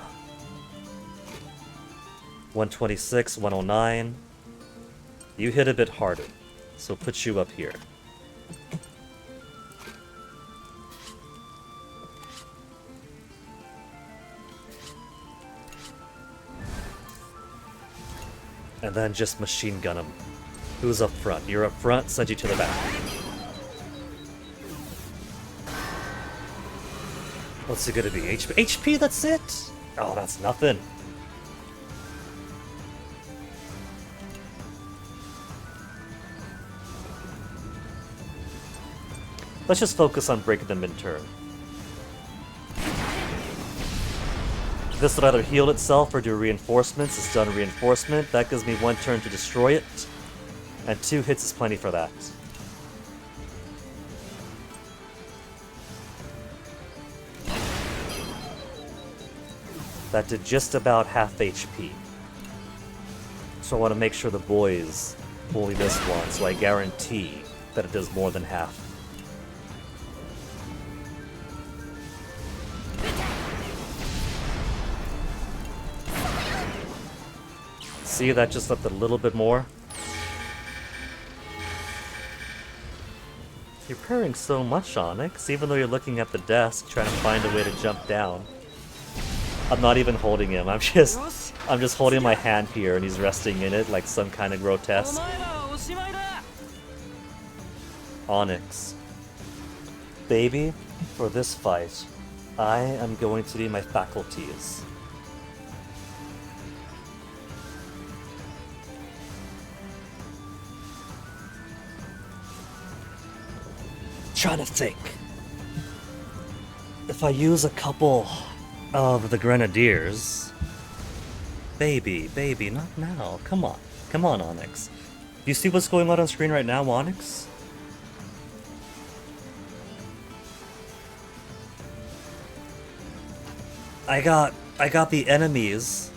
126, 109. You hit a bit harder, so put you up here. And then just machine gun him. Who's up front? You're up front, send you to the back. What's it gonna be? HP? HP, that's it? Oh, that's nothing. Let's just focus on breaking them in turn. This would either heal itself or do reinforcements. It's done reinforcement. That gives me 1 turn to destroy it. And 2 hits is plenty for that. That did just about half HP. So I want to make sure the boys bully this one, so I guarantee that it does more than half. See, that just left a little bit more. You're purring so much, Onyx, even though you're looking at the desk trying to find a way to jump down. I'm not even holding him, I'm just holding my hand here and he's resting in it like some kind of grotesque. Onyx. Baby, for this fight, I am going to need my faculties. Trying to think. If I use a couple of the grenadiers... Baby, not now. Come on, Onyx. Do you see what's going on screen right now, Onyx? I got the enemies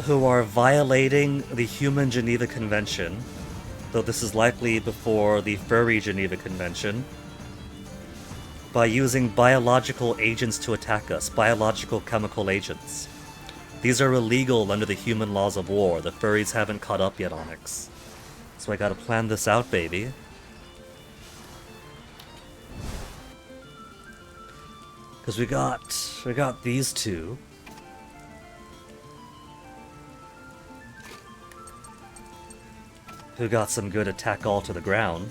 who are violating the Human Geneva Convention, though this is likely before the Furry Geneva Convention, by using biological agents to attack us, biological chemical agents. These are illegal under the human laws of war. The furries haven't caught up yet, Onyx. So I gotta plan this out, baby. Because we got these two. Who got some good attack all to the ground.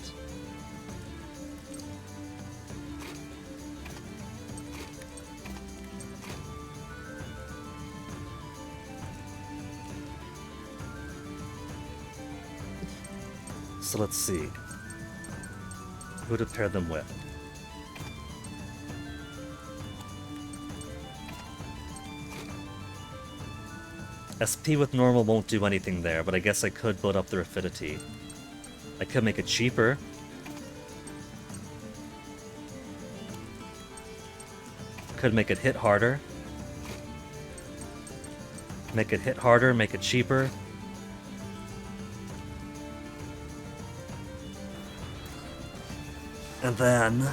So let's see. Who to pair them with? SP with normal won't do anything there, but I guess I could build up their affinity. I could make it cheaper. Could make it hit harder. Make it hit harder, make it cheaper. And then...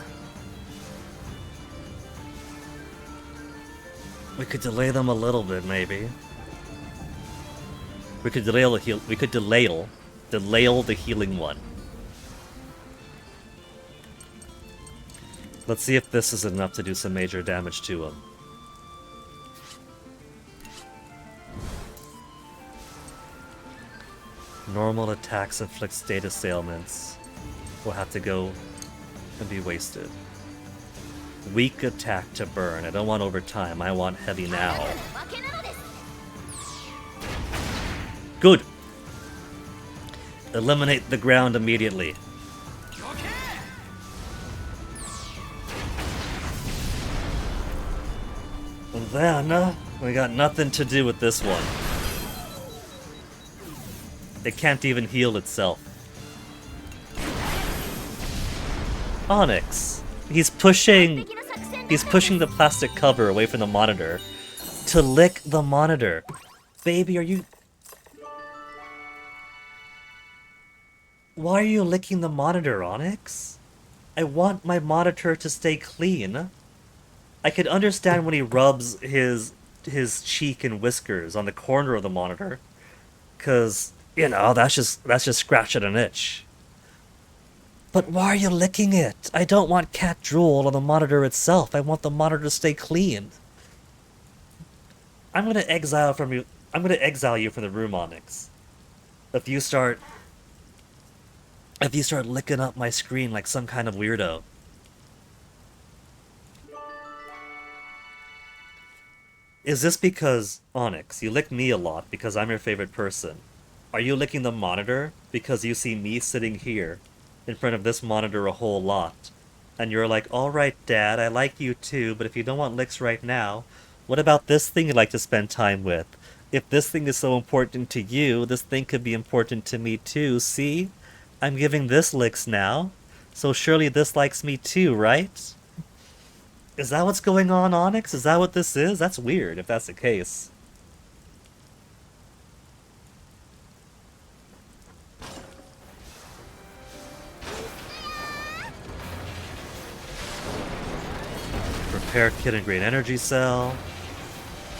We could delay them a little bit, maybe. We could delay the heal. We could delay the healing one. Let's see if this is enough to do some major damage to him. Normal attacks inflict status ailments. Will have to go and be wasted. Weak attack to burn. I don't want overtime. I want heavy now. Good! Eliminate the ground immediately. And then, we got nothing to do with this one. It can't even heal itself. Onyx! He's pushing the plastic cover away from the monitor to lick the monitor. Baby, are you... Why are you licking the monitor, Onyx? I want my monitor to stay clean. I could understand when he rubs his cheek and whiskers on the corner of the monitor, 'cause, you know, that's just scratching an itch. But why are you licking it? I don't want cat drool on the monitor itself. I want the monitor to stay clean. I'm gonna exile you from the room, Onyx. If you start licking up my screen like some kind of weirdo. Is this because, Onyx, you lick me a lot because I'm your favorite person? Are you licking the monitor because you see me sitting here in front of this monitor a whole lot, and you're like, alright Dad, I like you too, but if you don't want licks right now, what about this thing you'd like to spend time with? If this thing is so important to you, this thing could be important to me too, see? I'm giving this licks now, so surely this likes me too, right? Is that what's going on, Onyx? Is that what this is? That's weird, if that's the case. Repair kit and green energy cell.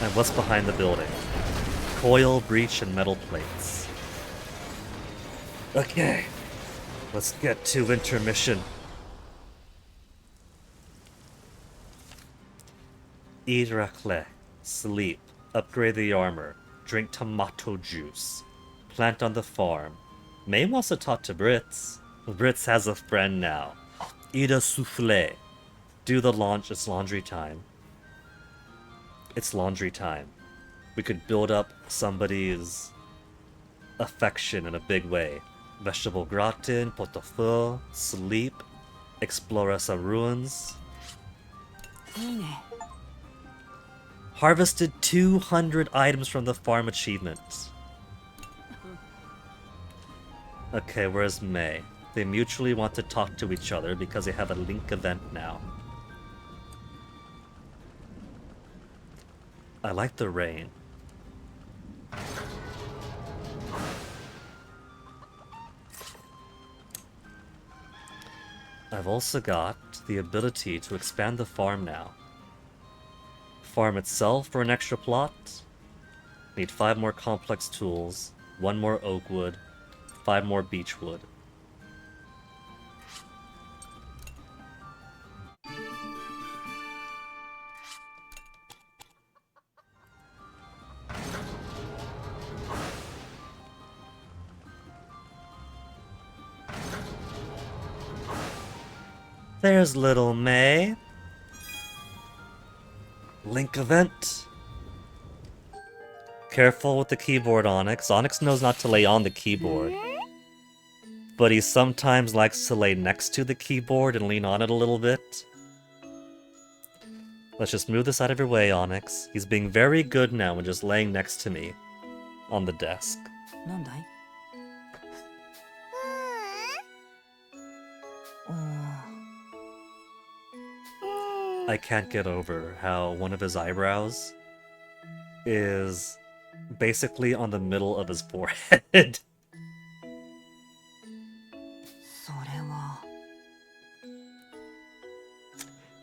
And what's behind the building? Coil, breach, and metal plates. Okay. Let's get to intermission. Eat raclette. Sleep. Upgrade the armor. Drink tomato juice. Plant on the farm. May wants to talk to Brits. Brits has a friend now. Eat a souffle. Do the launch. It's laundry time. It's laundry time. We could build up somebody's affection in a big way. Vegetable gratin, pot-au-feu, sleep, explore some ruins. Harvested 200 items from the farm achievement. Okay, where's May? They mutually want to talk to each other because they have a link event now. I like the rain. I've also got the ability to expand the farm now. Farm itself for an extra plot. Need 5 more complex tools, 1 more oak wood, 5 more beech wood. There's little May. Link event. Careful with the keyboard, Onyx. Onyx knows not to lay on the keyboard. But he sometimes likes to lay next to the keyboard and lean on it a little bit. Let's just move this out of your way, Onyx. He's being very good now and just laying next to me on the desk. I can't get over how one of his eyebrows is basically on the middle of his forehead.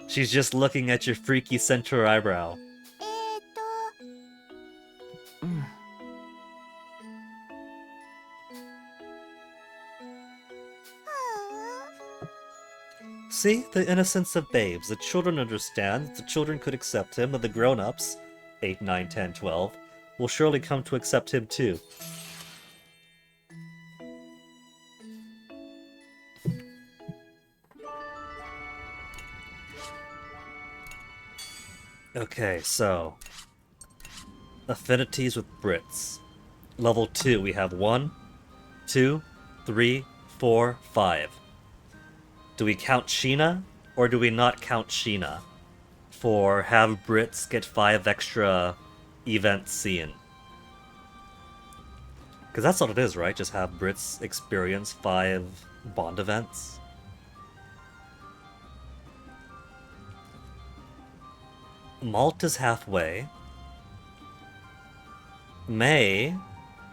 She's just looking at your freaky center eyebrow. See? The innocence of babes. The children understand, the children could accept him, and the grown-ups, 8, 9, 10, 12, will surely come to accept him too. Okay, so... affinities with Brits. Level 2, we have 1, 2, 3, 4, 5. Do we count Sheena, or do we not count Sheena? For have Brits get 5 extra events seen. Because that's what it is, right? Just have Brits experience 5 bond events. Malt is halfway. May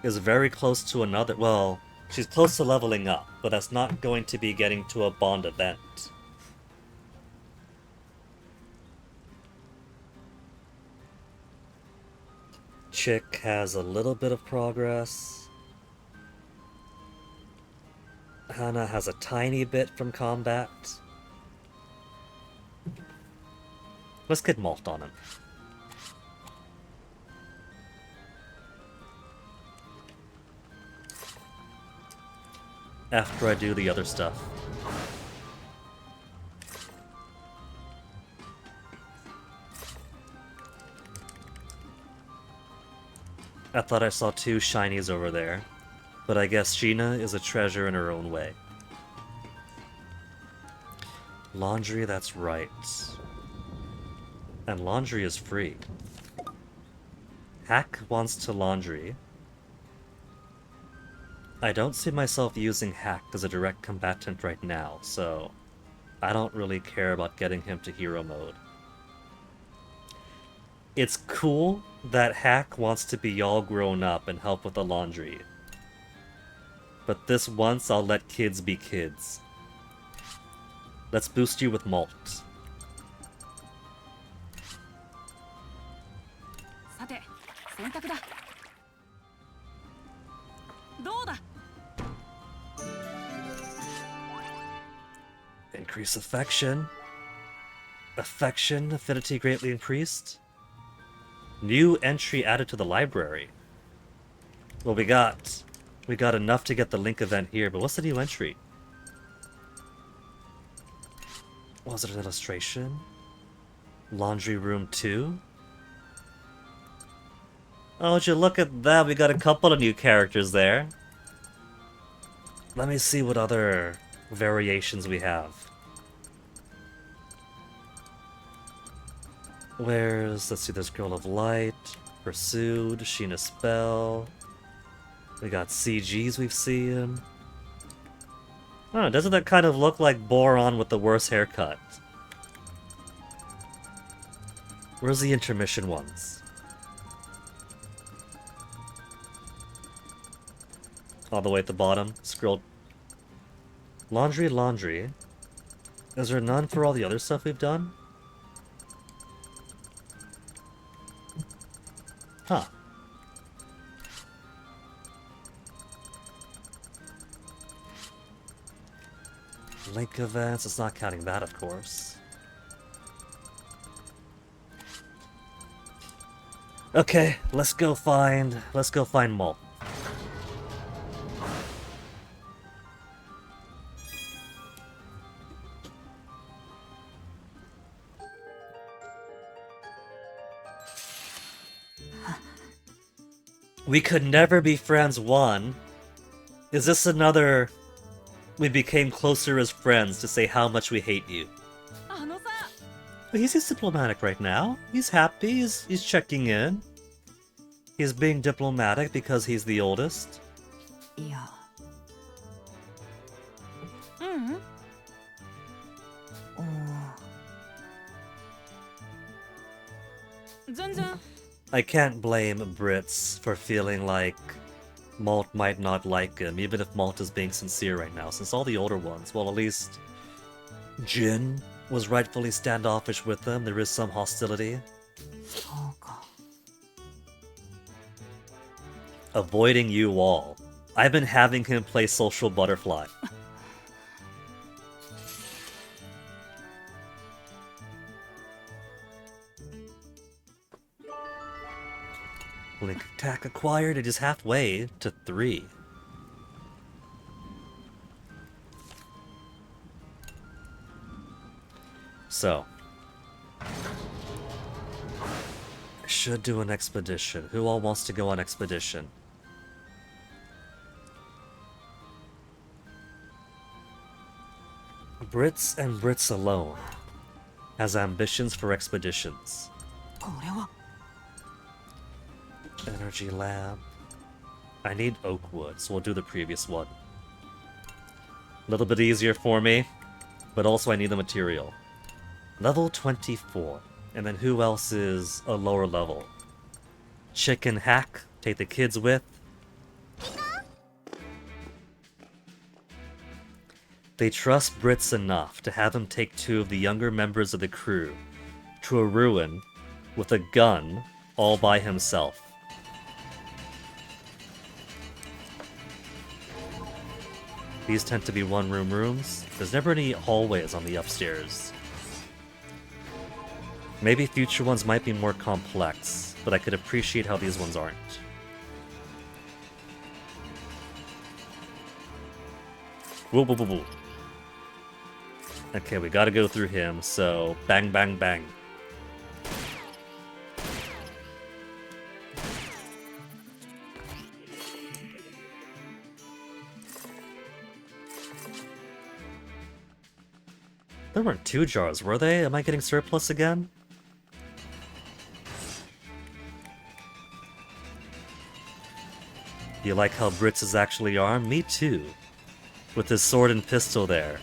is very close to another... well, she's close to leveling up, but that's not going to be getting to a bond event. Chick has a little bit of progress. Hannah has a tiny bit from combat. Let's get Malt on him. After I do the other stuff. I thought I saw 2 shinies over there, but I guess Sheena is a treasure in her own way. Laundry, that's right. And laundry is free. Hack wants to laundry. I don't see myself using Hack as a direct combatant right now, so I don't really care about getting him to hero mode. It's cool that Hack wants to be all grown up and help with the laundry. But this once I'll let kids be kids. Let's boost you with Malt. Increase affection. Affection, affinity greatly increased. New entry added to the library. Well, we got enough to get the link event here, but what's the new entry? Was it an illustration? Laundry room 2? Oh, would you look at that? We got a couple of new characters there. Let me see what other variations we have. Let's see, there's Girl of Light, Pursued, Sheena Spell. We got CGs we've seen. Oh, doesn't that kind of look like Boron with the worst haircut? Where's the intermission ones? All the way at the bottom, scroll. Laundry, laundry. Is there none for all the other stuff we've done? Huh. Link events, it's not counting that, of course. Okay, let's go find Malt. We could never be friends, 1. Is this another... we became closer as friends to say how much we hate you? He's diplomatic right now. He's happy, he's checking in. He's being diplomatic because he's the oldest. Yeah. I can't blame Brits for feeling like Malt might not like him, even if Malt is being sincere right now, since all the older ones, well, at least Jin was rightfully standoffish with them. There is some hostility. Avoiding you all. I've been having him play Social Butterfly. Link attack acquired. It is halfway to 3. So, I should do an expedition. Who all wants to go on expedition? Brits and Brits alone has ambitions for expeditions. これは Energy lab. I need oak wood, so we'll do the previous one. A little bit easier for me, but also I need the material. Level 24. And then who else is a lower level? Chicken Hack. Take the kids with. They trust Brits enough to have him take 2 of the younger members of the crew to a ruin with a gun all by himself. These tend to be one-room rooms. There's never any hallways on the upstairs. Maybe future ones might be more complex, but I could appreciate how these ones aren't. Whoa, whoa, whoa, whoa. Okay, we gotta go through him, so bang, bang, bang. There weren't 2 jars, were they? Am I getting surplus again? You like how Brits is actually armed? Me too. With his sword and pistol there.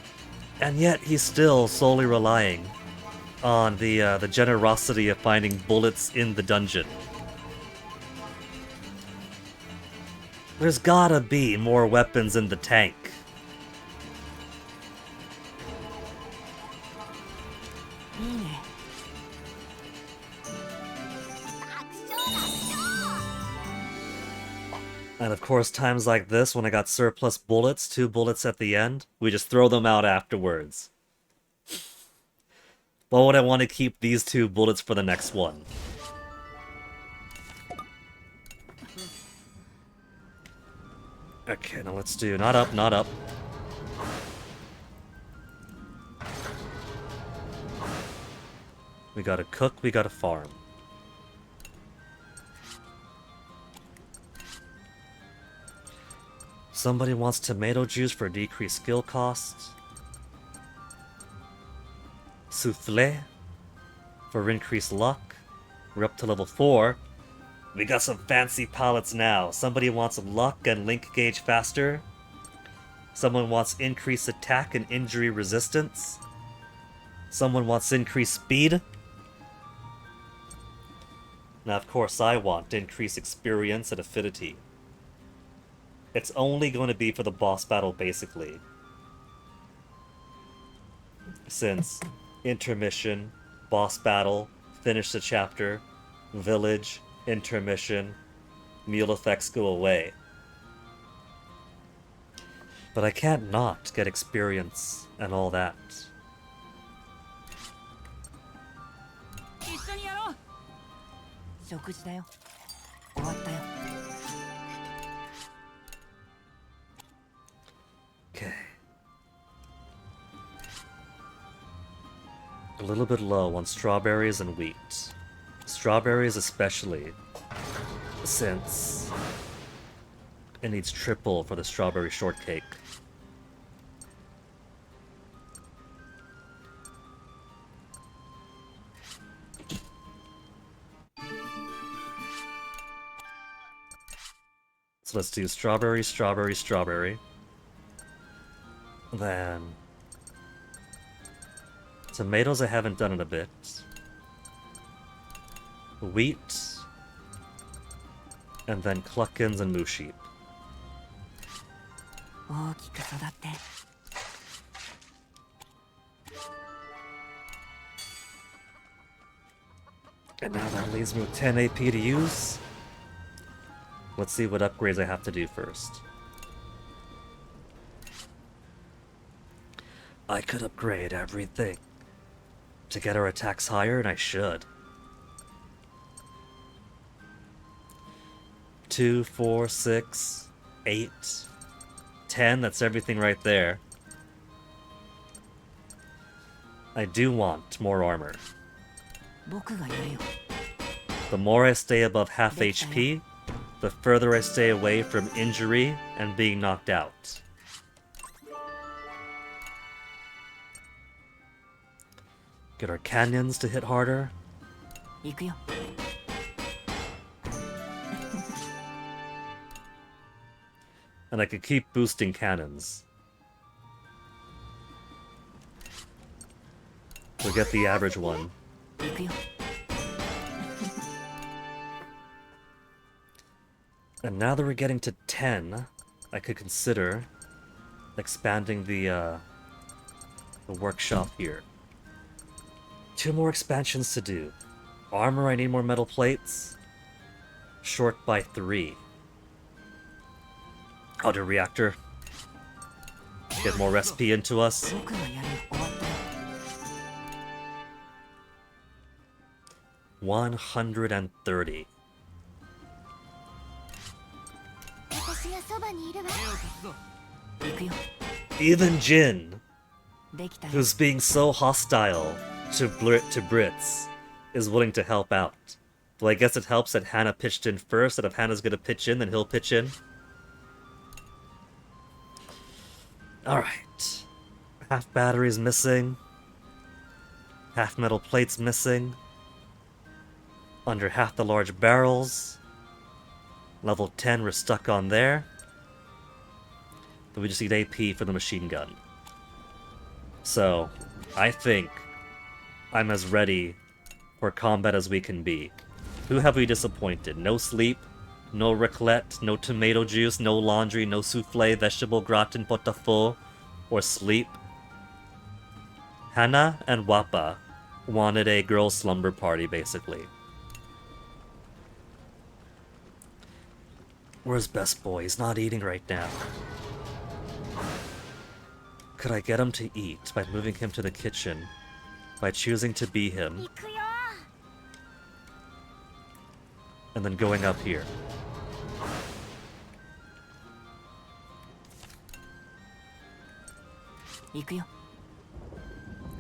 And yet he's still solely relying on the generosity of finding bullets in the dungeon. There's gotta be more weapons in the tank. And of course, times like this, when I got surplus bullets, 2 bullets at the end, we just throw them out afterwards. Why would I want to keep these 2 bullets for the next one? Okay, now let's do not up, not up. We gotta cook, we gotta farm. Somebody wants tomato juice for decreased skill costs. Souffle for increased luck. We're up to level 4. We got some fancy palettes now. Somebody wants luck and link gauge faster. Someone wants increased attack and injury resistance. Someone wants increased speed. Now, of course, I want increased experience and affinity. It's only going to be for the boss battle, basically. Since intermission, boss battle, finish the chapter, village, intermission, meal effects go away. But I can't not get experience and all that. 一緒にやろう。食事だよ。終わったよ。 Okay. A little bit low on strawberries and wheat. Strawberries especially, since it needs triple for the strawberry shortcake. So let's do strawberry, strawberry, strawberry. Then tomatoes I haven't done in a bit. Wheat. And then cluckins and moo sheep. 大きく育って。 And now that leaves me with 10 AP to use. Let's see what upgrades I have to do first. I could upgrade everything to get our attacks higher, and I should. 2, 4, 6, 8, 10. That's everything right there. I do want more armor. 僕がやるよ。 The more I stay above half HP, the further I stay away from injury and being knocked out. Get our canyons to hit harder. 行くよ。 And I could keep boosting cannons. We'll get the average one. 行くよ。 And now that we're getting to 10, I could consider expanding the workshop here. 2 more expansions to do. Armor, I need more metal plates. Short by 3. I'll do reactor. Get more SP into us. 僕がやるよ。終わったよ。 130. 私がそばにいるわ。行くよ。 Even Jin, できたよ。 who's being so hostile to Brits, is willing to help out. Well, I guess it helps that Hannah pitched in first, and if Hannah's gonna pitch in, then he'll pitch in. Alright. Half batteries missing. Half metal plates missing. Under half the large barrels. Level 10, we're stuck on there. But we just need AP for the machine gun. So, I think I'm as ready for combat as we can be. Who have we disappointed? No sleep, no raclette, no tomato juice, no laundry, no souffle, vegetable gratin, pot-au-feu, or sleep. Hannah and Wappa wanted a girls' slumber party, basically. Where's Best Boy? He's not eating right now. Could I get him to eat by moving him to the kitchen? By choosing to be him? 行くよ。 And then going up here.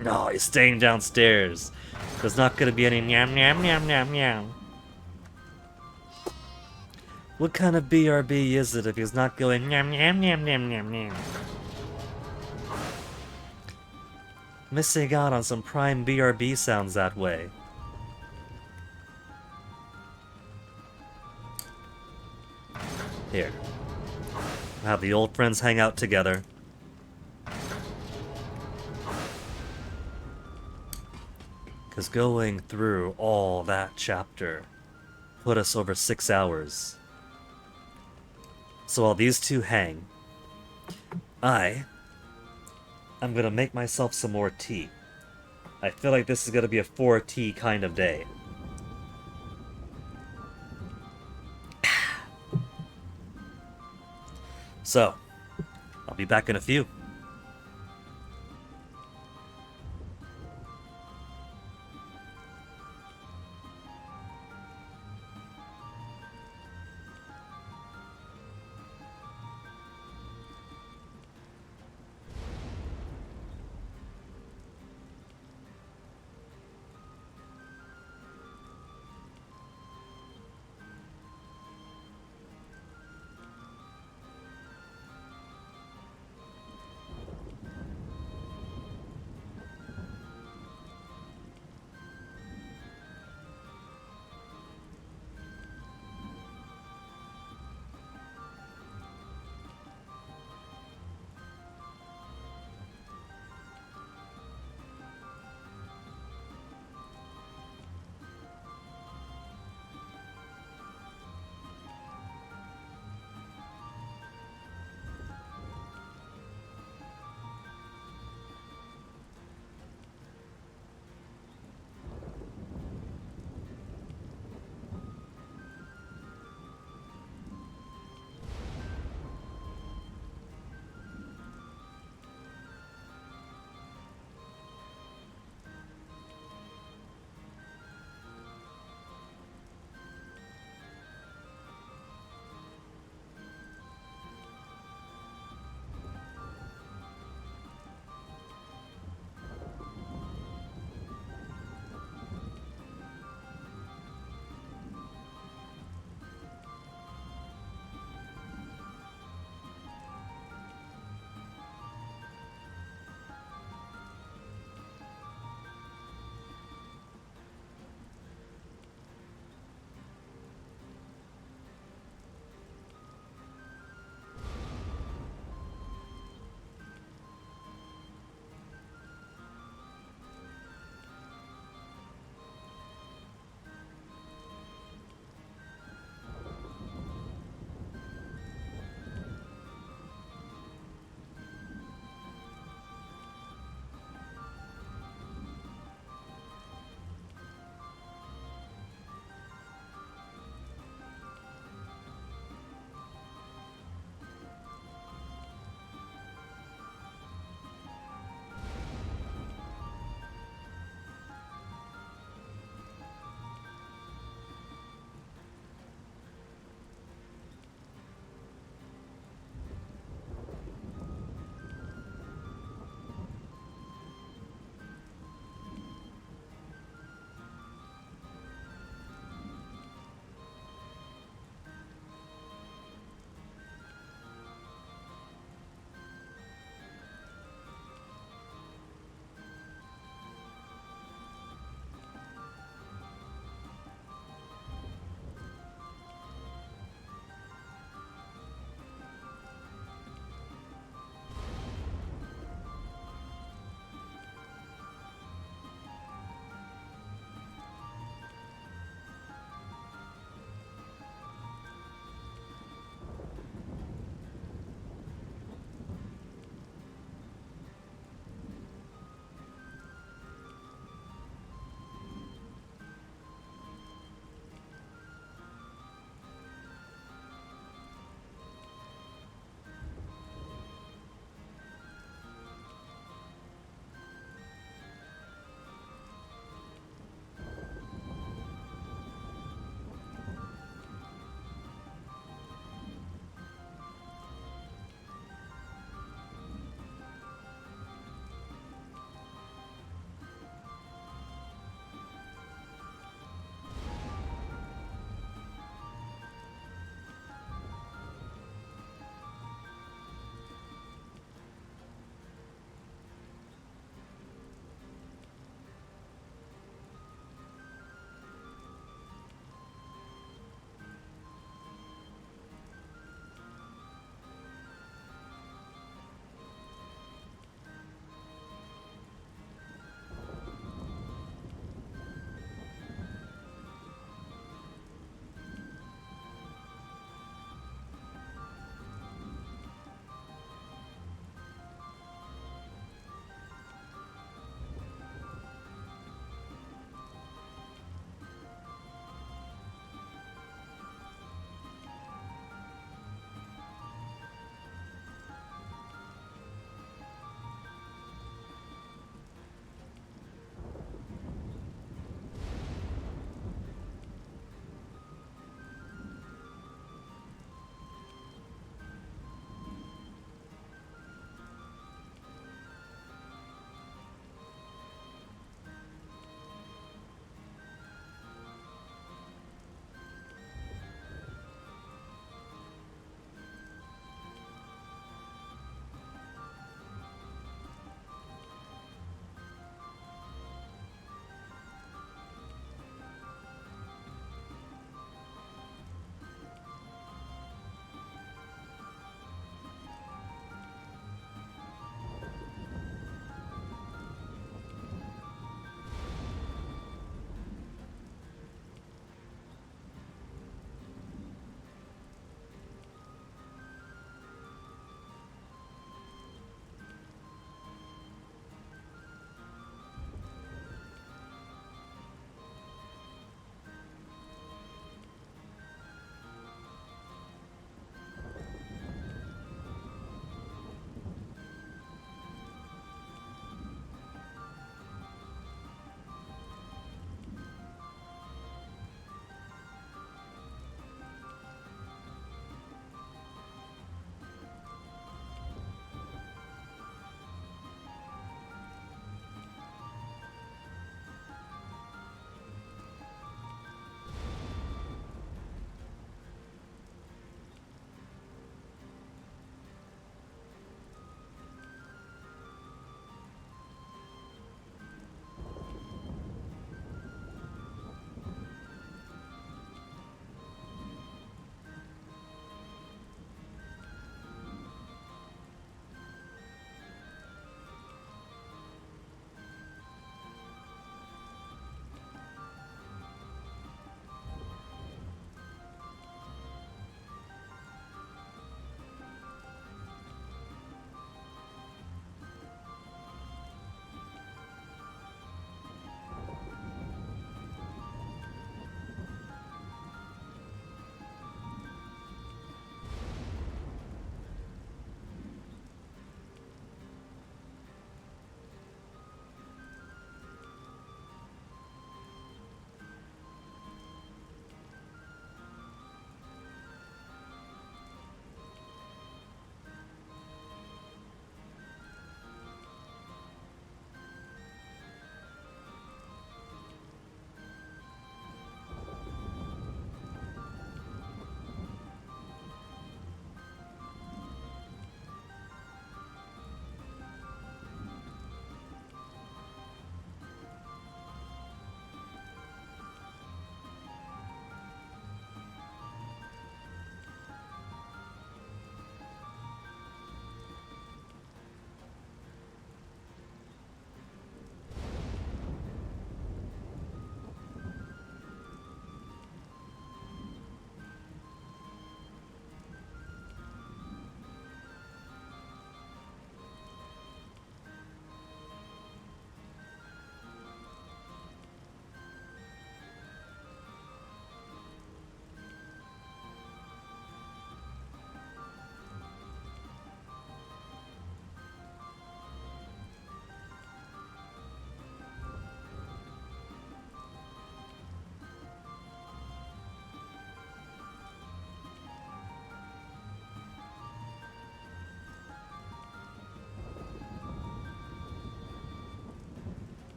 No, he's staying downstairs. There's not gonna be any nyam nyam nyam nyam nyam. What kind of BRB is it if he's not going nyam nyam nyam nyam nyam nyam? Missing out on some prime BRB sounds that way. Here. Have the old friends hang out together. Because going through all that chapter put us over 6 hours. So while these two hang, I'm gonna make myself some more tea. I feel like this is gonna be a 4 tea kind of day. So, I'll be back in a few.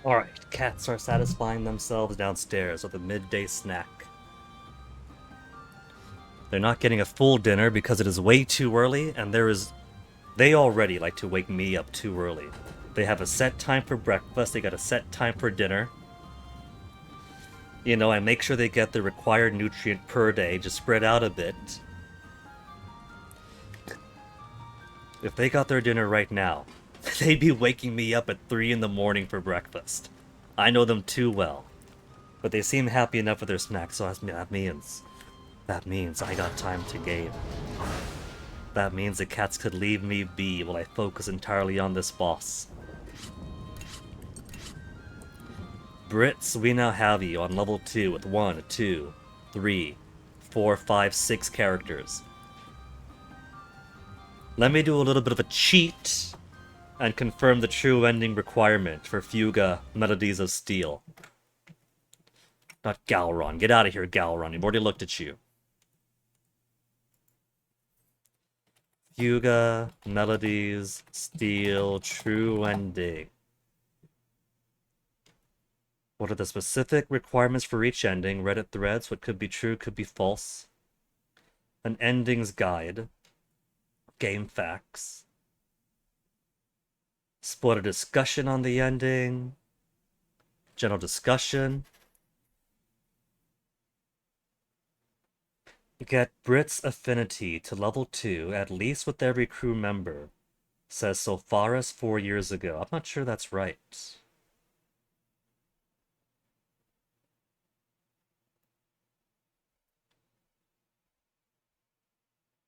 Alright, cats are satisfying themselves downstairs with a midday snack. They're not getting a full dinner because it is way too early, and they already like to wake me up too early. They have a set time for breakfast, they got a set time for dinner. You know, I make sure they get the required nutrient per day, just spread out a bit. If they got their dinner right now, they'd be waking me up at 3 in the morning for breakfast. I know them too well. But they seem happy enough with their snacks, so that means I got time to game. That means the cats could leave me be while I focus entirely on this boss. Brits, we now have you on level 2 with 1, 2, 3, 4, 5, 6 characters. Let me do a little bit of a cheat and confirm the true ending requirement for Fuga Melodies of Steel. Not Galron. Get out of here, Galron. We've already looked at you. Fuga Melodies Steel True Ending. What are the specific requirements for each ending? Reddit threads, what could be true, could be false. An endings guide. Game facts. Split a discussion on the ending. General discussion. Get Brit's affinity to level 2, at least with every crew member. Says so far as 4 years ago. I'm not sure that's right.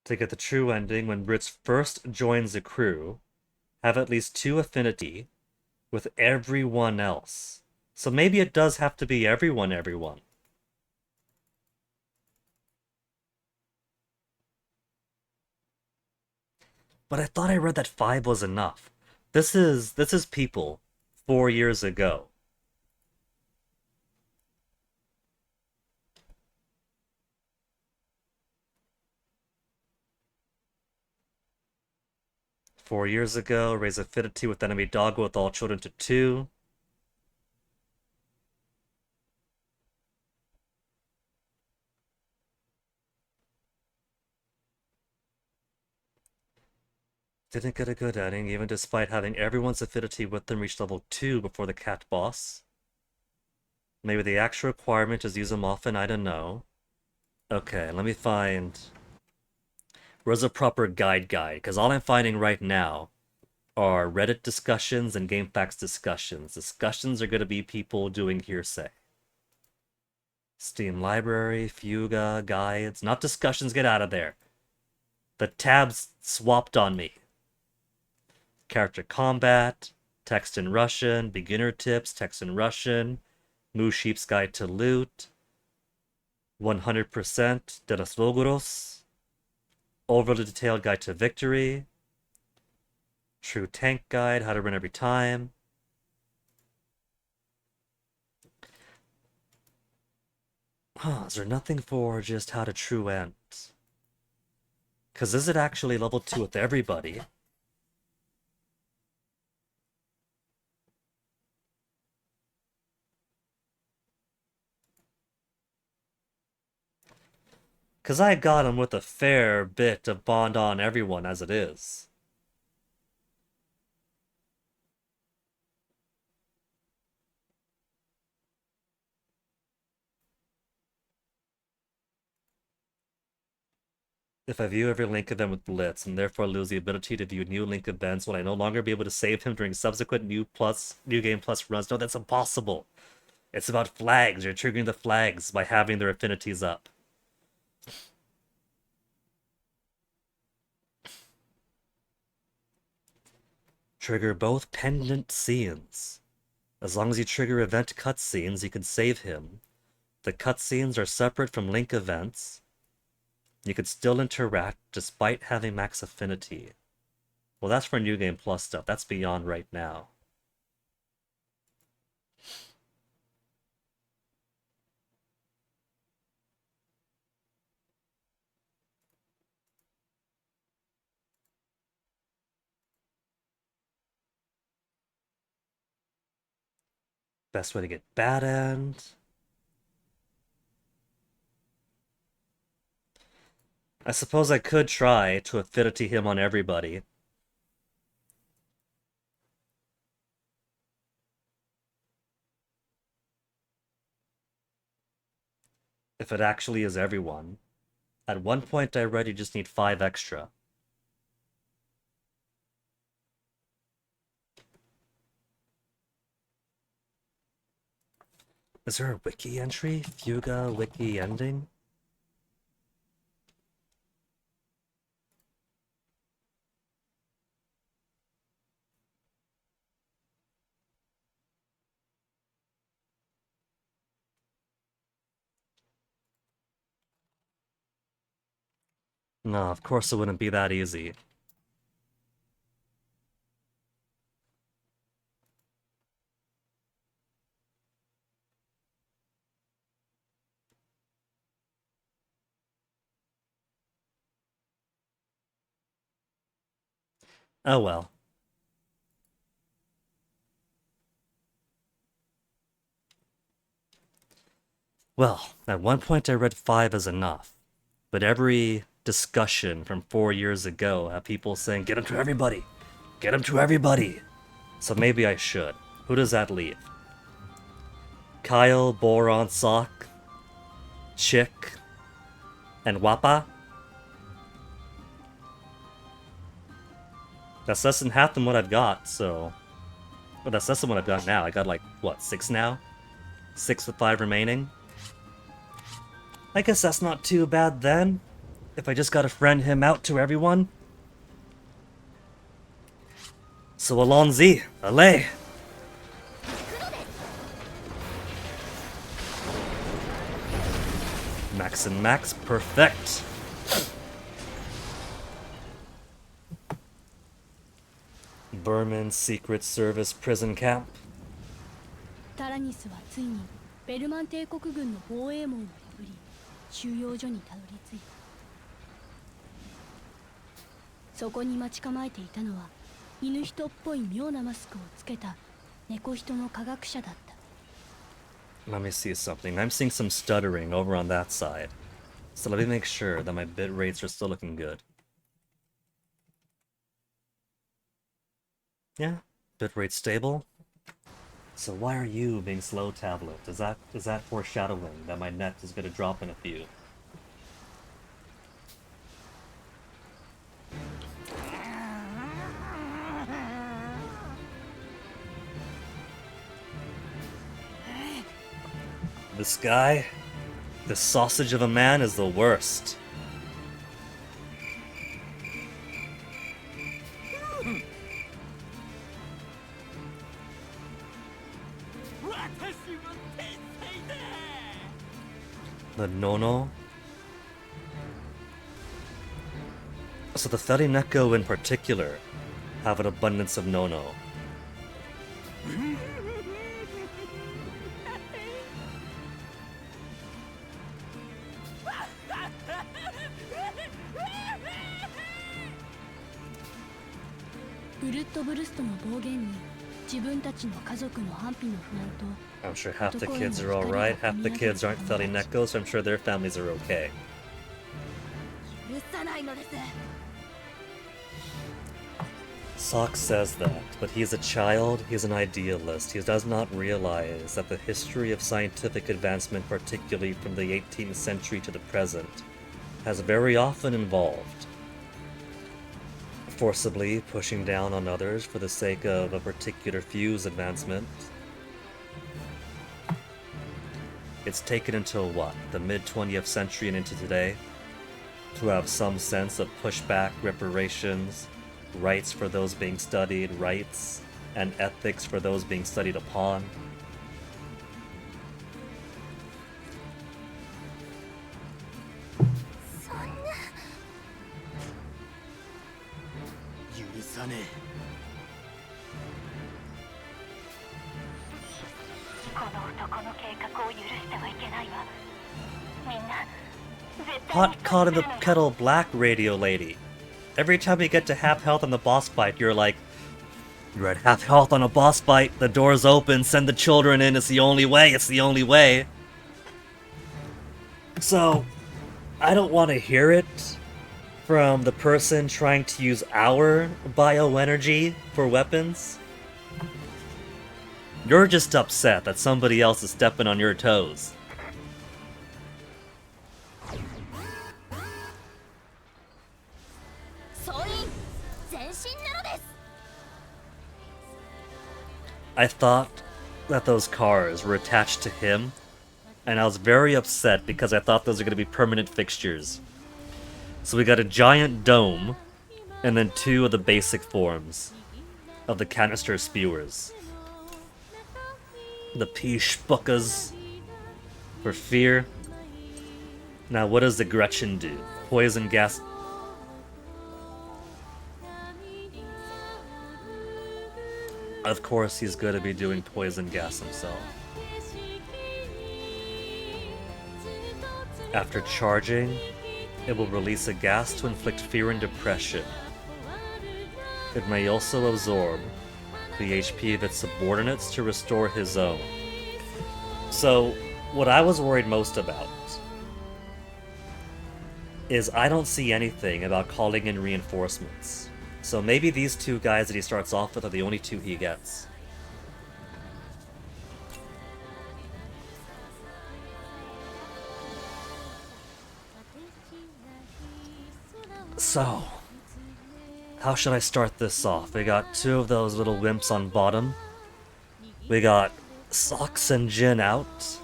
To get the true ending, when Brits first joins the crew, have at least 2 affinity with everyone else. So maybe it does have to be everyone. But I thought I read that 5 was enough. This is people 4 years ago. Four years ago, raise affinity with enemy doggo with all children to 2. Didn't get a good ending, even despite having everyone's affinity with them reach level 2 before the cat boss. Maybe the actual requirement is use them often, I don't know. Okay, let me find... Where's a proper guide? Because all I'm finding right now are Reddit discussions and GameFAQs discussions. Discussions are going to be people doing hearsay. Steam library, Fuga, guides. Not discussions, get out of there. The tabs swapped on me. Character combat, text in Russian, beginner tips, text in Russian, Moo Sheep's Guide to Loot, 100% de los logros, overly detailed guide to victory, true tank guide, how to run every time. Is there nothing for just how to true end? Because is it actually level 2 with everybody? Because I got him with a fair bit of bond on everyone as it is. If I view every link event with Blitz, and therefore lose the ability to view new link events, will I no longer be able to save him during subsequent New Game Plus runs? No, that's impossible. It's about flags. You're triggering the flags by having their affinities up. Trigger both pendant scenes. As long as you trigger event cutscenes, you can save him. The cutscenes are separate from link events. You could still interact despite having max affinity. Well, that's for New Game Plus stuff. That's beyond right now. Best way to get bad end. I suppose I could try to affinity him on everybody. If it actually is everyone. At one point I read you just need 5 extra. Is there a wiki entry? Fuga wiki ending? No, of course it wouldn't be that easy. Oh well. Well, at one point I read 5 as enough, but every discussion from 4 years ago had people saying, get him to everybody! Get him to everybody! So maybe I should. Who does that leave? Kyle, Boron, Sock, Chick, and Wappa? That's less than half than what I've got, so... Well, that's less than what I've got now. I got like, what, 6 now? 6 with 5 remaining? I guess that's not too bad then. If I just gotta friend him out to everyone. So allons-y, allez! Max and Max, perfect! Berman Secret Service prison camp. タラニスはついにベルマン帝国軍の防衛網を破り収容所にたどり着いた。そこに待ち構えていたのは犬人っぽい妙なマスクをつけた猫人の科学者だった。 Let me see something. I'm seeing some stuttering over on that side. So let me make sure that my bit rates are still looking good. Yeah, bitrate stable. So why are you being slow, tablet? Is that foreshadowing that my net is gonna drop in a few? This guy, this sausage of a man is the worst. The Nono? So the Felineko in particular have an abundance of Nono. I'm sure half the kids are alright, half the kids aren't Felineko, so I'm sure their families are okay. Sock says that, but he's a child, he's an idealist. He does not realize that the history of scientific advancement, particularly from the 18th century to the present, has very often involved forcibly pushing down on others for the sake of a particular few's advancement. It's taken until what, the mid-20th century and into today, to have some sense of pushback, reparations, rights for those being studied, rights and ethics for those being studied upon. Pot caught in the kettle black, radio lady. Every time you get to half health in the boss fight, you're like, You're at half health on a boss fight. The door's open. Send the children in. It's the only way. It's the only way. So, I don't want to hear it from the person trying to use our bioenergy for weapons. You're just upset that somebody else is stepping on your toes. I thought that those cars were attached to him, and I was very upset because I thought those were going to be permanent fixtures. So we got a giant dome, and then 2 of the basic forms of the canister spewers. The P-Spuckas for fear. Now what does the Gretchen do? Poison gas. Of course he's going to be doing poison gas himself. After charging, it will release a gas to inflict fear and depression. It may also absorb the HP of its subordinates to restore his own. So, what I was worried most about is I don't see anything about calling in reinforcements. So maybe these 2 guys that he starts off with are the only 2 he gets. So, how should I start this off? We got 2 of those little wimps on bottom. We got Socks and Jin out,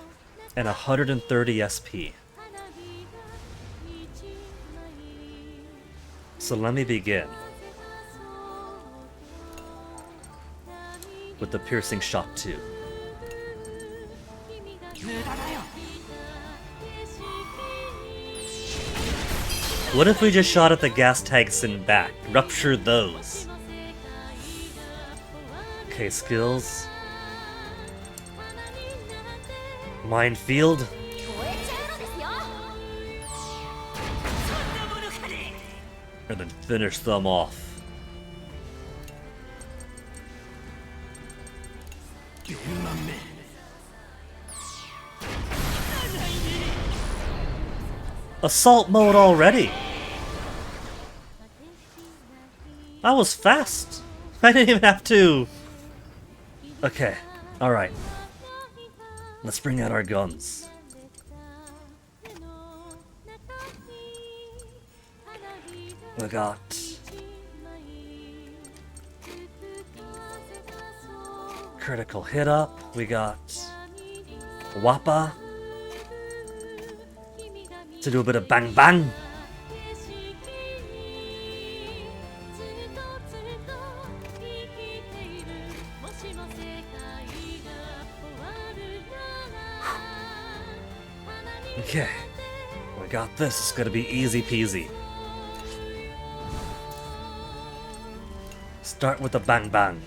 and 130 SP. So let me begin with the piercing shot 2. What if we just shot at the gas tanks in back? Rupture those. Okay, skills. Minefield. And then finish them off. Assault mode already. That was fast. I didn't even have to. Okay, alright. Let's bring out our guns. We got critical hit up. We got Wappa to do a bit of bang bang. Okay, we got this. It's gonna be easy peasy. Start with the bang bang.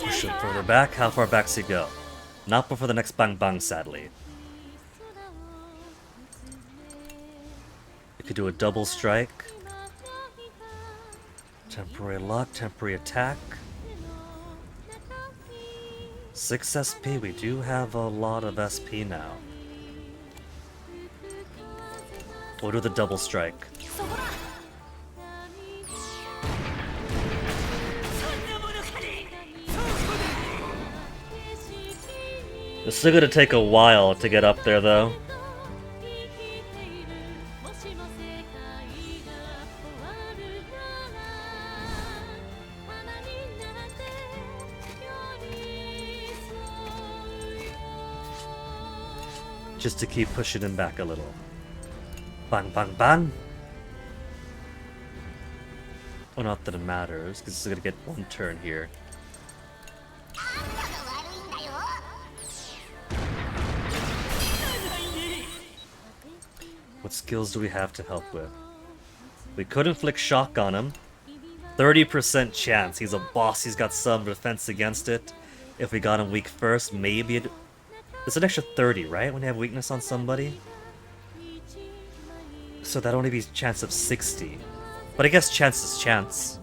Push it further back. How far back does he go? Not before the next bang bang, sadly. You could do a double strike. Temporary lock, temporary attack. 6 SP, we do have a lot of SP now. We'll do the double strike. It's still gonna take a while to get up there though. Just to keep pushing him back a little. Bang, bang, bang. Well, not that it matters, because it's gonna get 1 turn here. What skills do we have to help with? We could inflict shock on him. 30% chance. He's a boss, he's got some defense against it. If we got him weak first, maybe it... It's an extra 30, right? When you have weakness on somebody? So that'd only be a chance of 60. But I guess chance is chance.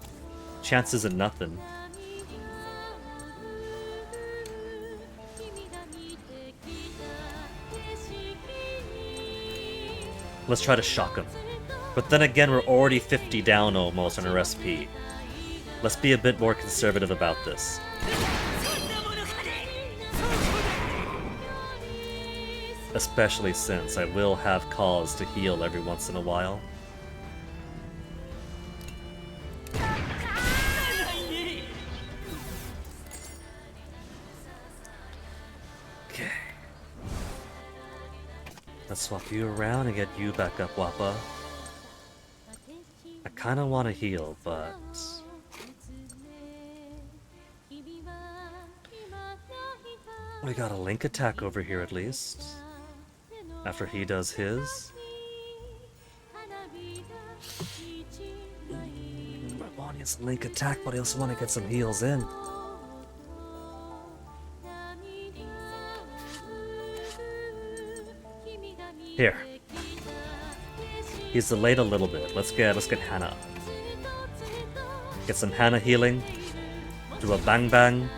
Chance isn't nothing. Let's try to shock him. But then again, we're already 50 down almost on our SP. Let's be a bit more conservative about this. Especially since I will have cause to heal every once in a while. Okay. Let's swap you around and get you back up, Wappa. I kinda wanna heal, but... we got a link attack over here at least. After he does his. I want his link attack, but I also want to get some heals in. Here. He's delayed a little bit. Let's get Hannah. Get some Hannah healing. Do a bang bang.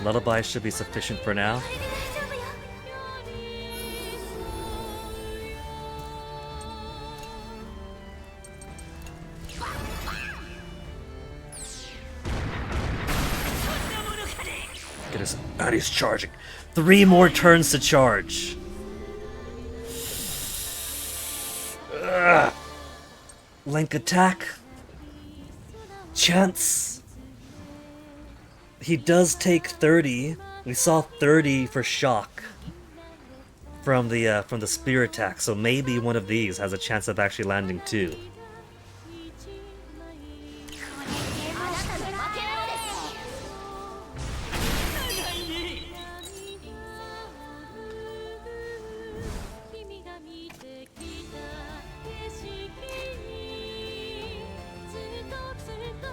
Lullaby should be sufficient for now. Get his... and he's charging. 3 more turns to charge. Ugh. Link attack. Chance. He does take 30. We saw 30 for shock from the spear attack, so maybe one of these has a chance of actually landing too.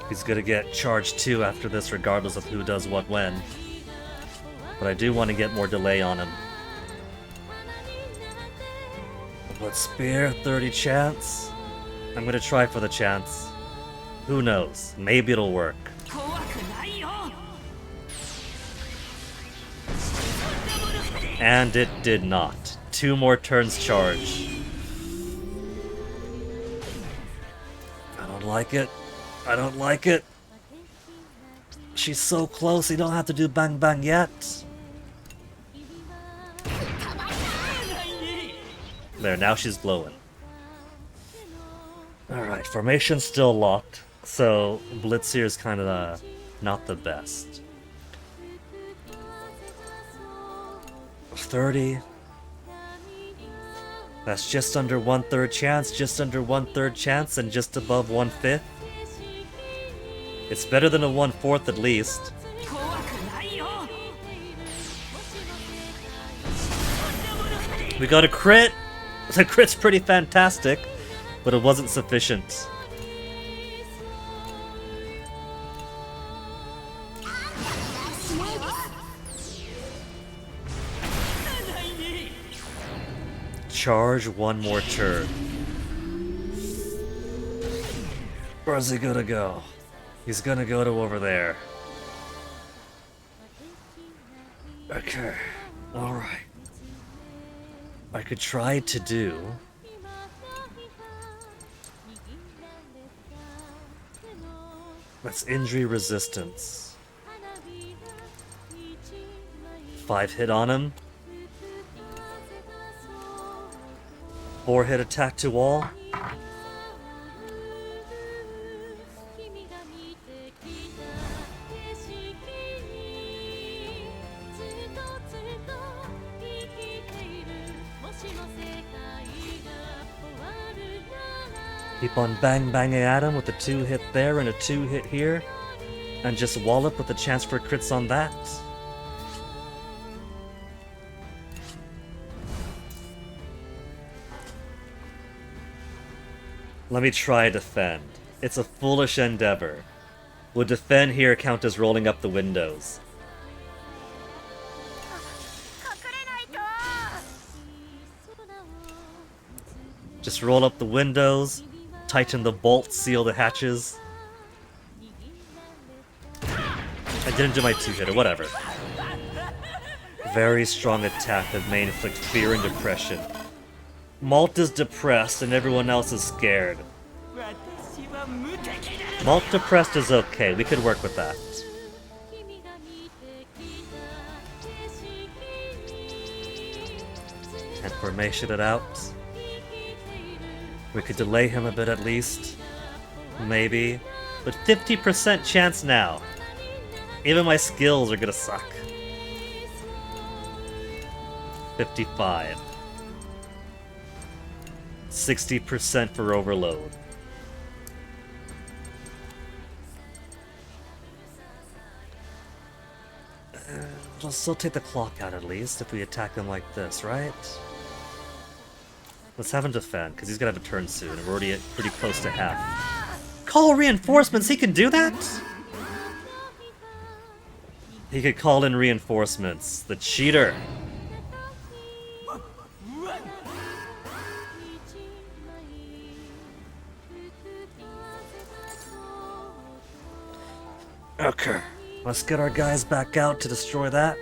He's gonna get charged 2 after this regardless of who does what when. But I do want to get more delay on him. But spear, 30 chance? I'm gonna try for the chance. Who knows? Maybe it'll work. And it did not. 2 more turns charge. I don't like it. I don't like it. She's so close, you don't have to do bang bang yet. There, now she's glowing. Alright, formation's still locked, so Blitzier's kind of not the best. 30. That's just under 1/3 chance, just under 1/3 chance, and just above 1/5. It's better than a 1/4 at least. We got a crit! The crit's pretty fantastic, but it wasn't sufficient. Charge 1 more turn. Where's he gonna go? He's gonna go to over there. Okay, alright. I could try to do... that's injury resistance. 5 hit on him. 4 hit attack to all. Keep on bang banging at him with a 2 hit there and a 2 hit here. And just wallop with a chance for crits on that. Let me try defend. It's a foolish endeavor. Would defend here count as rolling up the windows? Just roll up the windows, tighten the bolts, seal the hatches. I didn't do my two-hitter, whatever. Very strong attack that may inflict fear and depression. Malt is depressed and everyone else is scared. Malt depressed is okay, we could work with that. And formation it out. We could delay him a bit at least. Maybe. But 50% chance now. Even my skills are gonna suck. 55. 60% for overload. We'll still take the clock out at least if we attack him like this, right? Let's have him defend, because he's gonna have a turn soon, and we're already at pretty close to half. Call reinforcements, he can do that? He could call in reinforcements. The cheater. Okay, let's get our guys back out to destroy that.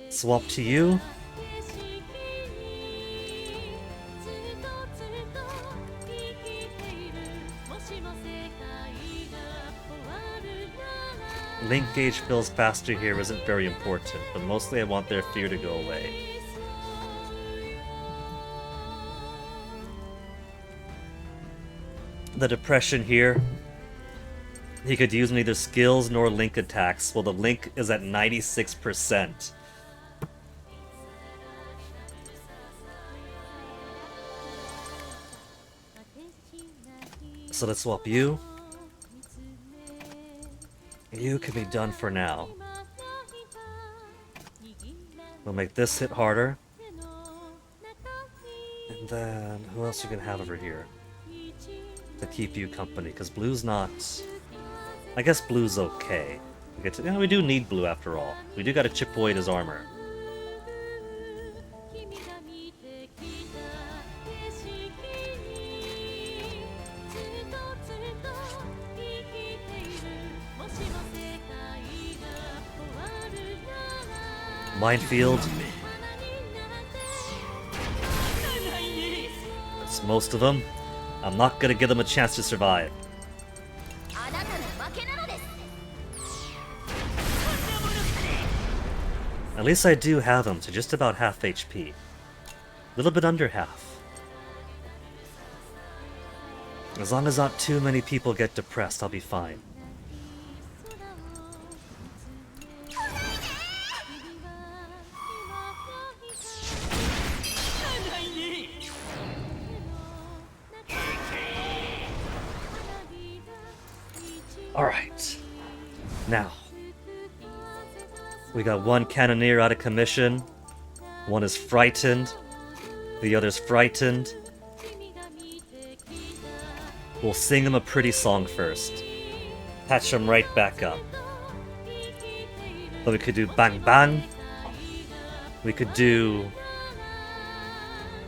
Swap to you. Link gauge fills faster here isn't very important, but mostly I want their fear to go away. The depression here. He could use neither skills nor link attacks, while the link is at 96%. So let's swap you. You can be done for now. We'll make this hit harder. And then, who else you can have over here? To keep you company, because blue's not... I guess blue's okay. We do need blue after all. We do gotta chip away at his armor. Minefield. That's most of them. I'm not gonna give them a chance to survive. At least I do have them to just about half HP. A little bit under half. As long as not too many people get depressed, I'll be fine. Alright. Now. We got one cannoneer out of commission. One is frightened. The other's frightened. We'll sing him a pretty song first. Patch him right back up. But we could do bang bang. We could do...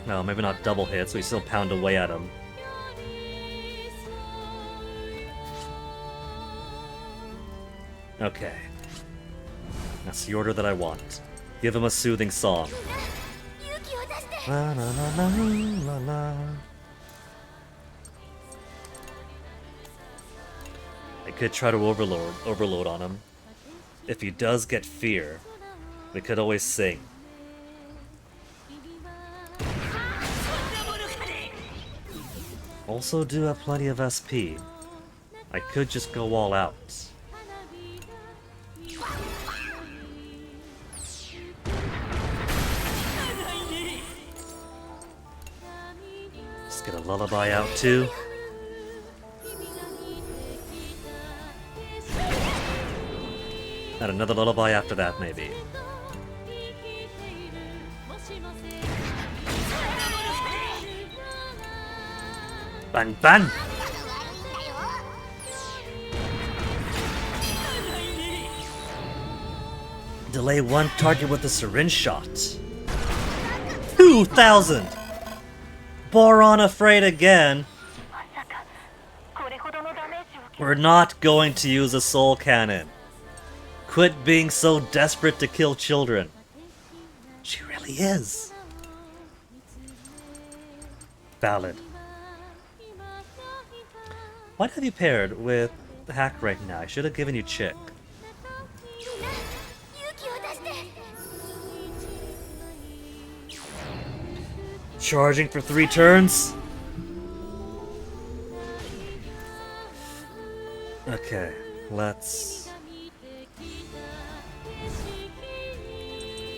No, maybe not double hits. We still pound away at him. Okay. That's the order that I want. Give him a soothing song. La, la, la, la, la, la. I could try to overload on him. If he does get fear, we could always sing. Also do have plenty of SP. I could just go all out. Let's get a lullaby out too. And another lullaby after that, maybe. Bang bang! Delay one target with a syringe shot. 2,000! Boron afraid again. We're not going to use a soul cannon. Quit being so desperate to kill children. She really is. Valid. What have you paired with Hack right now? I should have given you Chick. Charging for 3 turns? Okay, let's...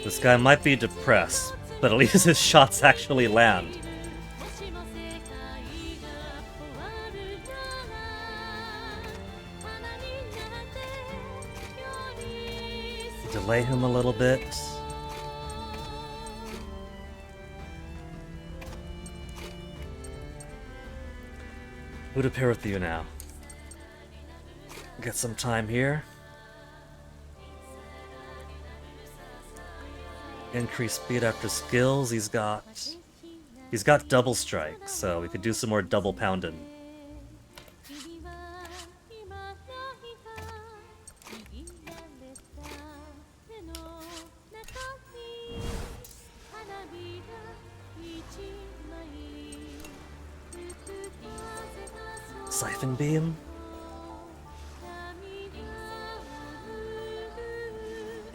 This guy might be depressed, but at least his shots actually land. Delay him a little bit. Who to pair with you now? Get some time here. Increase speed after skills. He's got double strike, so we could do some more double pounding. Siphon beam.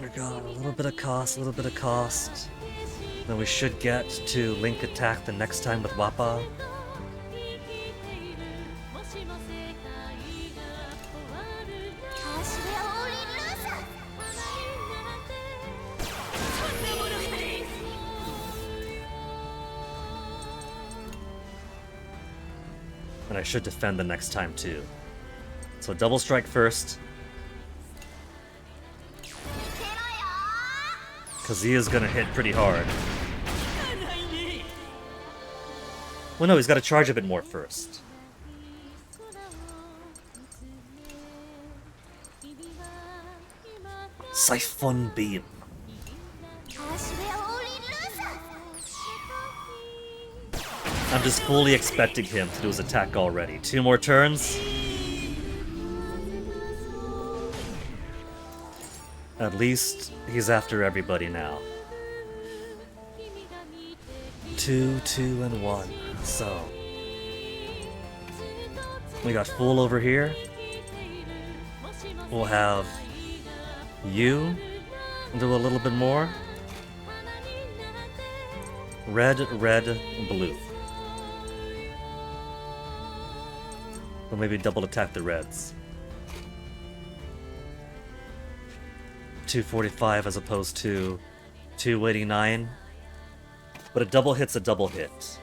We got a little bit of cost, a little bit of cost. Then we should get to link attack the next time with Wappa. And I should defend the next time too. So double strike first. Because he is going to hit pretty hard. Well, no, he's got to charge a bit more first. Siphon beam. I'm just fully expecting him to do his attack already. 2 more turns. At least he's after everybody now. 2, 2, and 1. So we got Fool over here. We'll have you do a little bit more. Red, red, blue. Or maybe double attack the reds. 245 as opposed to 289. But a double hit's a double hit.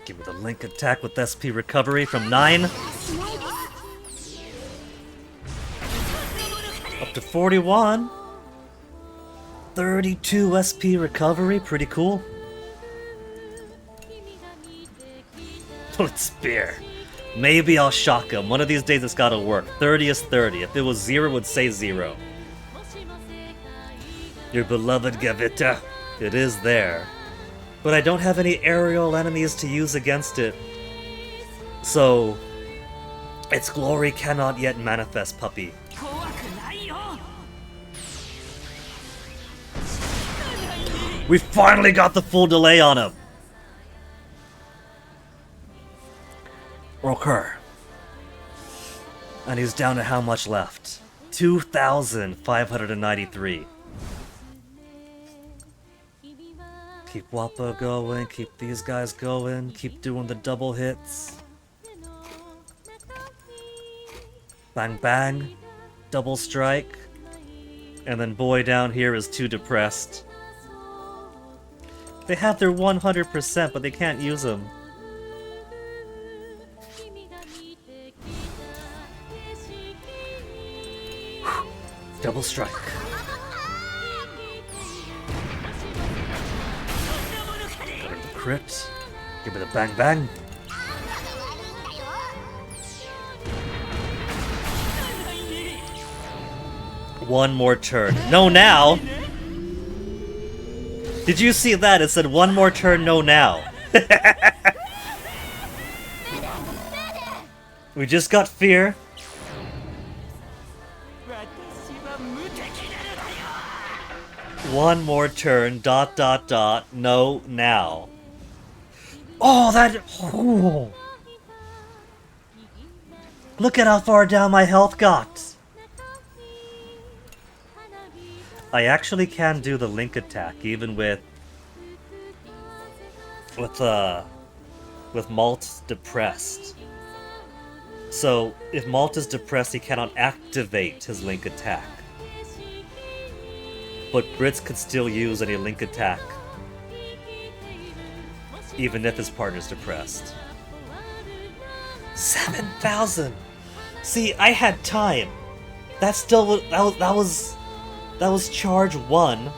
Give me the link attack with SP recovery from 9. Up to 41. 32 SP recovery, pretty cool. Bullet spear. Maybe I'll shock him. One of these days it's gotta work. 30 is 30. If it was 0, it would say 0. Your beloved Gavita. It is there. But I don't have any aerial enemies to use against it. So, its glory cannot yet manifest, puppy. We finally got the full delay on him! Okay. And he's down to how much left? 2,593. Keep Wappa going, keep these guys going, keep doing the double hits. Bang bang, double strike. And then boy down here is too depressed. They have their 100%, but they can't use them. Double strike. Crit. Give me the bang bang. One more turn. No now! Did you see that? It said one more turn, no now. We just got fear. One more turn, dot dot dot, no now. Oh, that... Oh. Look at how far down my health got. I actually can do the link attack, even with Malt depressed. So, if Malt is depressed, he cannot activate his link attack. But Brits could still use any link attack, even if his partner's depressed. 7,000! See, I had time. That was charge 1.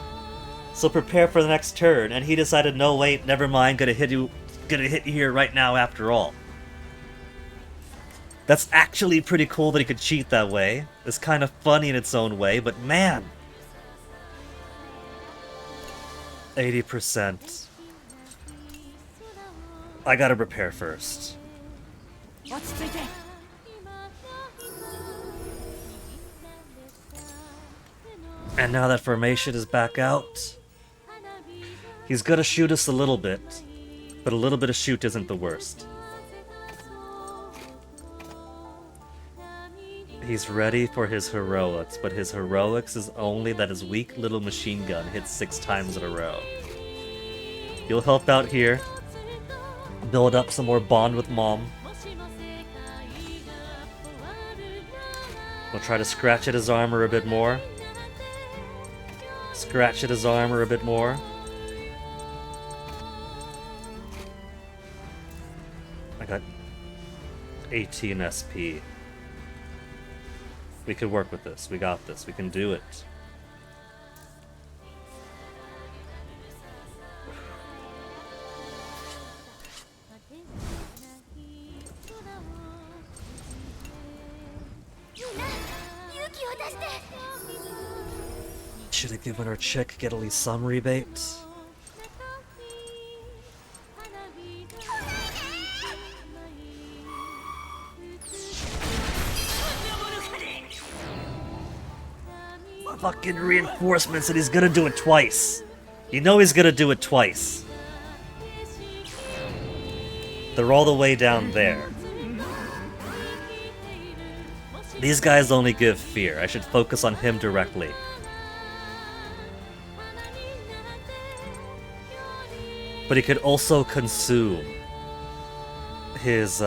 So prepare for the next turn, and he decided, no wait, never mind, gonna hit you here right now after all. That's actually pretty cool that he could cheat that way. It's kind of funny in its own way, but man! 80%. I gotta prepare first. And now that formation is back out, he's gonna shoot us a little bit, but a little bit of shoot isn't the worst. He's ready for his heroics, but his heroics is only that his weak little machine gun hits 6 times in a row. You'll help out here, build up some more bond with Mom. We'll try to scratch at his armor a bit more. Scratch at his armor a bit more. I got 18 SP. We can work with this. We got this. We can do it. Should have given our chick get at least some rebates. Fucking reinforcements, and he's gonna do it twice. You know he's gonna do it twice. They're all the way down there. These guys only give fear. I should focus on him directly. But he could also consume his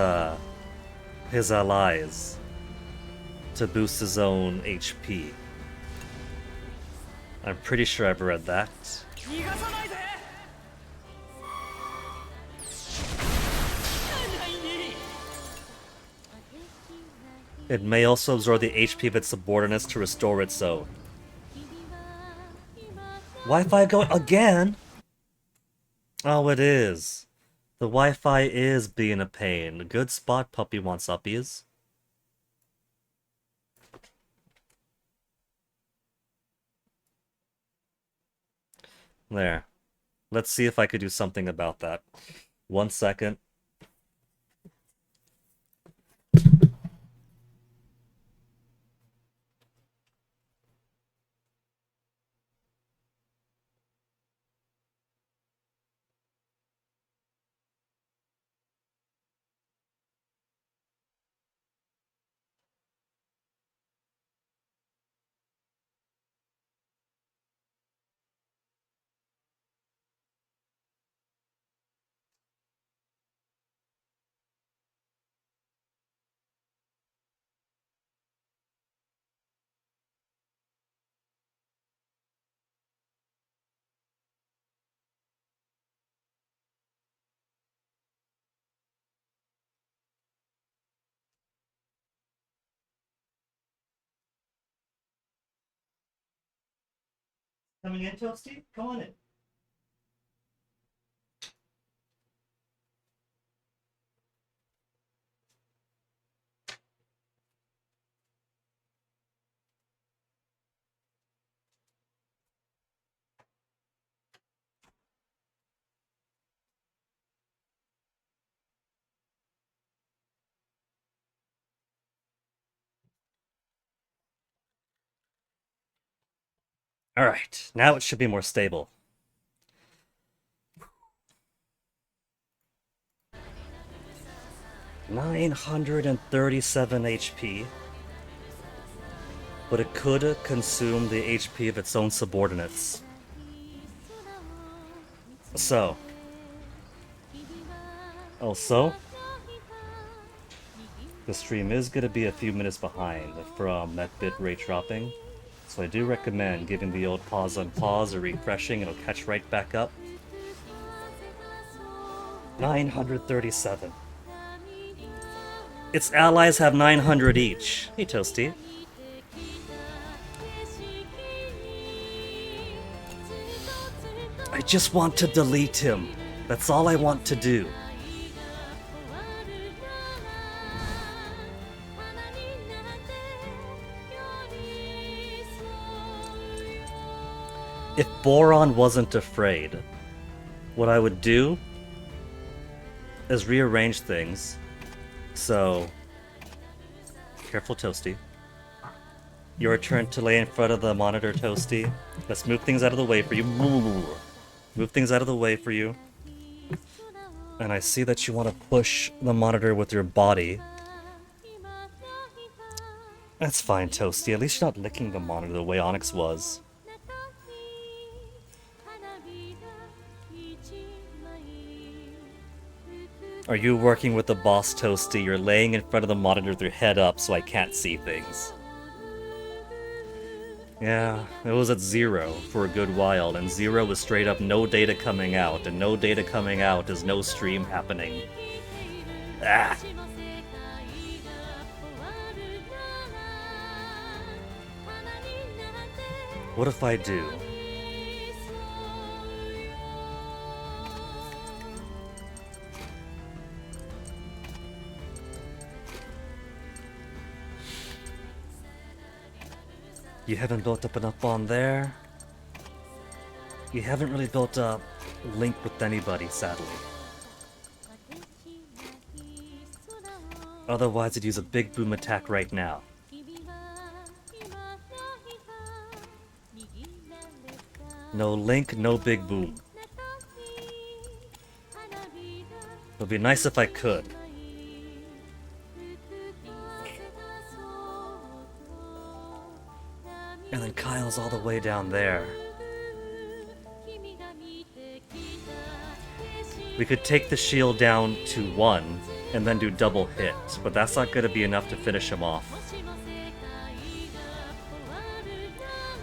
allies to boost his own HP. I'm pretty sure I've read that. It may also absorb the HP of its subordinates to restore its own. Wi-Fi going again? Oh, it is. The Wi-Fi is being a pain. Good spot, puppy wants uppies. There. Let's see if I could do something about that. 1 second. Coming in, Toasty? Come on in. Alright, now it should be more stable. $937 HP. But it could consume the HP of its own subordinates. So. Also, the stream is going to be a few minutes behind from that bitrate dropping. So I do recommend giving the old pause on pause or refreshing. It'll catch right back up. 937. Its allies have 900 each. Hey, Toasty. I just want to delete him. That's all I want to do. If Boron wasn't afraid, what I would do is rearrange things. So, careful, Toasty. Your turn to lay in front of the monitor, Toasty. Let's move things out of the way for you. Move things out of the way for you. And I see that you want to push the monitor with your body. That's fine, Toasty. At least you're not licking the monitor the way Onyx was. Are you working with the boss, Toasty? You're laying in front of the monitor with your head up so I can't see things. Yeah, it was at 0 for a good while, and 0 was straight up no data coming out, and no data coming out is no stream happening. Ah! What if I do? You haven't built up enough bond there. You haven't really built up link with anybody, sadly. Otherwise, I'd use a big boom attack right now. No link, no big boom. It would be nice if I could. And then Kyle's all the way down there. We could take the shield down to 1 and then do double hit, but that's not going to be enough to finish him off.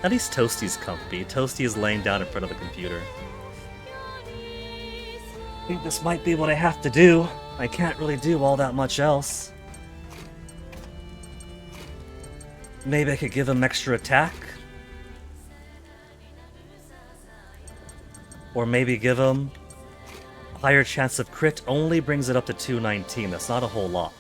At least Toasty's comfy. Toasty is laying down in front of the computer. I think this might be what I have to do. I can't really do all that much else. Maybe I could give him extra attack? Or maybe give him a higher chance of crit, only brings it up to 219. That's not a whole lot.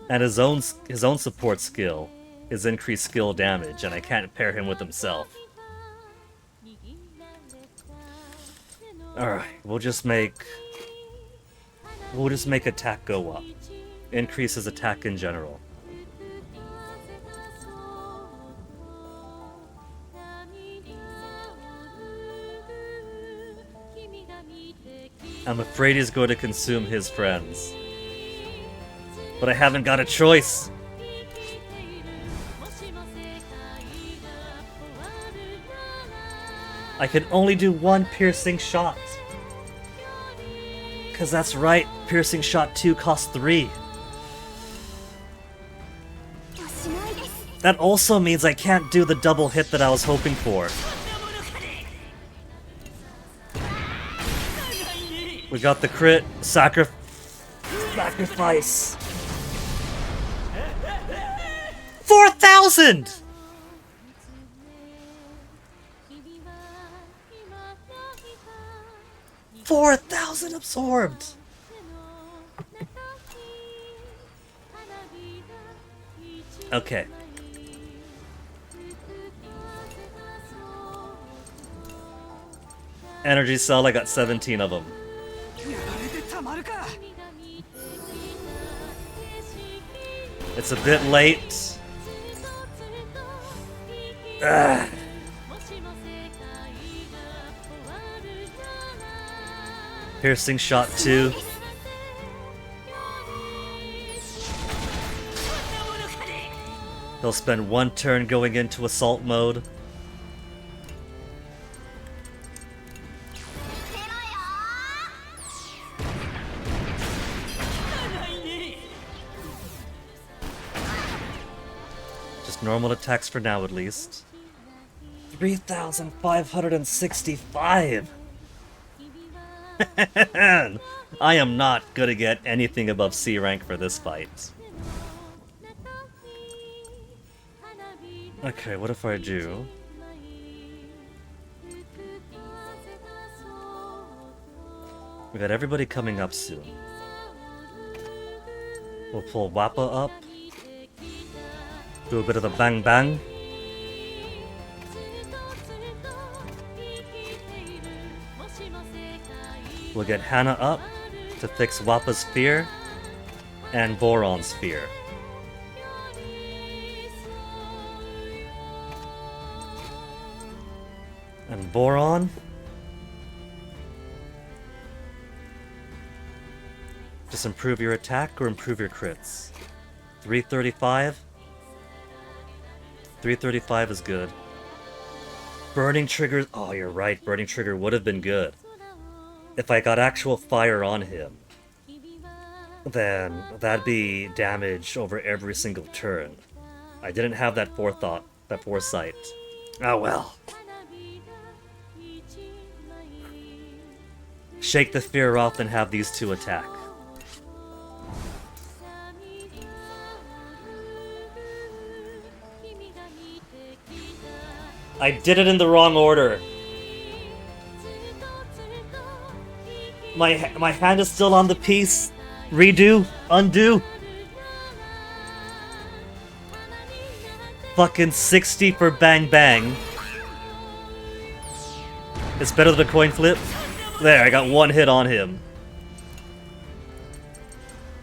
And his own support skill is increased skill damage, and I can't pair him with himself. Alright, we'll just make attack go up. Increase his attack in general. I'm afraid he's going to consume his friends. But I haven't got a choice. I can only do 1 piercing shot. Because that's right, piercing shot 2 costs 3. That also means I can't do the double hit that I was hoping for. We got the crit, sacrifice. 4,000! $4,000 absorbed! Okay. Energy cell, I got 17 of them. It's a bit late. Ugh. Piercing shot 2. He'll spend 1 turn going into assault mode. Just normal attacks for now, at least. 3,565! I am not gonna get anything above C rank for this fight. Okay, what if I do? We got everybody coming up soon. We'll pull Wappa up. Do a bit of the bang bang. We'll get Hana up to fix Wappa's fear and Boron's fear. And Boron? Just improve your attack or improve your crits? 335? 335 is good. Burning Trigger... Oh, you're right. Burning Trigger would have been good. If I got actual fire on him, then that'd be damage over every single turn. I didn't have that forethought, that foresight. Oh well. Shake the fear off and have these two attack. I did it in the wrong order. My hand is still on the piece. Redo. Undo. Fucking 60 for Bang Bang. It's better than a coin flip. There, I got 1 hit on him.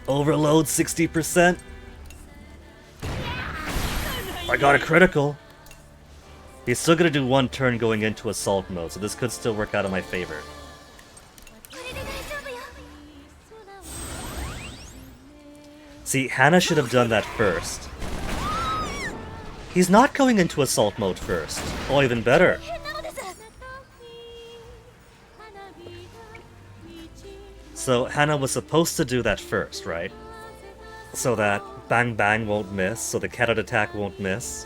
Overload 60%. I got a critical. He's still gonna do 1 turn going into assault mode, so this could still work out in my favor. See, Hana should have done that first. He's not going into assault mode first. Oh, even better. So Hana was supposed to do that first, right? So that Bang Bang won't miss, so the Cat attack won't miss.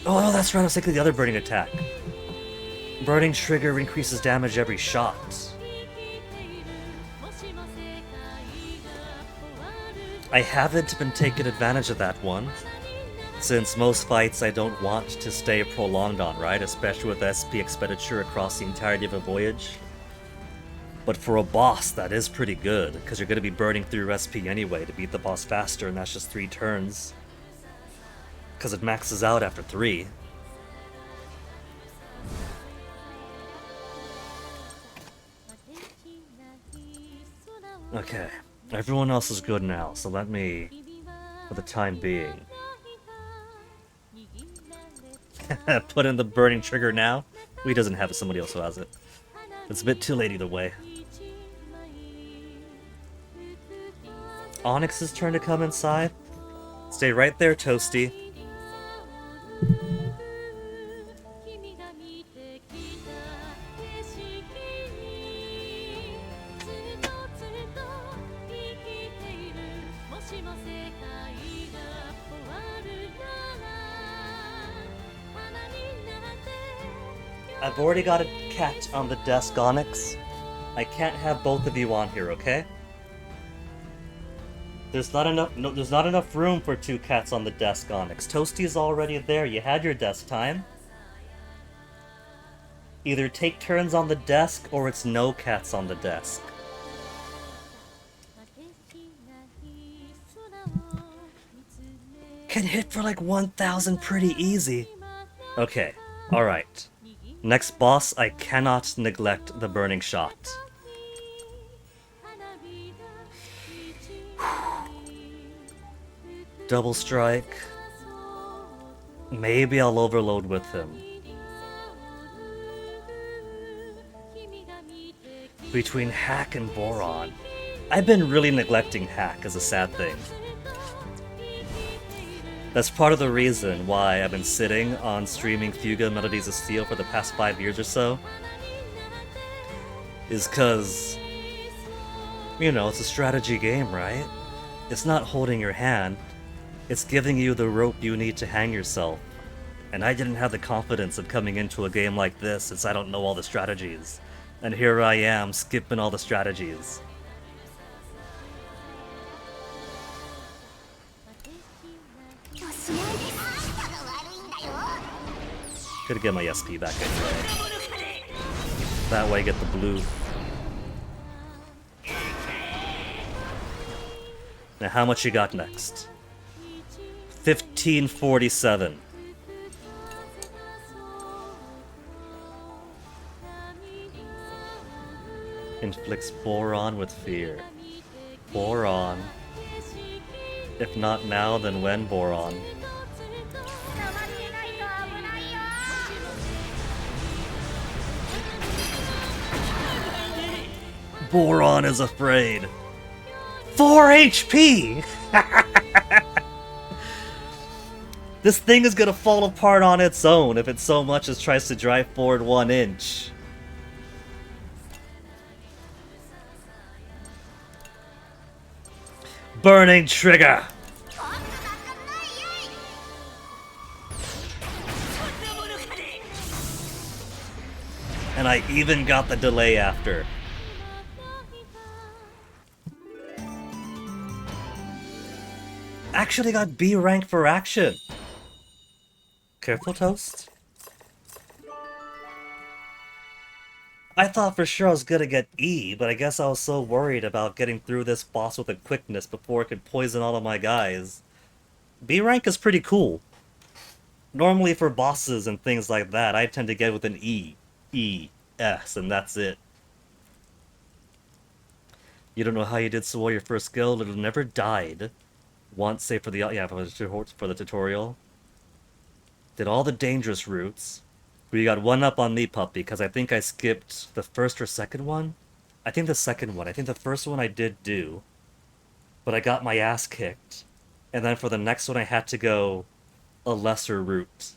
Oh, no, that's right, I was thinking of the other burning attack. Burning Trigger increases damage every shot. I haven't been taking advantage of that one, since most fights I don't want to stay prolonged on, right? Especially with SP expenditure across the entirety of a voyage. But for a boss, that is pretty good, because you're going to be burning through SP anyway to beat the boss faster, and that's just 3 turns. Because it maxes out after 3. Okay, everyone else is good now, so let me, for the time being, put in the burning trigger now. He doesn't have it, somebody else who has it. It's a bit too late either way. Onyx's turn to come inside. Stay right there, Toasty. I've already got a cat on the desk, Onyx. I can't have both of you on here, okay? There's not enough room for 2 cats on the desk, Onyx. Toasty's already there. You had your desk time. Either take turns on the desk, or it's no cats on the desk. Can hit for like 1,000 pretty easy. Okay, alright. Next boss, I cannot neglect the burning shot. double strike. Maybe I'll overload with him. Between Hack and Boron. I've been really neglecting Hack as a sad thing. That's part of the reason why I've been sitting on streaming Fuga Melodies of Steel for the past 5 years or so. Is cause, you know, it's a strategy game, right? It's not holding your hand, it's giving you the rope you need to hang yourself. And I didn't have the confidence of coming into a game like this since I don't know all the strategies. And here I am, skipping all the strategies. Could get my SP back anyway. That way I get the blue. Now how much you got next? 1547. Inflicts Boron with fear. Boron. If not now, then when, Boron? Boron is afraid. 4 HP! This thing is gonna fall apart on its own if it so much as tries to drive forward 1 inch. Burning trigger! And I even got the delay after. Actually got B rank for action. Careful, Toast. I thought for sure I was gonna get E, but I guess I was so worried about getting through this boss with a quickness before it could poison all of my guys. B rank is pretty cool. Normally for bosses and things like that, I tend to get with an E, S, and that's it. You don't know how you did so well your first guild, it'll never died. Once, say for the tutorial. Did all the dangerous routes. We got 1 up on me, puppy, because I think I skipped the first or second one. I think the second one. I think the first one I did do. But I got my ass kicked. And then for the next one I had to go a lesser route.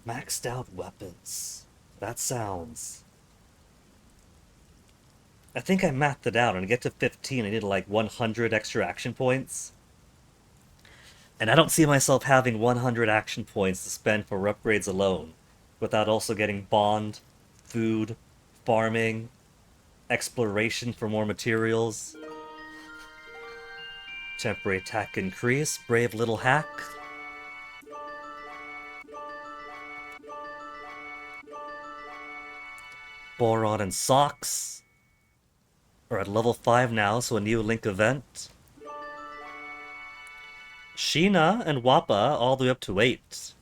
Maxed out weapons. That sounds... I think I mathed it out, and to get to 15 I needed like 100 extra action points. And I don't see myself having 100 action points to spend for upgrades alone, without also getting bond, food, farming, exploration for more materials. Temporary attack increase, brave little hack. Boron and socks are at level 5 now, so a new Link event. Sheena and Wappa all the way up to 8.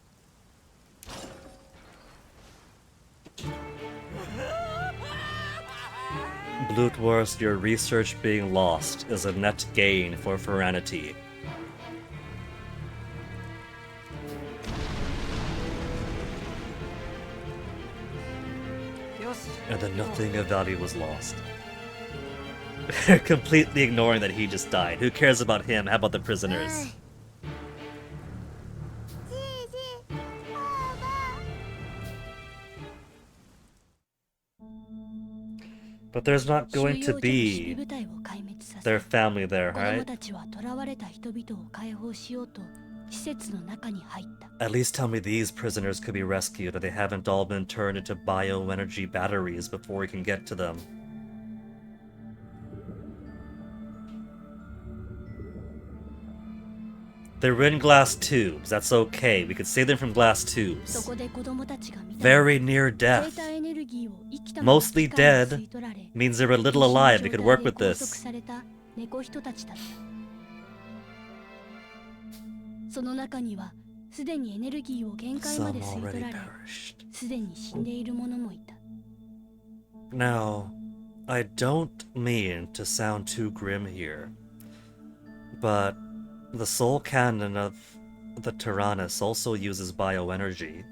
Bloodwurst, your research being lost is a net gain for Ferranity. And then nothing of value was lost. Completely ignoring that he just died. Who cares about him? How about the prisoners? But there's not going to be their family there, right? At least tell me these prisoners could be rescued, or they haven't all been turned into bioenergy batteries before we can get to them. They're in glass tubes, that's okay. We could save them from glass tubes. Very near death. Mostly dead means they're a little alive. They could work with this. Some already perished. Now, I don't mean to sound too grim here, but the soul cannon of the Tyrannus also uses bioenergy.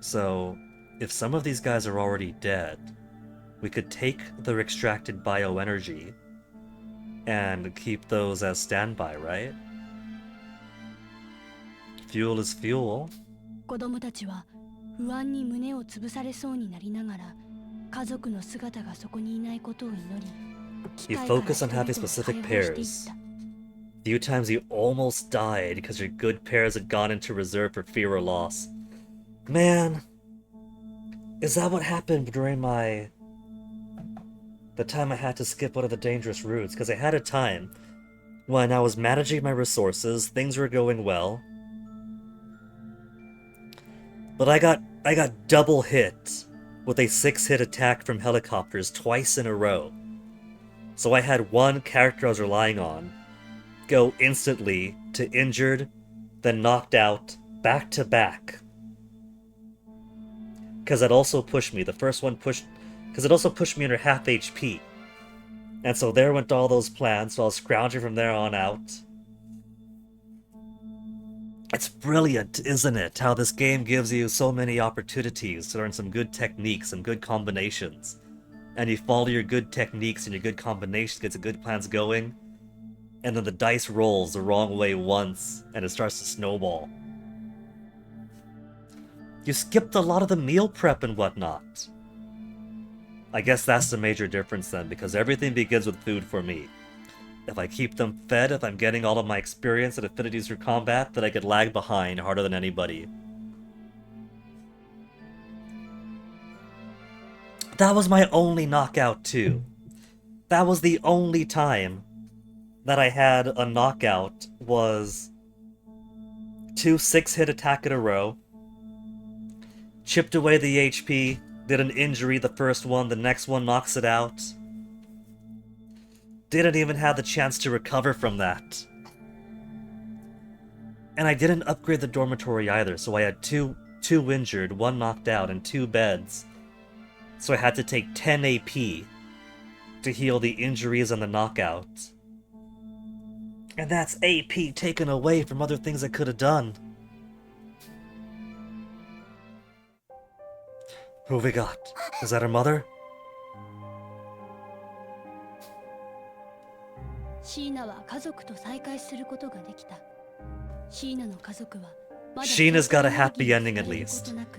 So, if some of these guys are already dead, we could take their extracted bioenergy and keep those as standby, right? Fuel is fuel. 子供たちは不安に胸を潰されそうになりながら家族の姿がそこにいないことを祈り You focus on having specific pairs. Few times you almost died because your good pairs had gone into reserve for fear or loss. Man, is that what happened during the time I had to skip one of the dangerous routes? Because I had a time when I was managing my resources, things were going well, but I got double hit with a 6-hit attack from helicopters twice in a row. So I had one character I was relying on go instantly to injured, then knocked out, back to back. Because it also pushed me. The first one pushed... Because it also pushed me under half HP. And so there went all those plans, so I was scrounging from there on out. It's brilliant, isn't it? How this game gives you so many opportunities to learn some good techniques, some good combinations. And you follow your good techniques and your good combinations, get some good plans going. And then the dice rolls the wrong way once, and it starts to snowball. You skipped a lot of the meal prep and whatnot. I guess that's the major difference then, because everything begins with food for me. If I keep them fed, if I'm getting all of my experience and affinities through combat, then I could lag behind harder than anybody. That was my only knockout too. That was the only time that I had a knockout, was 2 6-hit attack in a row, chipped away the HP, did an injury the first one, the next one knocks it out. Didn't even have the chance to recover from that. And I didn't upgrade the dormitory either, so I had two injured, 1 knocked out, and 2 beds. So I had to take 10 AP to heal the injuries and the knockouts. And that's AP taken away from other things I could have done. Who we got? Is that her mother? シーナは家族と再会することができた。シーナの家族はまだ Sheena's got a happy ending at こ least. となく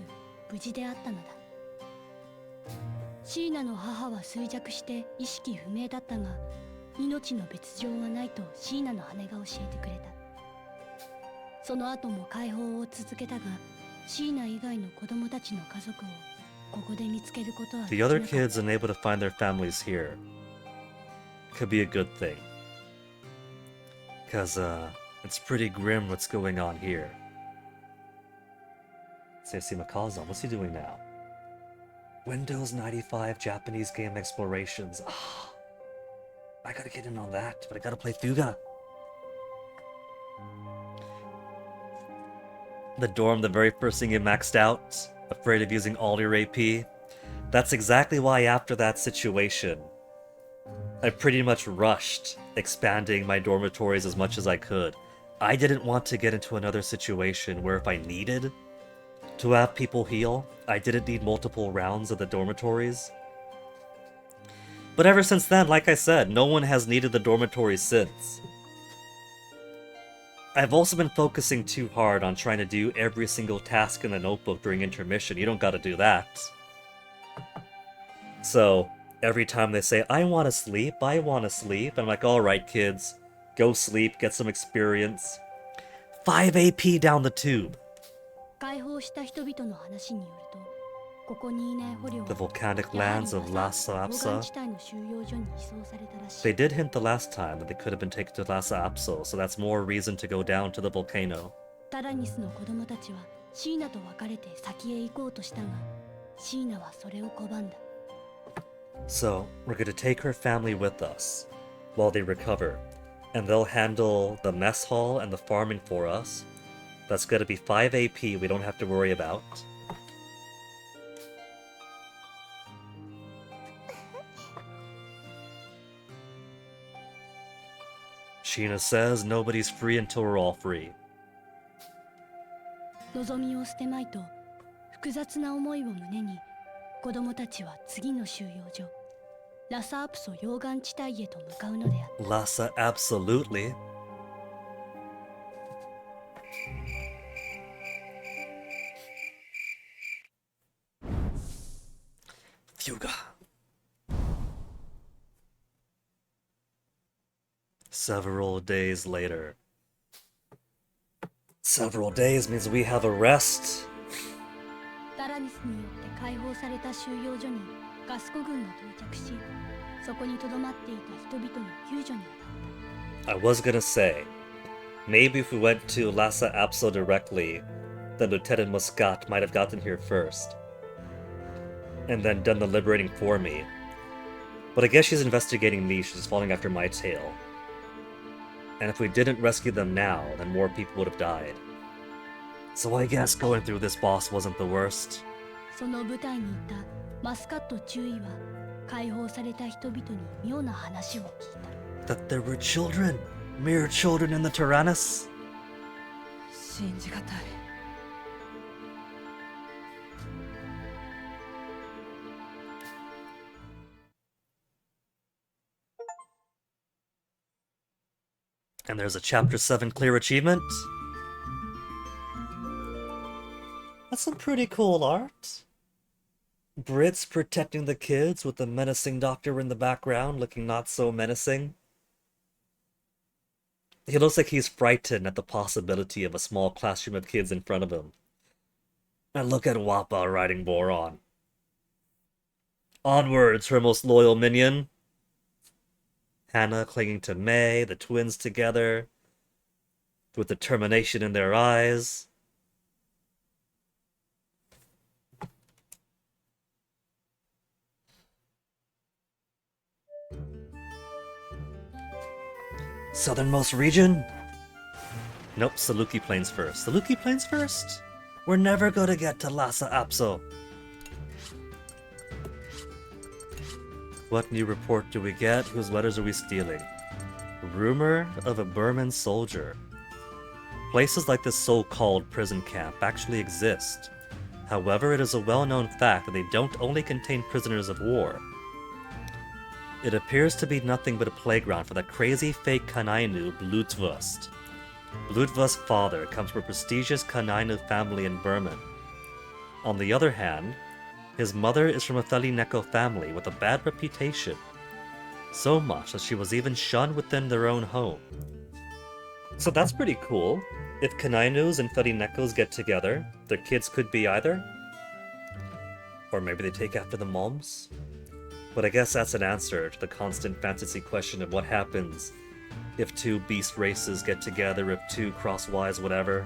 無事であったのだ。シーナの母は衰弱して意識不明だったが、命の別状はないとシーナの姉が教えてくれた。その後も解放を続けたが、シーナ以外の子供たちの家族をここで見つけることはでき The なか other った。 kids unable to find their families here could be a good thing. Because, it's pretty grim what's going on here. Let's see Makaza. What's he doing now? Windows 95 Japanese game explorations. Ah, I gotta get in on that, but I gotta play Fuga. The dorm, the very first thing you maxed out, afraid of using all your AP. That's exactly why after that situation, I pretty much rushed expanding my dormitories as much as I could. I didn't want to get into another situation where if I needed to have people heal, I didn't need multiple rounds of the dormitories. But ever since then, like I said, no one has needed the dormitories since. I've also been focusing too hard on trying to do every single task in the notebook during intermission. You don't gotta do that. So, every time they say, I want to sleep, I'm like, alright kids, go sleep, get some experience. 5 AP down the tube. 解放した人々の話によると、ここにいない捕虜は The volcanic lands of Lhasa 高岩 Apso. 地帯の収容所に移送されたらしい。 They did hint the last time that they could have been taken to Lhasa Apso, so that's more reason to go down to the volcano. タラニスの子供たちはシーナと別れて先へ行こうとしたが、シーナはそれを拒んだ。 So, we're gonna take her family with us while they recover, and they'll handle the mess hall and the farming for us. That's gonna be 5 AP we don't have to worry about. Sheena says nobody's free until we're all free. 望みを捨てまいと複雑な思いを胸に子供たちは次の収容所ラサアプソ溶岩地帯へと向かうのであった。 Lhasa, absolutely. Fuga. Several days later. Several days means we have a rest. タラニスによって解放された収容所にガスコ軍が到着し、そこに留まっていた人々の救助に当たった。 I was gonna say, maybe if we went to Lhasa Apso directly, then Lieutenant Muscat might have gotten here first. And then done the liberating for me. But I guess she's investigating me, she's following after my tail. And if we didn't rescue them now, then more people would have died. So I guess going through this boss wasn't the worst. その舞台にいたマスカット中尉は解放された人々に妙な話を聞いた。 That there were children, mere children in the Tyrannus. 信じがたい。 And there's a Chapter 7 clear achievement. That's some pretty cool art. Brits protecting the kids with the menacing doctor in the background looking not so menacing. He looks like he's frightened at the possibility of a small classroom of kids in front of him. And look at Wappa riding Boron. Onwards, her most loyal minion. Hannah clinging to May, the twins together, with determination in their eyes. Southernmost region? Nope, Saluki Plains first. Saluki Plains first? We're never gonna get to Lhasa Apso. What new report do we get? Whose letters are we stealing? Rumor of a Burman soldier. Places like this so-called prison camp actually exist. However, it is a well-known fact that they don't only contain prisoners of war. It appears to be nothing but a playground for that crazy fake Kanainu Blutvust. Blutvust's father comes from a prestigious Kanainu family in Burman. On the other hand, his mother is from a Felineko family with a bad reputation. So much that she was even shunned within their own home. So that's pretty cool. If Kanainus and Felinekos get together, their kids could be either. Or maybe they take after the moms. But I guess that's an answer to the constant fantasy question of what happens if two beast races get together, if two crosswise whatever.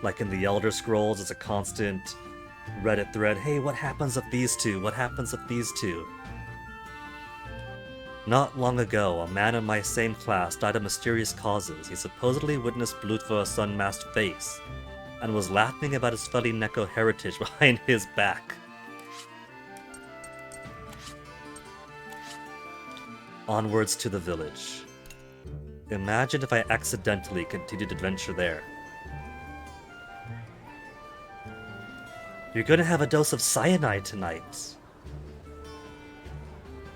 Like in the Elder Scrolls, it's a constant Reddit thread, hey, what happens if these two? What happens if these two? Not long ago, a man in my same class died of mysterious causes. He supposedly witnessed Blutva's unmasked face, and was laughing about his Felineko heritage behind his back. Onwards to the village. Imagine if I accidentally continued adventure there. You're gonna have a dose of cyanide tonight.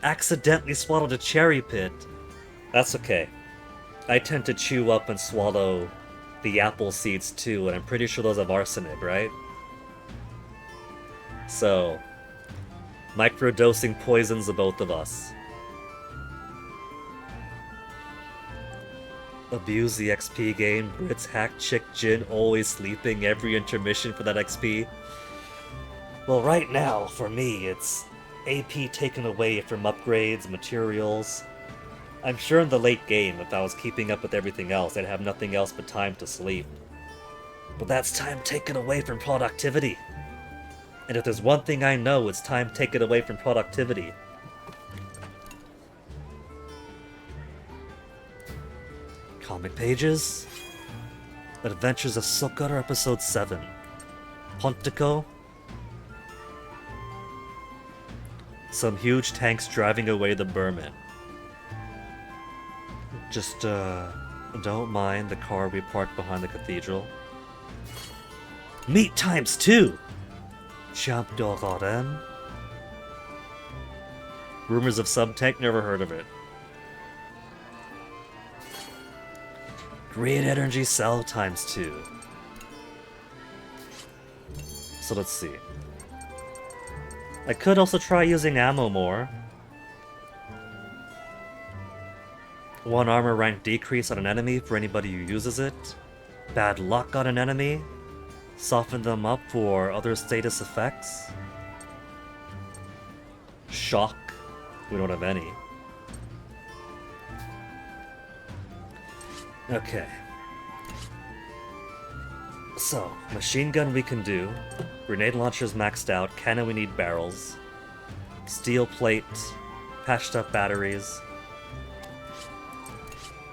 Accidentally swallowed a cherry pit. That's okay. I tend to chew up and swallow the apple seeds too, and I'm pretty sure those have arsenic, right? So, microdosing poisons the both of us. Abuse the XP game, Brits hack chick Jin always sleeping every intermission for that XP. Well, right now, for me, it's AP taken away from upgrades, materials. I'm sure in the late game, if I was keeping up with everything else, I'd have nothing else but time to sleep. But that's time taken away from productivity. And if there's one thing I know, it's time taken away from productivity. Comic pages. Adventures of Sokara Episode 7. Pontico. Some huge tanks driving away the Burman. Just, don't mind the car we parked behind the cathedral. Meat times 2! Champ d'Oren. Rumors of sub-tank, never heard of it. Great energy cell times 2. So let's see. I could also try using ammo more. 1 armor rank decrease on an enemy for anybody who uses it. Bad luck on an enemy. Soften them up for other status effects. Shock. We don't have any. Okay. So, machine gun we can do. Grenade launchers maxed out. Cannon we need barrels. Steel plate. Patched up batteries.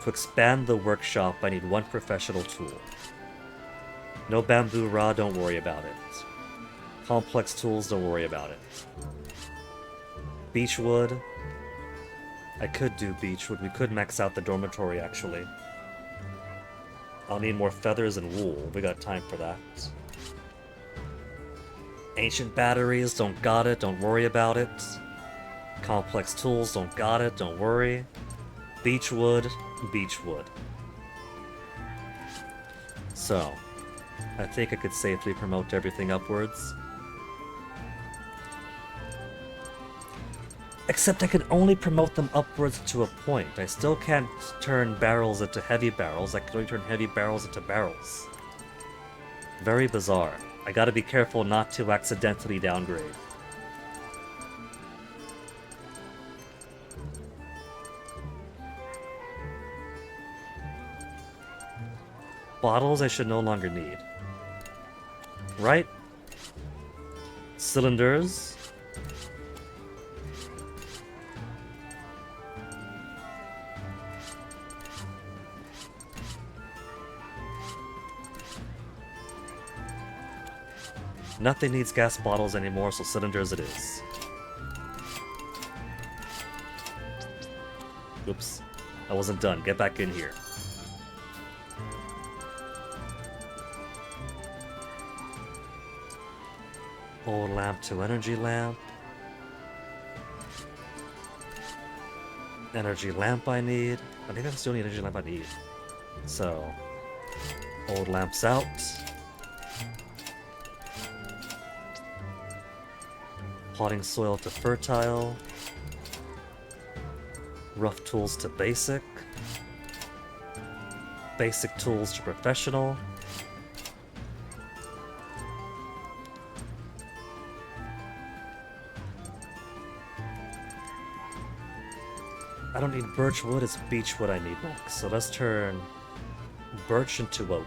To expand the workshop, I need 1 professional tool. No bamboo rod, don't worry about it. Complex tools, don't worry about it. Beechwood. I could do beechwood. We could max out the dormitory, actually. I'll need more feathers and wool. We got time for that. Ancient batteries, don't got it, don't worry about it. Complex tools, don't got it, don't worry. Beechwood, beechwood. So, I think I could safely promote everything upwards. Except I can only promote them upwards to a point. I still can't turn barrels into heavy barrels. I can only turn heavy barrels into barrels. Very bizarre. I gotta be careful not to accidentally downgrade. Bottles I should no longer need. Right? Cylinders. Nothing needs gas bottles anymore, so cylinders it is. Oops. I wasn't done. Get back in here. Old lamp to energy lamp. Energy lamp I need. I think that's the only energy lamp I need. So, old lamps out. Potting soil to fertile. Rough tools to basic. Basic tools to professional. I don't need birch wood, it's beech wood I need next. So let's turn birch into oak.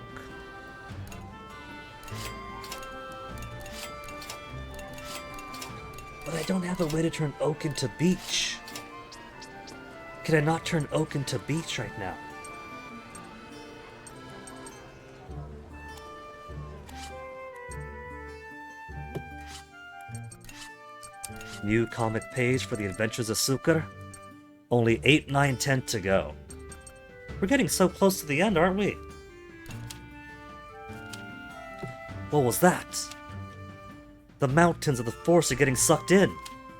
But I don't have a way to turn oak into beech. Can I not turn oak into beech right now? New comic page for the Adventures of Sucre. Only 8, 9, 10 to go. We're getting so close to the end, aren't we? What was that? The mountains of the force are getting sucked in.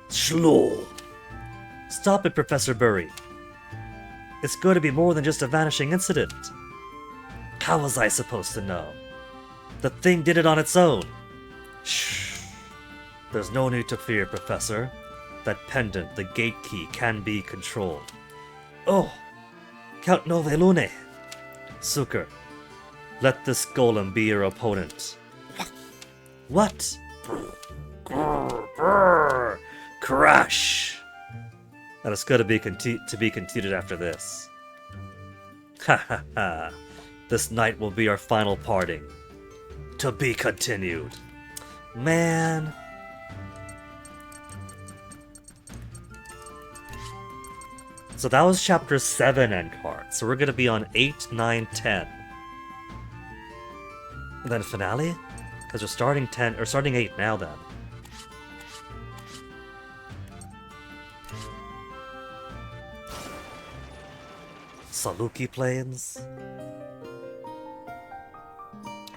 Slow. Stop it, Professor Burry. It's going to be more than just a vanishing incident. How was I supposed to know? The thing did it on its own. Shh. There's no need to fear, Professor. That pendant, the gate key, can be controlled. Oh! Count Nove Lune! Sucre, let this golem be your opponent. What? Crash! And it's going to be continued after this. Ha ha ha. This night will be our final parting. To be continued. Man. So that was chapter 7 end card. So we're going to be on 8, 9, 10. And then finale? Because we're starting 10, or starting 8 now then. Saluki Plains?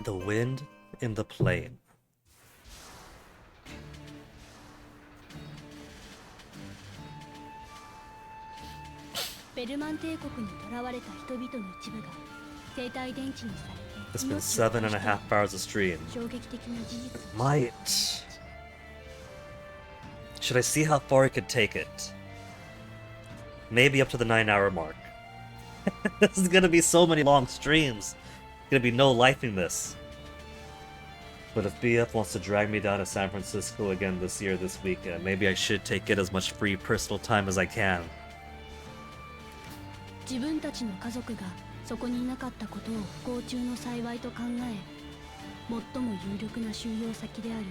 The wind in the plain. ベルマン帝国に囚われた人々の一部が生体電池にされて It's been 7.5 hours of stream. 衝撃的な事実 Might. Should I see how far I could take it? Maybe up to the 9-hour mark. This is gonna be so many long streams. Gonna be no lifing this. But if BF wants to drag me down to San Francisco again this weekend, maybe I should take it as much free personal time as I can. 自分たちの家族がそこにいなかったことを不幸中の幸いと考え、最も有力な収容先である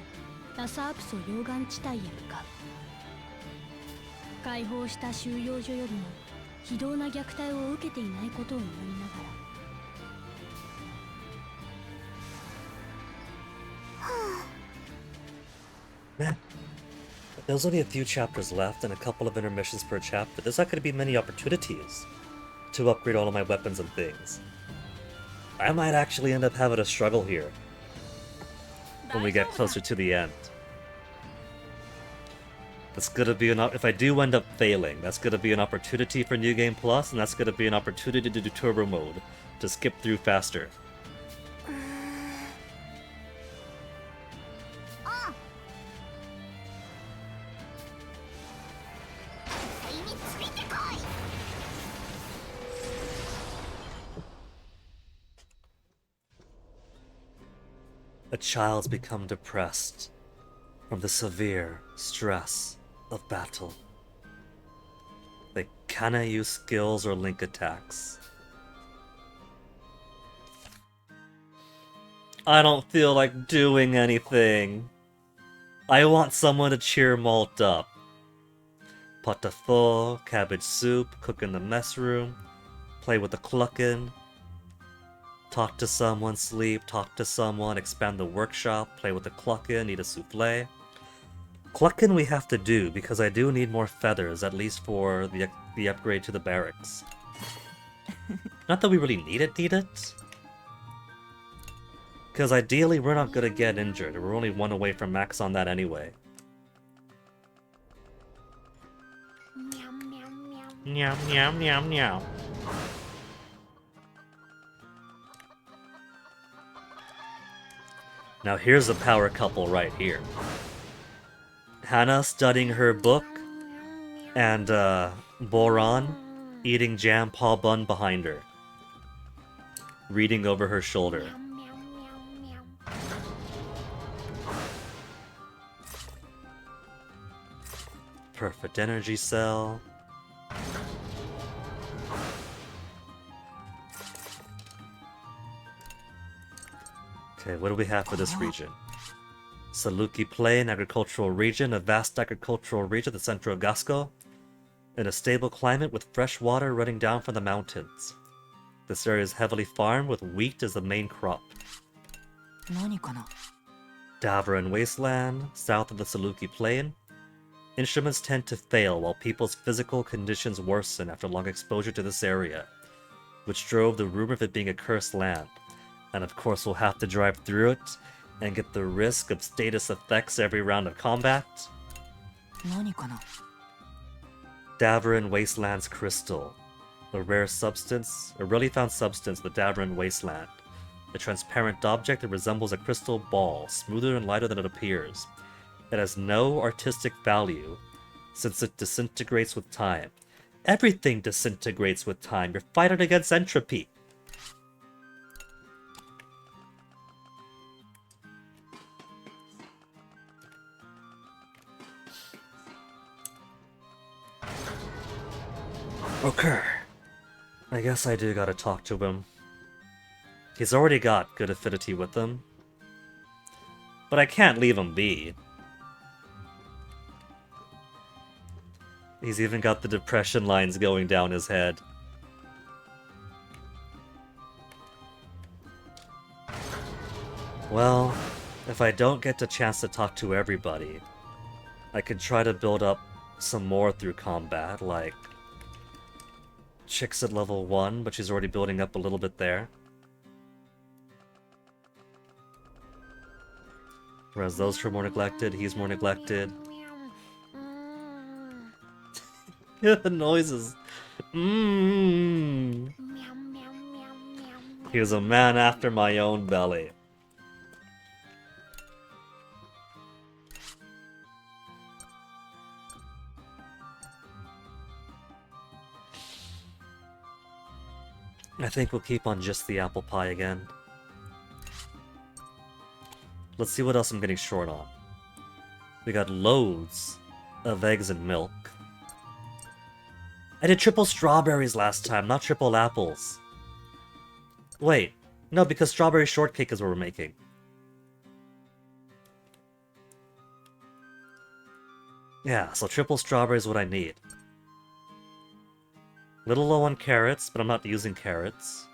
ラサープソ溶岩地帯へ向かう。解放した収容所よりも非道な虐待を受けていないことを祈りながら。Man, there's only a few chapters left and a couple of intermissions per chapter. There's not going to be many opportunities to upgrade all of my weapons and things. I might actually end up having a struggle here when we get closer to the end. That's gonna be if I do end up failing, that's gonna be an opportunity for New Game Plus, and that's gonna be an opportunity to do turbo mode, to skip through faster. A child's become depressed from the severe stress of battle. They cannot use skills or link attacks. I don't feel like doing anything. I want someone to cheer Malt up. Pot de pho, cabbage soup, cook in the mess room, play with the cluckin', talk to someone, sleep, talk to someone, expand the workshop, play with the cluckin', eat a souffle. Cluckin' we have to do, because I do need more feathers, at least for the upgrade to the barracks. Not that we really need it. Because ideally we're not gonna get injured, we're only one away from max on that anyway. Meow, meow, meow, meow. Now here's a power couple right here. Hannah studying her book, and Boron eating jam paw bun behind her, reading over her shoulder. Perfect energy cell. Okay, what do we have for this region? Saluki Plain agricultural region, a vast agricultural region, the center of Gasco, in a stable climate with fresh water running down from the mountains. This area is heavily farmed with wheat as the main crop. Davran wasteland, south of the Saluki Plain. Instruments tend to fail while people's physical conditions worsen after long exposure to this area, which drove the rumor of it being a cursed land. And of course we'll have to drive through it and get the risk of status effects every round of combat. Davran Wasteland's Crystal. A rare substance, a rarely found substance of the Davran Wasteland. A transparent object that resembles a crystal ball, smoother and lighter than it appears. It has no artistic value, since it disintegrates with time. Everything disintegrates with time. You're fighting against entropy. Okay. I guess I do gotta talk to him. He's already got good affinity with them. But I can't leave him be. He's even got the depression lines going down his head. Well, if I don't get the chance to talk to everybody, I could try to build up some more through combat, like Chick's at level 1, but she's already building up a little bit there. Whereas those two are more neglected, he's more neglected. The noises. He was a man after my own belly. I think we'll keep on just the apple pie again. Let's see what else I'm getting short on. We got loads of eggs and milk. I did triple strawberries last time, not triple apples. Wait, no, because strawberry shortcake is what we're making. Yeah, so triple strawberry is what I need. Little low on carrots, but I'm not using carrots.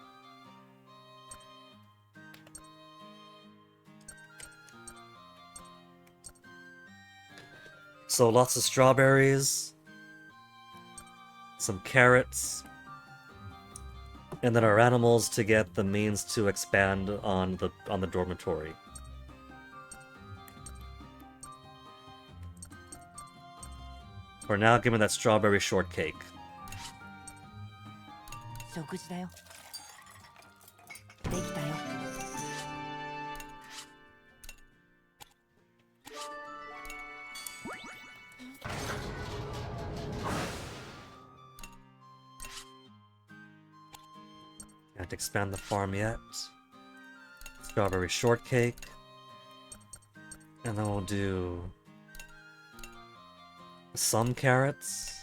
So lots of strawberries, some carrots, and then our animals to get the means to expand on the dormitory. For now, give me that strawberry shortcake. 食事だよ。できたよ。Can't expand the farm yet. Strawberry shortcake. And then we'll do some carrots.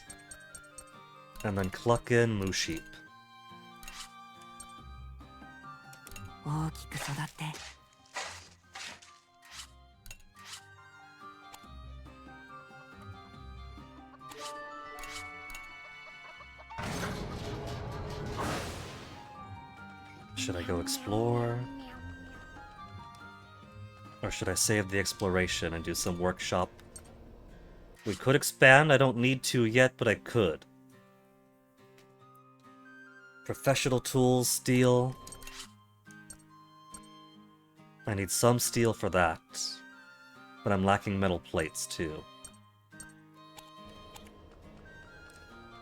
And then cluck in moo sheep. 大きく育って。Should I go explore? Or should I save the exploration and do some workshop? We could expand, I don't need to yet, but I could. Professional tools, steel. I need some steel for that. But I'm lacking metal plates too.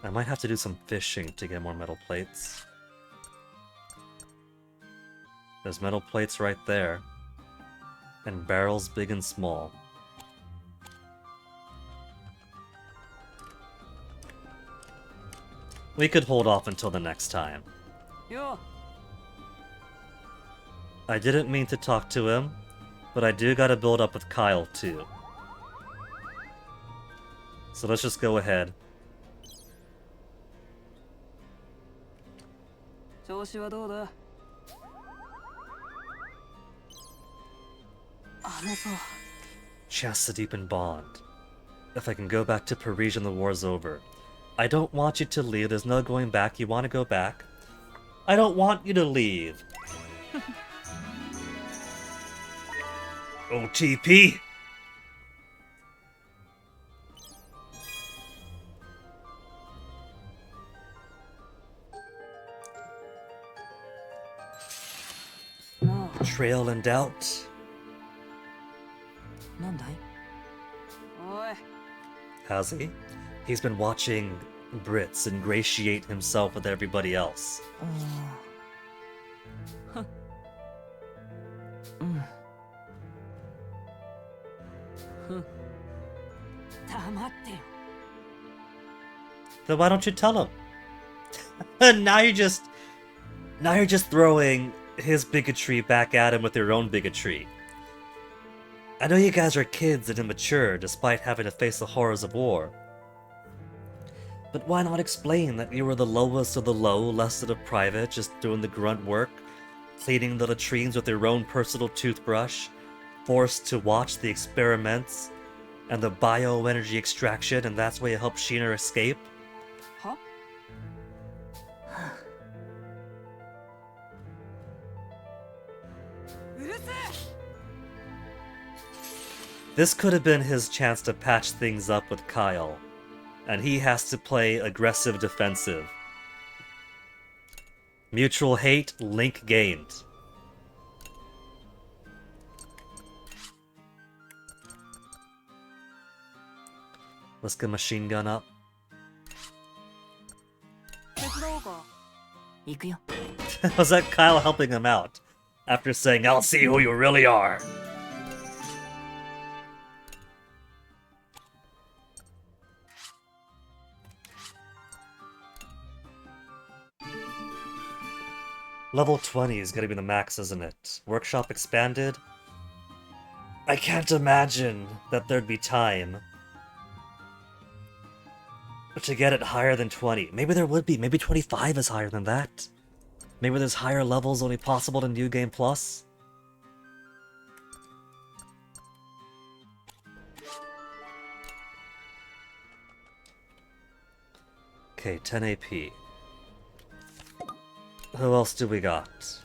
I might have to do some fishing to get more metal plates. There's metal plates right there. And barrels big and small. We could hold off until the next time. Yo. I didn't mean to talk to him, but I do gotta build up with Kyle too. So let's just go ahead. 調子はどうだ？あのさ。 Chance to deepen bond. If I can go back to Paris and the war's over. I don't want you to leave. There's no going back. You want to go back? I don't want you to leave. OTP! Trail in doubt. なんだい？おい。 Has he? He's been watching Brits ingratiate himself with everybody else. 黙ってよ。 Then why don't you tell him? now you're just throwing his bigotry back at him with your own bigotry. I know you guys are kids and immature despite having to face the horrors of war. But why not explain that you were the lowest of the low, less of the private, just doing the grunt work, cleaning the latrines with your own personal toothbrush, forced to watch the experiments and the bioenergy extraction, and that's why you helped Sheena escape? Huh? This could have been his chance to patch things up with Kyle, and he has to play aggressive defensive. Mutual hate, link gained. Let's get machine gun up. 手伝おうか。行くよ。 Was that Kyle helping him out? After saying, I'll see who you really are. Level 20 is gonna be the max, isn't it? Workshop expanded? I can't imagine that there'd be time to get it higher than 20. Maybe there would be. Maybe 25 is higher than that. Maybe there's higher levels only possible in New Game Plus. Okay, 10 AP. Who else do we got?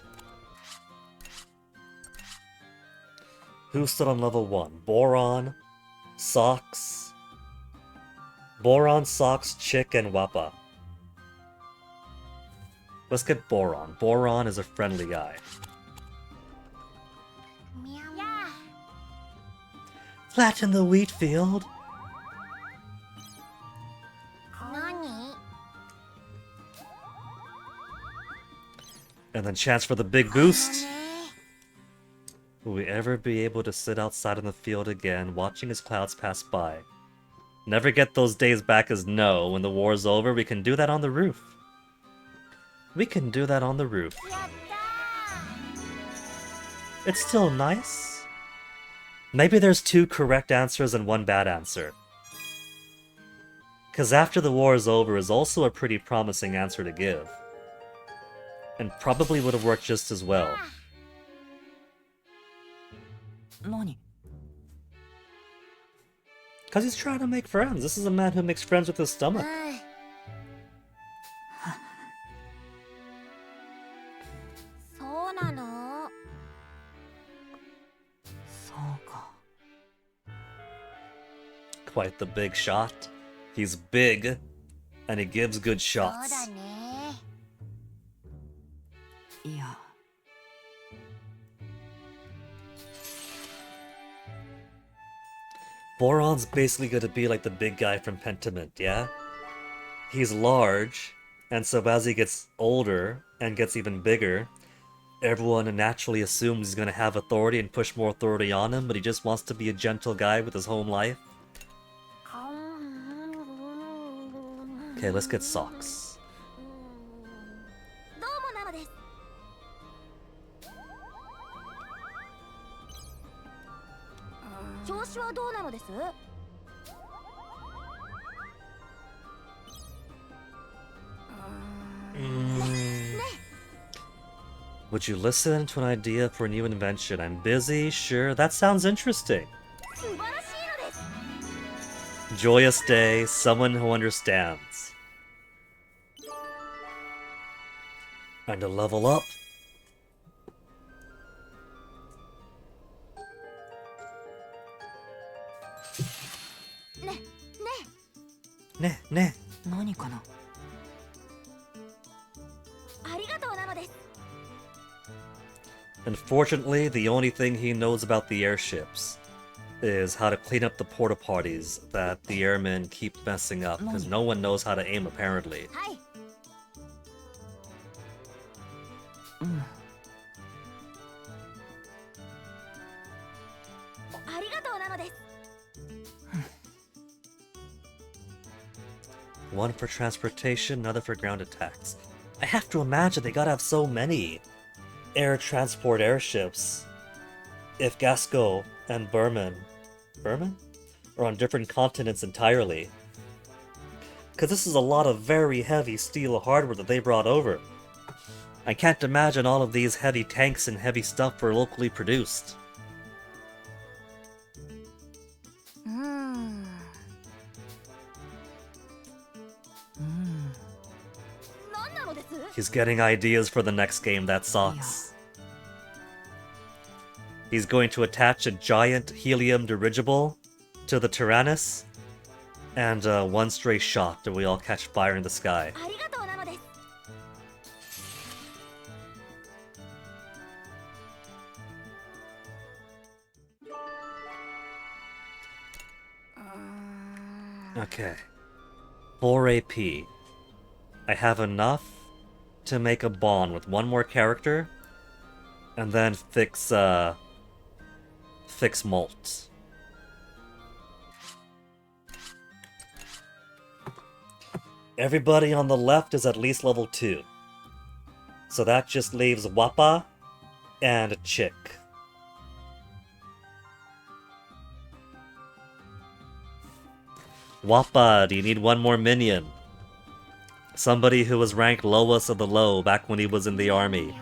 Who stood on level 1? Boron, Socks. Boron, Socks, Chick, and Wappa. Let's get Boron. Boron is a friendly guy. Yeah. Flatten the wheat field. And then chance for the big boost. Will we ever be able to sit outside in the field again, watching as clouds pass by? Never get those days back as no. When the war's over, we can do that on the roof. We can do that on the roof. It's still nice. Maybe there's 2 correct answers and 1 bad answer. Cause after the war is over is also a pretty promising answer to give. And probably would have worked just as well. 何? Cause he's trying to make friends. This is a man who makes friends with his stomach. そうなの。そうか。 Quite the big shot. He's big, and he gives good そう shots. だね。いや。 Boron's basically gonna be like the big guy from Pentiment, yeah? He's large, and so as he gets older and gets even bigger, everyone naturally assumes he's gonna have authority and push more authority on him, but he just wants to be a gentle guy with his home life. Okay, let's get Socks. どうもなのです。調子はどうなのです？ Would you listen to an idea for a new invention? I'm busy, sure, that sounds interesting. 素晴らしいのです。 Joyous day, someone who understands. And to level up. Neh. 何かな。ありがとうなのです。 Unfortunately, the only thing he knows about the airships is how to clean up the porta potties that the airmen keep messing up, because no one knows how to aim apparently. はい。うん。ありがとうなのです。 One for transportation, another for ground attacks. I have to imagine they gotta have so many air transport airships if Gasco and Berman are on different continents entirely. Because this is a lot of very heavy steel hardware that they brought over. I can't imagine all of these heavy tanks and heavy stuff were locally produced. 何なのです？ He's getting ideas for the next game, that sucks. He's going to attach a giant helium dirigible to the Tyrannus, and one stray shot and we all catch fire in the sky. ありがとうなのです。Okay. 4 AP. I have enough to make a bond with one more character, and then fix Malt. Everybody on the left is at least level 2. So that just leaves Wappa and Chick. Wappa, do you need one more minion? Somebody who was ranked lowest of the low back when he was in the army.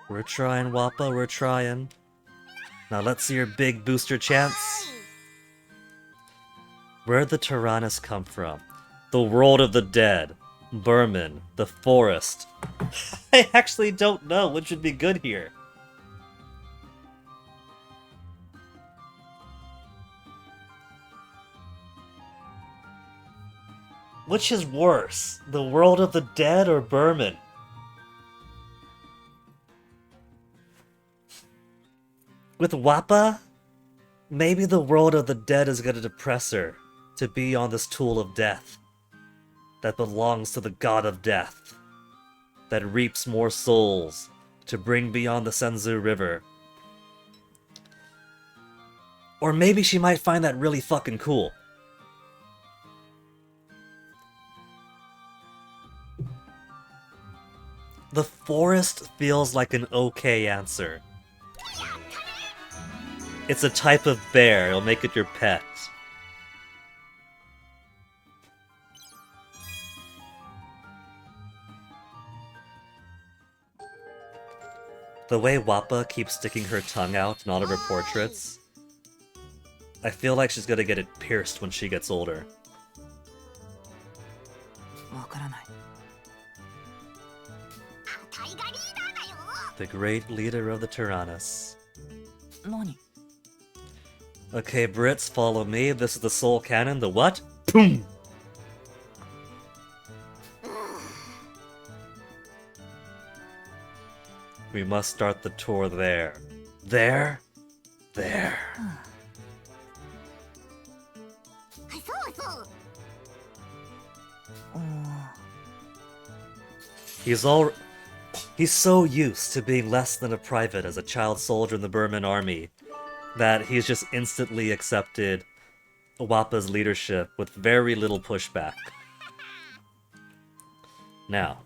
We're trying, Wappa, we're trying. Now let's see your big booster chance. Where'd the Tyrannus come from? The world of the dead. Berman. The forest. I actually don't know which would be good here. Which is worse? The world of the dead or Berman? With Wappa, maybe the world of the dead is gonna depress her to be on this tool of death that belongs to the god of death, that reaps more souls to bring beyond the Senzu River. Or maybe she might find that really fucking cool. The forest feels like an okay answer. It's a type of bear, it'll make it your pet. The way Wappa keeps sticking her tongue out in all of her portraits, I feel like she's gonna get it pierced when she gets older. わからない。 The great leader of the Tyrannus. 何？ Okay, Brits, follow me. This is the soul cannon. The what? Boom! We must start the tour there. There? There. He's so used to being less than a private as a child soldier in the Burman army that he's just instantly accepted Wappa's leadership with very little pushback. Now,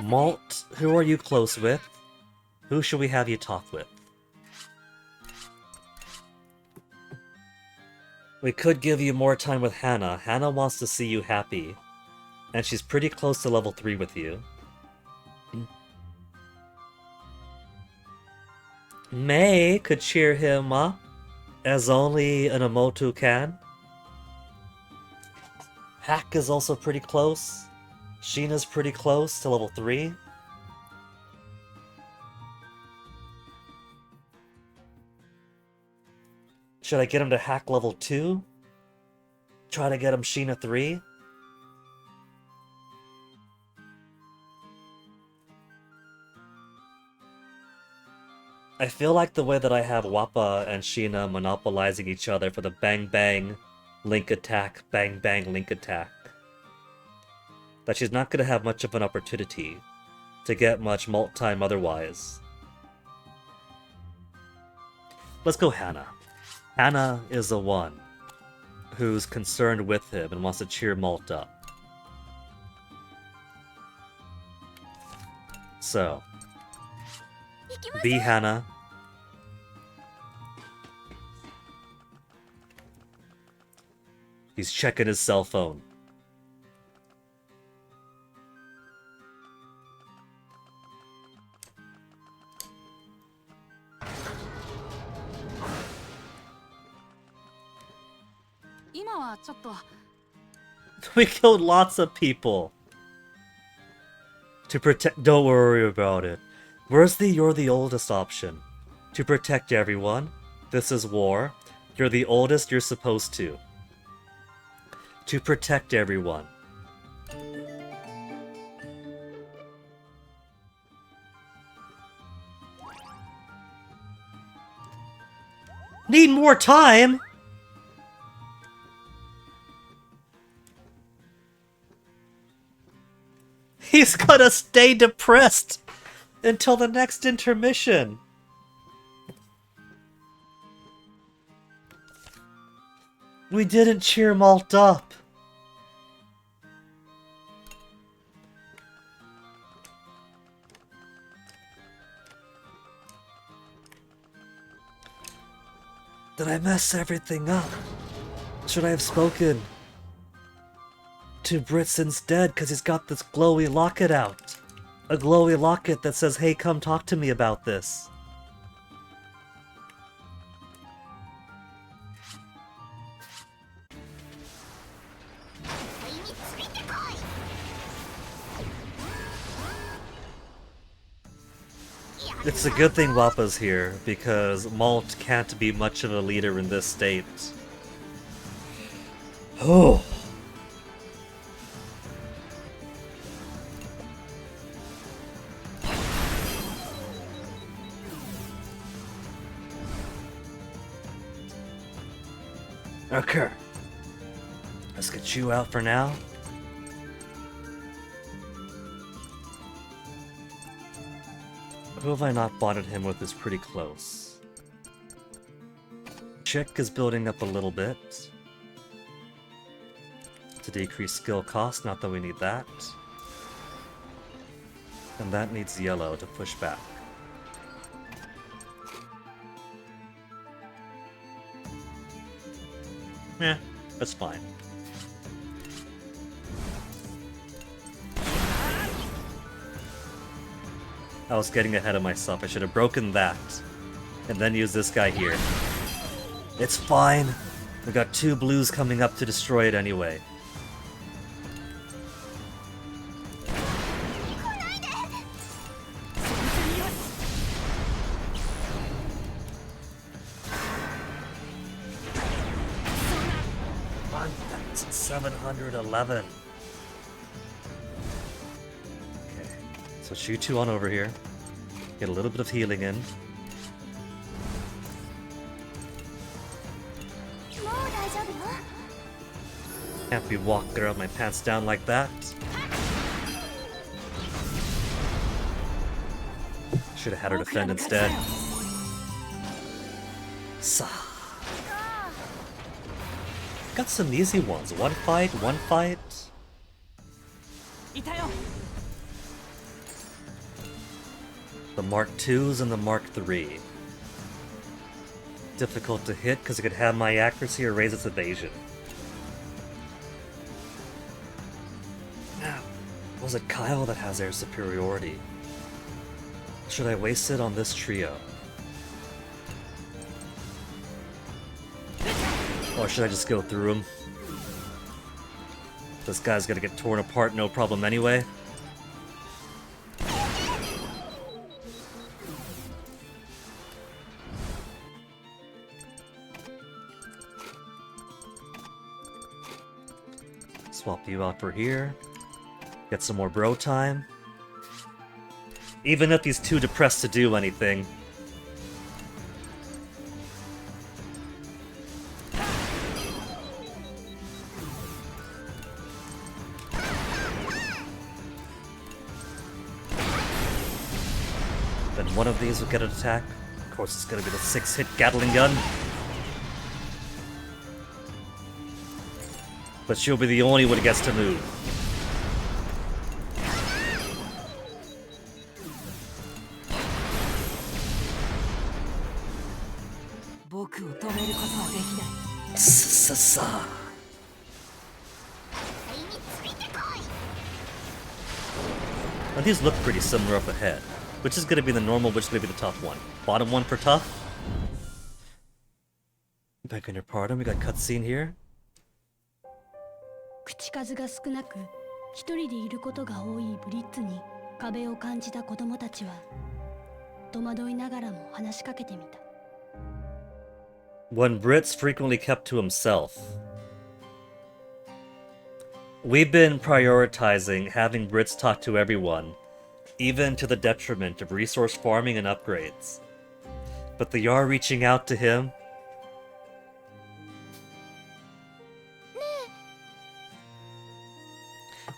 Malt, who are you close with? Who should we have you talk with? We could give you more time with Hannah. Hannah wants to see you happy. And she's pretty close to level 3 with you. May could cheer him up, as only an Emotu can. Hack is also pretty close. Sheena's pretty close to level 3. Should I get him to Hack level 2? Try to get him Sheena 3? I feel like the way that I have Wappa and Sheena monopolizing each other for the bang bang link attack, bang bang link attack, that she's not going to have much of an opportunity to get much malt time otherwise. Let's go Hannah. Hannah is the one who's concerned with him and wants to cheer Malt up. So, be Hannah. He's checking his cell phone. We killed lots of people. To protect. Don't worry about it. Where's the you're the oldest option? To protect everyone. This is war. You're the oldest, you're supposed to. To protect everyone. Need more time? He's gonna stay depressed until the next intermission. We didn't cheer Malt up. Did I mess everything up? Should I have spoken to Brits instead? Because he's got this glowy locket out. A glowy locket that says, hey, come talk to me about this. It's a good thing Wappa's here, because Malt can't be much of a leader in this state. Oh. Okay. Let's get you out for now. Who have I not bonded him with is pretty close. Chick is building up a little bit. To decrease skill cost, not that we need that. And that needs yellow to push back. Yeah, that's fine. I was getting ahead of myself. I should have broken that. And then used this guy here. It's fine. We got 2 blues coming up to destroy it anyway. That's 711. Okay, so shoot 2 on over here. Get a little bit of healing in. Can't be walking around my pants down like that. Should have had her defend instead. Got some easy ones. One fight, one fight. The Mark IIs and the Mark III. Difficult to hit because it could have my accuracy or raise its evasion. Now, was it Kyle that has air superiority? Should I waste it on this trio? Or should I just go through him? This guy's gonna get torn apart no problem anyway. Swap you out for here. Get some more bro time. Even if he's too depressed to do anything. Then one of these will get an attack. Of course, it's gonna be the 6-hit Gatling gun. But she'll be the only one who gets to move. Now these look pretty similar up ahead. Which is gonna be the normal, which is gonna be the tough one. Bottom one for tough. Back on your pardon, we got cutscene here. 口数が少なく一人でいることが多いブリッツに壁を感じた子供たちは戸惑いながらも話しかけてみた。 When Brits frequently kept to himself. We've been prioritizing having Brits talk to everyone, even to the detriment of resource farming and upgrades. But they are reaching out to him.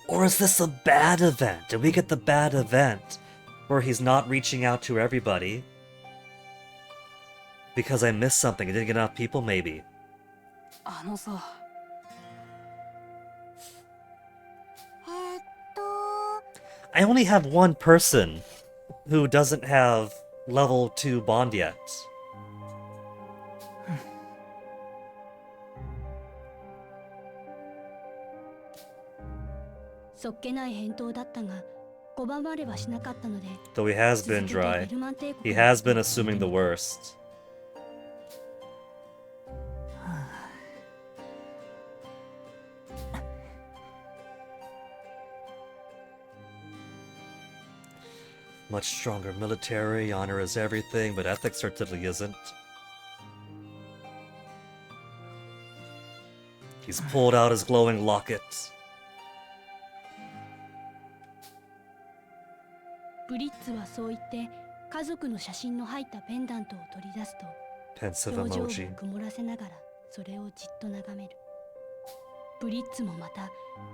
Or is this a bad event? Did we get the bad event where he's not reaching out to everybody? Because I missed something. I didn't get enough people, maybe. あのさ、I only have one person who doesn't have level 2 bond yet. そっけない返答だったが拒まれはしなかったので、 Though he has 続 been けて dry. ベルマン帝国 He has been assuming the worst. Much stronger military, honor is everything, but ethics certainly isn't. He's pulled out his glowing locket. ブリッツはそう言って家族の写真の入ったペンダントを取り出すと Pensive 表情を emoji. 曇らせながらそれをじっと眺める。ブリッツもまた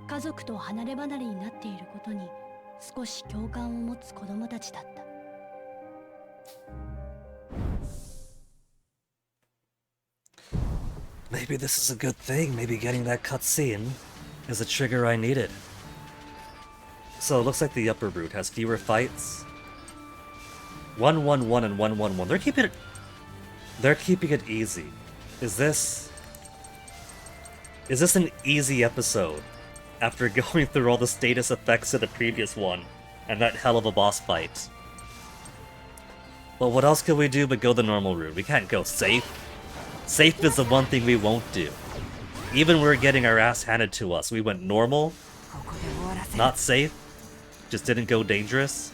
家族と離れ離れになっていることに少し共感を持つ子供たちだった。 Maybe this is a good thing. Maybe getting that cutscene is a trigger I needed. So it looks like the upper route has fewer fights. 1-1-1 and 1-1-1. They're keeping it easy. Is this an easy episode after going through all the status effects of the previous one and that hell of a boss fight? Well, what else can we do but go the normal route? We can't go safe. Safe is the one thing we won't do. Even when we're getting our ass handed to us, we went normal, ここで終わらせる。 not safe, just didn't go dangerous.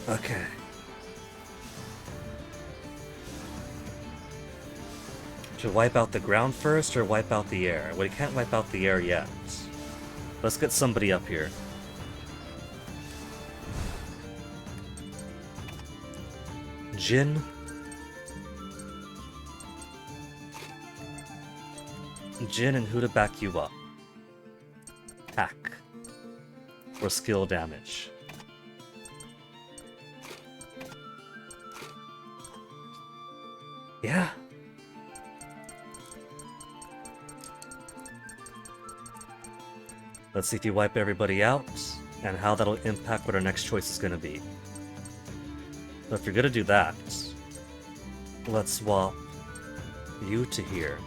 Okay. Should wipe out the ground first or wipe out the air? Well, we can't wipe out the air yet. Let's get somebody up here. Jin. Jin and who to back you up? Attack. Or skill damage. Yeah. Let's see if you wipe everybody out, and how that'll impact what our next choice is going to be. So if you're going to do that, let's swap you to here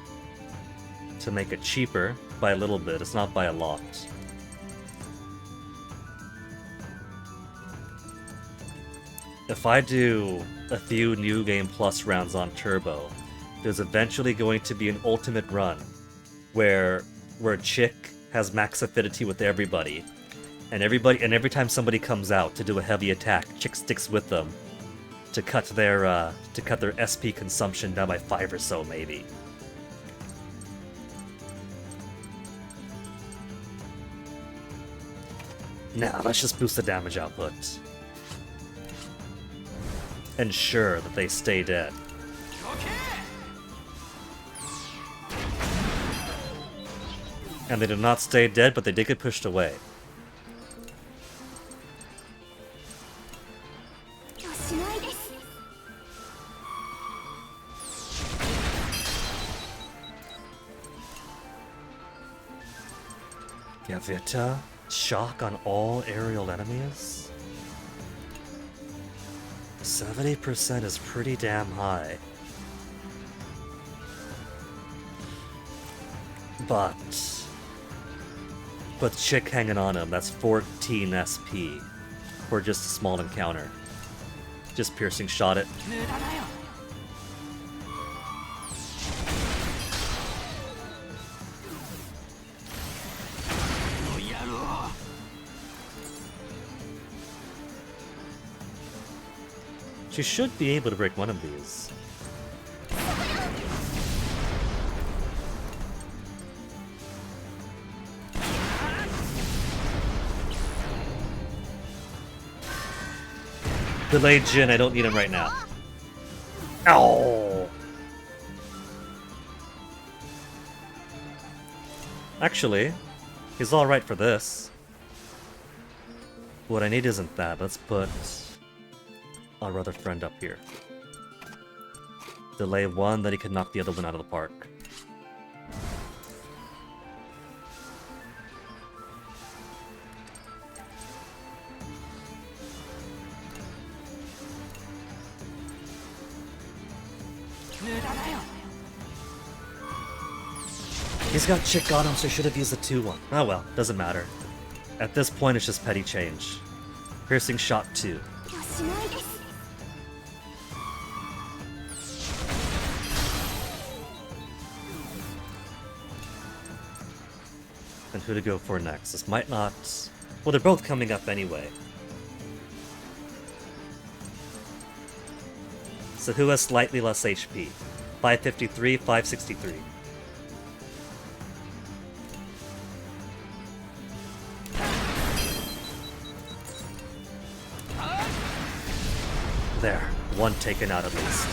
to make it cheaper by a little bit. It's not by a lot. If I do a few New Game Plus rounds on Turbo, there's eventually going to be an ultimate run where Chick has max affinity with everybody, and every time somebody comes out to do a heavy attack, Chick sticks with them to cut their SP consumption down by 5 or so, maybe. Now let's just boost the damage output. Ensure that they stay dead. And they did not stay dead, but they did get pushed away. Gavita, shock on all aerial enemies? 70% is pretty damn high. But Chick hanging on him, that's 14 SP for just a small encounter. Just piercing shot it. 無駄だよ。 の She should be able to break one of these. Delayed Jin, I don't need him right now. Ow! Actually, he's alright for this. What I need isn't that. Let's put our other friend up here. Delay one, then he can knock the other one out of the park. He's got chick on him, so he should have used the 2-1. Oh well, doesn't matter. At this point, it's just petty change. Piercing shot 2. And who to go for next? This might not... Well, they're both coming up anyway. So who has slightly less HP? 553, 563. There, one taken out at least.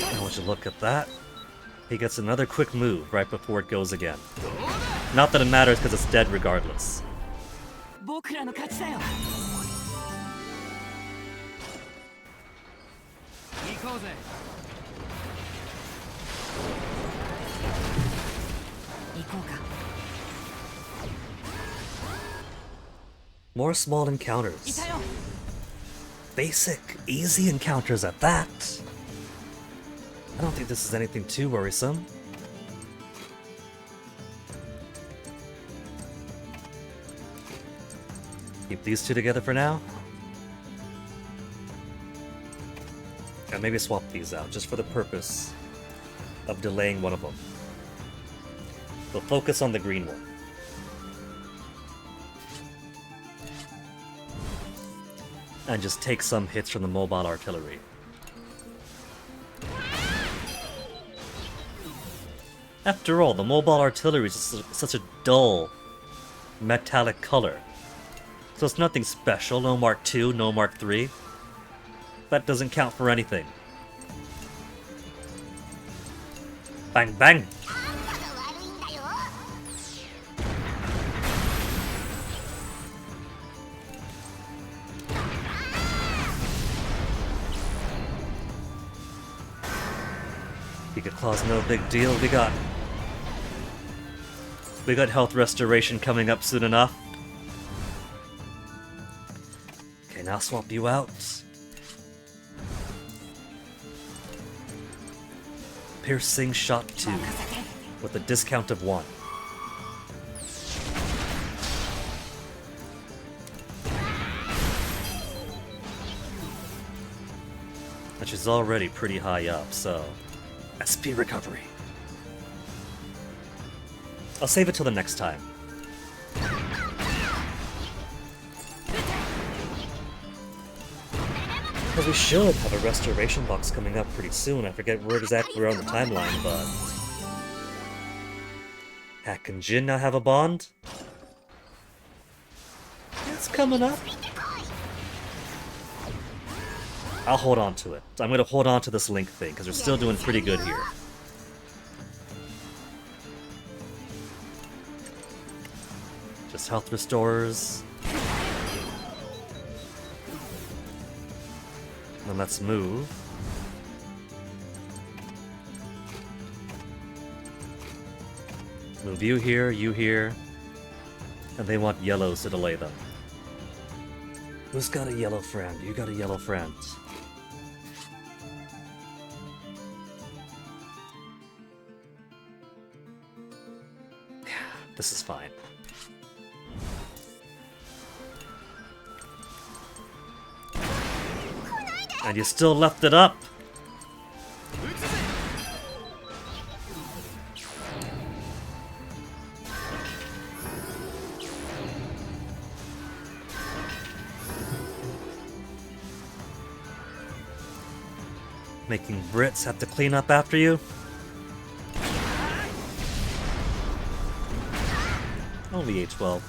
I want you to look at that. He gets another quick move right before it goes again. Not that it matters because it's dead regardless. More small encounters. Basic, easy encounters at that. I don't think this is anything too worrisome. Keep these two together for now. And maybe swap these out, just for the purpose of delaying one of them. We'll focus on the green one. And just take some hits from the mobile artillery. After all, the mobile artillery is such a dull, metallic color. So it's nothing special, no Mark II, no Mark III. That doesn't count for anything. Bang bang! Giga Claw's no big deal. We got health restoration coming up soon enough. Okay, now swap you out. Piercing shot 2 with a discount of 1. Which is already pretty high up, so SP recovery. I'll save it till the next time. Because we should have a restoration box coming up pretty soon. I forget where exactly we're on the timeline, but... Hack and Jin now have a bond? It's coming up. I'll hold on to it. I'm gonna hold on to this Link thing, because we're still doing pretty good here. Just health restorers. Then let's move. Move you here, and they want yellows to delay them. Who's got a yellow friend? You got a yellow friend. This is fine. And you still left it up! Making Brits have to clean up after you? Only A12.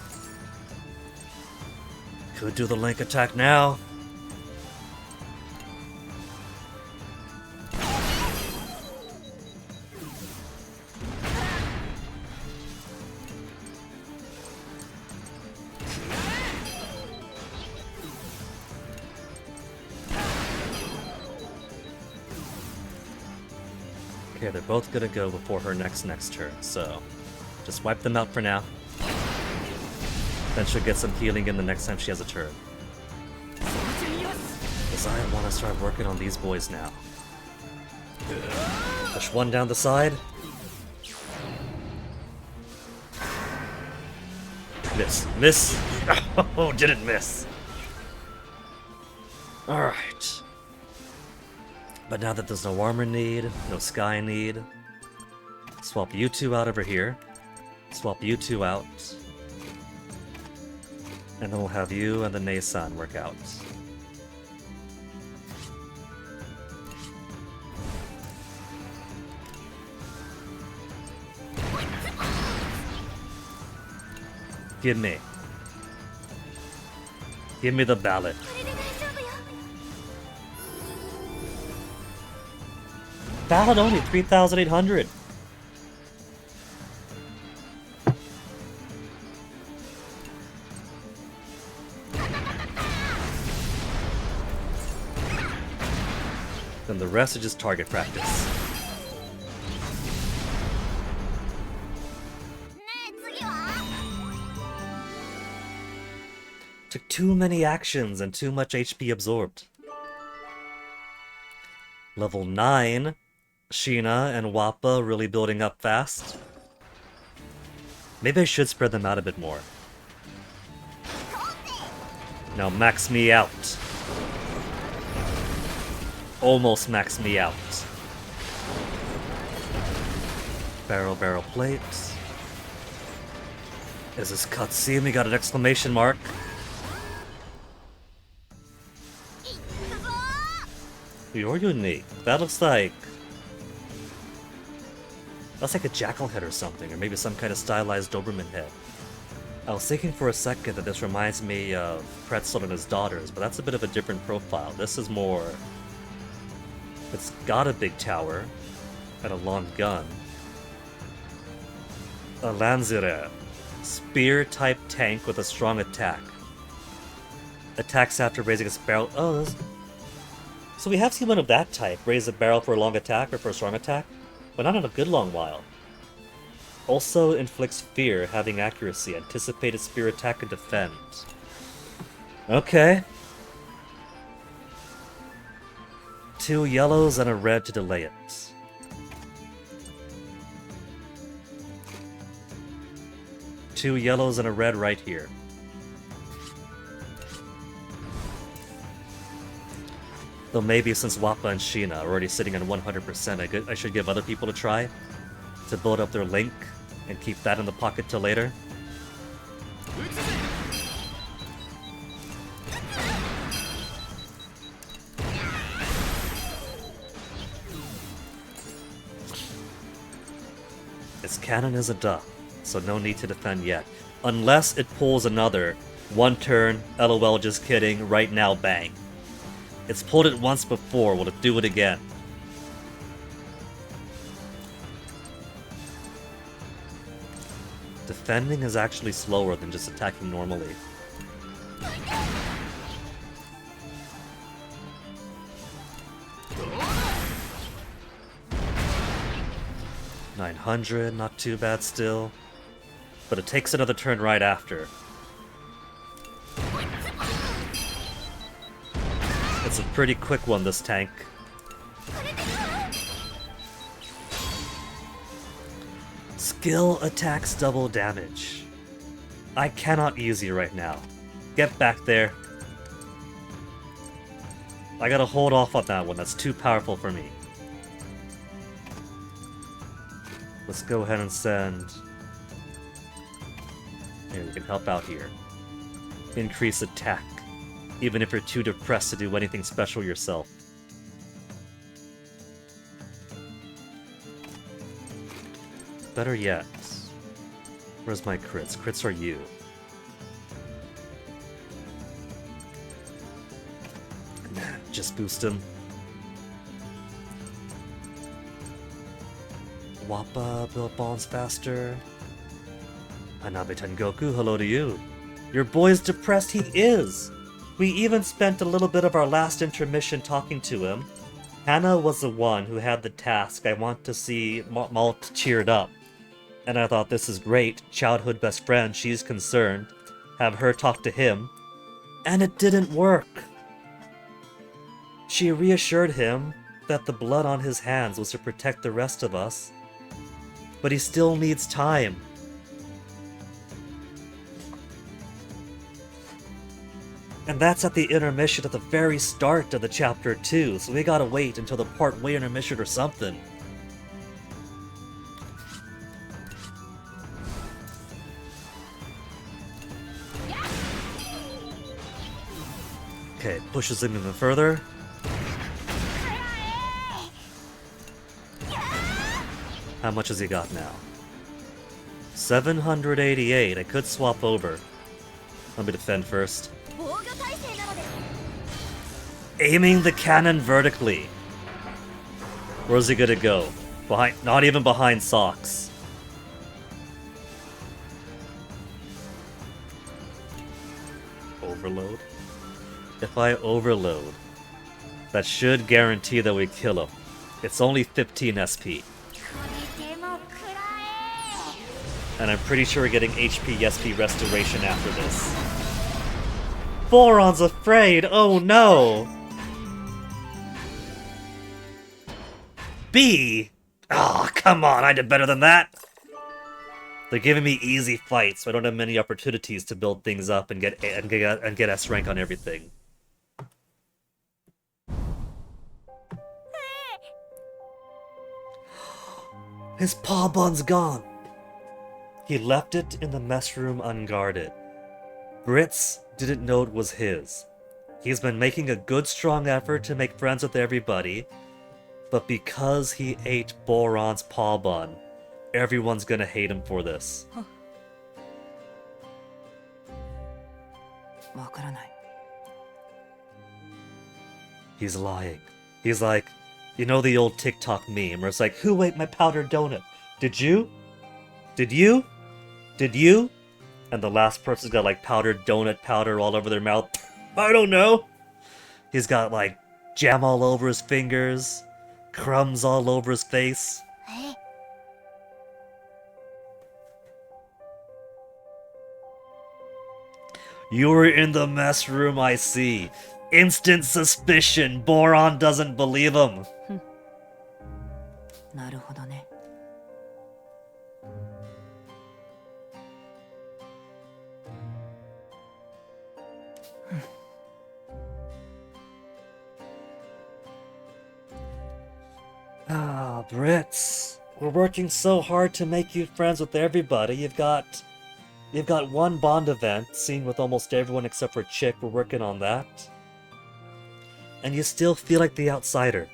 Could do the link attack now. Okay, they're both gonna go before her next turn, so just wipe them out for now. Then she'll get some healing in the next time she has a turn. Because I want to start working on these boys now. Push one down the side. Miss. Miss! Oh, didn't miss. Alright. But now that there's no armor need, no sky need, swap you two out over here. Swap you two out. And then we'll have you and the Nei-san work out. Give me. Give me the ballot. Ballot only 3,800. Then the rest is just target practice. Took too many actions and too much HP absorbed. Level 9, Sheena and Wappa really building up fast. Maybe I should spread them out a bit more. Now max me out. Almost max me out. Barrel plates. Is this cutscene? We got an exclamation mark. You're unique. That looks like... That's like a jackal head or something, or maybe some kind of stylized Doberman head. I was thinking for a second that this reminds me of Pretzel and his daughters, but that's a bit of a different profile. This is more... It's got a big tower and a long gun. A Lanzire. Spear-type tank with a strong attack. Attacks after raising its barrel... Oh, so we have seen one of that type. Raise a barrel for a long attack or for a strong attack, but not in a good long while. Also inflicts fear, having accuracy, anticipated spear attack, and defend. Okay. 2 yellows and a red to delay it. Two yellows and a red right here. Though maybe since Wappa and Sheena are already sitting on 100%, I should give other people a try to build up their link and keep that in the pocket till later. Its cannon is a duh, so no need to defend yet. Unless it pulls another 1 turn, LOL just kidding, right now bang. It's pulled it once before, will it do it again? Defending is actually slower than just attacking normally. $900, not too bad still. But it takes another turn right after. It's a pretty quick one, this tank. Skill attacks double damage. I cannot easy right now. Get back there. I gotta hold off on that one, that's too powerful for me. Let's go ahead and send... Here, we can help out here. Increase attack, even if you're too depressed to do anything special yourself. Better yet. Where's my crits? Crits are you. Just boost him. Wappa build bombs faster. Hanabe Tengoku, hello to you. Your boy's depressed, he is! We even spent a little bit of our last intermission talking to him. Hannah was the one who had the task. I want to see Malt cheered up. And I thought, this is great. Childhood best friend, she's concerned. Have her talk to him. And it didn't work. She reassured him that the blood on his hands was to protect the rest of us. But he still needs time. And that's at the intermission at the very start of the chapter 2, so we gotta wait until the part-way intermission or something. Okay, pushes him even further. How much has he got now? 788. I could swap over. Let me defend first. Aiming the cannon vertically. Where's he gonna go? Behind, not even behind Socks. Overload? If I overload, that should guarantee that we kill him. It's only 15 SP. And I'm pretty sure we're getting HP SP restoration after this. Boron's afraid! Oh no! B! Oh, come on, I did better than that! They're giving me easy fights, so I don't have many opportunities to build things up and get S rank on everything. His paw bun's gone! He left it in the mess room unguarded. Brits didn't know it was his. He's been making a good strong effort to make friends with everybody, but because he ate Boron's paw bun, everyone's gonna hate him for this. He's lying. He's like, you know the old TikTok meme where it's like, who ate my powdered donut? Did you? Did you? Did you? And the last person's got like powdered donut powder all over their mouth. I don't know. He's got like jam all over his fingers, crumbs all over his face. You were in the mess room, I see. Instant suspicion. Boron doesn't believe him. Ah, Brits. We're working so hard to make you friends with everybody. You've got one Bond event, seen with almost everyone except for Chick. We're working on that. And you still feel like the outsider.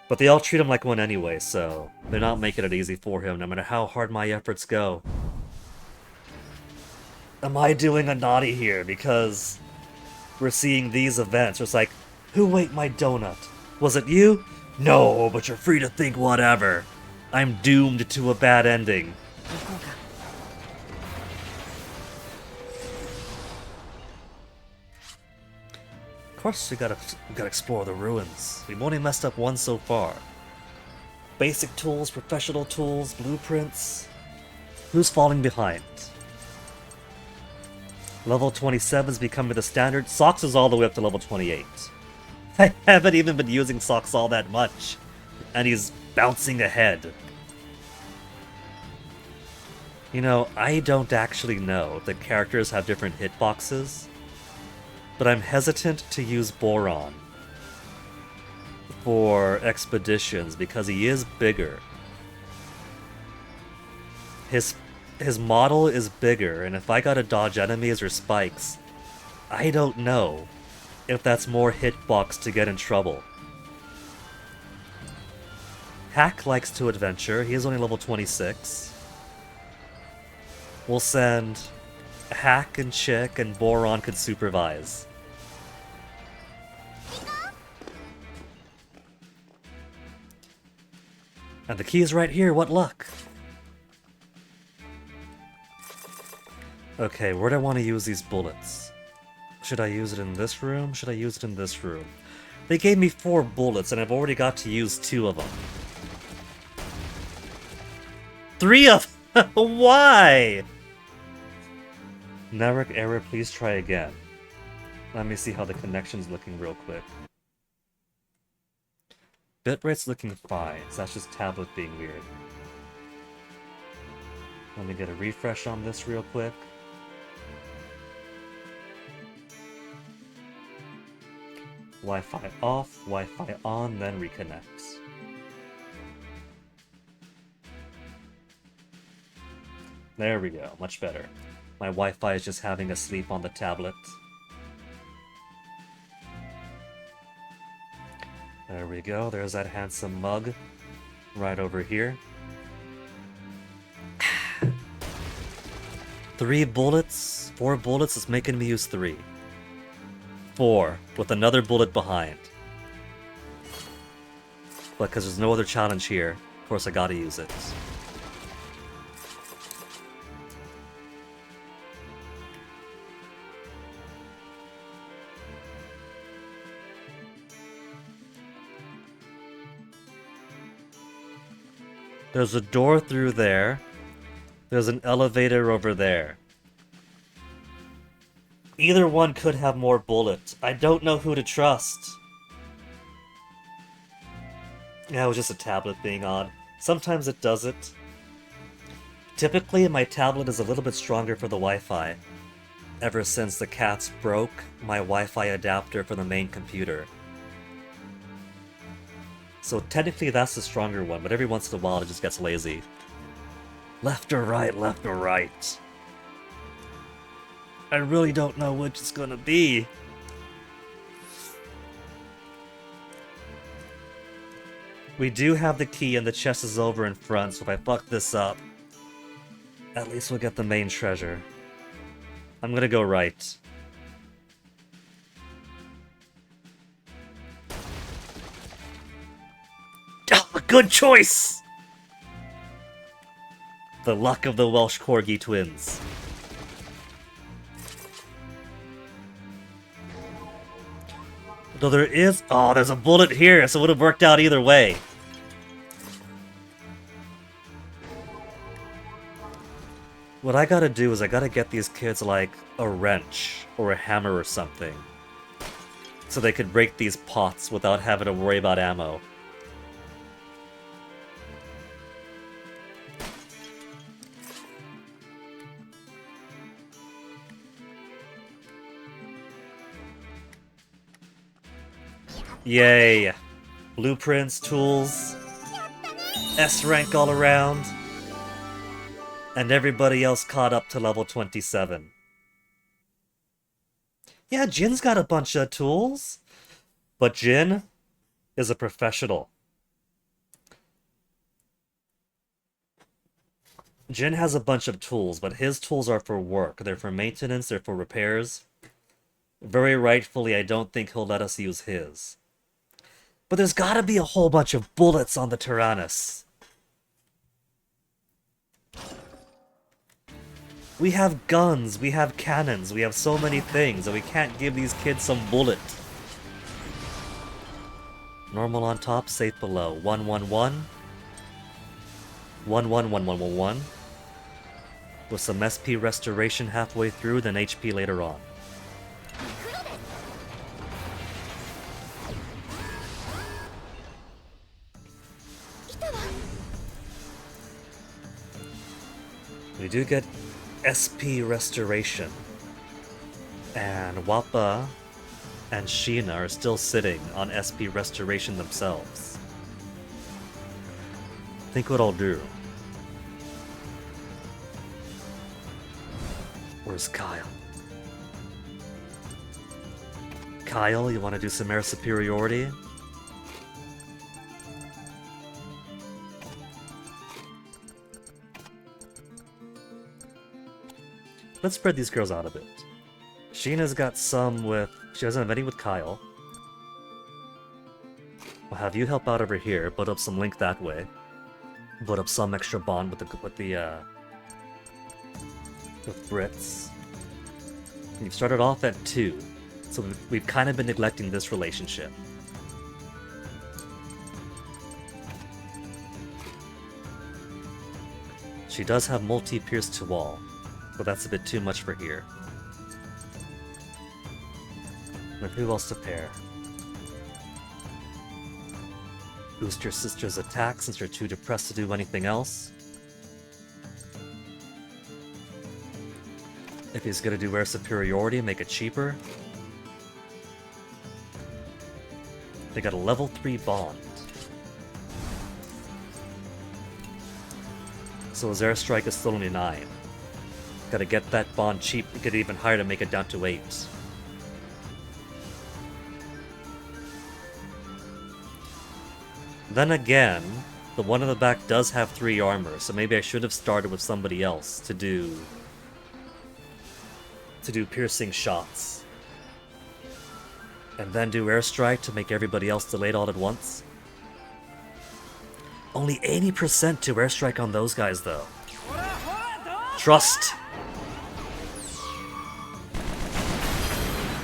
But they all treat him like one anyway, so they're not making it easy for him, no matter how hard my efforts go. Am I doing a naughty here? Because we're seeing these events. It's like, who ate my donut? Was it you? No, but you're free to think whatever. I'm doomed to a bad ending. Of course, we gotta explore the ruins. We've only messed up one so far. Basic tools, professional tools, blueprints. Who's falling behind? Level 27 is becoming the standard. Socks is all the way up to level 28. I haven't even been using Socks all that much, and he's bouncing ahead. You know, I don't actually know if the characters have different hitboxes, but I'm hesitant to use Boron for expeditions because he is bigger. His model is bigger, and if I gotta dodge enemies or spikes, I don't know if that's more hitbox to get in trouble. Hack likes to adventure. He is only level 26. We'll send Hack and Chick, and Boron could supervise. And the key is right here, what luck! Okay, where do I want to use these bullets? Should I use it in this room? Should I use it in this room? They gave me 4 bullets, and I've already got to use 2 of them. 3 of them? Why? Network error, please try again. Let me see how the connection's looking real quick. Bitrate's looking fine, so that's just tablet being weird. Let me get a refresh on this real quick. Wi-Fi off, Wi-Fi on, then reconnects. There we go, much better. My Wi-Fi is just having a sleep on the tablet. There we go, there's that handsome mug right over here. 3 bullets, 4 bullets is making me use 3. 4, with another bullet behind. But because there's no other challenge here, of course I gotta use it. There's a door through there. There's an elevator over there. Either one could have more bullets. I don't know who to trust. Yeah, it was just a tablet being odd. Sometimes it does it. Typically, my tablet is a little bit stronger for the Wi-Fi. Ever since the cats broke my Wi-Fi adapter for the main computer. So technically that's the stronger one, but every once in a while it just gets lazy. Left or right, left or right. I really don't know which it's gonna be. We do have the key and the chest is over in front, so if I fuck this up, at least we'll get the main treasure. I'm gonna go right. Oh, good choice! The luck of the Welsh Corgi twins. Though there is... Oh, there's a bullet here, so it would have worked out either way. What I gotta do is I gotta get these kids, like, a wrench or a hammer or something. So they could break these pots without having to worry about ammo. Yay! Blueprints, tools, S rank all around, and everybody else caught up to level 27. Yeah, Jin's got a bunch of tools, but Jin is a professional. Jin has a bunch of tools, but his tools are for work. They're for maintenance, they're for repairs. Very rightfully, I don't think he'll let us use his. But there's gotta be a whole bunch of bullets on the Tyrannus. We have guns, we have cannons, we have so many things, and we can't give these kids some bullet. Normal on top, safe below. 111. 111111. With some SP restoration halfway through, then HP later on. We do get SP restoration. And Wappa and Sheena are still sitting on SP restoration themselves. Think what I'll do. Where's Kyle? Kyle, you want to do some air superiority? let's spread these girls out a bit. Sheena's got some with... She doesn't have any with Kyle. We'll have you help out over here, put up some link that way. Put up some extra bond with Brits. And you've started off at 2, so we've kind of been neglecting this relationship. She does have multi-pierce to wall, but that's a bit too much for here. And who else to pair? Boost your sister's attack since you're too depressed to do anything else. If he's gonna do air superiority, make it cheaper. They got a level 3 bond. So his airstrike is still only 9. Gotta get that bond cheap, get it even higher to make it down to 8. Then again, the one in the back does have 3 armor, so maybe I should have started with somebody else to do piercing shots. And then do airstrike to make everybody else delayed all at once. Only 80% to airstrike on those guys though. Trust!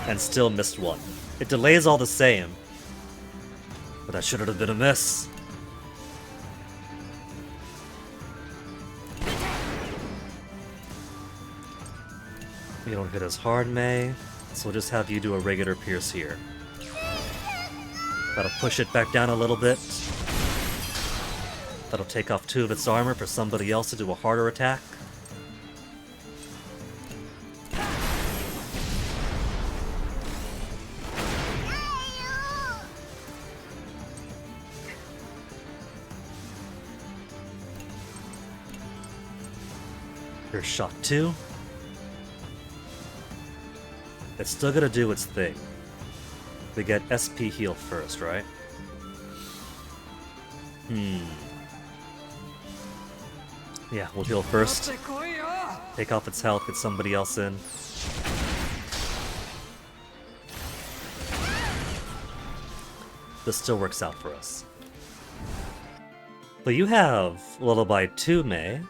And still missed one. It delays all the same. But that should have been a miss. You don't hit as hard, May, so we'll just have you do a regular pierce here. That'll push it back down a little bit. That'll take off 2 of its armor for somebody else to do a harder attack. Here's shot 2. It's still gonna do its thing. We get SP heal first, right? Yeah, we'll heal first. Take off its health, get somebody else in. This still works out for us. But you have Lullaby 2, May.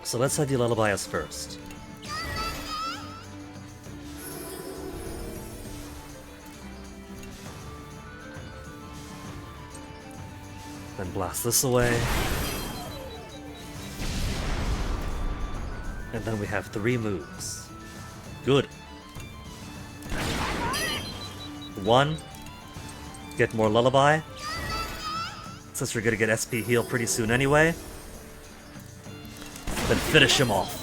So let's have you lullaby us first. Then blast this away. And then we have 3 moves. Good. 1. Get more lullaby. Since we're gonna get SP heal pretty soon anyway. Then finish him off.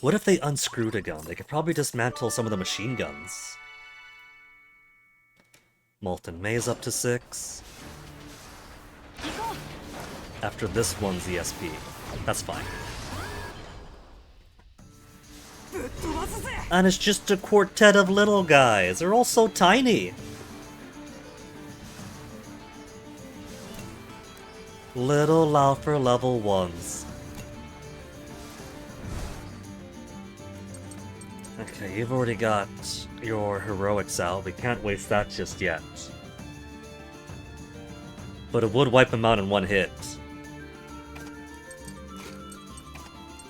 What if they unscrewed a gun? They could probably dismantle some of the machine guns. Molten Maze up to 6. After this one's ESP. That's fine. And it's just a quartet of little guys. They're all so tiny. Little Laufer level 1s. Okay, you've already got your heroics out. We can't waste that just yet. But it would wipe him out in 1 hit.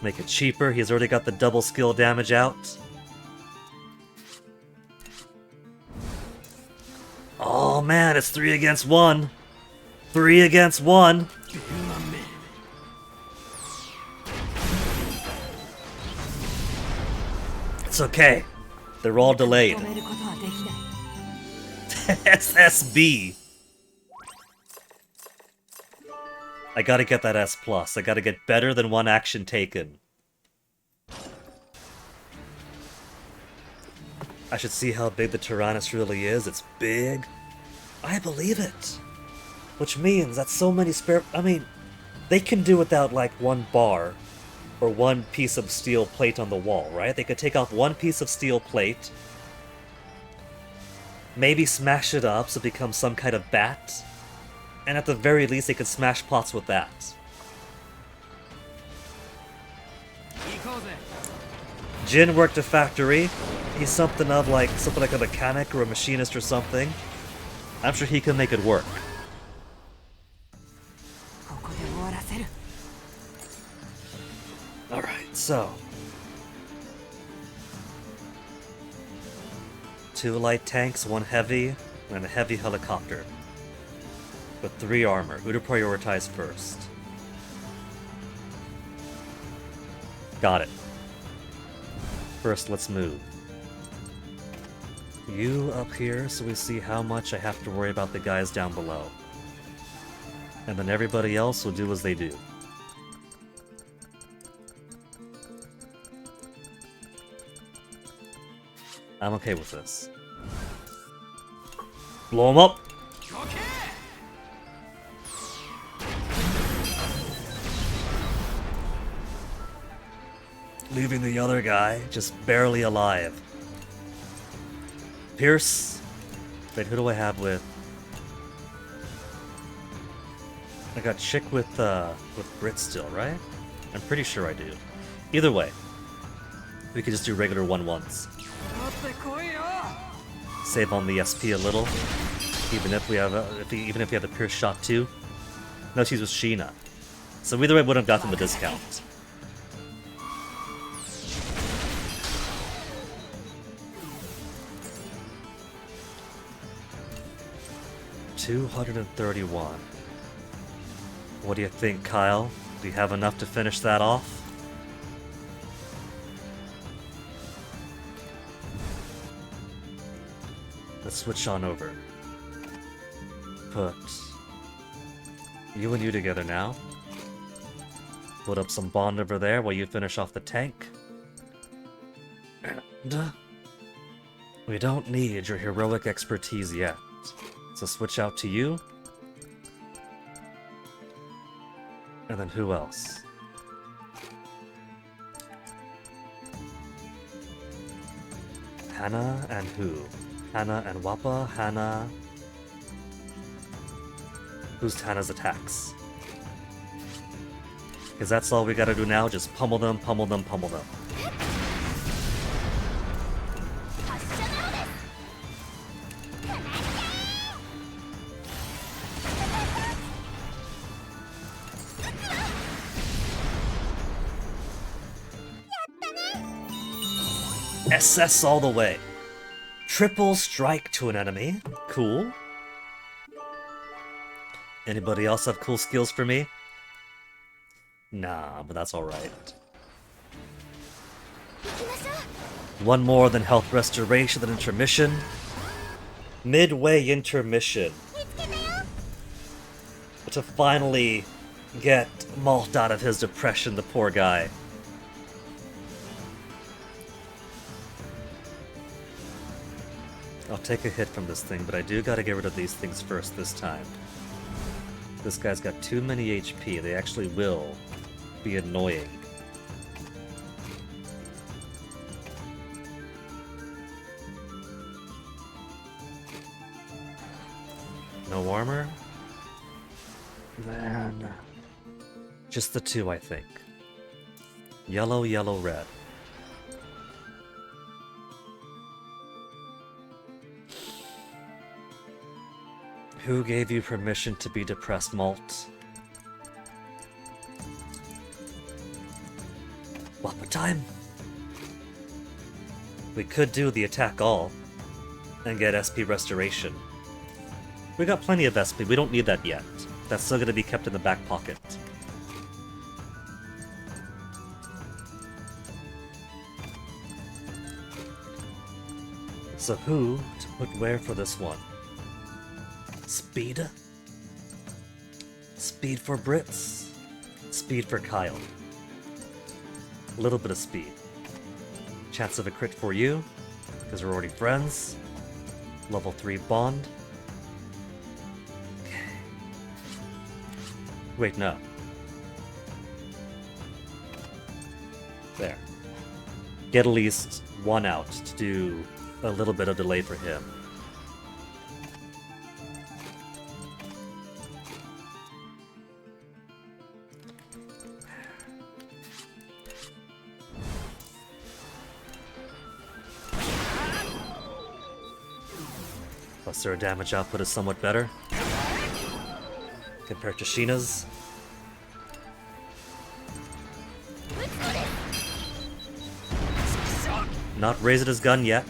Make it cheaper. He's already got the double skill damage out. Oh man, it's 3 against 1. 3 against 1. It's okay. They're all delayed. SSB. I gotta get that S+. I gotta get better than 1 action taken. I should see how big the Tyrannus really is. It's big. I believe it. Which means that so many spare... I mean, they can do without like 1 bar or 1 piece of steel plate on the wall, right? They could take off 1 piece of steel plate, Maybe smash it up so it becomes some kind of bat. And at the very least, they could smash pots with that. Jin worked a factory. He's something like a mechanic or a machinist or something. I'm sure he can make it work. Alright, so. 2 light tanks, 1 heavy, and a heavy helicopter. With 3 armor. Who to prioritize first? Got it. First, let's move. You up here so we see how much I have to worry about the guys down below. And then everybody else will do as they do. I'm okay with this. Blow him up! Leaving the other guy just barely alive. Pierce. Wait, who do I have with? I got Chick with Brit still, right? I'm pretty sure I do. Either way, we could just do regular 1-1s. Save on the SP a little, even if we have even if we have the Pierce shot too. No, she's with Sheena, so either way, would have gotten the discount. $231. What do you think, Kyle? Do you have enough to finish that off? Let's switch on over. Put you and you together now. Put up some bond over there while you finish off the tank. And we don't need your heroic expertise yet. So switch out to you. And then who else? Hannah and who? Hannah and Wappa, Hannah... Who's Hannah's attacks? Because that's all we gotta do now, just pummel them, pummel them, pummel them. SS all the way. Triple strike to an enemy. Cool. Anybody else have cool skills for me? Nah, but that's alright. One more than health restoration, then intermission. Midway intermission. To finally get Malt out of his depression, the poor guy. I'll take a hit from this thing, but I do gotta get rid of these things first this time. This guy's got too many HP, they actually will be annoying. No armor? Man. Just the 2, I think. Yellow, yellow, red. Who gave you permission to be depressed, Malt? Wappa time? We could do the attack all and get SP restoration. We got plenty of SP, we don't need that yet. That's still gonna be kept in the back pocket. So who to put where for this one? Speed? Speed for Brits. Speed for Kyle. A little bit of speed. Chance of a crit for you, because we're already friends. Level 3 bond. Okay. Wait, no. There. Get at least 1 out to do a little bit of delay for him. Plus their damage output is somewhat better compared to Sheena's. Not raising his gun yet.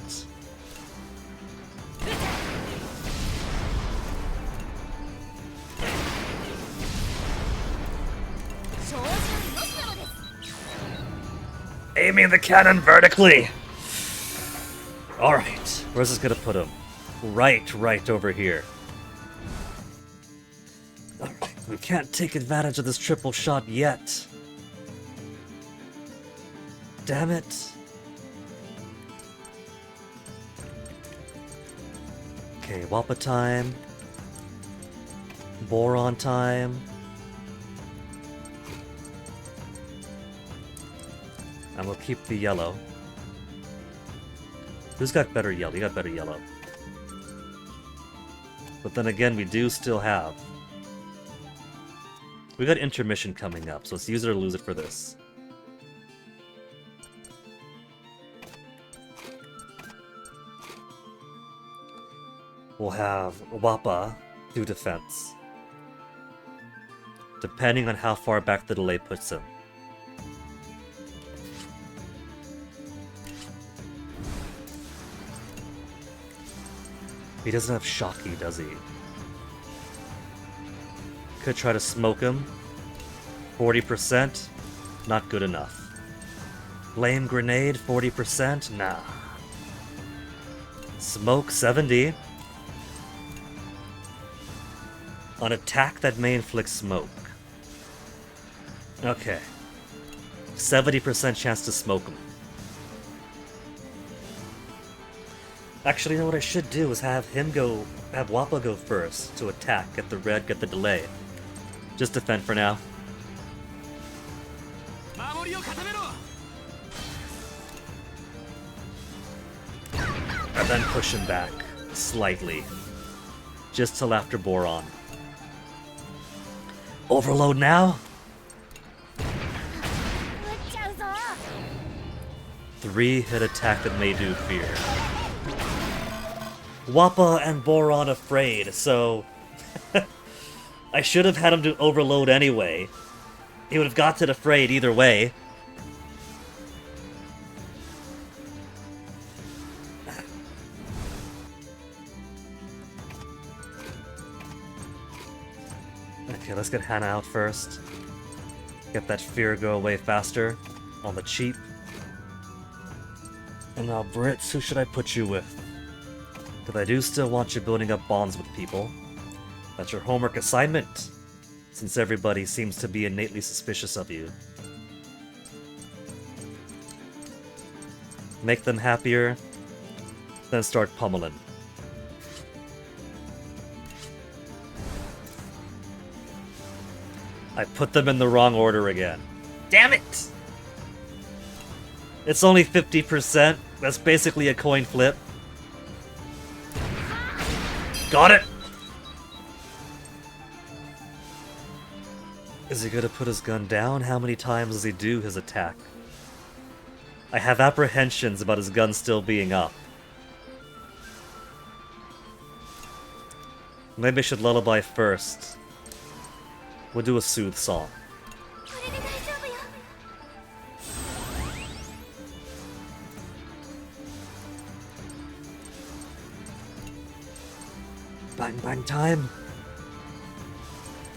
Aiming the cannon vertically! Alright, where's this gonna put him? Right over here. Alright, we can't take advantage of this triple shot yet. Damn it. Okay, Wappa time. Boron time. And we'll keep the yellow. Who's got better yellow? You got better yellow. But then again, we do still have... We got intermission coming up, so let's use it or lose it for this. We'll have Wappa do defense, depending on how far back the delay puts him. He doesn't have Shocky, does he? Could try to smoke him. 40%, not good enough. Flame grenade, 40%, nah. Smoke, 70. An attack that may inflict smoke. Okay. 70% chance to smoke him. Actually, you know what I should do is have Wappa go first to attack, get the red, get the delay. Just defend for now. And then push him back, slightly. Just till after Boron. Overload now? 3-hit attack that may do fear. Wappa and Boron afraid, so... I should have had him do overload anyway. He would have got to afraid either way. Okay, let's get Hannah out first. Get that fear go away faster. On the cheap. And now, Brits, who should I put you with? Because I do still want you building up bonds with people. That's your homework assignment, since everybody seems to be innately suspicious of you. Make them happier, then start pummeling. I put them in the wrong order again. Damn it! It's only 50%. That's basically a coin flip. Got it! Is he gonna put his gun down? How many times does he do his attack? I have apprehensions about his gun still being up. Maybe I should lullaby first. We'll do a soothe song. Bang bang time!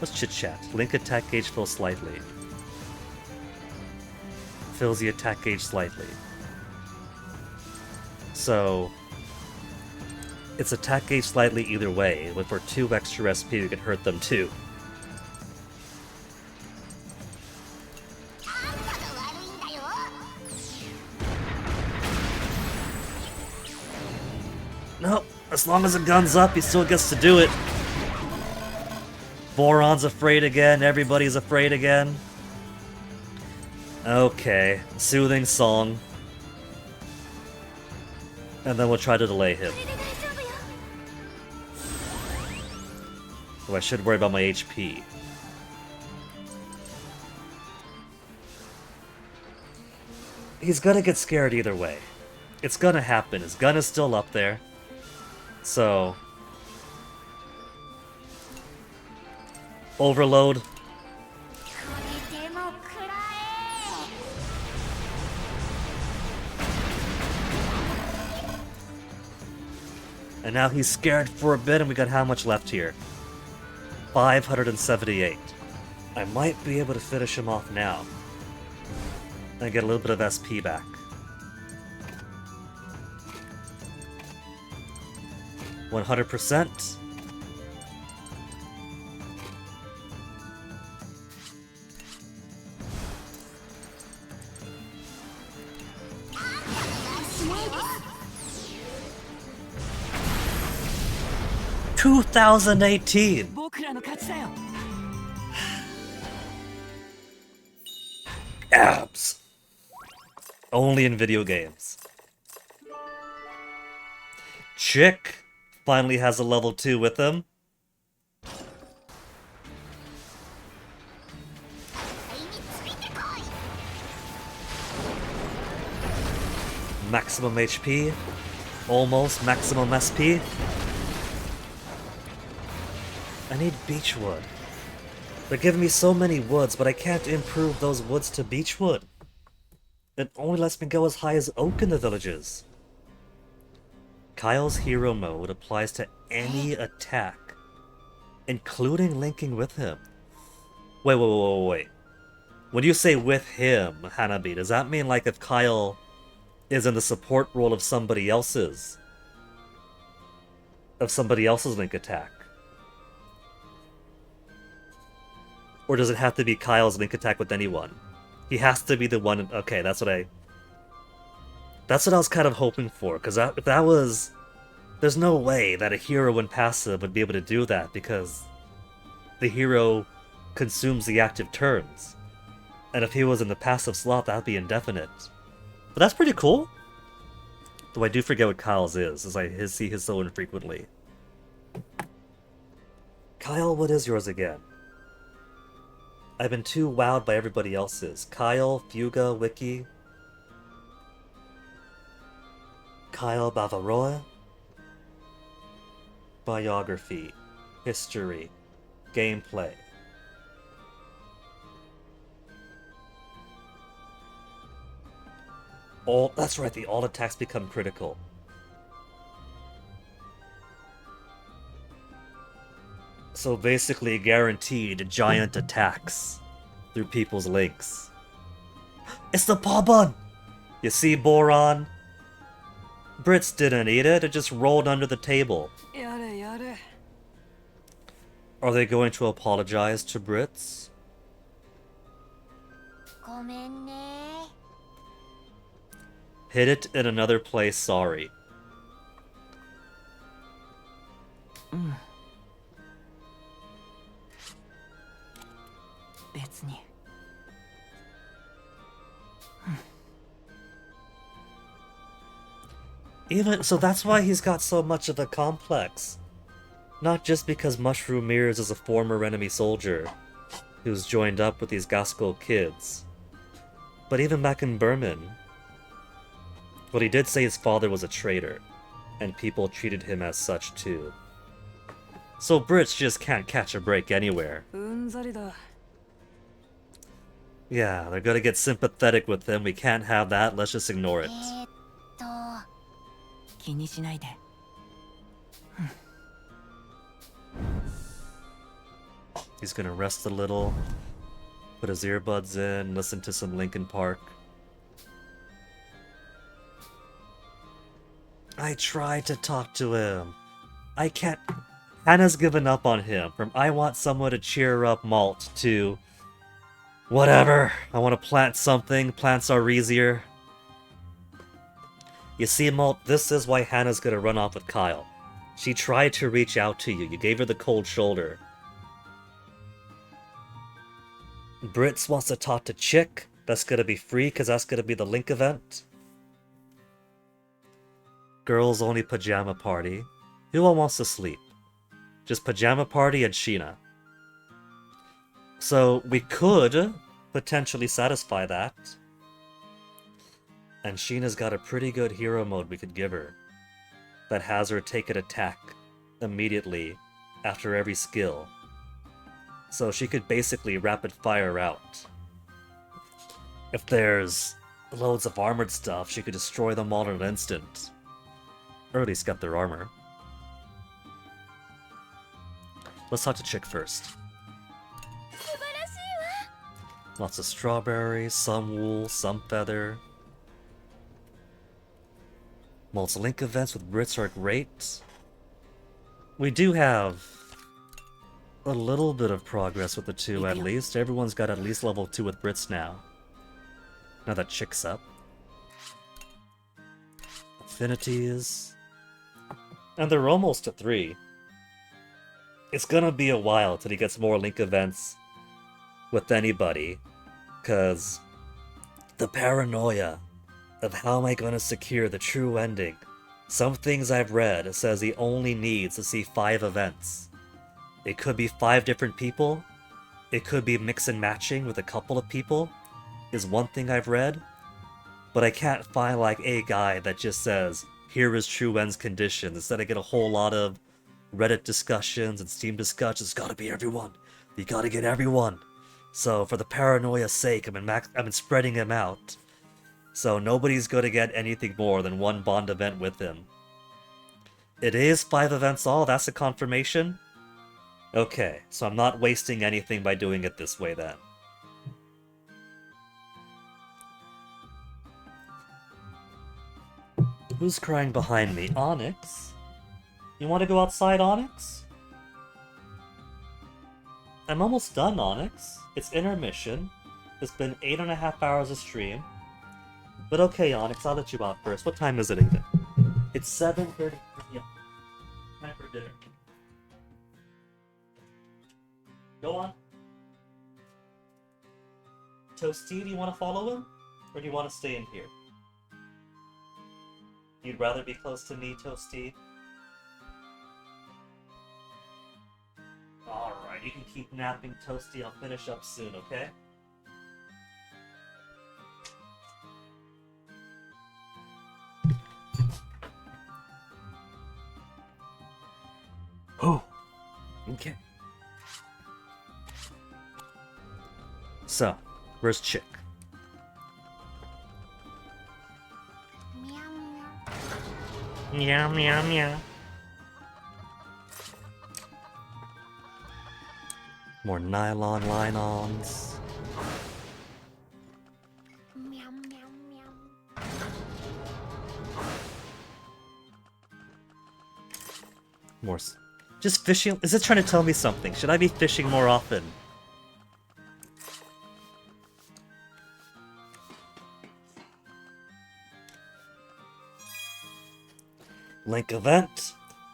Let's chit chat. Link attack gauge fills slightly. Fills the attack gauge slightly. So... it's attack gauge slightly either way, but for 2 extra SP we could hurt them too. Nope, as long as the gun's up, he still gets to do it. Boron's afraid again, everybody's afraid again. Okay, soothing song. And then we'll try to delay him. Oh, I should worry about my HP. He's gonna get scared either way. It's gonna happen. His gun is still up there. So, Overload. And now he's scared for a bit, and we got how much left here? 578. I might be able to finish him off now. And get a little bit of SP back. %. $2018. 僕らの勝ちだよ。 Abs. Only in video games. Chick finally has a level 2 with him. Maximum HP. Almost maximum SP. I need beechwood. They're giving me so many woods, but I can't improve those woods to beechwood. It only lets me go as high as oak in the villages. Kyle's hero mode applies to any attack, including linking with him. Wait. When you say with him, Hanabi, does that mean like if Kyle is in the support role of somebody else's link attack? Or does it have to be Kyle's link attack with anyone? He has to be the one. Okay, that's what I was kind of hoping for, because if that was, there's no way that a hero in passive would be able to do that, because the hero consumes the active turns, and if he was in the passive slot, that'd be indefinite. But that's pretty cool. Though I do forget what Kyle's is, as I see his so infrequently. Kyle, what is yours again? I've been too wowed by everybody else's. Kyle, Fuga, Wiki. Kyle Bavaroa. Biography. History. Gameplay. That's right, the all attacks become critical. So basically guaranteed giant attacks through people's links. It's the Pabon! You see, Boron? Brits didn't eat it, it just rolled under the table. Yare. Are they going to apologize to Brits? ごめんね。 Hit it in another place, sorry. Even so, that's why he's got so much of a complex. Not just because Mushroom Mirrors is a former enemy soldier who's joined up with these Gaskell kids, but even back in Berman. Well, he did say his father was a traitor, and people treated him as such too. So Brits just can't catch a break anywhere. Yeah, they're gonna get sympathetic with him. We can't have that. Let's just ignore it. 気にしないで。 He's gonna rest a little, put his earbuds in, listen to some Linkin Park. I tried to talk to him. I can't. Hannah's given up on him. From I want someone to cheer up Malt to whatever. I want to plant something. Plants are easier. You see, Malt, this is why Hannah's gonna run off with Kyle. She tried to reach out to you. You gave her the cold shoulder. Brits wants to talk to Chick. That's gonna be free because that's gonna be the Link event. Girls only pajama party. Who all wants to sleep? Just pajama party and Sheena. So we could potentially satisfy that. And Sheena's got a pretty good hero mode we could give her. That has her take an attack immediately after every skill. So she could basically rapid fire out. If there's loads of armored stuff, she could destroy them all in an instant. Or at least get their armor. Let's talk to Chick first. Lots of strawberries, some wool, some feather. Multi-link events with Brits are great. We do have a little bit of progress with the two at least. Everyone's got at least level 2 with Brits now. Now that Chick's up. Affinities. And they're almost to 3. It's gonna be a while till he gets more link events with anybody. Cause the paranoia of how am I gonna secure the true ending. Some things I've read says he only needs to see 5 events. It could be 5 different people. It could be mix and matching with a couple of people, is one thing I've read. But I can't find like a guy that just says, here is true end's conditions. Instead I get a whole lot of Reddit discussions and Steam discussions. It's gotta be everyone. You gotta get everyone. So for the paranoia's sake, I've been spreading him out. So nobody's gonna get anything more than 1 bond event with him. It is 5 events all, that's a confirmation? Okay, so I'm not wasting anything by doing it this way then. Who's crying behind me? Onyx? You want to go outside, Onyx? I'm almost done, Onyx. It's intermission. It's been 8.5 hours of stream. But okay, Onyx, I'll let you out first. What time is it again? It's 7:30 p.m. Time for dinner. Go on. Toasty, do you want to follow him? Or do you want to stay in here? You'd rather be close to me, Toasty? Alright, you can keep napping, Toasty. I'll finish up soon, okay? Oh, okay. So, where's Chick? Meow, meow, meow. More nylon line-ons. Meow, meow, meow. More. Just fishing. Is it trying to tell me something? Should I be fishing more often? Link event.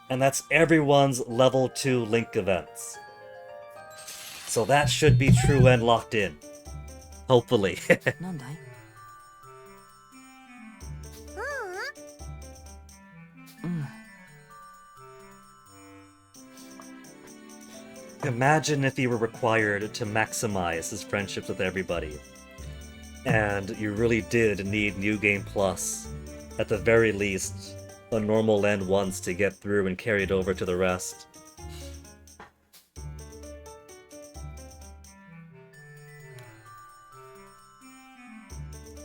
And that's everyone's level 2 link events. So that should be true and locked in. Hopefully. なんだい？Imagine if he were required to maximize his friendships with everybody. And you really did need New Game Plus. At the very least, a normal end once to get through and carry it over to the rest.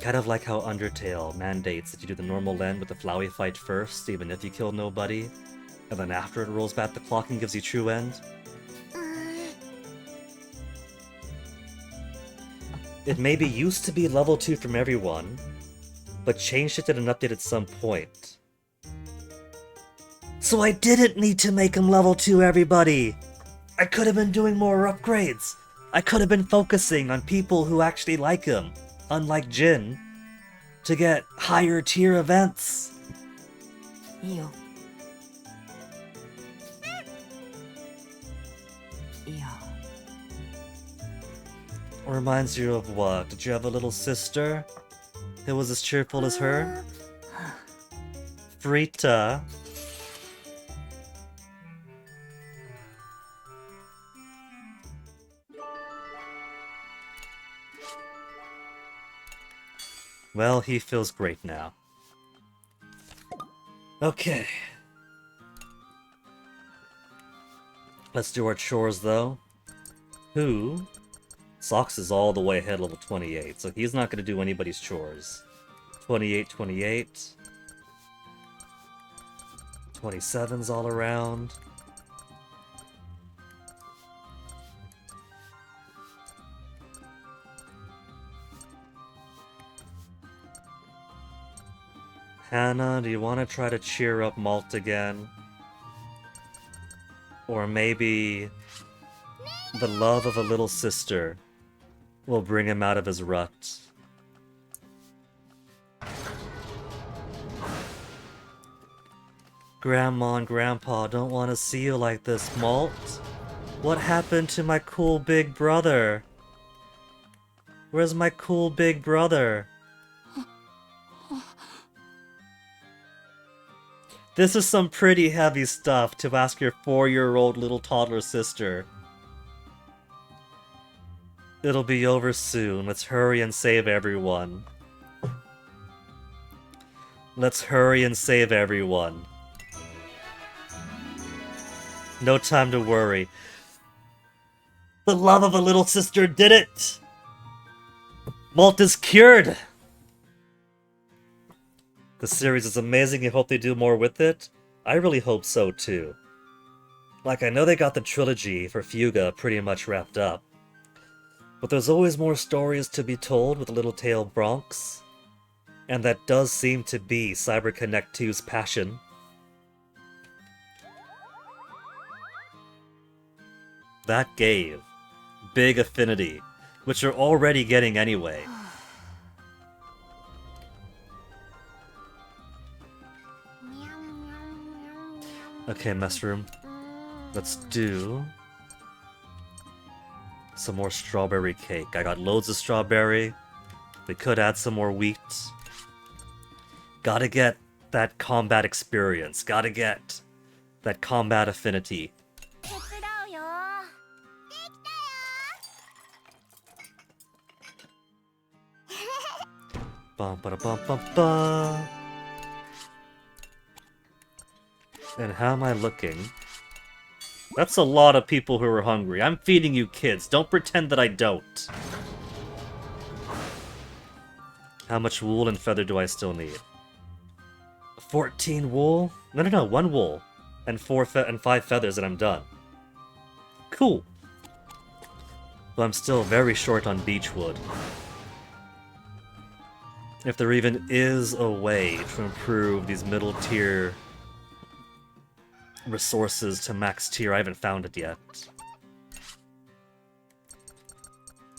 Kind of like how Undertale mandates that you do the normal end with the Flowey fight first, even if you kill nobody, and then after it rolls back the clock and gives you true end. It maybe used to be level 2 from everyone, but changed it in an update at some point. So I didn't need to make him level 2, everybody! I could have been doing more upgrades! I could have been focusing on people who actually like him, unlike Jin, to get higher tier events. いいよ。いや。 Reminds you of what? Did you have a little sister who was as cheerful as her? Frita. Well, he feels great now. Okay. Let's do our chores, though. Who? Socks is all the way ahead, level 28, so he's not gonna do anybody's chores. 28, 28. 27's all around. Hannah, do you want to try to cheer up Malt again? Or maybe the love of a little sister will bring him out of his rut. Grandma and Grandpa don't want to see you like this, Malt. What happened to my cool big brother? Where's my cool big brother? This is some pretty heavy stuff to ask your 4-year-old little toddler sister. It'll be over soon. Let's hurry and save everyone. Let's hurry and save everyone. No time to worry. The love of a little sister did it! Malt is cured! The series is amazing. I hope they do more with it. I really hope so too. Like, I know they got the trilogy for Fuga pretty much wrapped up. But there's always more stories to be told with Little Tail Bronx. And that does seem to be CyberConnect 2's passion. That gave big affinity, which you're already getting anyway. Okay, Mushroom. Let's do some more strawberry cake. I got loads of strawberry. We could add some more wheat. Gotta get that combat experience. Gotta get that combat affinity. Bum ba da bum bum bum. And how am I looking? That's a lot of people who are hungry. I'm feeding you kids. Don't pretend that I don't. How much wool and feather do I still need? 14 wool? No, 1 wool. And 5 feathers and I'm done. Cool. But I'm still very short on beechwood. If there even is a way to improve these middle tier resources to max tier, I haven't found it yet.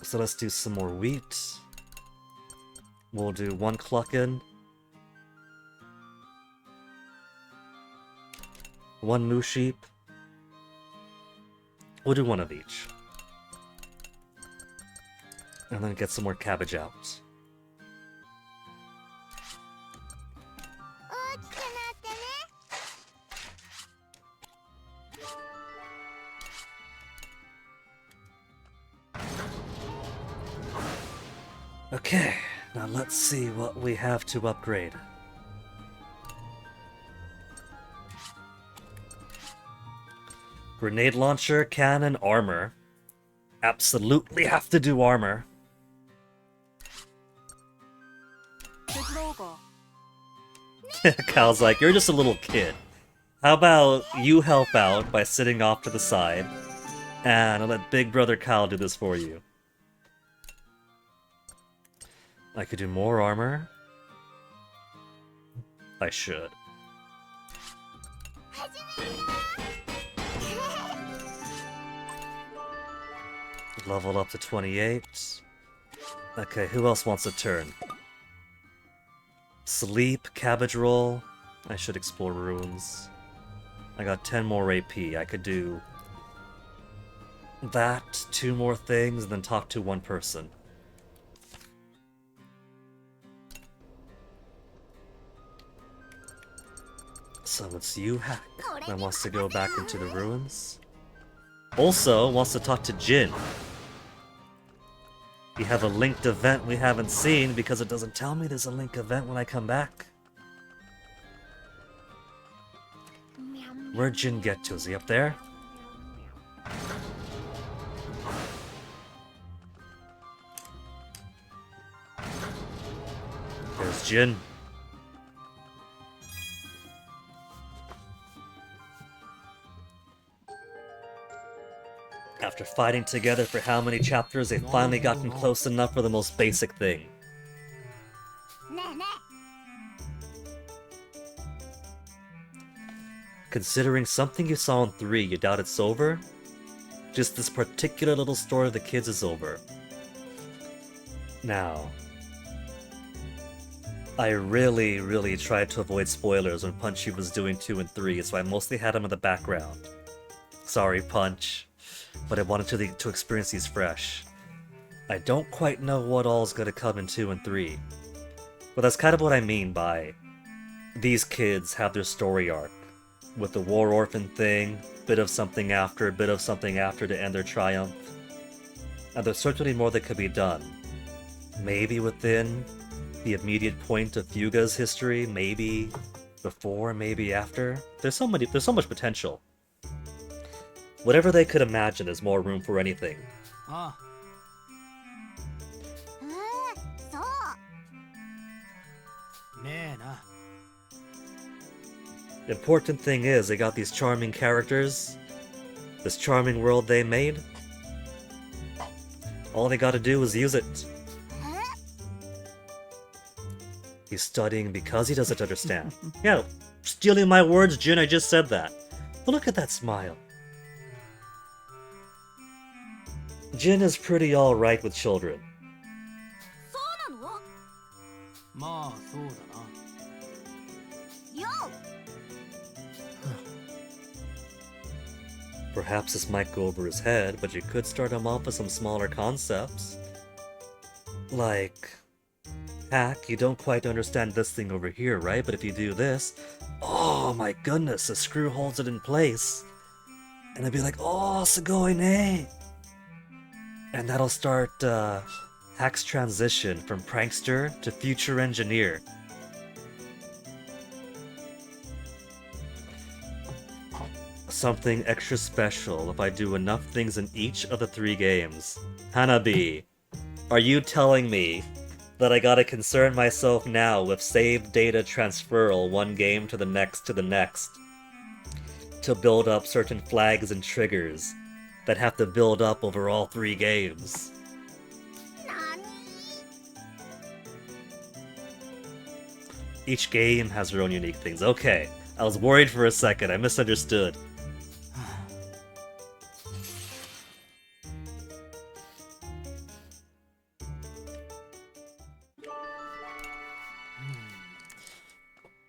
So let's do some more wheat. We'll do 1 cluckin'. 1 moo sheep. We'll do 1 of each. And then get some more cabbage out. Okay, now let's see what we have to upgrade. Grenade launcher, cannon, armor. Absolutely have to do armor. Cal's like, you're just a little kid. How about you help out by sitting off to the side, and I'll let Big Brother Cal do this for you. I could do more armor. I should. Level up to 28. Okay, who else wants a turn? Sleep, cabbage roll. I should explore ruins. I got 10 more AP. I could do that, 2 more things, and then talk to 1 person. So it's you, Hack, that wants to go back into the ruins. Also wants to talk to Jin. We have a linked event we haven't seen because it doesn't tell me there's a linked event when I come back. Where'd Jin get to? Is he up there? It's Jin. After fighting together for how many chapters, they've finally gotten close enough for the most basic thing. Considering something you saw in 3, you doubt it's over? Just this particular little story of the kids is over. Now, I really tried to avoid spoilers when Punchy was doing 2 and 3, so I mostly had him in the background. Sorry, Punch, but I wanted to experience these fresh. I don't quite know what all's gonna come in 2 and 3, but that's kind of what I mean by these kids have their story arc, with the war orphan thing, bit of something after to end their triumph. And there's certainly more that could be done. Maybe within the immediate point of Fuga's history, maybe before, maybe after. There's so much potential. Whatever they could imagine, there's more room for anything. Ah, na. The important thing is they got these charming characters, this charming world they made. All they gotta do is use it. He's studying because he doesn't understand. Yeah, stealing my words, Jin, I just said that. But look at that smile. Jin is pretty alright with children. そうなの？まあそうだな。よう。 Perhaps this might go over his head, but you could start him off with some smaller concepts. Like, Hack, you don't quite understand this thing over here, right? But if you do this, oh my goodness, the screw holds it in place. And I'd be like, oh, sugoi ne! And that'll start Hack's transition from prankster to future engineer. Something extra special if I do enough things in each of the 3 games. Hanabi, are you telling me that I gotta concern myself now with save data transferal one game to the next to build up certain flags and triggers that have to build up over all 3 games? Each game has their own unique things. Okay, I was worried for a second, I misunderstood.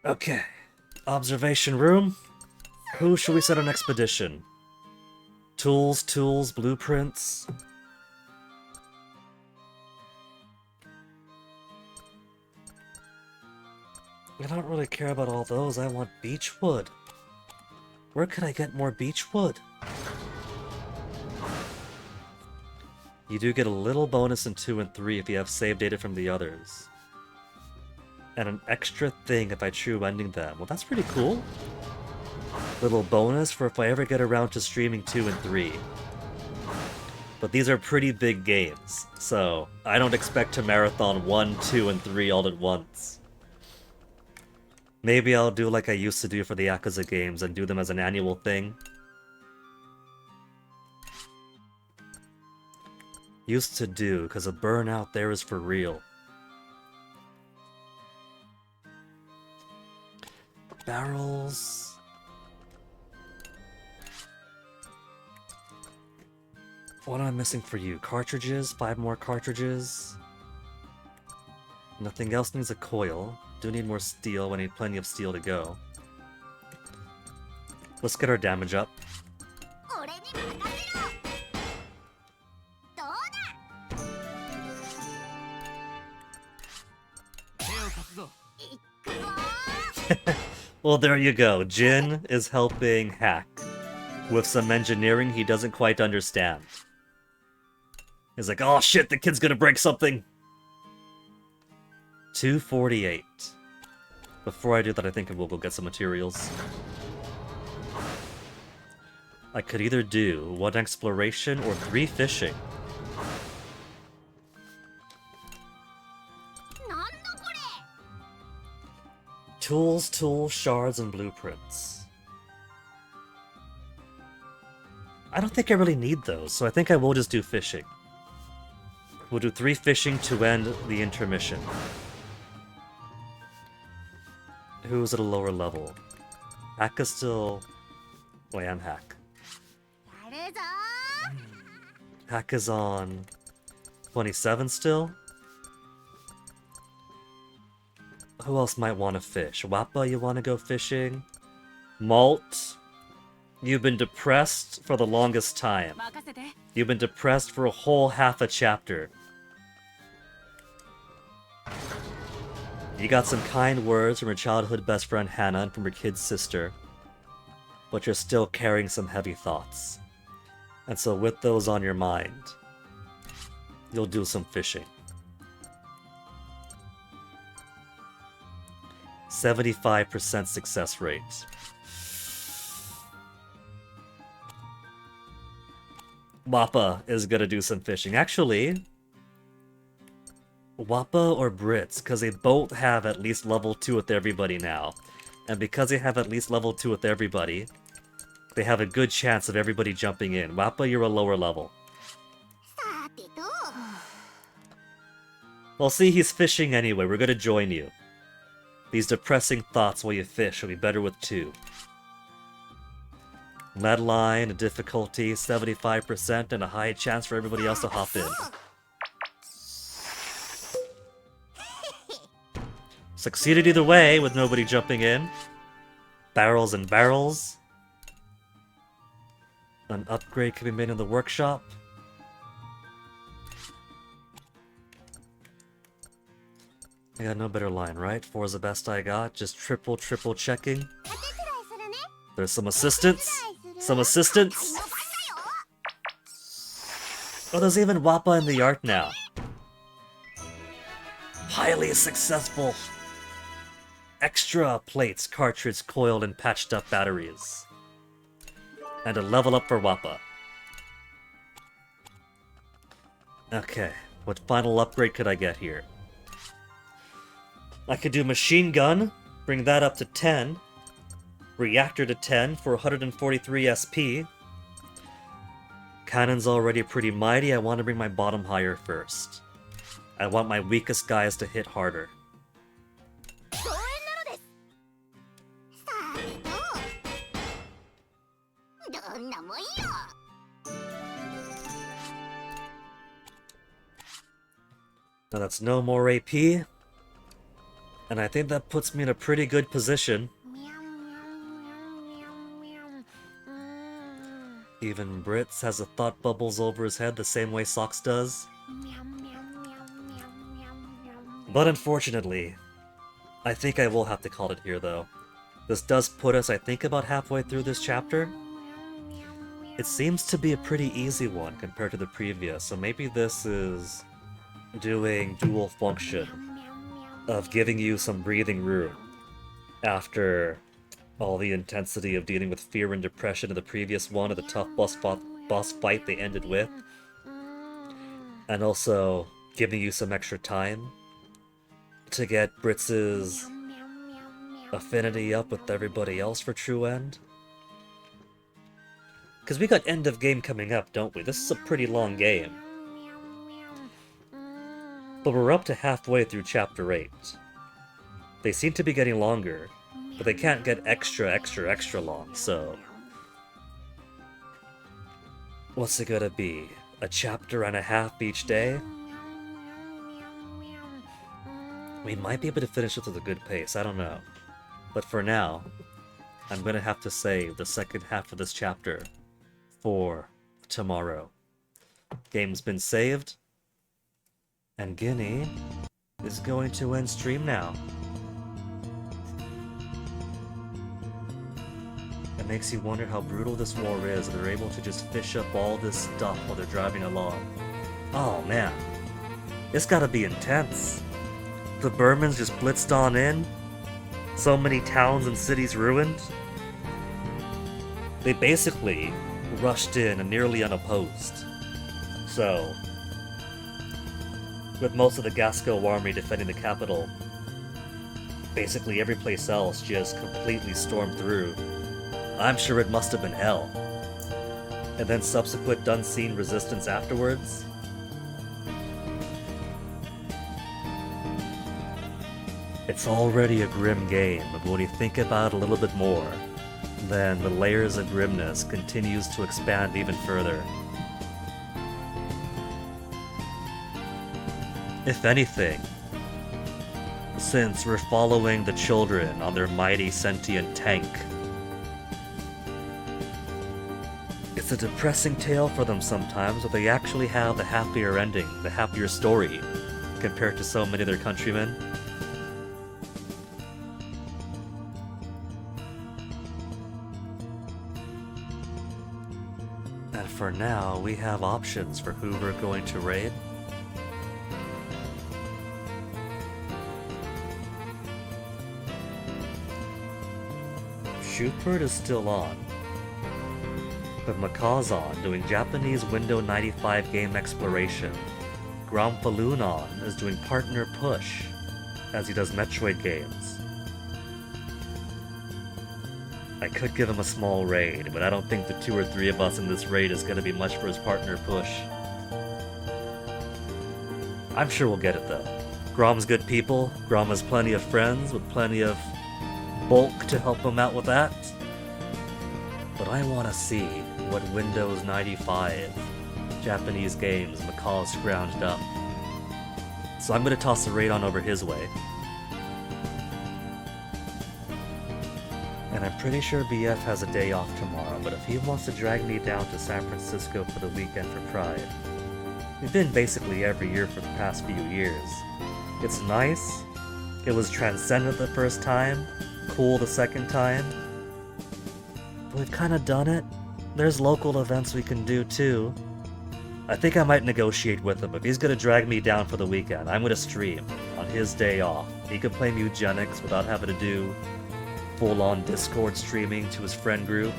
Okay, observation room. Who should we send on expedition? Tools, blueprints. I don't really care about all those, I want beechwood. Where could I get more beechwood? You do get a little bonus in 2 and 3 if you have save data from the others. And an extra thing if I true ending them. Well, that's pretty cool. Little bonus for if I ever get around to streaming 2 and 3. But these are pretty big games, so I don't expect to marathon 1, 2, and 3 all at once. Maybe I'll do like I used to do for the Yakuza games and do them as an annual thing. Used to do, because a burnout there is for real. Barrels. What am I missing for you? Cartridges? 5 more cartridges? Nothing else needs a coil. Do need more steel, I need plenty of steel to go. Let's get our damage up. Well, there you go. Jin is helping Hack with some engineering he doesn't quite understand. He's like, oh shit, the kid's gonna break something! 248. Before I do that, I think we'll go get some materials. I could either do 1 exploration or 3 fishing. Tools, shards, and blueprints. I don't think I really need those, so I think I will just do fishing. We'll do 3 fishing to end the intermission. Who's at a lower level? Hack is still... Oh, I am Hack. Hack is on 27 still. Who else might want to fish? Wappa, you want to go fishing? Malt, you've been depressed for the longest time. You've been depressed for a whole half a chapter. You got some kind words from your childhood best friend Hannah and from your kid's sister, but you're still carrying some heavy thoughts. And so with those on your mind, you'll do some fishing. 75% success rate. Wappa is gonna do some fishing. Actually, Wappa or Brits, because they both have at least level 2 with everybody now. And because they have at least level 2 with everybody, they have a good chance of everybody jumping in. Wappa, you're a lower level. Well, see, he's fishing anyway. We're gonna join you. These depressing thoughts while you fish will be better with 2. Lead line, a difficulty, 75%, and a high chance for everybody else to hop in. Succeeded either way, with nobody jumping in. Barrels and barrels. An upgrade can be made in the workshop. I got no better line, right? 4 is the best I got. Just triple checking. There's some assistance. Some assistance. Oh, there's even Wappa in the art now. Highly successful. Extra plates, cartridge, coiled, and patched up batteries. And a level up for Wappa. Okay, what final upgrade could I get here? I could do machine gun, bring that up to 10. Reactor to 10 for 143 SP. Cannon's already pretty mighty, I want to bring my bottom higher first. I want my weakest guys to hit harder. Now that's no more AP. And I think that puts me in a pretty good position. Even Brits has the thought bubbles over his head the same way Socks does. But unfortunately, I think I will have to call it here though. This does put us, I think, about halfway through this chapter. It seems to be a pretty easy one compared to the previous, so maybe this is doing dual function of giving you some breathing room after all the intensity of dealing with fear and depression in the previous one, or the tough boss fight they ended with, and also giving you some extra time to get Brits' affinity up with everybody else for True End. Because we got end of game coming up, don't we? This is a pretty long game. But we're up to halfway through Chapter 8. They seem to be getting longer, but they can't get extra long, so... What's it gonna be? A chapter and a half each day? We might be able to finish it with a good pace, I don't know. But for now, I'm gonna have to save the second half of this chapter for tomorrow. Game's been saved. And Guinea is going to end stream now. It makes you wonder how brutal this war is, and they're able to just fish up all this stuff while they're driving along. Oh man, it's gotta be intense. The Burmans just blitzed on in. So many towns and cities ruined. They basically rushed in and nearly unopposed. So, with most of the Gasco army defending the capital, basically every place else just completely stormed through. I'm sure it must have been hell. And then subsequent unseen resistance afterwards? It's already a grim game, but when you think about it a little bit more, then the layers of grimness continues to expand even further. If anything, since we're following the children on their mighty sentient tank, it's a depressing tale for them sometimes, but they actually have the happier ending, the happier story, compared to so many of their countrymen. And for now, we have options for who we're going to raid. Shootbird is still on, but Macaw's on, doing Japanese Window 95 game exploration. Gromfaloon on is doing partner push, as he does Metroid games. I could give him a small raid, but I don't think the 2 or 3 of us in this raid is going to be much for his partner push. I'm sure we'll get it though. Grom's good people, Grom has plenty of friends with plenty of bulk to help him out with that. But I want to see what Windows 95 Japanese games Macaw scrounged up. So I'm going to toss the raid on over his way. And I'm pretty sure BF has a day off tomorrow, but if he wants to drag me down to San Francisco for the weekend for Pride, we've been basically every year for the past few years. It's nice, it was transcendent the first time, cool the second time, but we've kind of done it. There's local events we can do too. I think I might negotiate with him. If he's gonna drag me down for the weekend, I'm gonna stream on his day off. He could play Mutagenics without having to do full-on Discord streaming to his friend group.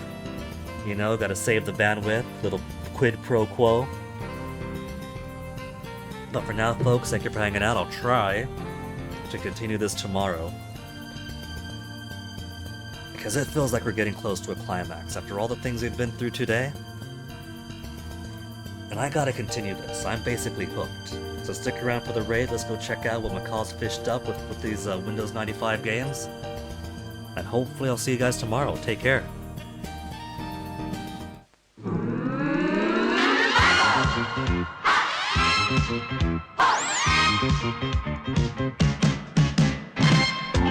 You know, gotta save the bandwidth, little quid pro quo. But for now, folks, thank you for hanging out. I'll try to continue this tomorrow, because it feels like we're getting close to a climax after all the things we've been through today. And I gotta continue this. I'm basically hooked. So stick around for the raid. Let's go check out what Macaw's fished up with these Windows 95 games. And hopefully I'll see you guys tomorrow. Take care.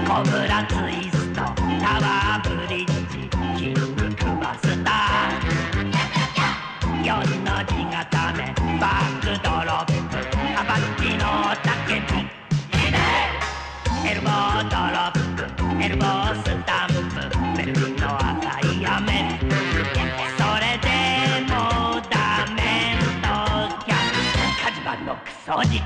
コブラツイストタワーブリッジキングマスター4の字固めバックドロップアバッキの叫びエルボードロップエルボースタンプベルリンの赤い雨それでもダメントキャッカジマのクソ力